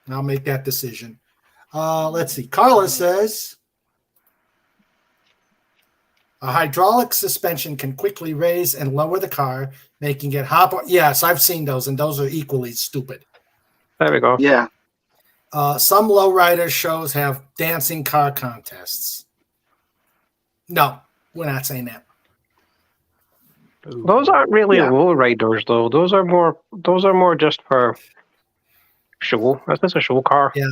[SPEAKER 2] I'll make that decision. Let's see. Carla says a hydraulic suspension can quickly raise and lower the car, making it hop. Yes, I've seen those, and those are equally stupid.
[SPEAKER 10] There we go.
[SPEAKER 4] Yeah.
[SPEAKER 2] Some lowrider shows have dancing car contests. No, we're not saying that.
[SPEAKER 10] Those aren't really lowriders, though. Those are more just for show. That's just a show car.
[SPEAKER 2] Yeah.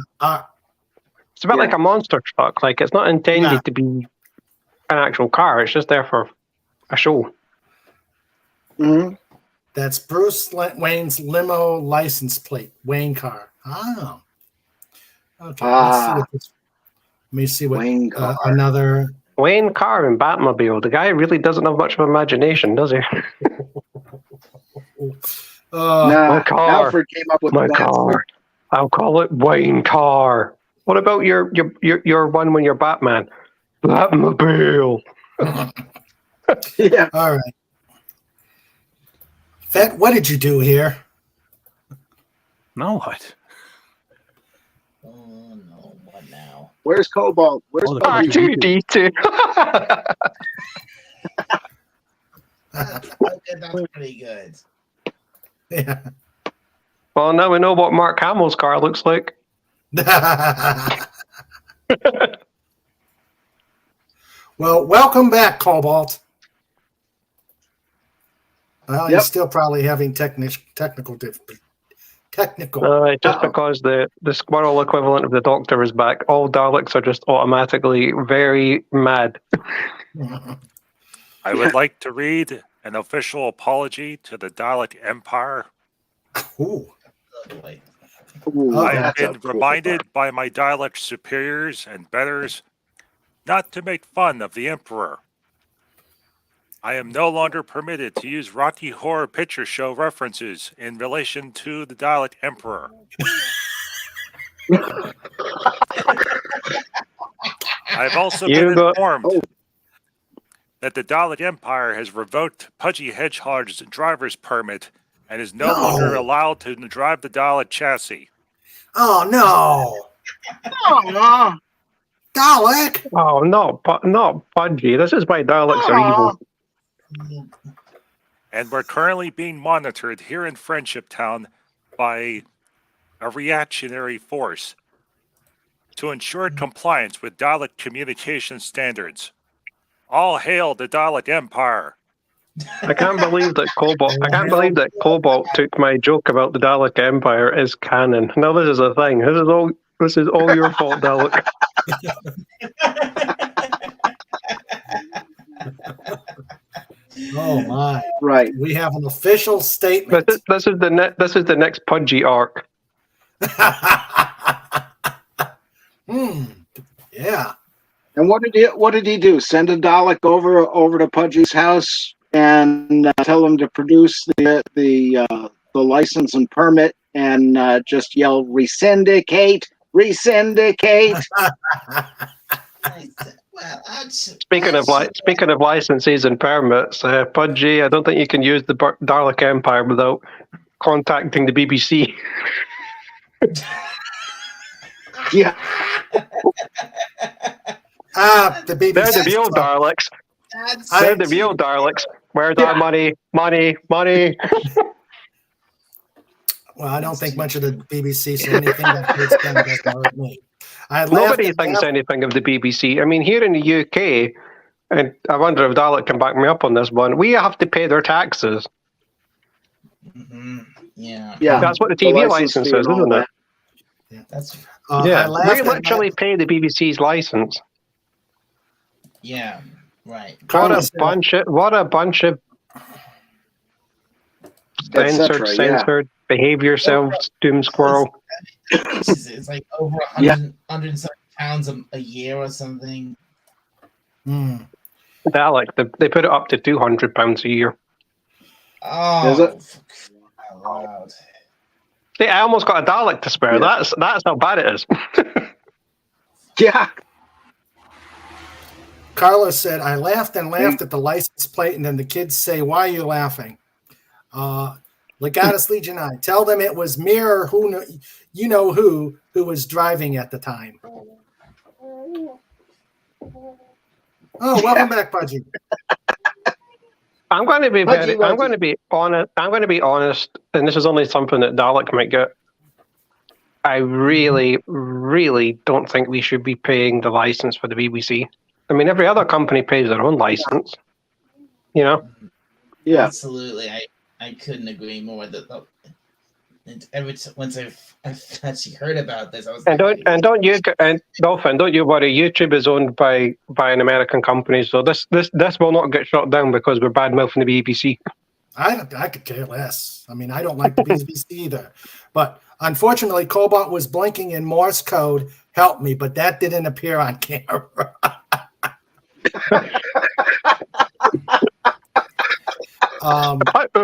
[SPEAKER 10] It's a bit like a monster truck. Like, it's not intended to be an actual car. It's just there for a show.
[SPEAKER 4] Mm-hmm.
[SPEAKER 2] That's Bruce Wayne's limo license plate. Wayne car. Oh. Okay. Let me see what
[SPEAKER 4] Wayne car.
[SPEAKER 2] Another.
[SPEAKER 10] Wayne Carr in Batmobile. The guy really doesn't have much of imagination, does he? My car.
[SPEAKER 4] Alfred came up with
[SPEAKER 10] my
[SPEAKER 4] that.
[SPEAKER 10] car. I'll call it Wayne Carr. What about your one when you're Batman? Batmobile.
[SPEAKER 4] Yeah.
[SPEAKER 2] All right. Fett, what did you do here?
[SPEAKER 3] No, what?
[SPEAKER 8] Oh no, what now?
[SPEAKER 4] Where's Cobalt? Where's
[SPEAKER 10] R2D2?
[SPEAKER 8] That's pretty good.
[SPEAKER 2] Yeah.
[SPEAKER 10] Well, now we know what Mark Hamill's car looks like.
[SPEAKER 2] Well, welcome back, Cobalt. Well, he's still probably having technical difficulty.
[SPEAKER 10] Just because the squirrel equivalent of the Doctor is back, all Daleks are just automatically very mad.
[SPEAKER 9] I would like to read an official apology to the Dalek Empire.
[SPEAKER 2] Ooh.
[SPEAKER 9] I have been reminded by my Dalek superiors and betters not to make fun of the Emperor. I am no longer permitted to use Rocky Horror Picture Show references in relation to the Dalek Emperor. I've also
[SPEAKER 10] You
[SPEAKER 9] been
[SPEAKER 10] go-
[SPEAKER 9] informed that the Dalek Empire has revoked Pudgy Hedgehog's driver's permit and is no longer allowed to drive the Dalek chassis.
[SPEAKER 2] Oh no,
[SPEAKER 4] Oh, no.
[SPEAKER 2] Dalek!
[SPEAKER 10] Oh, not Pudgy. This is why Daleks are evil.
[SPEAKER 9] And we're currently being monitored here in Friendship Town by a reactionary force to ensure compliance with Dalek communication standards. All hail the Dalek Empire.
[SPEAKER 10] I can't believe that Cobalt took my joke about the Dalek Empire as canon. Now this is a thing. This is all your fault, Dalek.
[SPEAKER 2] Oh my!
[SPEAKER 4] Right.
[SPEAKER 2] We have an official statement.
[SPEAKER 10] This is the next Pudgy arc.
[SPEAKER 2] Yeah.
[SPEAKER 4] And what did he do? Send a Dalek over to Pudgy's house and tell him to produce the license and permit and just yell rescindicate.
[SPEAKER 10] Speaking of licenses and permits, Pudgy, I don't think you can use the Dalek Empire without contacting the BBC.
[SPEAKER 4] Yeah.
[SPEAKER 2] The BBC.
[SPEAKER 10] They're the real Daleks. They're the real Daleks. Where's our money? Money.
[SPEAKER 2] Well, I don't think much of the BBC, so anything that hurts them doesn't hurt me.
[SPEAKER 10] Nobody thinks anything of the BBC. I mean, here in the UK, and I wonder if Dalek can back me up on this one, we have to pay their taxes.
[SPEAKER 8] Mm-hmm. Yeah.
[SPEAKER 10] That's what the TV license is, isn't it?
[SPEAKER 2] Yeah.
[SPEAKER 8] That's
[SPEAKER 10] we literally pay the BBC's license.
[SPEAKER 8] yeah. Right.
[SPEAKER 10] What a bunch of censored, behave yourselves, doom squirrel.
[SPEAKER 8] It's like over 170 pounds a year or something.
[SPEAKER 10] Dalek, they put it up to £200 a year.
[SPEAKER 8] Oh,
[SPEAKER 4] is it?
[SPEAKER 8] Wow.
[SPEAKER 10] See, I almost got a Dalek to spare. Yeah. That's how bad it is.
[SPEAKER 4] Yeah.
[SPEAKER 2] Carla said, I laughed and laughed at the license plate, and then the kids say, why are you laughing? Legatus Legion 9, tell them it was Mirror, who was driving at the time. Oh, welcome back, Pudgy.
[SPEAKER 10] I'm going to be honest, and this is only something that Dalek might get. I really, really don't think we should be paying the license for the BBC. I mean, every other company pays their own license. You know?
[SPEAKER 4] Yeah.
[SPEAKER 8] Absolutely. I couldn't agree more. Once I've actually heard about this, I was
[SPEAKER 10] Dolphin, don't you worry. YouTube is owned by an American company, so this will not get shut down because we're bad mouthing the BBC.
[SPEAKER 2] I could care less. I mean, I don't like the BBC either. But unfortunately, Cobalt was blinking in Morse code. Help me, but that didn't appear on camera.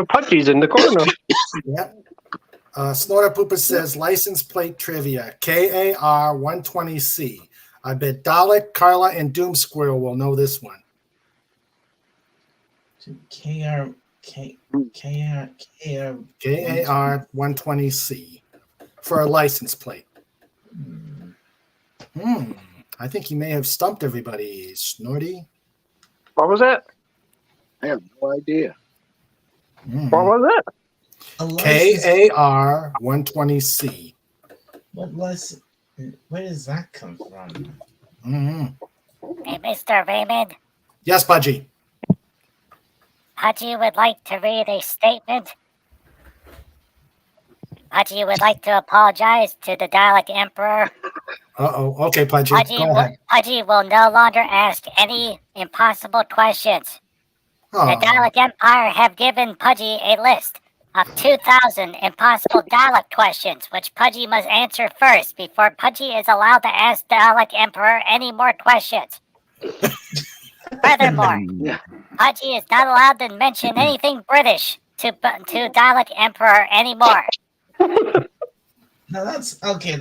[SPEAKER 10] Pudgy's in the corner.
[SPEAKER 2] Yep. Snorter Poopa says license plate trivia KAR 120C. I bet Dalek, Carla, and Doom Squirrel will know this one.
[SPEAKER 8] KAR
[SPEAKER 2] 120C for a license plate. I think you may have stumped everybody, Snorty.
[SPEAKER 10] What was it?
[SPEAKER 4] I have no idea.
[SPEAKER 10] What was it?
[SPEAKER 2] KAR 120C.
[SPEAKER 8] What license? Where does that come from?
[SPEAKER 5] Hey, Mr. Raymond.
[SPEAKER 2] Yes, Pudgy.
[SPEAKER 5] Pudgy would like to read a statement. Pudgy would like to apologize to the Dalek Emperor.
[SPEAKER 2] Uh-oh. Okay, Pudgy. Go ahead.
[SPEAKER 5] Pudgy will no longer ask any impossible questions.
[SPEAKER 2] Oh.
[SPEAKER 5] The Dalek Empire have given Pudgy a list of 2,000 impossible Dalek questions, which Pudgy must answer first before Pudgy is allowed to ask Dalek Emperor any more questions. Furthermore, Pudgy is not allowed to mention anything British to Dalek Emperor anymore.
[SPEAKER 8] No, that's okay.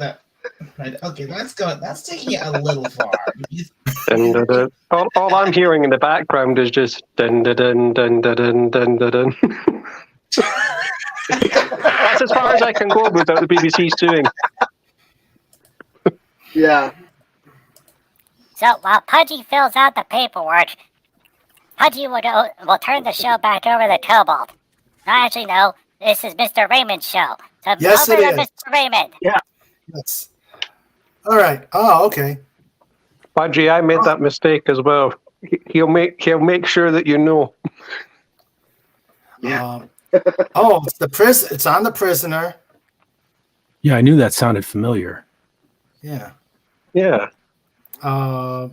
[SPEAKER 8] Right. Okay, that's taking it a little far.
[SPEAKER 10] Dun, dun, dun. All I'm hearing in the background is just dun dun dun dun dun dun dun dun. That's as far as I can go without the BBC suing.
[SPEAKER 4] Yeah.
[SPEAKER 5] So while Pudgy fills out the paperwork, Pudgy will turn the show back over to Cobalt. No, actually, no. This is Mr. Raymond's show. So
[SPEAKER 2] Yes,
[SPEAKER 5] over
[SPEAKER 2] it
[SPEAKER 5] to
[SPEAKER 2] is.
[SPEAKER 5] Mr. Raymond.
[SPEAKER 2] Yes. All right. Oh, okay.
[SPEAKER 10] Pudgy, I made that mistake as well. He'll make sure that you know.
[SPEAKER 4] Yeah.
[SPEAKER 2] It's the It's on the prisoner.
[SPEAKER 3] Yeah, I knew that sounded familiar.
[SPEAKER 2] Yeah.
[SPEAKER 10] Yeah.
[SPEAKER 4] Oh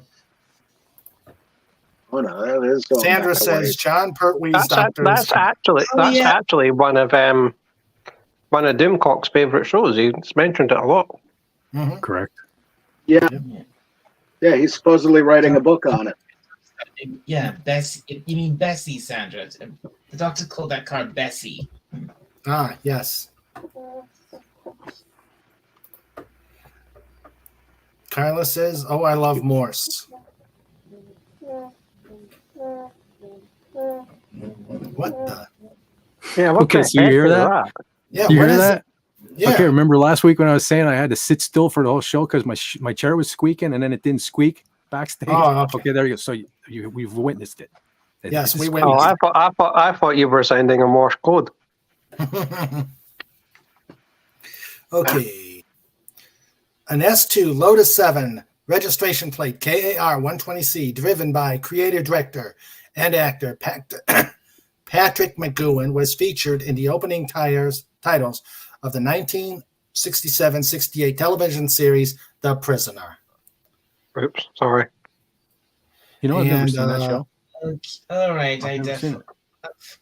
[SPEAKER 4] no, that is going
[SPEAKER 2] Sandra
[SPEAKER 4] back a
[SPEAKER 2] says
[SPEAKER 4] ways.
[SPEAKER 2] John Pertwee's
[SPEAKER 10] That's
[SPEAKER 2] doctors.
[SPEAKER 10] actually one of Doomcock's favorite shows. He's mentioned it a lot.
[SPEAKER 2] Mhm.
[SPEAKER 3] Correct.
[SPEAKER 4] Yeah. Yeah, he's supposedly writing a book on it.
[SPEAKER 8] Yeah, Bessie. You mean Bessie, Sandra? The doctor called that car Bessie.
[SPEAKER 2] Ah, yes. Carla says, "Oh, I love Morse." What the?
[SPEAKER 10] Yeah. What
[SPEAKER 3] Okay,
[SPEAKER 10] the
[SPEAKER 3] so you
[SPEAKER 10] heck
[SPEAKER 3] hear
[SPEAKER 10] is
[SPEAKER 3] that?
[SPEAKER 2] Yeah,
[SPEAKER 3] You
[SPEAKER 2] what
[SPEAKER 3] hear
[SPEAKER 2] is
[SPEAKER 3] that?
[SPEAKER 2] it? Yeah.
[SPEAKER 3] Okay, remember last week when I was saying I had to sit still for the whole show because my chair was squeaking and then it didn't squeak backstage?
[SPEAKER 2] Oh, okay.
[SPEAKER 3] There you go. So we've witnessed it.
[SPEAKER 2] Yes, we
[SPEAKER 10] Oh,
[SPEAKER 2] witnessed
[SPEAKER 10] I thought you were sending a Morse code.
[SPEAKER 2] Okay. An S2 Lotus 7 registration plate KAR 120C driven by creative director and actor Patrick McGowan was featured in the opening titles of the 1967-68 television series The Prisoner.
[SPEAKER 10] Oops, sorry.
[SPEAKER 3] You know, I've never
[SPEAKER 2] And,
[SPEAKER 3] seen that show.
[SPEAKER 8] Okay, all right,
[SPEAKER 3] I've never seen it.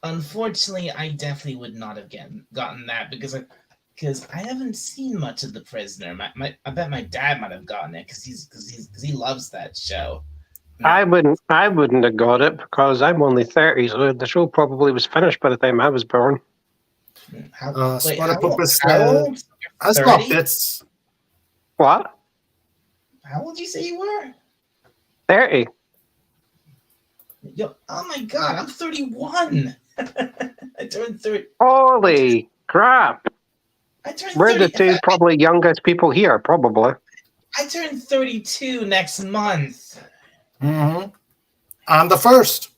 [SPEAKER 8] Unfortunately, I definitely would not have gotten that because I haven't seen much of The Prisoner. I bet my dad might have gotten it because he loves that show.
[SPEAKER 10] I wouldn't have got it because I'm only 30, so the show probably was finished by the time I was born.
[SPEAKER 8] How
[SPEAKER 2] Spotted
[SPEAKER 8] old?
[SPEAKER 2] Purpose,
[SPEAKER 8] How old?
[SPEAKER 2] I saw
[SPEAKER 8] 30?
[SPEAKER 2] bits.
[SPEAKER 10] What?
[SPEAKER 8] How old did you say you were?
[SPEAKER 10] 30.
[SPEAKER 8] Yo, oh my God, I'm 31. I turned 30.
[SPEAKER 10] Holy crap.
[SPEAKER 8] I turned
[SPEAKER 10] We're the
[SPEAKER 8] 30.
[SPEAKER 10] two probably youngest people here, probably.
[SPEAKER 8] I turned 32 next month.
[SPEAKER 2] Mm-hmm. On the 1st.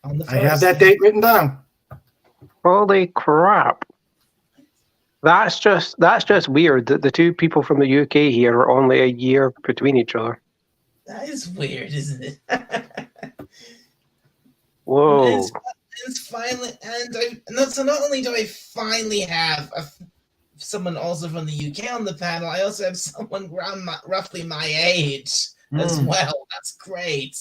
[SPEAKER 8] On the
[SPEAKER 2] I have
[SPEAKER 8] 1st.
[SPEAKER 2] that date written down.
[SPEAKER 10] Holy crap. That's just weird that the two people from the UK here are only a year between each other.
[SPEAKER 8] That is weird, isn't it?
[SPEAKER 10] Whoa.
[SPEAKER 8] It's finally, so not only do I finally have someone also from the UK on the panel, I also have someone around roughly my age as well. That's great.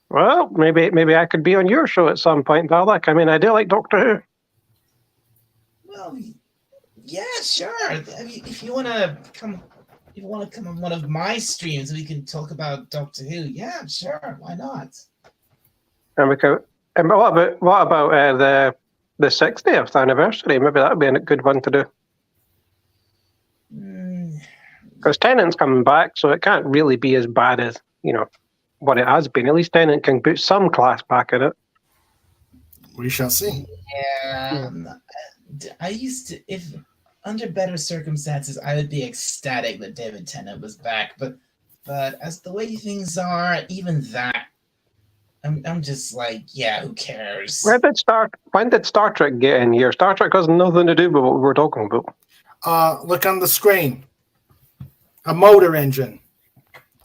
[SPEAKER 10] Well, maybe I could be on your show at some point, Valak. I mean, I do like Doctor Who.
[SPEAKER 8] Well, yeah, sure. If you want to come on one of my streams, we can talk about Doctor Who. Yeah, sure. Why not?
[SPEAKER 10] And we could. And what about the 60th anniversary? Maybe that would be a good one to do. Because Tennant's coming back, so it can't really be as bad as what it has been. At least Tennant can put some class back in it.
[SPEAKER 2] We shall see.
[SPEAKER 8] Yeah, I used to, if under better circumstances, I would be ecstatic that David Tennant was back. But as the way things are, even that, I'm just like, yeah, who cares?
[SPEAKER 10] When did Star Trek get in here? Star Trek has nothing to do with what we were talking about.
[SPEAKER 2] Look on the screen. A motor engine.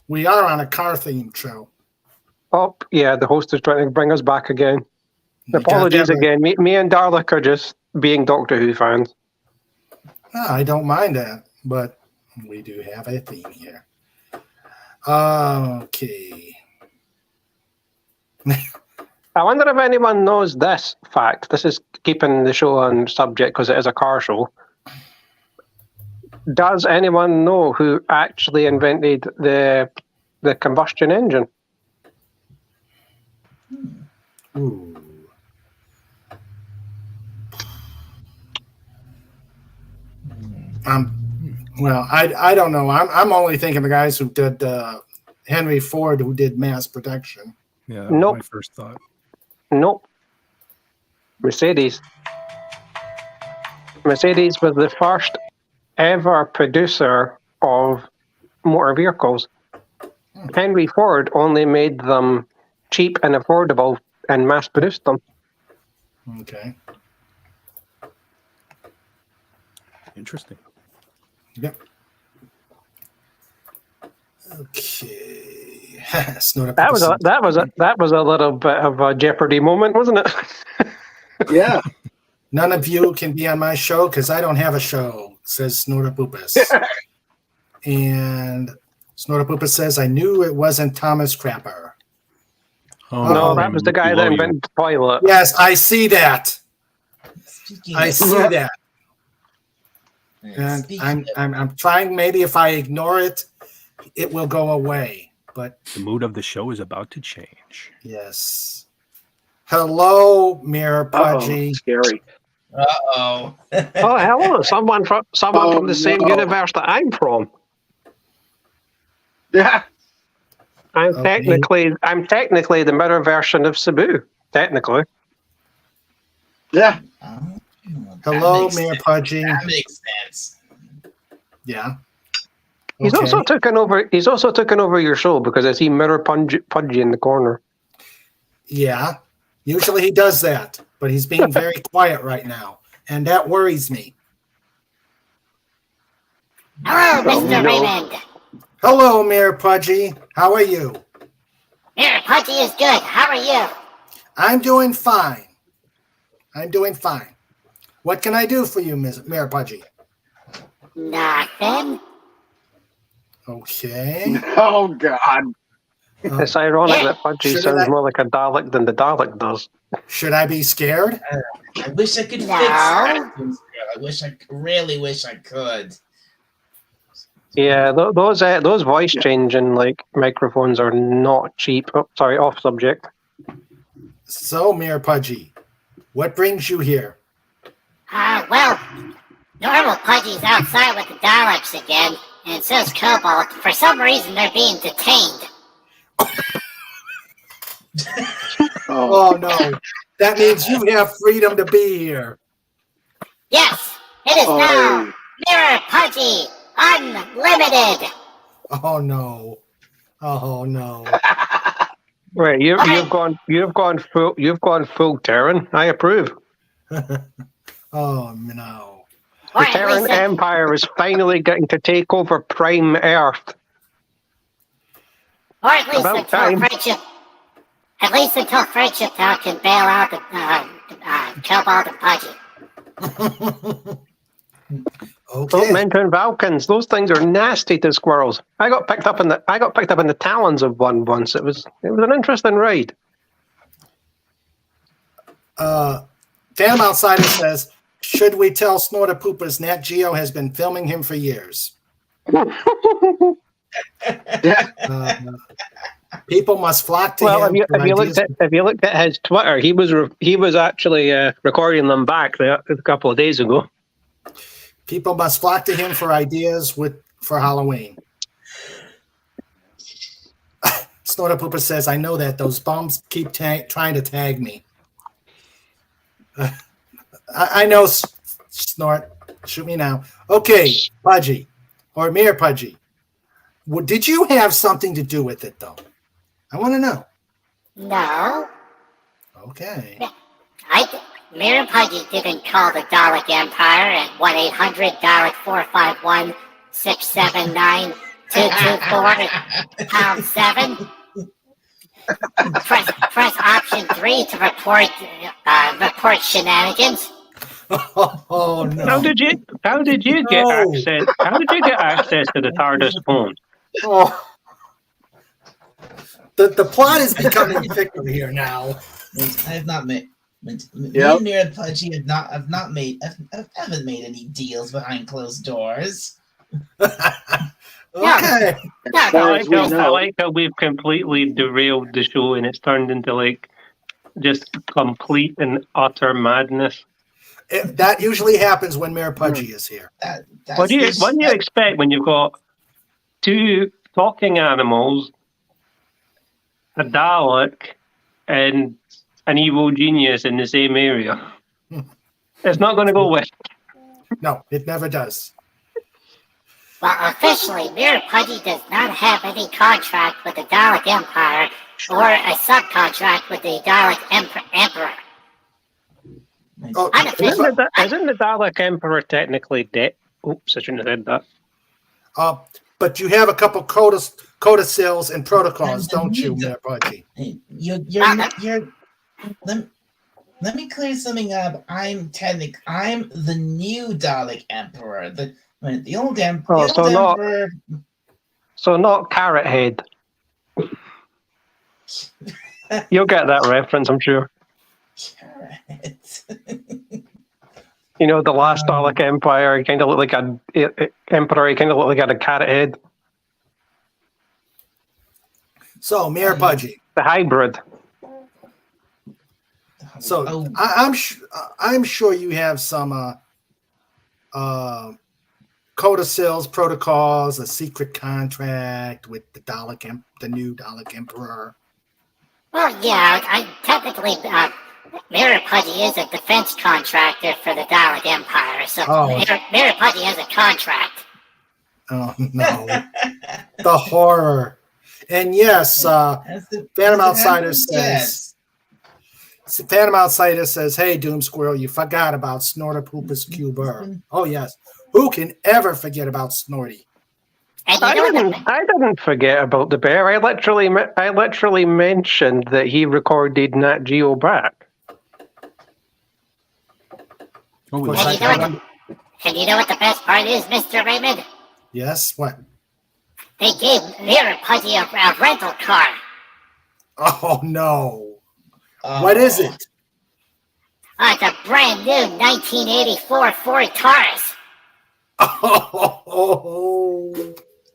[SPEAKER 2] We are on a car-themed show.
[SPEAKER 10] Oh, yeah, the host is trying to bring us back again.
[SPEAKER 2] You got
[SPEAKER 10] Apologies
[SPEAKER 2] that right.
[SPEAKER 10] again. Me and Darlic are just being Doctor Who fans.
[SPEAKER 2] I don't mind that, but we do have a theme here. Okay.
[SPEAKER 10] I wonder if anyone knows this fact. This is keeping the show on subject because it is a car show. Does anyone know who actually invented the combustion engine?
[SPEAKER 2] Ooh. Well, I don't know. I'm only thinking the guys who did Henry Ford, who did mass production.
[SPEAKER 3] Yeah, that was my first thought.
[SPEAKER 10] Nope. Mercedes. Mercedes was the first ever producer of motor vehicles. Henry Ford only made them cheap and affordable and mass produced them.
[SPEAKER 2] Okay.
[SPEAKER 3] Interesting.
[SPEAKER 2] Yep. Okay. Snort
[SPEAKER 10] That was a little bit of a Jeopardy moment, wasn't it?
[SPEAKER 4] Yeah.
[SPEAKER 2] None of you can be on my show because I don't have a show, says Snortopoopas. And Snortopoopas says, I knew it wasn't Thomas Crapper.
[SPEAKER 3] Oh,
[SPEAKER 10] No, that was the guy that invented the toilet.
[SPEAKER 2] Yes, I see that. I see that. And I'm trying, maybe if I ignore it, it will go away. But
[SPEAKER 3] the mood of the show is about to change.
[SPEAKER 2] Yes. Hello, Mirror Pudgy.
[SPEAKER 4] Scary.
[SPEAKER 8] Uh-oh.
[SPEAKER 10] Oh, hello. Someone from the same universe that I'm from.
[SPEAKER 4] Yeah.
[SPEAKER 10] I'm technically the mirror version of Cebu. Technically.
[SPEAKER 4] Yeah.
[SPEAKER 2] Hello, Mayor Pudgy.
[SPEAKER 8] That makes sense.
[SPEAKER 2] Yeah.
[SPEAKER 10] He's also taken over your show because I see Mirror Pudgy in the corner.
[SPEAKER 2] Yeah. Usually he does that, but he's being very quiet right now, and that worries me.
[SPEAKER 5] Hello, Mr. Raymond.
[SPEAKER 2] Hello, Mayor Pudgy. How are you?
[SPEAKER 5] Mayor Pudgy is good. How are you?
[SPEAKER 2] I'm doing fine. What can I do for you, Mayor Pudgy?
[SPEAKER 5] Nothing.
[SPEAKER 2] Okay.
[SPEAKER 4] Oh, God.
[SPEAKER 10] It's ironic that Pudgy sounds more like a Dalek than the Dalek does.
[SPEAKER 2] Should I be scared?
[SPEAKER 8] I wish I could fix that. Really wish I could.
[SPEAKER 10] Yeah, those voice changing microphones are not cheap. Oh, sorry, off subject.
[SPEAKER 2] So, Mayor Pudgy, what brings you here?
[SPEAKER 5] Well, normal Pudgy's outside with the Daleks again, and so's Cobalt. For some reason, they're being detained.
[SPEAKER 2] Oh, no. That means you have freedom to be here.
[SPEAKER 5] Yes, it is now Mirror Pudgy Unlimited.
[SPEAKER 2] Oh, no. Oh, no.
[SPEAKER 10] Right, you've gone full Terran. I approve.
[SPEAKER 2] Oh, no.
[SPEAKER 10] The Terran Empire is finally getting to take over Prime Earth.
[SPEAKER 5] Or at least
[SPEAKER 10] About
[SPEAKER 5] until
[SPEAKER 10] time.
[SPEAKER 5] Friendship. At least until Friendship Town can bail out the Cobalt and Pudgy.
[SPEAKER 10] Don't mention Vulcans. Those things are nasty to squirrels. I got picked up in the talons of one once. It was an interesting ride.
[SPEAKER 2] Phantom Outsider says, should we tell Snortopoopas Nat Geo has been filming him for years? People must flock to him.
[SPEAKER 10] If you looked at his Twitter, he was actually recording them back a couple of days ago.
[SPEAKER 2] People must flock to him for ideas for Halloween. Snortopoopa says, I know that those bums keep trying to tag me. I know, Snort. Shoot me now. Okay, Pudgy, or Mayor Pudgy. Did you have something to do with it, though? I want to know.
[SPEAKER 5] No.
[SPEAKER 2] Okay.
[SPEAKER 5] Mirror Pudgy didn't call the Dalek Empire at 1-800-451-679-224 #7. Press option 3 to report shenanigans.
[SPEAKER 2] Oh no!
[SPEAKER 10] How did you get access? How did you get access to the TARDIS phone?
[SPEAKER 2] Oh, the plot is becoming thicker here now.
[SPEAKER 8] I have not made. Me and Mirror Pudgy haven't made any deals behind closed doors.
[SPEAKER 2] Okay.
[SPEAKER 10] I like how we've completely derailed the show and it's turned into just complete and utter madness.
[SPEAKER 2] That usually happens when Mayor Pudgy is here.
[SPEAKER 10] What do you expect when you've got two talking animals, a Dalek, and an evil genius in the same area? It's not going to go well.
[SPEAKER 2] No, it never does.
[SPEAKER 5] Well, officially, Mayor Pudgy does not have any contract with the Dalek Empire or a subcontract with the Dalek Emperor.
[SPEAKER 2] Oh,
[SPEAKER 10] isn't the Dalek Emperor technically dead? Oops, I shouldn't have said that.
[SPEAKER 2] But you have a couple codicils and protocols, don't you, Mayor Pudgy?
[SPEAKER 8] Let me clear something up. I'm the new Dalek Emperor. The old Emperor.
[SPEAKER 10] So not Carrot Head. You'll get that reference, I'm sure. You know, the last Dalek Empire, he kind of looked like an emperor. He kind of looked like he had a carrot head.
[SPEAKER 2] So, Mayor Pudgy,
[SPEAKER 10] the hybrid.
[SPEAKER 2] So I'm sure you have some codicils, protocols, a secret contract with the the new Dalek Emperor.
[SPEAKER 5] Well, yeah, I technically, Mayor Pudgy is a defense contractor for the Dalek Empire, so Mayor Pudgy has a contract.
[SPEAKER 2] Oh, no. The horror. And yes, Phantom Outsider says, Phantom Outsider says, hey, Doom Squirrel, you forgot about Snortopoopas Cuber. Oh, yes. Who can ever forget about Snorty?
[SPEAKER 10] I didn't forget about the bear. I literally mentioned that he recorded Nat Geo back.
[SPEAKER 5] And you know what the best part is, Mr. Raymond?
[SPEAKER 2] Yes, what?
[SPEAKER 5] They gave Mayor Pudgy a rental car.
[SPEAKER 2] Oh, no. What is it?
[SPEAKER 5] It's a brand new 1984 Ford Taurus.
[SPEAKER 2] Oh.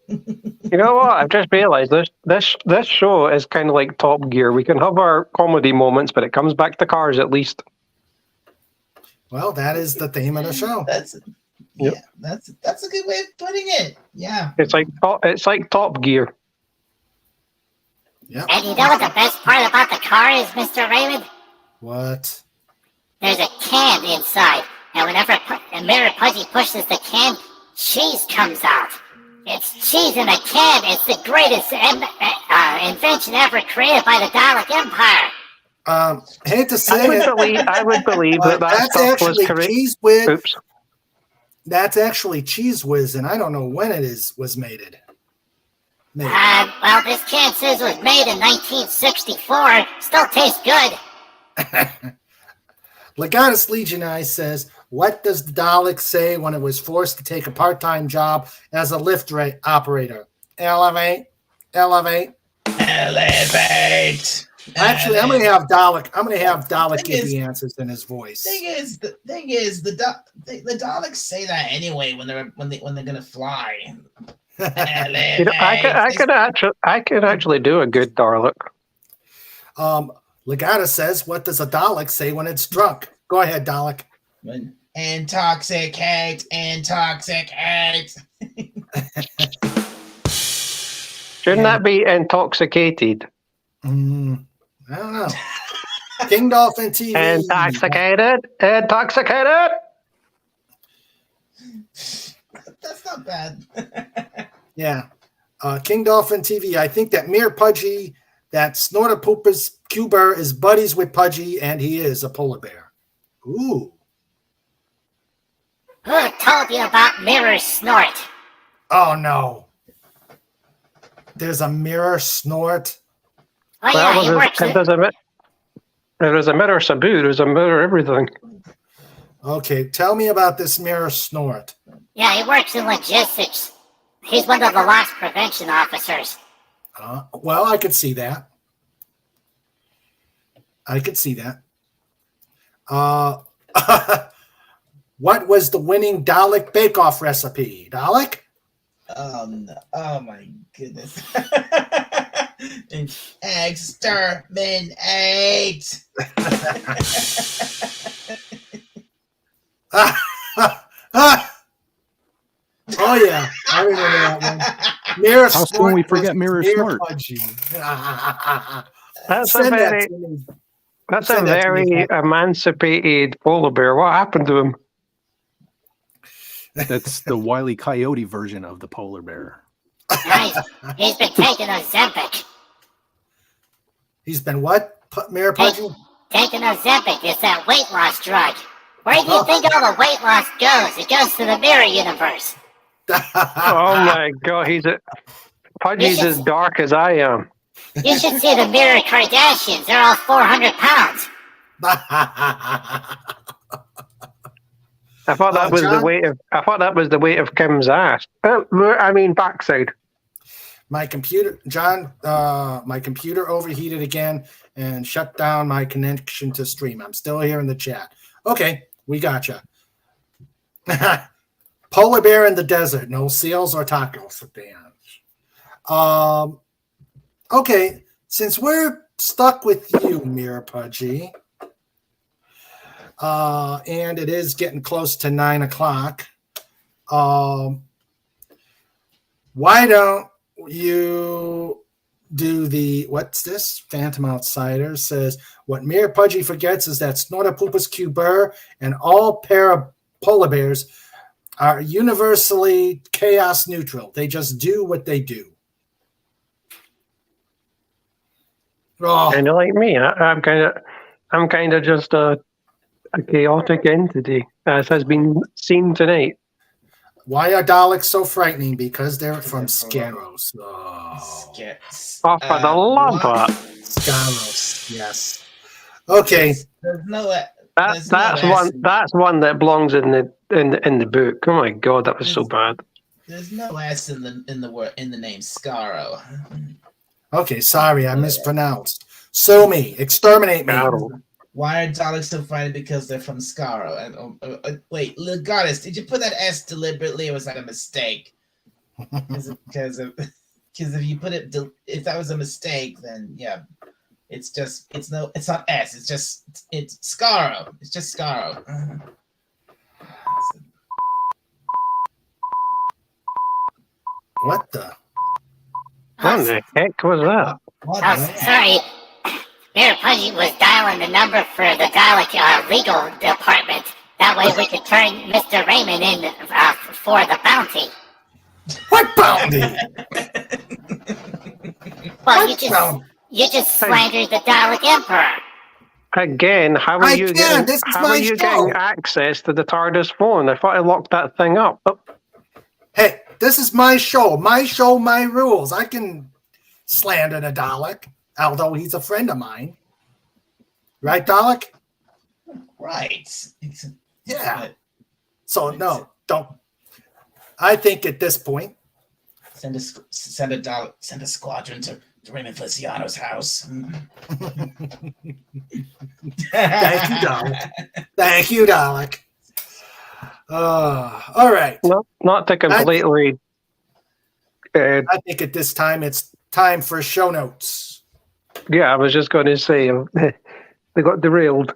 [SPEAKER 10] You know what? I've just realized this show is kind of like Top Gear. We can have our comedy moments, but it comes back to cars at least.
[SPEAKER 2] Well, that is the theme of the show.
[SPEAKER 8] That's a good way of putting it. Yeah.
[SPEAKER 10] It's like Top Gear.
[SPEAKER 2] Yeah.
[SPEAKER 5] And you know what the best part about the car is, Mr. Raymond?
[SPEAKER 2] What?
[SPEAKER 5] There's a can inside, and whenever Mayor Pudgy pushes the can, cheese comes out. It's cheese in a can. It's the greatest invention ever created by the Dalek Empire.
[SPEAKER 2] I hate to say
[SPEAKER 10] I would believe that stuff was correct.
[SPEAKER 2] Cheese Whiz.
[SPEAKER 10] Oops.
[SPEAKER 2] That's actually Cheese Whiz, and I don't know when it was made.
[SPEAKER 5] Well, this can says it was made in 1964. Still tastes good.
[SPEAKER 2] Legatus Legionii says, what does the Dalek say when it was forced to take a part-time job as a lift operator? Elevate.
[SPEAKER 8] Elevate.
[SPEAKER 2] Actually, I'm going to have Dalek give the answers in his voice.
[SPEAKER 8] The thing is, the Daleks say that anyway when they're gonna fly.
[SPEAKER 10] You know, I could actually do a good Dalek.
[SPEAKER 2] Legata says, what does a Dalek say when it's drunk? Go ahead, Dalek.
[SPEAKER 8] Intoxicate.
[SPEAKER 10] Shouldn't that be intoxicated?
[SPEAKER 2] I don't know. King Dolphin TV.
[SPEAKER 10] Intoxicated.
[SPEAKER 8] That's not bad.
[SPEAKER 2] Yeah. King Dolphin TV. I think that Mayor Pudgy, that Snortopoopas Cuber is buddies with Pudgy, and he is a polar bear. Ooh.
[SPEAKER 5] Who told you about Mirror Snort?
[SPEAKER 2] Oh, no. There's a Mirror Snort.
[SPEAKER 5] Oh, yeah, he works
[SPEAKER 10] There's a Mirror Sabu. There's a Mirror everything.
[SPEAKER 2] Okay, tell me about this Mirror Snort.
[SPEAKER 5] Yeah, he works in logistics. He's one of the loss prevention officers.
[SPEAKER 2] Well, I could see that. What was the winning Dalek bake-off recipe? Dalek?
[SPEAKER 8] Oh my goodness. Exterminate.
[SPEAKER 2] Oh yeah, I remember that one. Mirror
[SPEAKER 3] How
[SPEAKER 2] Smart
[SPEAKER 3] soon we
[SPEAKER 2] was
[SPEAKER 3] forget Mirror Smart?
[SPEAKER 2] Pudgy.
[SPEAKER 10] That's a
[SPEAKER 2] Send that
[SPEAKER 10] very,
[SPEAKER 2] to me.
[SPEAKER 10] that's a
[SPEAKER 2] Send that to me,
[SPEAKER 10] very
[SPEAKER 2] Pat.
[SPEAKER 10] emancipated polar bear. What happened to him?
[SPEAKER 3] That's the Wile E. Coyote version of the polar bear.
[SPEAKER 5] Nice. He's been taking Ozempic.
[SPEAKER 2] He's been what? Mirror Pudgy?
[SPEAKER 5] Taking Ozempic. It's that weight loss drug. Where do you think all the weight loss goes? It goes to the mirror universe.
[SPEAKER 10] Oh my god, Pudgy's as dark as I am.
[SPEAKER 5] You should see the mirror Kardashians. They're all 400 pounds.
[SPEAKER 10] I thought that was
[SPEAKER 2] John?
[SPEAKER 10] the weight of. I thought that was the weight of Kim's ass. I mean, backside.
[SPEAKER 2] My computer, John, my computer overheated again and shut down my connection to stream. I'm still here in the chat. Okay, we gotcha. Polar bear in the desert, no seals or tacos. Okay, since we're stuck with you, Mirror Pudgy, and it is getting close to 9 o'clock, why don't you do what's this? Phantom Outsider says, what Mirror Pudgy forgets is that Snortopoopas Cuber and all polar bears are universally chaos neutral. They just do what they do. Oh.
[SPEAKER 10] Kind of like me. I'm kind of just a chaotic entity, as has been seen tonight.
[SPEAKER 2] Why are Daleks so frightening? Because they're from Scaros.
[SPEAKER 10] Oh, for the love of
[SPEAKER 2] Scaros, yes. Okay.
[SPEAKER 8] There's no.
[SPEAKER 10] That's one that belongs in the book. Oh my god, that was so bad.
[SPEAKER 8] There's no S in the name Scaro.
[SPEAKER 2] Okay, sorry, I mispronounced. Sue me, exterminate me.
[SPEAKER 8] Why are Daleks so frightened? Because they're from Scaro. And wait, Goddess, did you put that S deliberately, or was that a mistake? Because if you put it, if that was a mistake, then yeah, it's not S. It's Scaro. It's just Scaro.
[SPEAKER 2] What the?
[SPEAKER 10] What the heck was that?
[SPEAKER 5] Oh, sorry. Mirror Pudgy was dialing the number for the Dalek legal department. That way we could turn Mr. Raymond in for the bounty.
[SPEAKER 2] What bounty?
[SPEAKER 5] Well, you just slandered the Dalek Emperor.
[SPEAKER 10] Again, how are you getting access to the TARDIS phone? I thought I locked that thing up. Oh.
[SPEAKER 2] Hey, this is my show. My show, my rules. I can slander the Dalek, although he's a friend of mine. Right, Dalek?
[SPEAKER 8] Right.
[SPEAKER 2] Yeah. So, no, don't. I think at this point.
[SPEAKER 8] Send a squadron to Raymond Feliciano's house.
[SPEAKER 2] Thank you, Dalek. Thank you, Dalek. All right.
[SPEAKER 10] Not to completely.
[SPEAKER 2] I think at this time it's time for show notes.
[SPEAKER 10] Yeah, I was just going to say they got derailed.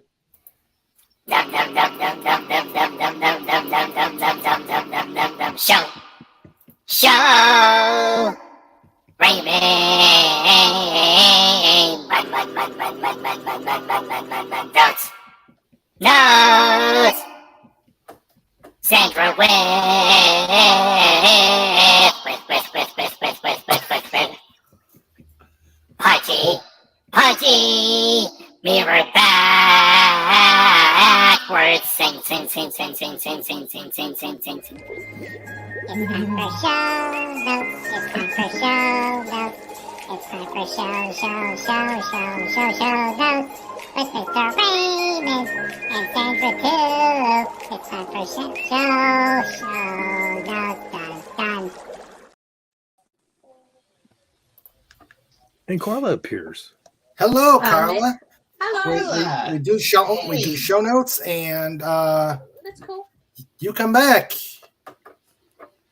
[SPEAKER 5] Show Raymond. Notes. Sandra with Pudgy, mirror backwards, sing.
[SPEAKER 1] It's time for show notes. It's time for show notes. With Mr. Raymond and Sandra too. It's time for show notes. Done.
[SPEAKER 3] And Carla appears.
[SPEAKER 2] Hello, Carla.
[SPEAKER 6] Hello.
[SPEAKER 2] We do show notes, and
[SPEAKER 6] That's cool.
[SPEAKER 2] you come back.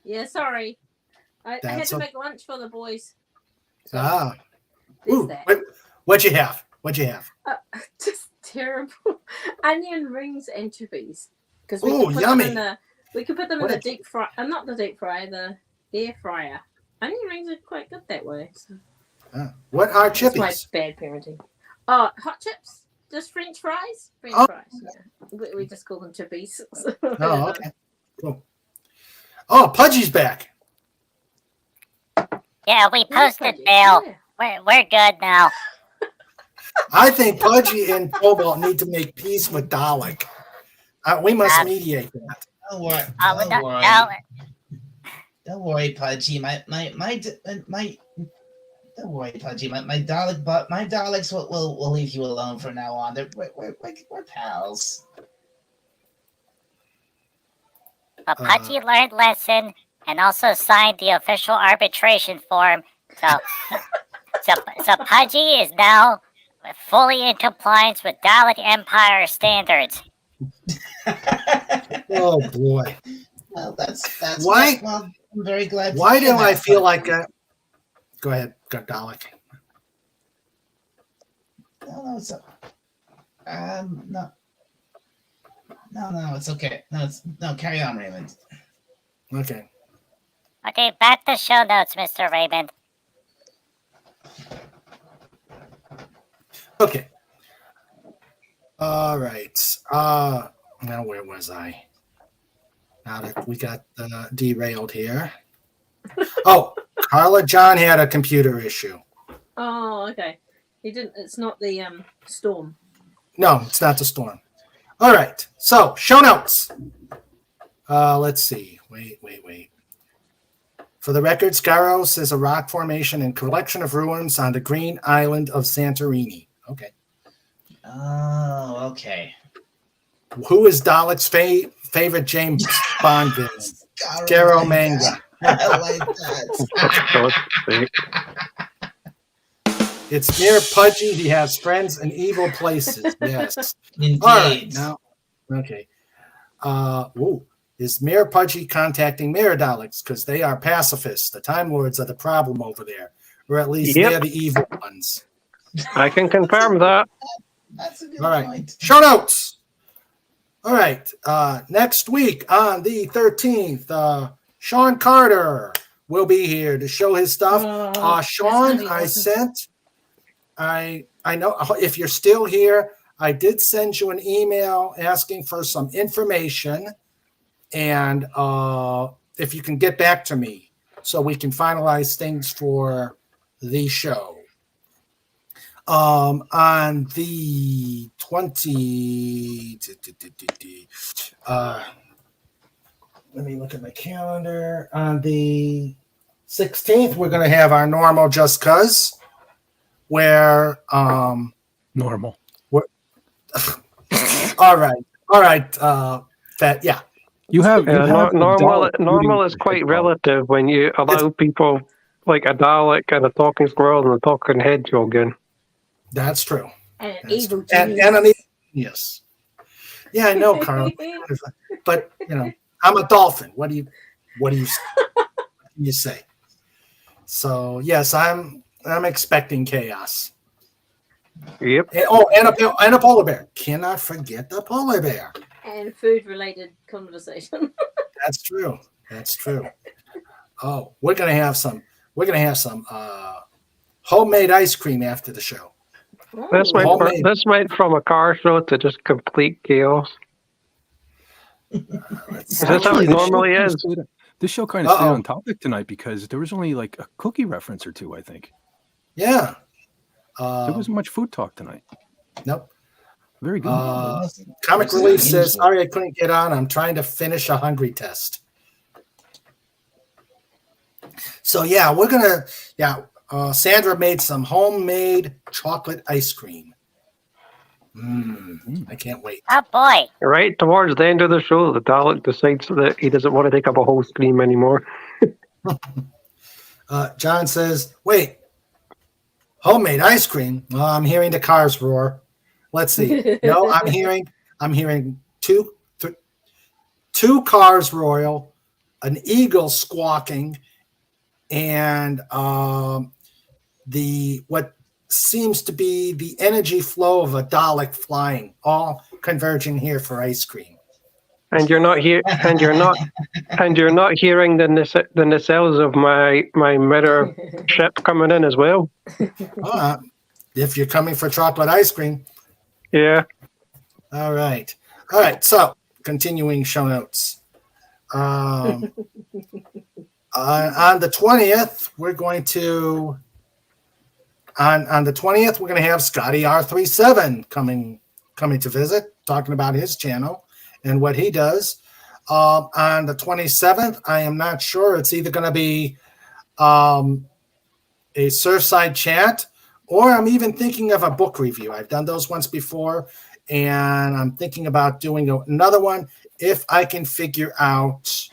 [SPEAKER 6] Yeah, sorry. I had
[SPEAKER 2] That's
[SPEAKER 6] to make lunch for the boys.
[SPEAKER 2] Ah.
[SPEAKER 6] There's
[SPEAKER 2] Ooh,
[SPEAKER 6] that.
[SPEAKER 2] what'd you have?
[SPEAKER 6] Just terrible. Onion rings and chippies. because we
[SPEAKER 2] Ooh,
[SPEAKER 6] could put
[SPEAKER 2] yummy.
[SPEAKER 6] them in the
[SPEAKER 2] What a-
[SPEAKER 6] deep fry. Not the deep fryer, the air fryer. Onion rings are quite good that way. So.
[SPEAKER 2] What are
[SPEAKER 6] That's my
[SPEAKER 2] chippies?
[SPEAKER 6] bad parenting. Oh, hot chips? Just French fries? French
[SPEAKER 2] Oh.
[SPEAKER 6] fries. Yeah. We just call them chippies.
[SPEAKER 2] Oh, okay. Cool. Oh, Pudgy's back.
[SPEAKER 5] Yeah, we
[SPEAKER 6] Where's
[SPEAKER 5] posted
[SPEAKER 6] Pudgy?
[SPEAKER 5] bail.
[SPEAKER 6] Yeah.
[SPEAKER 5] We're good now.
[SPEAKER 2] I think Pudgy and Cobalt need to make peace with Dalek. We must mediate that.
[SPEAKER 8] Don't worry.
[SPEAKER 5] Don't
[SPEAKER 8] Don't worry.
[SPEAKER 5] no,
[SPEAKER 8] Don't worry, Pudgy. Don't worry, Pudgy. My Daleks will leave you alone from now on. We're pals.
[SPEAKER 5] but Pudgy learned lesson and also signed the official arbitration form. So Pudgy is now fully in compliance with Dalek Empire standards.
[SPEAKER 2] Oh boy.
[SPEAKER 8] Well, that's
[SPEAKER 2] Why-
[SPEAKER 8] Well, I'm very glad. to
[SPEAKER 2] Why
[SPEAKER 8] hear
[SPEAKER 2] do I
[SPEAKER 8] that,
[SPEAKER 2] feel
[SPEAKER 8] Pudgy.
[SPEAKER 2] like Go ahead, Dalek.
[SPEAKER 8] No, it's no, it's okay. No, carry on, Raymond.
[SPEAKER 2] Okay.
[SPEAKER 5] Okay, back to show notes, Mr. Raymond.
[SPEAKER 2] Okay. All right. Now where was I? Now that we got derailed here. Oh, Carla John had a computer issue.
[SPEAKER 6] Oh, okay. He didn't. It's not the storm.
[SPEAKER 2] No, it's not the storm. All right. So show notes. Let's see. Wait. For the record, Scaros is a rock formation and collection of ruins on the green island of Santorini. Okay.
[SPEAKER 8] Oh, okay.
[SPEAKER 2] Who is Dalek's favorite James Bond villain? Scaramanga.
[SPEAKER 8] I like that.
[SPEAKER 2] It's near Pudgy. He has friends in evil places. Yes.
[SPEAKER 8] Indeed.
[SPEAKER 2] All right. Now, okay. Is Mayor Pudgy contacting Mayor Daleks because they are pacifists? The Time Lords are the problem over there, or at least
[SPEAKER 10] Yep.
[SPEAKER 2] they're the evil ones.
[SPEAKER 10] I can confirm that.
[SPEAKER 8] That's a good
[SPEAKER 2] All right.
[SPEAKER 8] point.
[SPEAKER 2] Show notes. All right. Next week on the 13th, Sean Carter will be here to show his stuff. Sean,
[SPEAKER 6] that's gonna be
[SPEAKER 2] I
[SPEAKER 6] awesome.
[SPEAKER 2] sent. I know if you're still here, I did send you an email asking for some information, and if you can get back to me so we can finalize things for the show. On the 20, let me look at my calendar. On the 16th, we're going to have our normal Just Cuz, where
[SPEAKER 3] Normal.
[SPEAKER 2] all right. That yeah.
[SPEAKER 3] You have, you have a
[SPEAKER 10] Normal
[SPEAKER 3] Dalek
[SPEAKER 10] is
[SPEAKER 3] shooting
[SPEAKER 10] quite
[SPEAKER 3] for
[SPEAKER 10] relative when you allow people like a Dalek and a talking squirrel and a talking hedgehog in.
[SPEAKER 2] That's true.
[SPEAKER 6] And
[SPEAKER 2] That's
[SPEAKER 6] evil
[SPEAKER 2] true. And
[SPEAKER 6] genius.
[SPEAKER 2] an yes. Yeah, I know, Carl. But I'm a dolphin. What do you say? So yes, I'm expecting chaos.
[SPEAKER 10] Yep.
[SPEAKER 2] And a polar bear. Cannot forget the polar bear.
[SPEAKER 6] And food-related conversation.
[SPEAKER 2] That's true. Oh, we're gonna have some homemade ice cream after the show.
[SPEAKER 10] This went from a car show to just complete chaos. Is this how
[SPEAKER 3] Actually,
[SPEAKER 10] it normally is?
[SPEAKER 3] This show kind of stayed on topic tonight because there was only like a cookie reference or two, I think.
[SPEAKER 2] Yeah.
[SPEAKER 3] There wasn't much food talk tonight.
[SPEAKER 2] Nope.
[SPEAKER 3] Very good.
[SPEAKER 2] Comic Relief says, sorry I couldn't get on. I'm trying to finish a hungry test. So yeah, we're gonna Sandra made some homemade chocolate ice cream. I can't wait.
[SPEAKER 5] Oh boy.
[SPEAKER 10] Right towards the end of the show, the Dalek decides that he doesn't want to take up a whole stream anymore.
[SPEAKER 2] John says, wait, homemade ice cream? Well, I'm hearing the cars roar. Let's see. No, I'm hearing two cars royal, an eagle squawking, and what seems to be the energy flow of a Dalek flying, all converging here for ice cream.
[SPEAKER 10] And you're not here, and you're not hearing the nacelles of my mirror ship coming in as well.
[SPEAKER 2] If you're coming for chocolate ice cream.
[SPEAKER 10] Yeah.
[SPEAKER 2] All right. So continuing show notes. On the 20th, we're going to have Scotty R37 coming to visit, talking about his channel and what he does. On the 27th, I am not sure. It's either going to be a Surfside chat, or I'm even thinking of a book review. I've done those once before, and I'm thinking about doing another one if I can figure out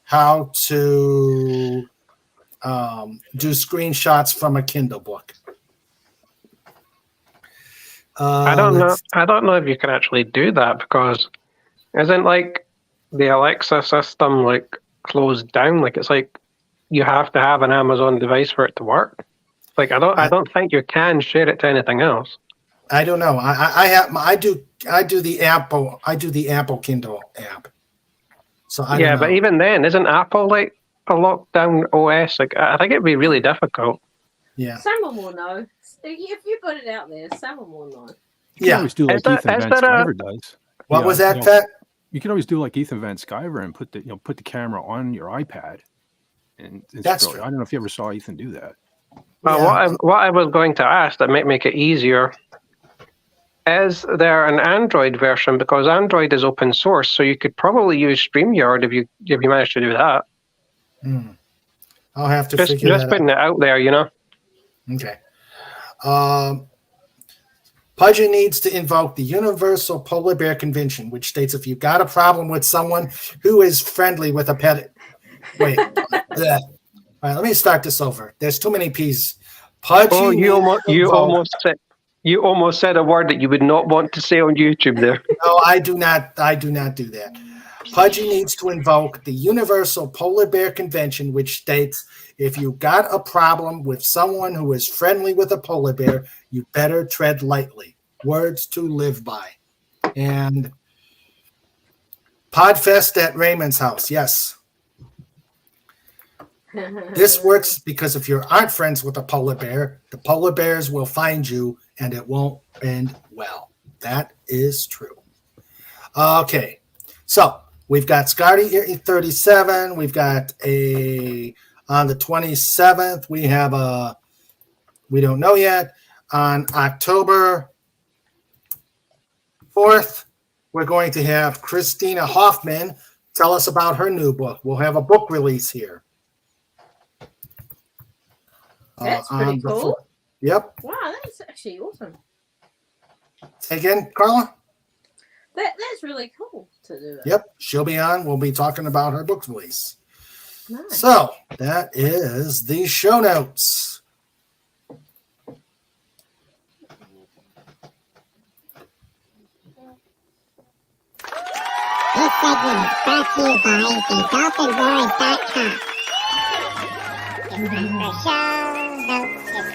[SPEAKER 2] how to do screenshots from a Kindle book.
[SPEAKER 10] I don't know if you can actually do that, because isn't like the Alexa system like closed down? Like it's like you have to have an Amazon device for it to work. Like I don't think you can share it to anything else.
[SPEAKER 2] I don't know. I do the Apple Kindle app. So I don't know.
[SPEAKER 10] But even then, isn't Apple like a lockdown OS? Like I think it'd be really difficult.
[SPEAKER 2] Yeah.
[SPEAKER 6] Someone will know. If you put it out there, someone will know.
[SPEAKER 3] You can always do like Ethan Van Sciver does.
[SPEAKER 2] What was that, Pat?
[SPEAKER 3] You can always do like Ethan Van Sciver and put the camera on your iPad. And
[SPEAKER 2] that's
[SPEAKER 3] true. I don't know if you ever saw Ethan do that.
[SPEAKER 10] What I was going to ask that might make it easier, is there an Android version? Because Android is open source, so you could probably use StreamYard if you manage to do that.
[SPEAKER 2] I'll have to figure that out.
[SPEAKER 10] Just putting it out there, you know.
[SPEAKER 2] Okay. Pudgy needs to invoke the Universal Polar Bear Convention, which states if you've got a problem with someone who is friendly with a pet. Wait. All right, let me start this over. There's too many P's. Pudgy.
[SPEAKER 10] You almost said a word that you would not want to say on YouTube there.
[SPEAKER 2] No, I do not do that. Pudgy needs to invoke the Universal Polar Bear Convention, which states if you got a problem with someone who is friendly with a polar bear, you better tread lightly. Words to live by. And Podfest at Raymond's house. Yes. This works because if you aren't friends with a polar bear, the polar bears will find you and it won't end well. That is true. Okay. So we've got Scotty 37. We've got on the 27th, we have we don't know yet. On October 4th, we're going to have Christina Hoffman tell us about her new book. We'll have a book release here.
[SPEAKER 6] That's pretty cool.
[SPEAKER 2] Yep.
[SPEAKER 6] Wow, that's actually awesome.
[SPEAKER 2] Say again, Carla?
[SPEAKER 6] That's really cool to do that.
[SPEAKER 2] Yep, she'll be on. We'll be talking about her book release.
[SPEAKER 6] Nice.
[SPEAKER 2] So that is the show notes.
[SPEAKER 1] This segment is brought to you by thedolphinboys.com. It's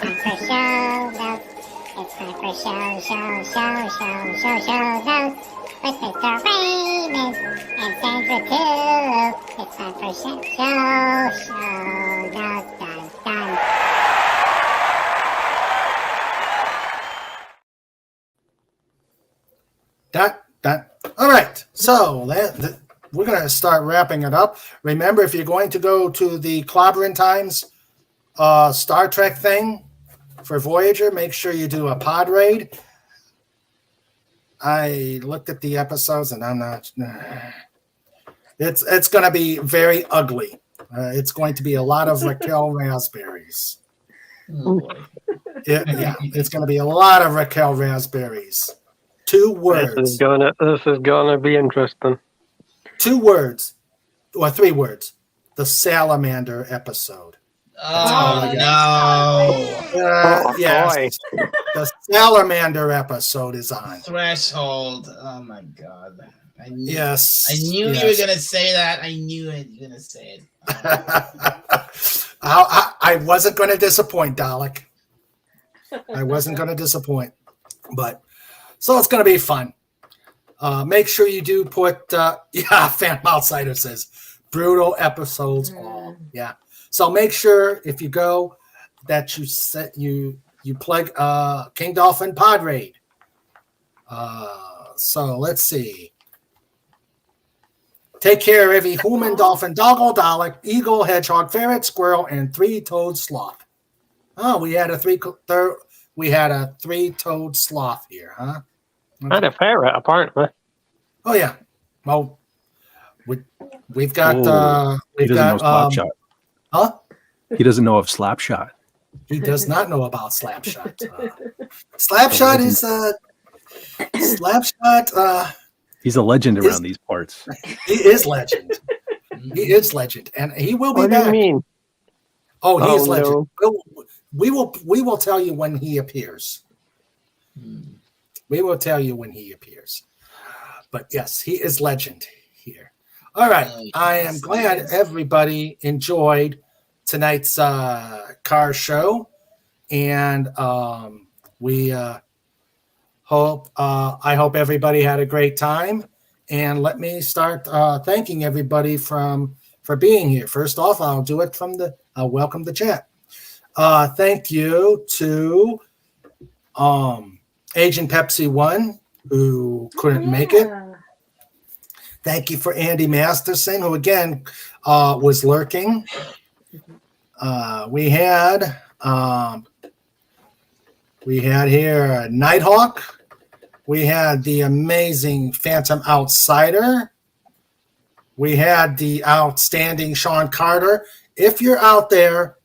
[SPEAKER 1] time for show notes. It's time for show notes. It's time for show notes. With Mr. Raymond and Sandra too. It's time for show notes. Dun, dun.
[SPEAKER 2] All right, so we're going to start wrapping it up. Remember, if you're going to go to the Clobbering Times Star Trek thing for Voyager, make sure you do a pod raid. I looked at the episodes, and I'm not. It's going to be very ugly. It's going to be a lot of Raquel raspberries. Yeah, it's going to be a lot of Raquel raspberries. 2 words.
[SPEAKER 10] This is gonna be interesting.
[SPEAKER 2] 2 words, or 3 words. The salamander episode.
[SPEAKER 8] Oh no!
[SPEAKER 2] Yes, the salamander episode is on.
[SPEAKER 8] Threshold. Oh my god. I knew you were gonna say that. I knew it. You were gonna say it.
[SPEAKER 2] I wasn't going to disappoint, Dalek. I wasn't going to disappoint, but so it's going to be fun. Make sure you do put Phantom Outsider says brutal episodes all. Yeah. So make sure if you go that you plug King Dolphin Pod Raid. So let's see. Take care of every human, dolphin, doggo, Dalek, eagle, hedgehog, ferret, squirrel, and three-toed sloth. Oh, we had a three-toed sloth here, huh? Okay.
[SPEAKER 10] And a ferret, apparently.
[SPEAKER 2] Oh yeah. Well, we've got
[SPEAKER 3] he doesn't know Slapshot.
[SPEAKER 2] Huh?
[SPEAKER 3] He doesn't know of Slapshot.
[SPEAKER 2] He does not know about Slapshot. Slapshot is Slapshot.
[SPEAKER 3] He's a legend around these parts.
[SPEAKER 2] He is legend. He is legend, and he will be
[SPEAKER 10] What
[SPEAKER 2] back.
[SPEAKER 10] do you mean?
[SPEAKER 2] Oh, he is legend.
[SPEAKER 10] No.
[SPEAKER 2] We will tell you when he appears. We will tell you when he appears. But yes, he is legend here. All right. I am glad everybody enjoyed tonight's car show, and we I hope everybody had a great time. And let me start thanking everybody for being here. First off, I'll do it from I'll welcome the chat. Thank you to Agent Pepsi 1, who couldn't make it. Thank you for Andy Masterson, who again was lurking. We had here Nighthawk. We had the amazing Phantom Outsider. We had the outstanding Sean Carter. If you're out there,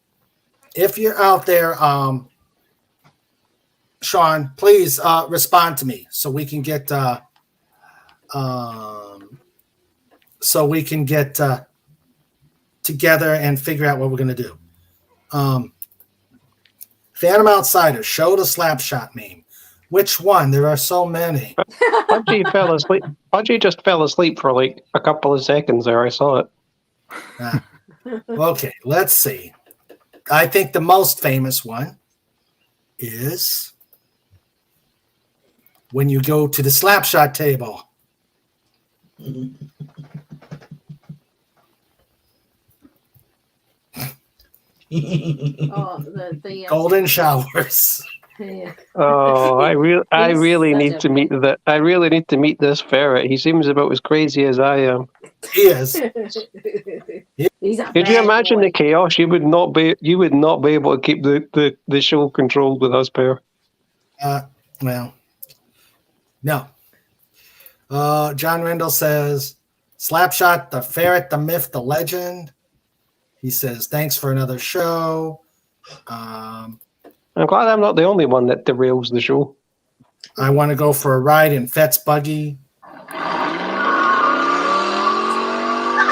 [SPEAKER 2] Sean, please respond to me so we can get together and figure out what we're gonna do. Phantom Outsider, show the Slapshot meme. Which one? There are so many.
[SPEAKER 10] Pudgy fell asleep. Pudgy just fell asleep for like a couple of seconds there. I saw it.
[SPEAKER 2] Okay, let's see. I think the most famous one is when you go to the Slapshot table. Golden showers.
[SPEAKER 6] Yeah.
[SPEAKER 10] Oh, I really
[SPEAKER 6] such
[SPEAKER 10] need
[SPEAKER 6] a
[SPEAKER 10] to meet that. I really need to meet this ferret. He seems about as crazy as I am.
[SPEAKER 2] He is.
[SPEAKER 6] He's a
[SPEAKER 10] Could you
[SPEAKER 6] bad
[SPEAKER 10] imagine
[SPEAKER 6] boy.
[SPEAKER 10] the chaos? You would not be able to keep the show controlled with us pair.
[SPEAKER 2] Well, no. John Rendell says, Slapshot, the ferret, the myth, the legend. He says, thanks for another show.
[SPEAKER 10] I'm glad I'm not the only one that derails the show.
[SPEAKER 2] I want to go for a ride in Fett's buggy.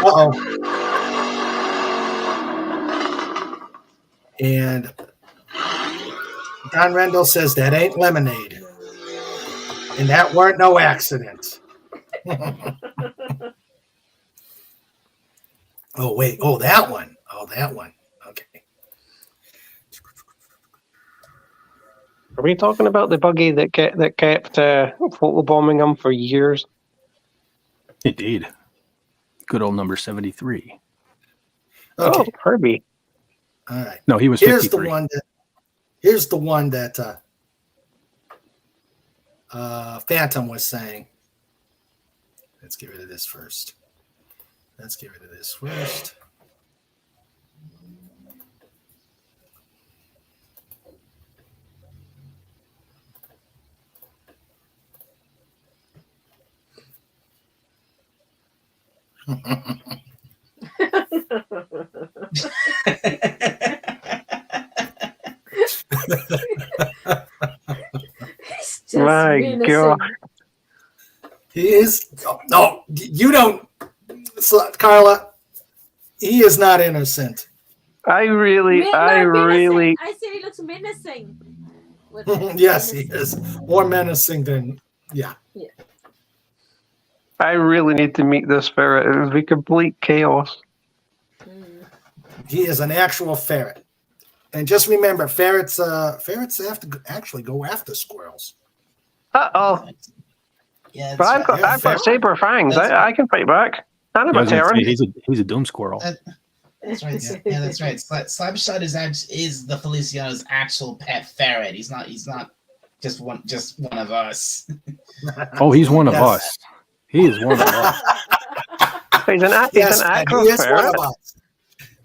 [SPEAKER 2] Uh-oh. And John Rendell says, that ain't lemonade. And that weren't no accident. Oh, wait. Oh, that one. Oh, that one. Okay.
[SPEAKER 10] Are we talking about the buggy that kept photobombing him for years?
[SPEAKER 3] Indeed. Good old number 73.
[SPEAKER 2] Okay.
[SPEAKER 10] Oh, Herbie.
[SPEAKER 2] All right.
[SPEAKER 3] No, he was
[SPEAKER 2] Here's
[SPEAKER 3] 53.
[SPEAKER 2] Here's the one that Phantom was saying. Let's get rid of this first.
[SPEAKER 6] He's just
[SPEAKER 10] My
[SPEAKER 6] menacing.
[SPEAKER 10] God.
[SPEAKER 2] He is. No, you don't, Carla. He is not innocent.
[SPEAKER 10] I really.
[SPEAKER 6] I said he looks menacing. With
[SPEAKER 2] Yes, he is more menacing than. Yeah.
[SPEAKER 10] I really need to meet this ferret. It would be complete chaos.
[SPEAKER 2] He is an actual ferret. And just remember, ferrets have to actually go after squirrels.
[SPEAKER 10] Uh-oh.
[SPEAKER 8] Yeah,
[SPEAKER 10] But I've got saber fangs. I can fight back. And I'm
[SPEAKER 3] I
[SPEAKER 10] a
[SPEAKER 3] was gonna
[SPEAKER 10] Terran.
[SPEAKER 3] say, he's a doom squirrel.
[SPEAKER 8] That's right. Yeah, that's right. Slapshot is the Feliciano's actual pet ferret. He's not just one of us.
[SPEAKER 3] Oh, he's one of
[SPEAKER 2] Yes.
[SPEAKER 3] us. He is one of us.
[SPEAKER 10] He's an
[SPEAKER 2] Yes,
[SPEAKER 10] actual
[SPEAKER 2] he is one
[SPEAKER 10] ferret.
[SPEAKER 2] of us.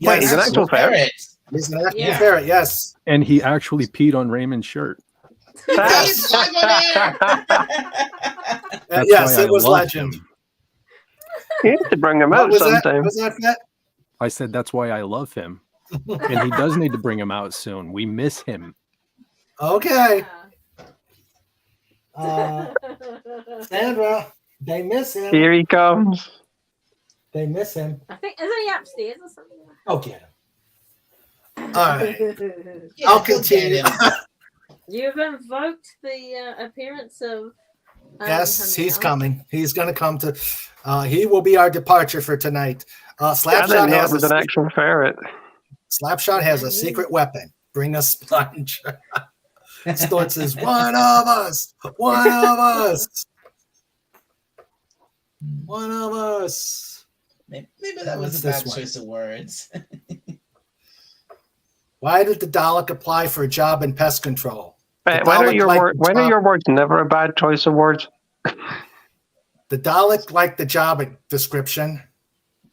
[SPEAKER 10] Wait, he's an
[SPEAKER 2] Yes,
[SPEAKER 10] actual ferret.
[SPEAKER 2] he's an actual
[SPEAKER 6] Yeah.
[SPEAKER 2] ferret. Yes.
[SPEAKER 3] And he actually peed on Raymond's shirt.
[SPEAKER 8] He's live on air.
[SPEAKER 3] That's
[SPEAKER 2] Yes,
[SPEAKER 3] why I
[SPEAKER 2] it was
[SPEAKER 3] love
[SPEAKER 2] legend.
[SPEAKER 3] him.
[SPEAKER 10] You need to bring him
[SPEAKER 2] What
[SPEAKER 10] out
[SPEAKER 2] was that?
[SPEAKER 10] sometime.
[SPEAKER 2] Was that Fett?
[SPEAKER 3] I said that's why I love him. And he does need to bring him out soon. We miss him.
[SPEAKER 2] Okay. Sandra, they miss him.
[SPEAKER 10] Here he comes.
[SPEAKER 2] They miss him.
[SPEAKER 6] I think isn't he upstairs or something?
[SPEAKER 2] Oh, get him. All right.
[SPEAKER 8] Yeah,
[SPEAKER 2] I'll
[SPEAKER 8] go get
[SPEAKER 2] continue.
[SPEAKER 8] him.
[SPEAKER 6] You've invoked the appearance of.
[SPEAKER 2] Yes, he's
[SPEAKER 6] Hamil.
[SPEAKER 2] coming. He's going to come to. He will be our departure for tonight.
[SPEAKER 10] I didn't
[SPEAKER 2] Slapshot
[SPEAKER 10] know it
[SPEAKER 2] has
[SPEAKER 10] was
[SPEAKER 2] a
[SPEAKER 10] an actual ferret.
[SPEAKER 2] Slapshot has a secret weapon. Bring a sponge. Snort says, "One of us. One of us. One of us."
[SPEAKER 8] Maybe that was
[SPEAKER 2] What's
[SPEAKER 8] a bad
[SPEAKER 2] this one?
[SPEAKER 8] choice of words.
[SPEAKER 2] Why did the Dalek apply for a job in pest control? The
[SPEAKER 10] When are
[SPEAKER 2] Dalek
[SPEAKER 10] your words never a bad choice of words?
[SPEAKER 2] The Dalek liked the job description.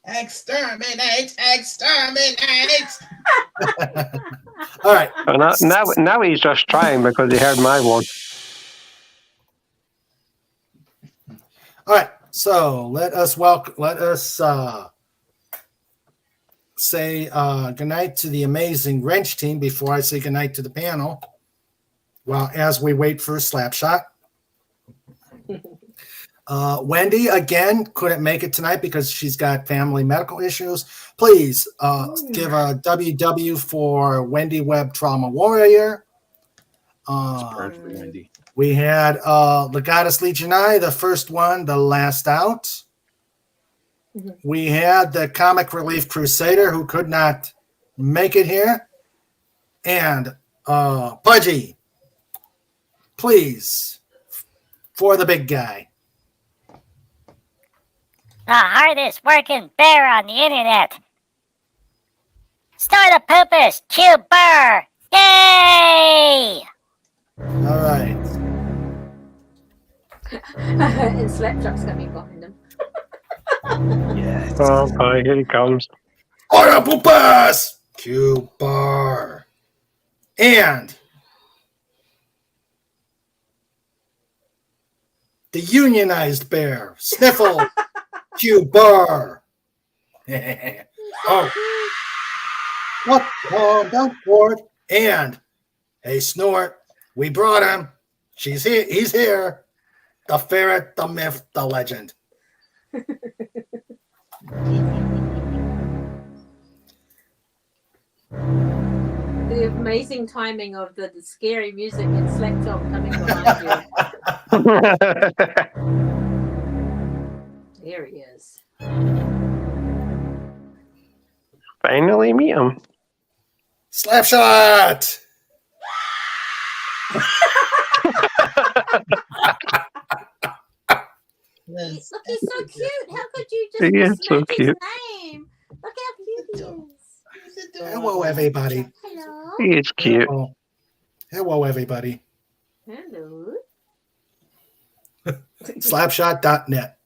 [SPEAKER 8] Exterminate! Exterminate!
[SPEAKER 2] All right.
[SPEAKER 10] Now he's just trying because he heard my one.
[SPEAKER 2] All right. So let us say goodnight to the amazing Wrench team before I say goodnight to the panel. Well, as we wait for a Slapshot. Wendy, again, couldn't make it tonight because she's got family medical issues. Please give a WW for Wendy Webb Trauma Warrior.
[SPEAKER 3] Wendy.
[SPEAKER 2] We had Legatus Legionii, the first one, the last out. We had the Comic Relief Crusader who could not make it here. And Pudgy, please, for the big guy.
[SPEAKER 5] The hardest working bear on the internet. Start a poopus, Q Burr. Yay!
[SPEAKER 2] All right.
[SPEAKER 6] And Slapshot's coming behind him.
[SPEAKER 3] Yes.
[SPEAKER 10] Oh boy, here he comes.
[SPEAKER 2] Order Poopas! Q Bar. And the unionized bear, Sniffle Q Bar. Oh. Oh, don't ward. And hey, Snort, we brought him. She's here. He's here. The ferret, the myth, the legend.
[SPEAKER 6] The amazing timing of the scary music and Slapshot coming behind you. There he is.
[SPEAKER 10] Finally meet him.
[SPEAKER 2] Slapshot!
[SPEAKER 6] Look, he's so cute. How could you just
[SPEAKER 10] He is so
[SPEAKER 6] mismatch his
[SPEAKER 10] cute.
[SPEAKER 6] name? Look how cute he is.
[SPEAKER 2] Hello, everybody.
[SPEAKER 6] Hello.
[SPEAKER 10] He is cute.
[SPEAKER 2] Hello, hello everybody.
[SPEAKER 6] Hello.
[SPEAKER 2] Slapshot.net.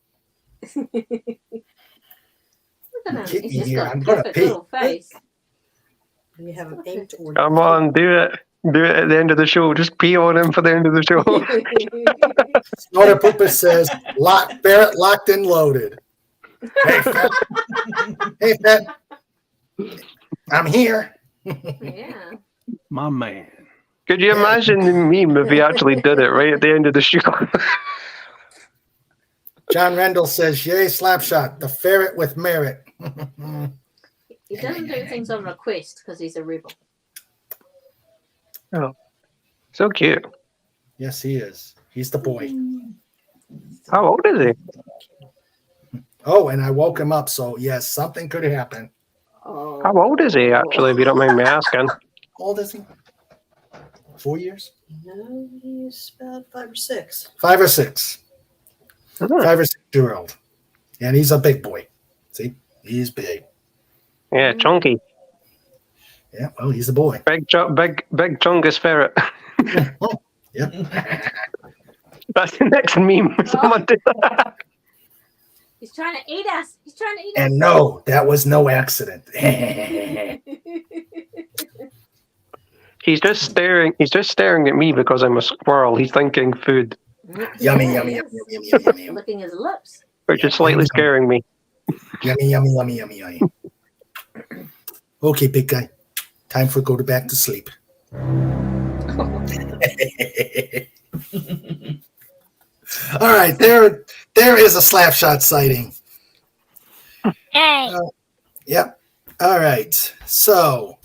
[SPEAKER 6] Look at him.
[SPEAKER 2] Get
[SPEAKER 6] He's
[SPEAKER 2] me
[SPEAKER 6] just
[SPEAKER 2] here.
[SPEAKER 6] got
[SPEAKER 2] I'm
[SPEAKER 6] a
[SPEAKER 2] gonna
[SPEAKER 6] perfect
[SPEAKER 2] pee.
[SPEAKER 6] little face.
[SPEAKER 11] You have an inked or
[SPEAKER 10] Come on, do it. Do it at the end of the show. Just pee on him for the end of the show.
[SPEAKER 2] Snorter Poopa says, Barrett locked and loaded. Hey, Fett. Hey, Fett. I'm here.
[SPEAKER 6] Yeah.
[SPEAKER 3] My man.
[SPEAKER 10] Could you imagine the meme if he actually did it right at the end of the show?
[SPEAKER 2] John Rendell says, yay, Slapshot, the ferret with merit.
[SPEAKER 6] He doesn't do things on request because he's a rebel.
[SPEAKER 10] Oh, so cute.
[SPEAKER 2] Yes, he is. He's the boy.
[SPEAKER 10] How old is he?
[SPEAKER 2] Oh, and I woke him up, so yes, something could happen.
[SPEAKER 6] Oh.
[SPEAKER 10] How old is he, actually, if you don't mind me asking?
[SPEAKER 2] How old is he? 4 years?
[SPEAKER 11] No, he's about 5 or 6.
[SPEAKER 2] 5 or 6.
[SPEAKER 10] Mhm.
[SPEAKER 2] 5 or 6-year-old. And he's a big boy. See, he's big.
[SPEAKER 10] Yeah, chunky.
[SPEAKER 2] Yeah, well, he's a boy.
[SPEAKER 10] Big chungus ferret.
[SPEAKER 2] Yep.
[SPEAKER 10] That's the next meme. Someone did that.
[SPEAKER 6] He's trying to eat us. He's trying to eat
[SPEAKER 2] And
[SPEAKER 6] us.
[SPEAKER 2] no, that was no accident.
[SPEAKER 10] He's just staring at me because I'm a squirrel. He's thinking food,
[SPEAKER 2] Yummy,
[SPEAKER 6] Yeah,
[SPEAKER 2] yummy,
[SPEAKER 6] he
[SPEAKER 2] yummy,
[SPEAKER 6] is.
[SPEAKER 2] yummy, yummy, yummy, yummy.
[SPEAKER 6] Licking his lips.
[SPEAKER 10] which is slightly scaring me.
[SPEAKER 2] Yummy, yummy, yummy, yummy, yummy. Okay, big guy. Time for go to back to sleep. All right, there is a Slapshot sighting.
[SPEAKER 5] Hey,
[SPEAKER 2] Yep. All right. So,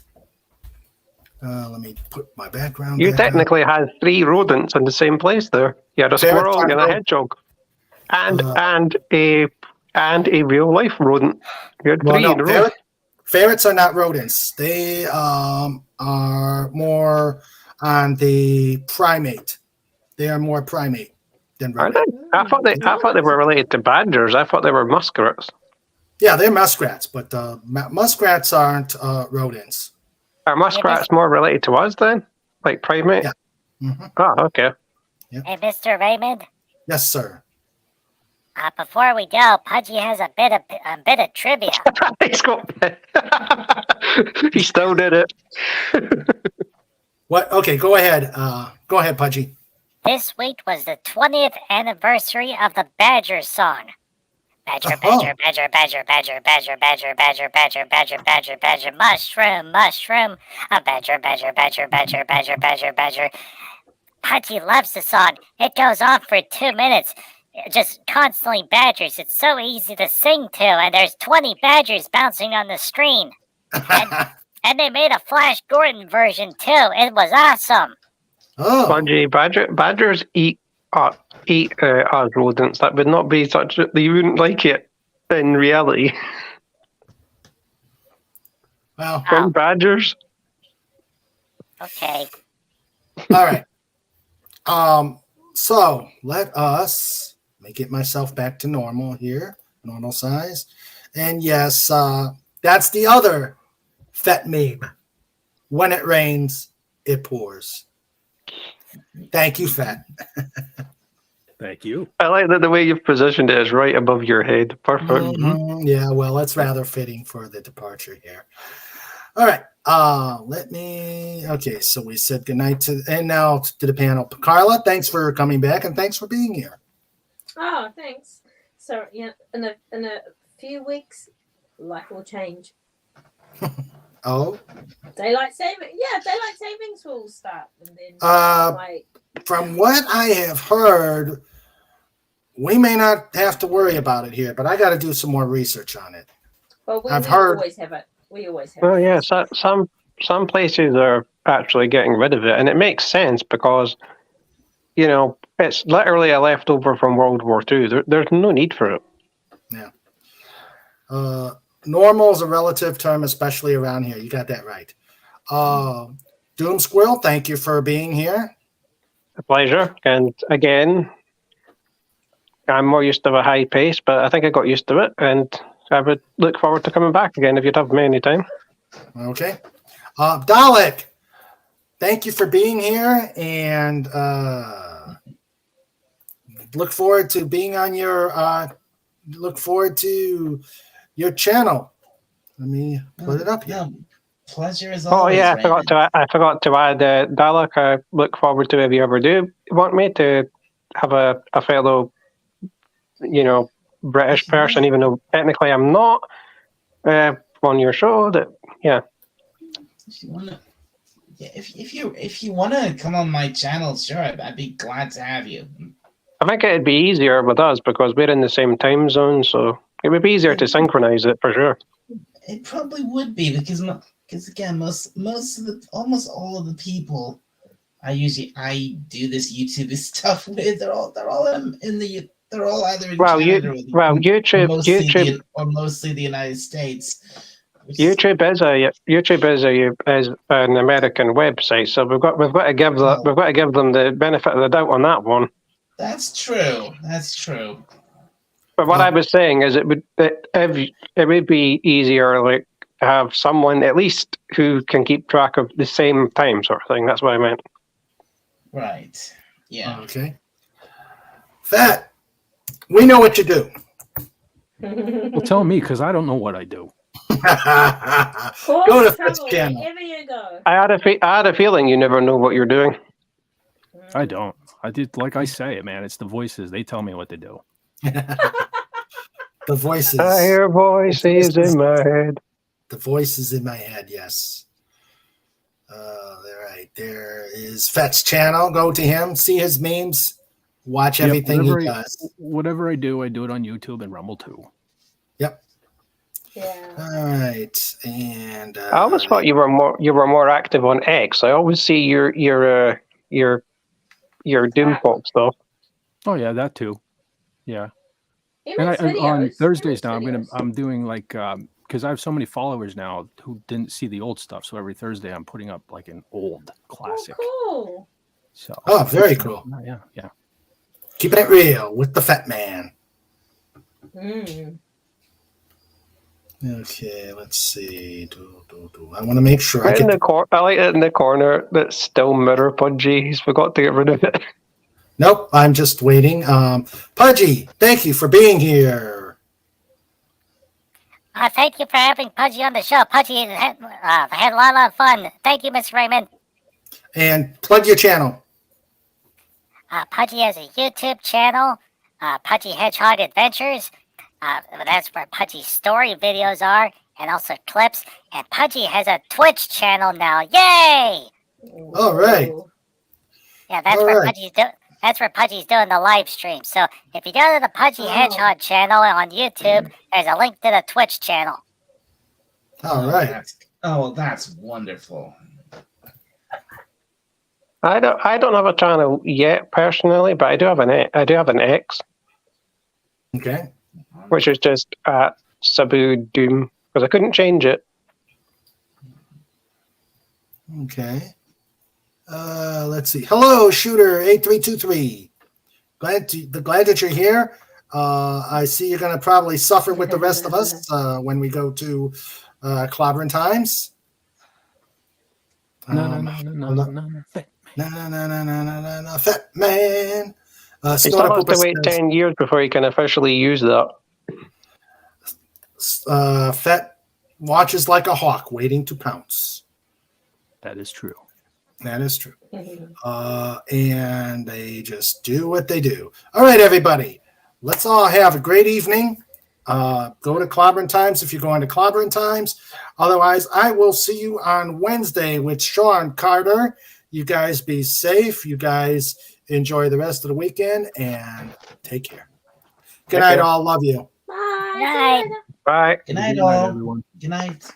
[SPEAKER 2] let me put my background.
[SPEAKER 10] You
[SPEAKER 2] back on.
[SPEAKER 10] technically had 3 rodents in the same place there. You had a
[SPEAKER 2] Ferrets
[SPEAKER 10] squirrel
[SPEAKER 2] aren't
[SPEAKER 10] and a
[SPEAKER 2] rodents.
[SPEAKER 10] hedgehog. And a real life rodent. You had 3
[SPEAKER 2] Well,
[SPEAKER 10] in a
[SPEAKER 2] no,
[SPEAKER 10] row.
[SPEAKER 2] ferrets are not rodents. They are more on the primate. They are more primate than
[SPEAKER 10] Are
[SPEAKER 2] rodent.
[SPEAKER 10] they? I thought they were related to badgers. I thought they were muskrats.
[SPEAKER 2] Yeah, they're muskrats, but muskrats aren't rodents.
[SPEAKER 10] Are muskrats more related to us then? Like primate?
[SPEAKER 2] Yeah. Mm-hmm.
[SPEAKER 10] Oh, okay.
[SPEAKER 5] hey, Mr. Raymond.
[SPEAKER 2] Yes, sir.
[SPEAKER 5] Before we go, Pudgy has a bit of trivia.
[SPEAKER 10] He's got he still did it.
[SPEAKER 2] What? Okay, go ahead. Go ahead, Pudgy.
[SPEAKER 5] This week was the 20th anniversary of the Badger song. Badger,
[SPEAKER 2] Oh.
[SPEAKER 5] badger, badger, badger, badger, badger, badger, badger, badger, badger, badger, badger, mushroom, mushroom. A badger, badger, badger, badger, badger, badger, badger. Pudgy loves the song. It goes on for 2 minutes. Just constantly badgers. It's so easy to sing to, and there's 20 badgers bouncing on the screen. And they made a Flash Gordon version too. It was awesome.
[SPEAKER 2] Oh,
[SPEAKER 10] Pudgy, badgers eat us rodents. That would not be such that you wouldn't like it in reality.
[SPEAKER 2] well,
[SPEAKER 10] From badgers.
[SPEAKER 5] Okay.
[SPEAKER 2] all right. So let us let me get myself back to normal here, normal size. And yes, that's the other Fett meme. When it rains, it pours. Thank you, Fett.
[SPEAKER 3] Thank you.
[SPEAKER 10] I like that the way you've positioned it is right above your head. Perfect.
[SPEAKER 2] Mhm. Yeah, well, that's rather fitting for the departure here. All right. Okay, so we said goodnight and now to the panel. Carla, thanks for coming back and thanks for being here.
[SPEAKER 6] Oh, thanks. So yeah, in a few weeks, life will change.
[SPEAKER 2] Oh,
[SPEAKER 6] Daylight savings will start, and then like
[SPEAKER 2] from what I have heard, we may not have to worry about it here, but I got to do some more research on it.
[SPEAKER 6] well, we
[SPEAKER 2] heard-
[SPEAKER 6] always have it. We always have.
[SPEAKER 10] Well,
[SPEAKER 6] it.
[SPEAKER 10] yeah, some places are actually getting rid of it, and it makes sense because, you know, it's literally a leftover from World War II. There's no need for it.
[SPEAKER 2] Normal is a relative term, especially around here. You got that right. Doom Squirrel, thank you for being here.
[SPEAKER 10] A pleasure. And again, I'm more used to a high pace, but I think I got used to it, and I would look forward to coming back again if you'd have me anytime.
[SPEAKER 2] Okay. Dalek, thank you for being here, and look forward to being on your channel. Let me put it up here.
[SPEAKER 8] No, pleasure is
[SPEAKER 10] Oh
[SPEAKER 8] always.
[SPEAKER 10] yeah,
[SPEAKER 8] Raymond.
[SPEAKER 10] I forgot to add Dalek. I look forward to if you ever do want me to have a fellow, you know, British person, even though technically I'm not on your show. That yeah.
[SPEAKER 8] If you wanna, yeah, if you wanna come on my channel, sure, I'd be glad to have you.
[SPEAKER 10] I think it'd be easier with us because we're in the same time zone, so it would be easier to synchronize it for sure.
[SPEAKER 8] It probably would be because again, almost all of the people I do this YouTube stuff with, they're all they're all either in Canada or mostly the United States.
[SPEAKER 10] YouTube is an American website, so we've got to give them the benefit of the doubt on that one.
[SPEAKER 8] That's true. That's true.
[SPEAKER 10] But what I was saying is, it would be easier, like, to have someone at least who can keep track of the same time, sort of thing. That's what I meant.
[SPEAKER 8] Right. Yeah.
[SPEAKER 2] Okay. Fat, we know what you do.
[SPEAKER 3] Well, tell me, because I don't know what I do.
[SPEAKER 2] Go to Fats channel.
[SPEAKER 6] Wherever you go.
[SPEAKER 10] I had a feeling you never know what you're doing.
[SPEAKER 3] I don't. I did, like I say, man. It's the voices. They tell me what to do.
[SPEAKER 2] The voices.
[SPEAKER 10] I hear voices in my head.
[SPEAKER 2] The voices in my head, yes. There is Fet's channel. Go to him, see his memes, watch
[SPEAKER 3] Yep,
[SPEAKER 2] everything he does.
[SPEAKER 3] Whatever I do it on YouTube and Rumble too.
[SPEAKER 2] Yep.
[SPEAKER 6] Yeah.
[SPEAKER 2] All right, and
[SPEAKER 10] I always thought you were more active on X. I always see your Doombox stuff.
[SPEAKER 3] Oh yeah, that too. Yeah.
[SPEAKER 6] He
[SPEAKER 3] And
[SPEAKER 6] makes
[SPEAKER 3] on
[SPEAKER 6] videos.
[SPEAKER 3] Thursdays
[SPEAKER 6] He
[SPEAKER 3] now,
[SPEAKER 6] makes videos.
[SPEAKER 3] I'm doing like because I have so many followers now who didn't see the old stuff. So every Thursday I'm putting up like an old classic.
[SPEAKER 6] Oh,
[SPEAKER 3] So
[SPEAKER 2] Oh, very cool.
[SPEAKER 3] Yeah.
[SPEAKER 2] Keeping it real with the Fat Man.
[SPEAKER 6] cool. Mm.
[SPEAKER 2] Okay, let's see. I want to make sure I
[SPEAKER 10] Right
[SPEAKER 2] get
[SPEAKER 10] in the I like it in the corner that's still Mirror Pudgy. He's forgot to get rid of it.
[SPEAKER 2] Nope, I'm just waiting. Pudgy, thank you for being here.
[SPEAKER 5] Thank you for having Pudgy on the show. Pudgy had a lot of fun. Thank you, Miss Raymond.
[SPEAKER 2] And plug your channel.
[SPEAKER 5] Pudgy has a YouTube channel, Pudgy Hedgehog Adventures. That's where Pudgy's story videos are, and also clips. And Pudgy has a Twitch channel now. Yay!
[SPEAKER 2] All right.
[SPEAKER 5] Yeah, that's
[SPEAKER 2] All
[SPEAKER 5] where
[SPEAKER 2] right.
[SPEAKER 5] Pudgy's doing the live stream. So if you go to the Pudgy Hedgehog channel on YouTube, there's a link to the Twitch channel.
[SPEAKER 2] All right.
[SPEAKER 8] That's wonderful.
[SPEAKER 10] I don't have a channel yet personally, but I do have an X,
[SPEAKER 2] Okay.
[SPEAKER 10] which is just at Sabu Doom because I couldn't change it.
[SPEAKER 2] Okay. Let's see. Hello, Shooter 8323. Glad that you're here. I see you're going to probably suffer with the rest of us when we go to Clobbering Times.
[SPEAKER 3] No.
[SPEAKER 2] No, Fat Man.
[SPEAKER 10] You still have to wait 10 years before you can officially use that.
[SPEAKER 2] Fat watches like a hawk waiting to pounce.
[SPEAKER 3] That is true.
[SPEAKER 2] That is true. And they just do what they do. All right, everybody. Let's all have a great evening. Go to Clobbering Times if you're going to Clobbering Times. Otherwise, I will see you on Wednesday with Sean Carter. You guys be safe. You guys enjoy the rest of the weekend and take care. Good night, all. Love you.
[SPEAKER 6] Bye.
[SPEAKER 5] Night.
[SPEAKER 10] Bye.
[SPEAKER 8] Good night,
[SPEAKER 3] Good night,
[SPEAKER 8] all.
[SPEAKER 3] everyone.
[SPEAKER 8] Good night.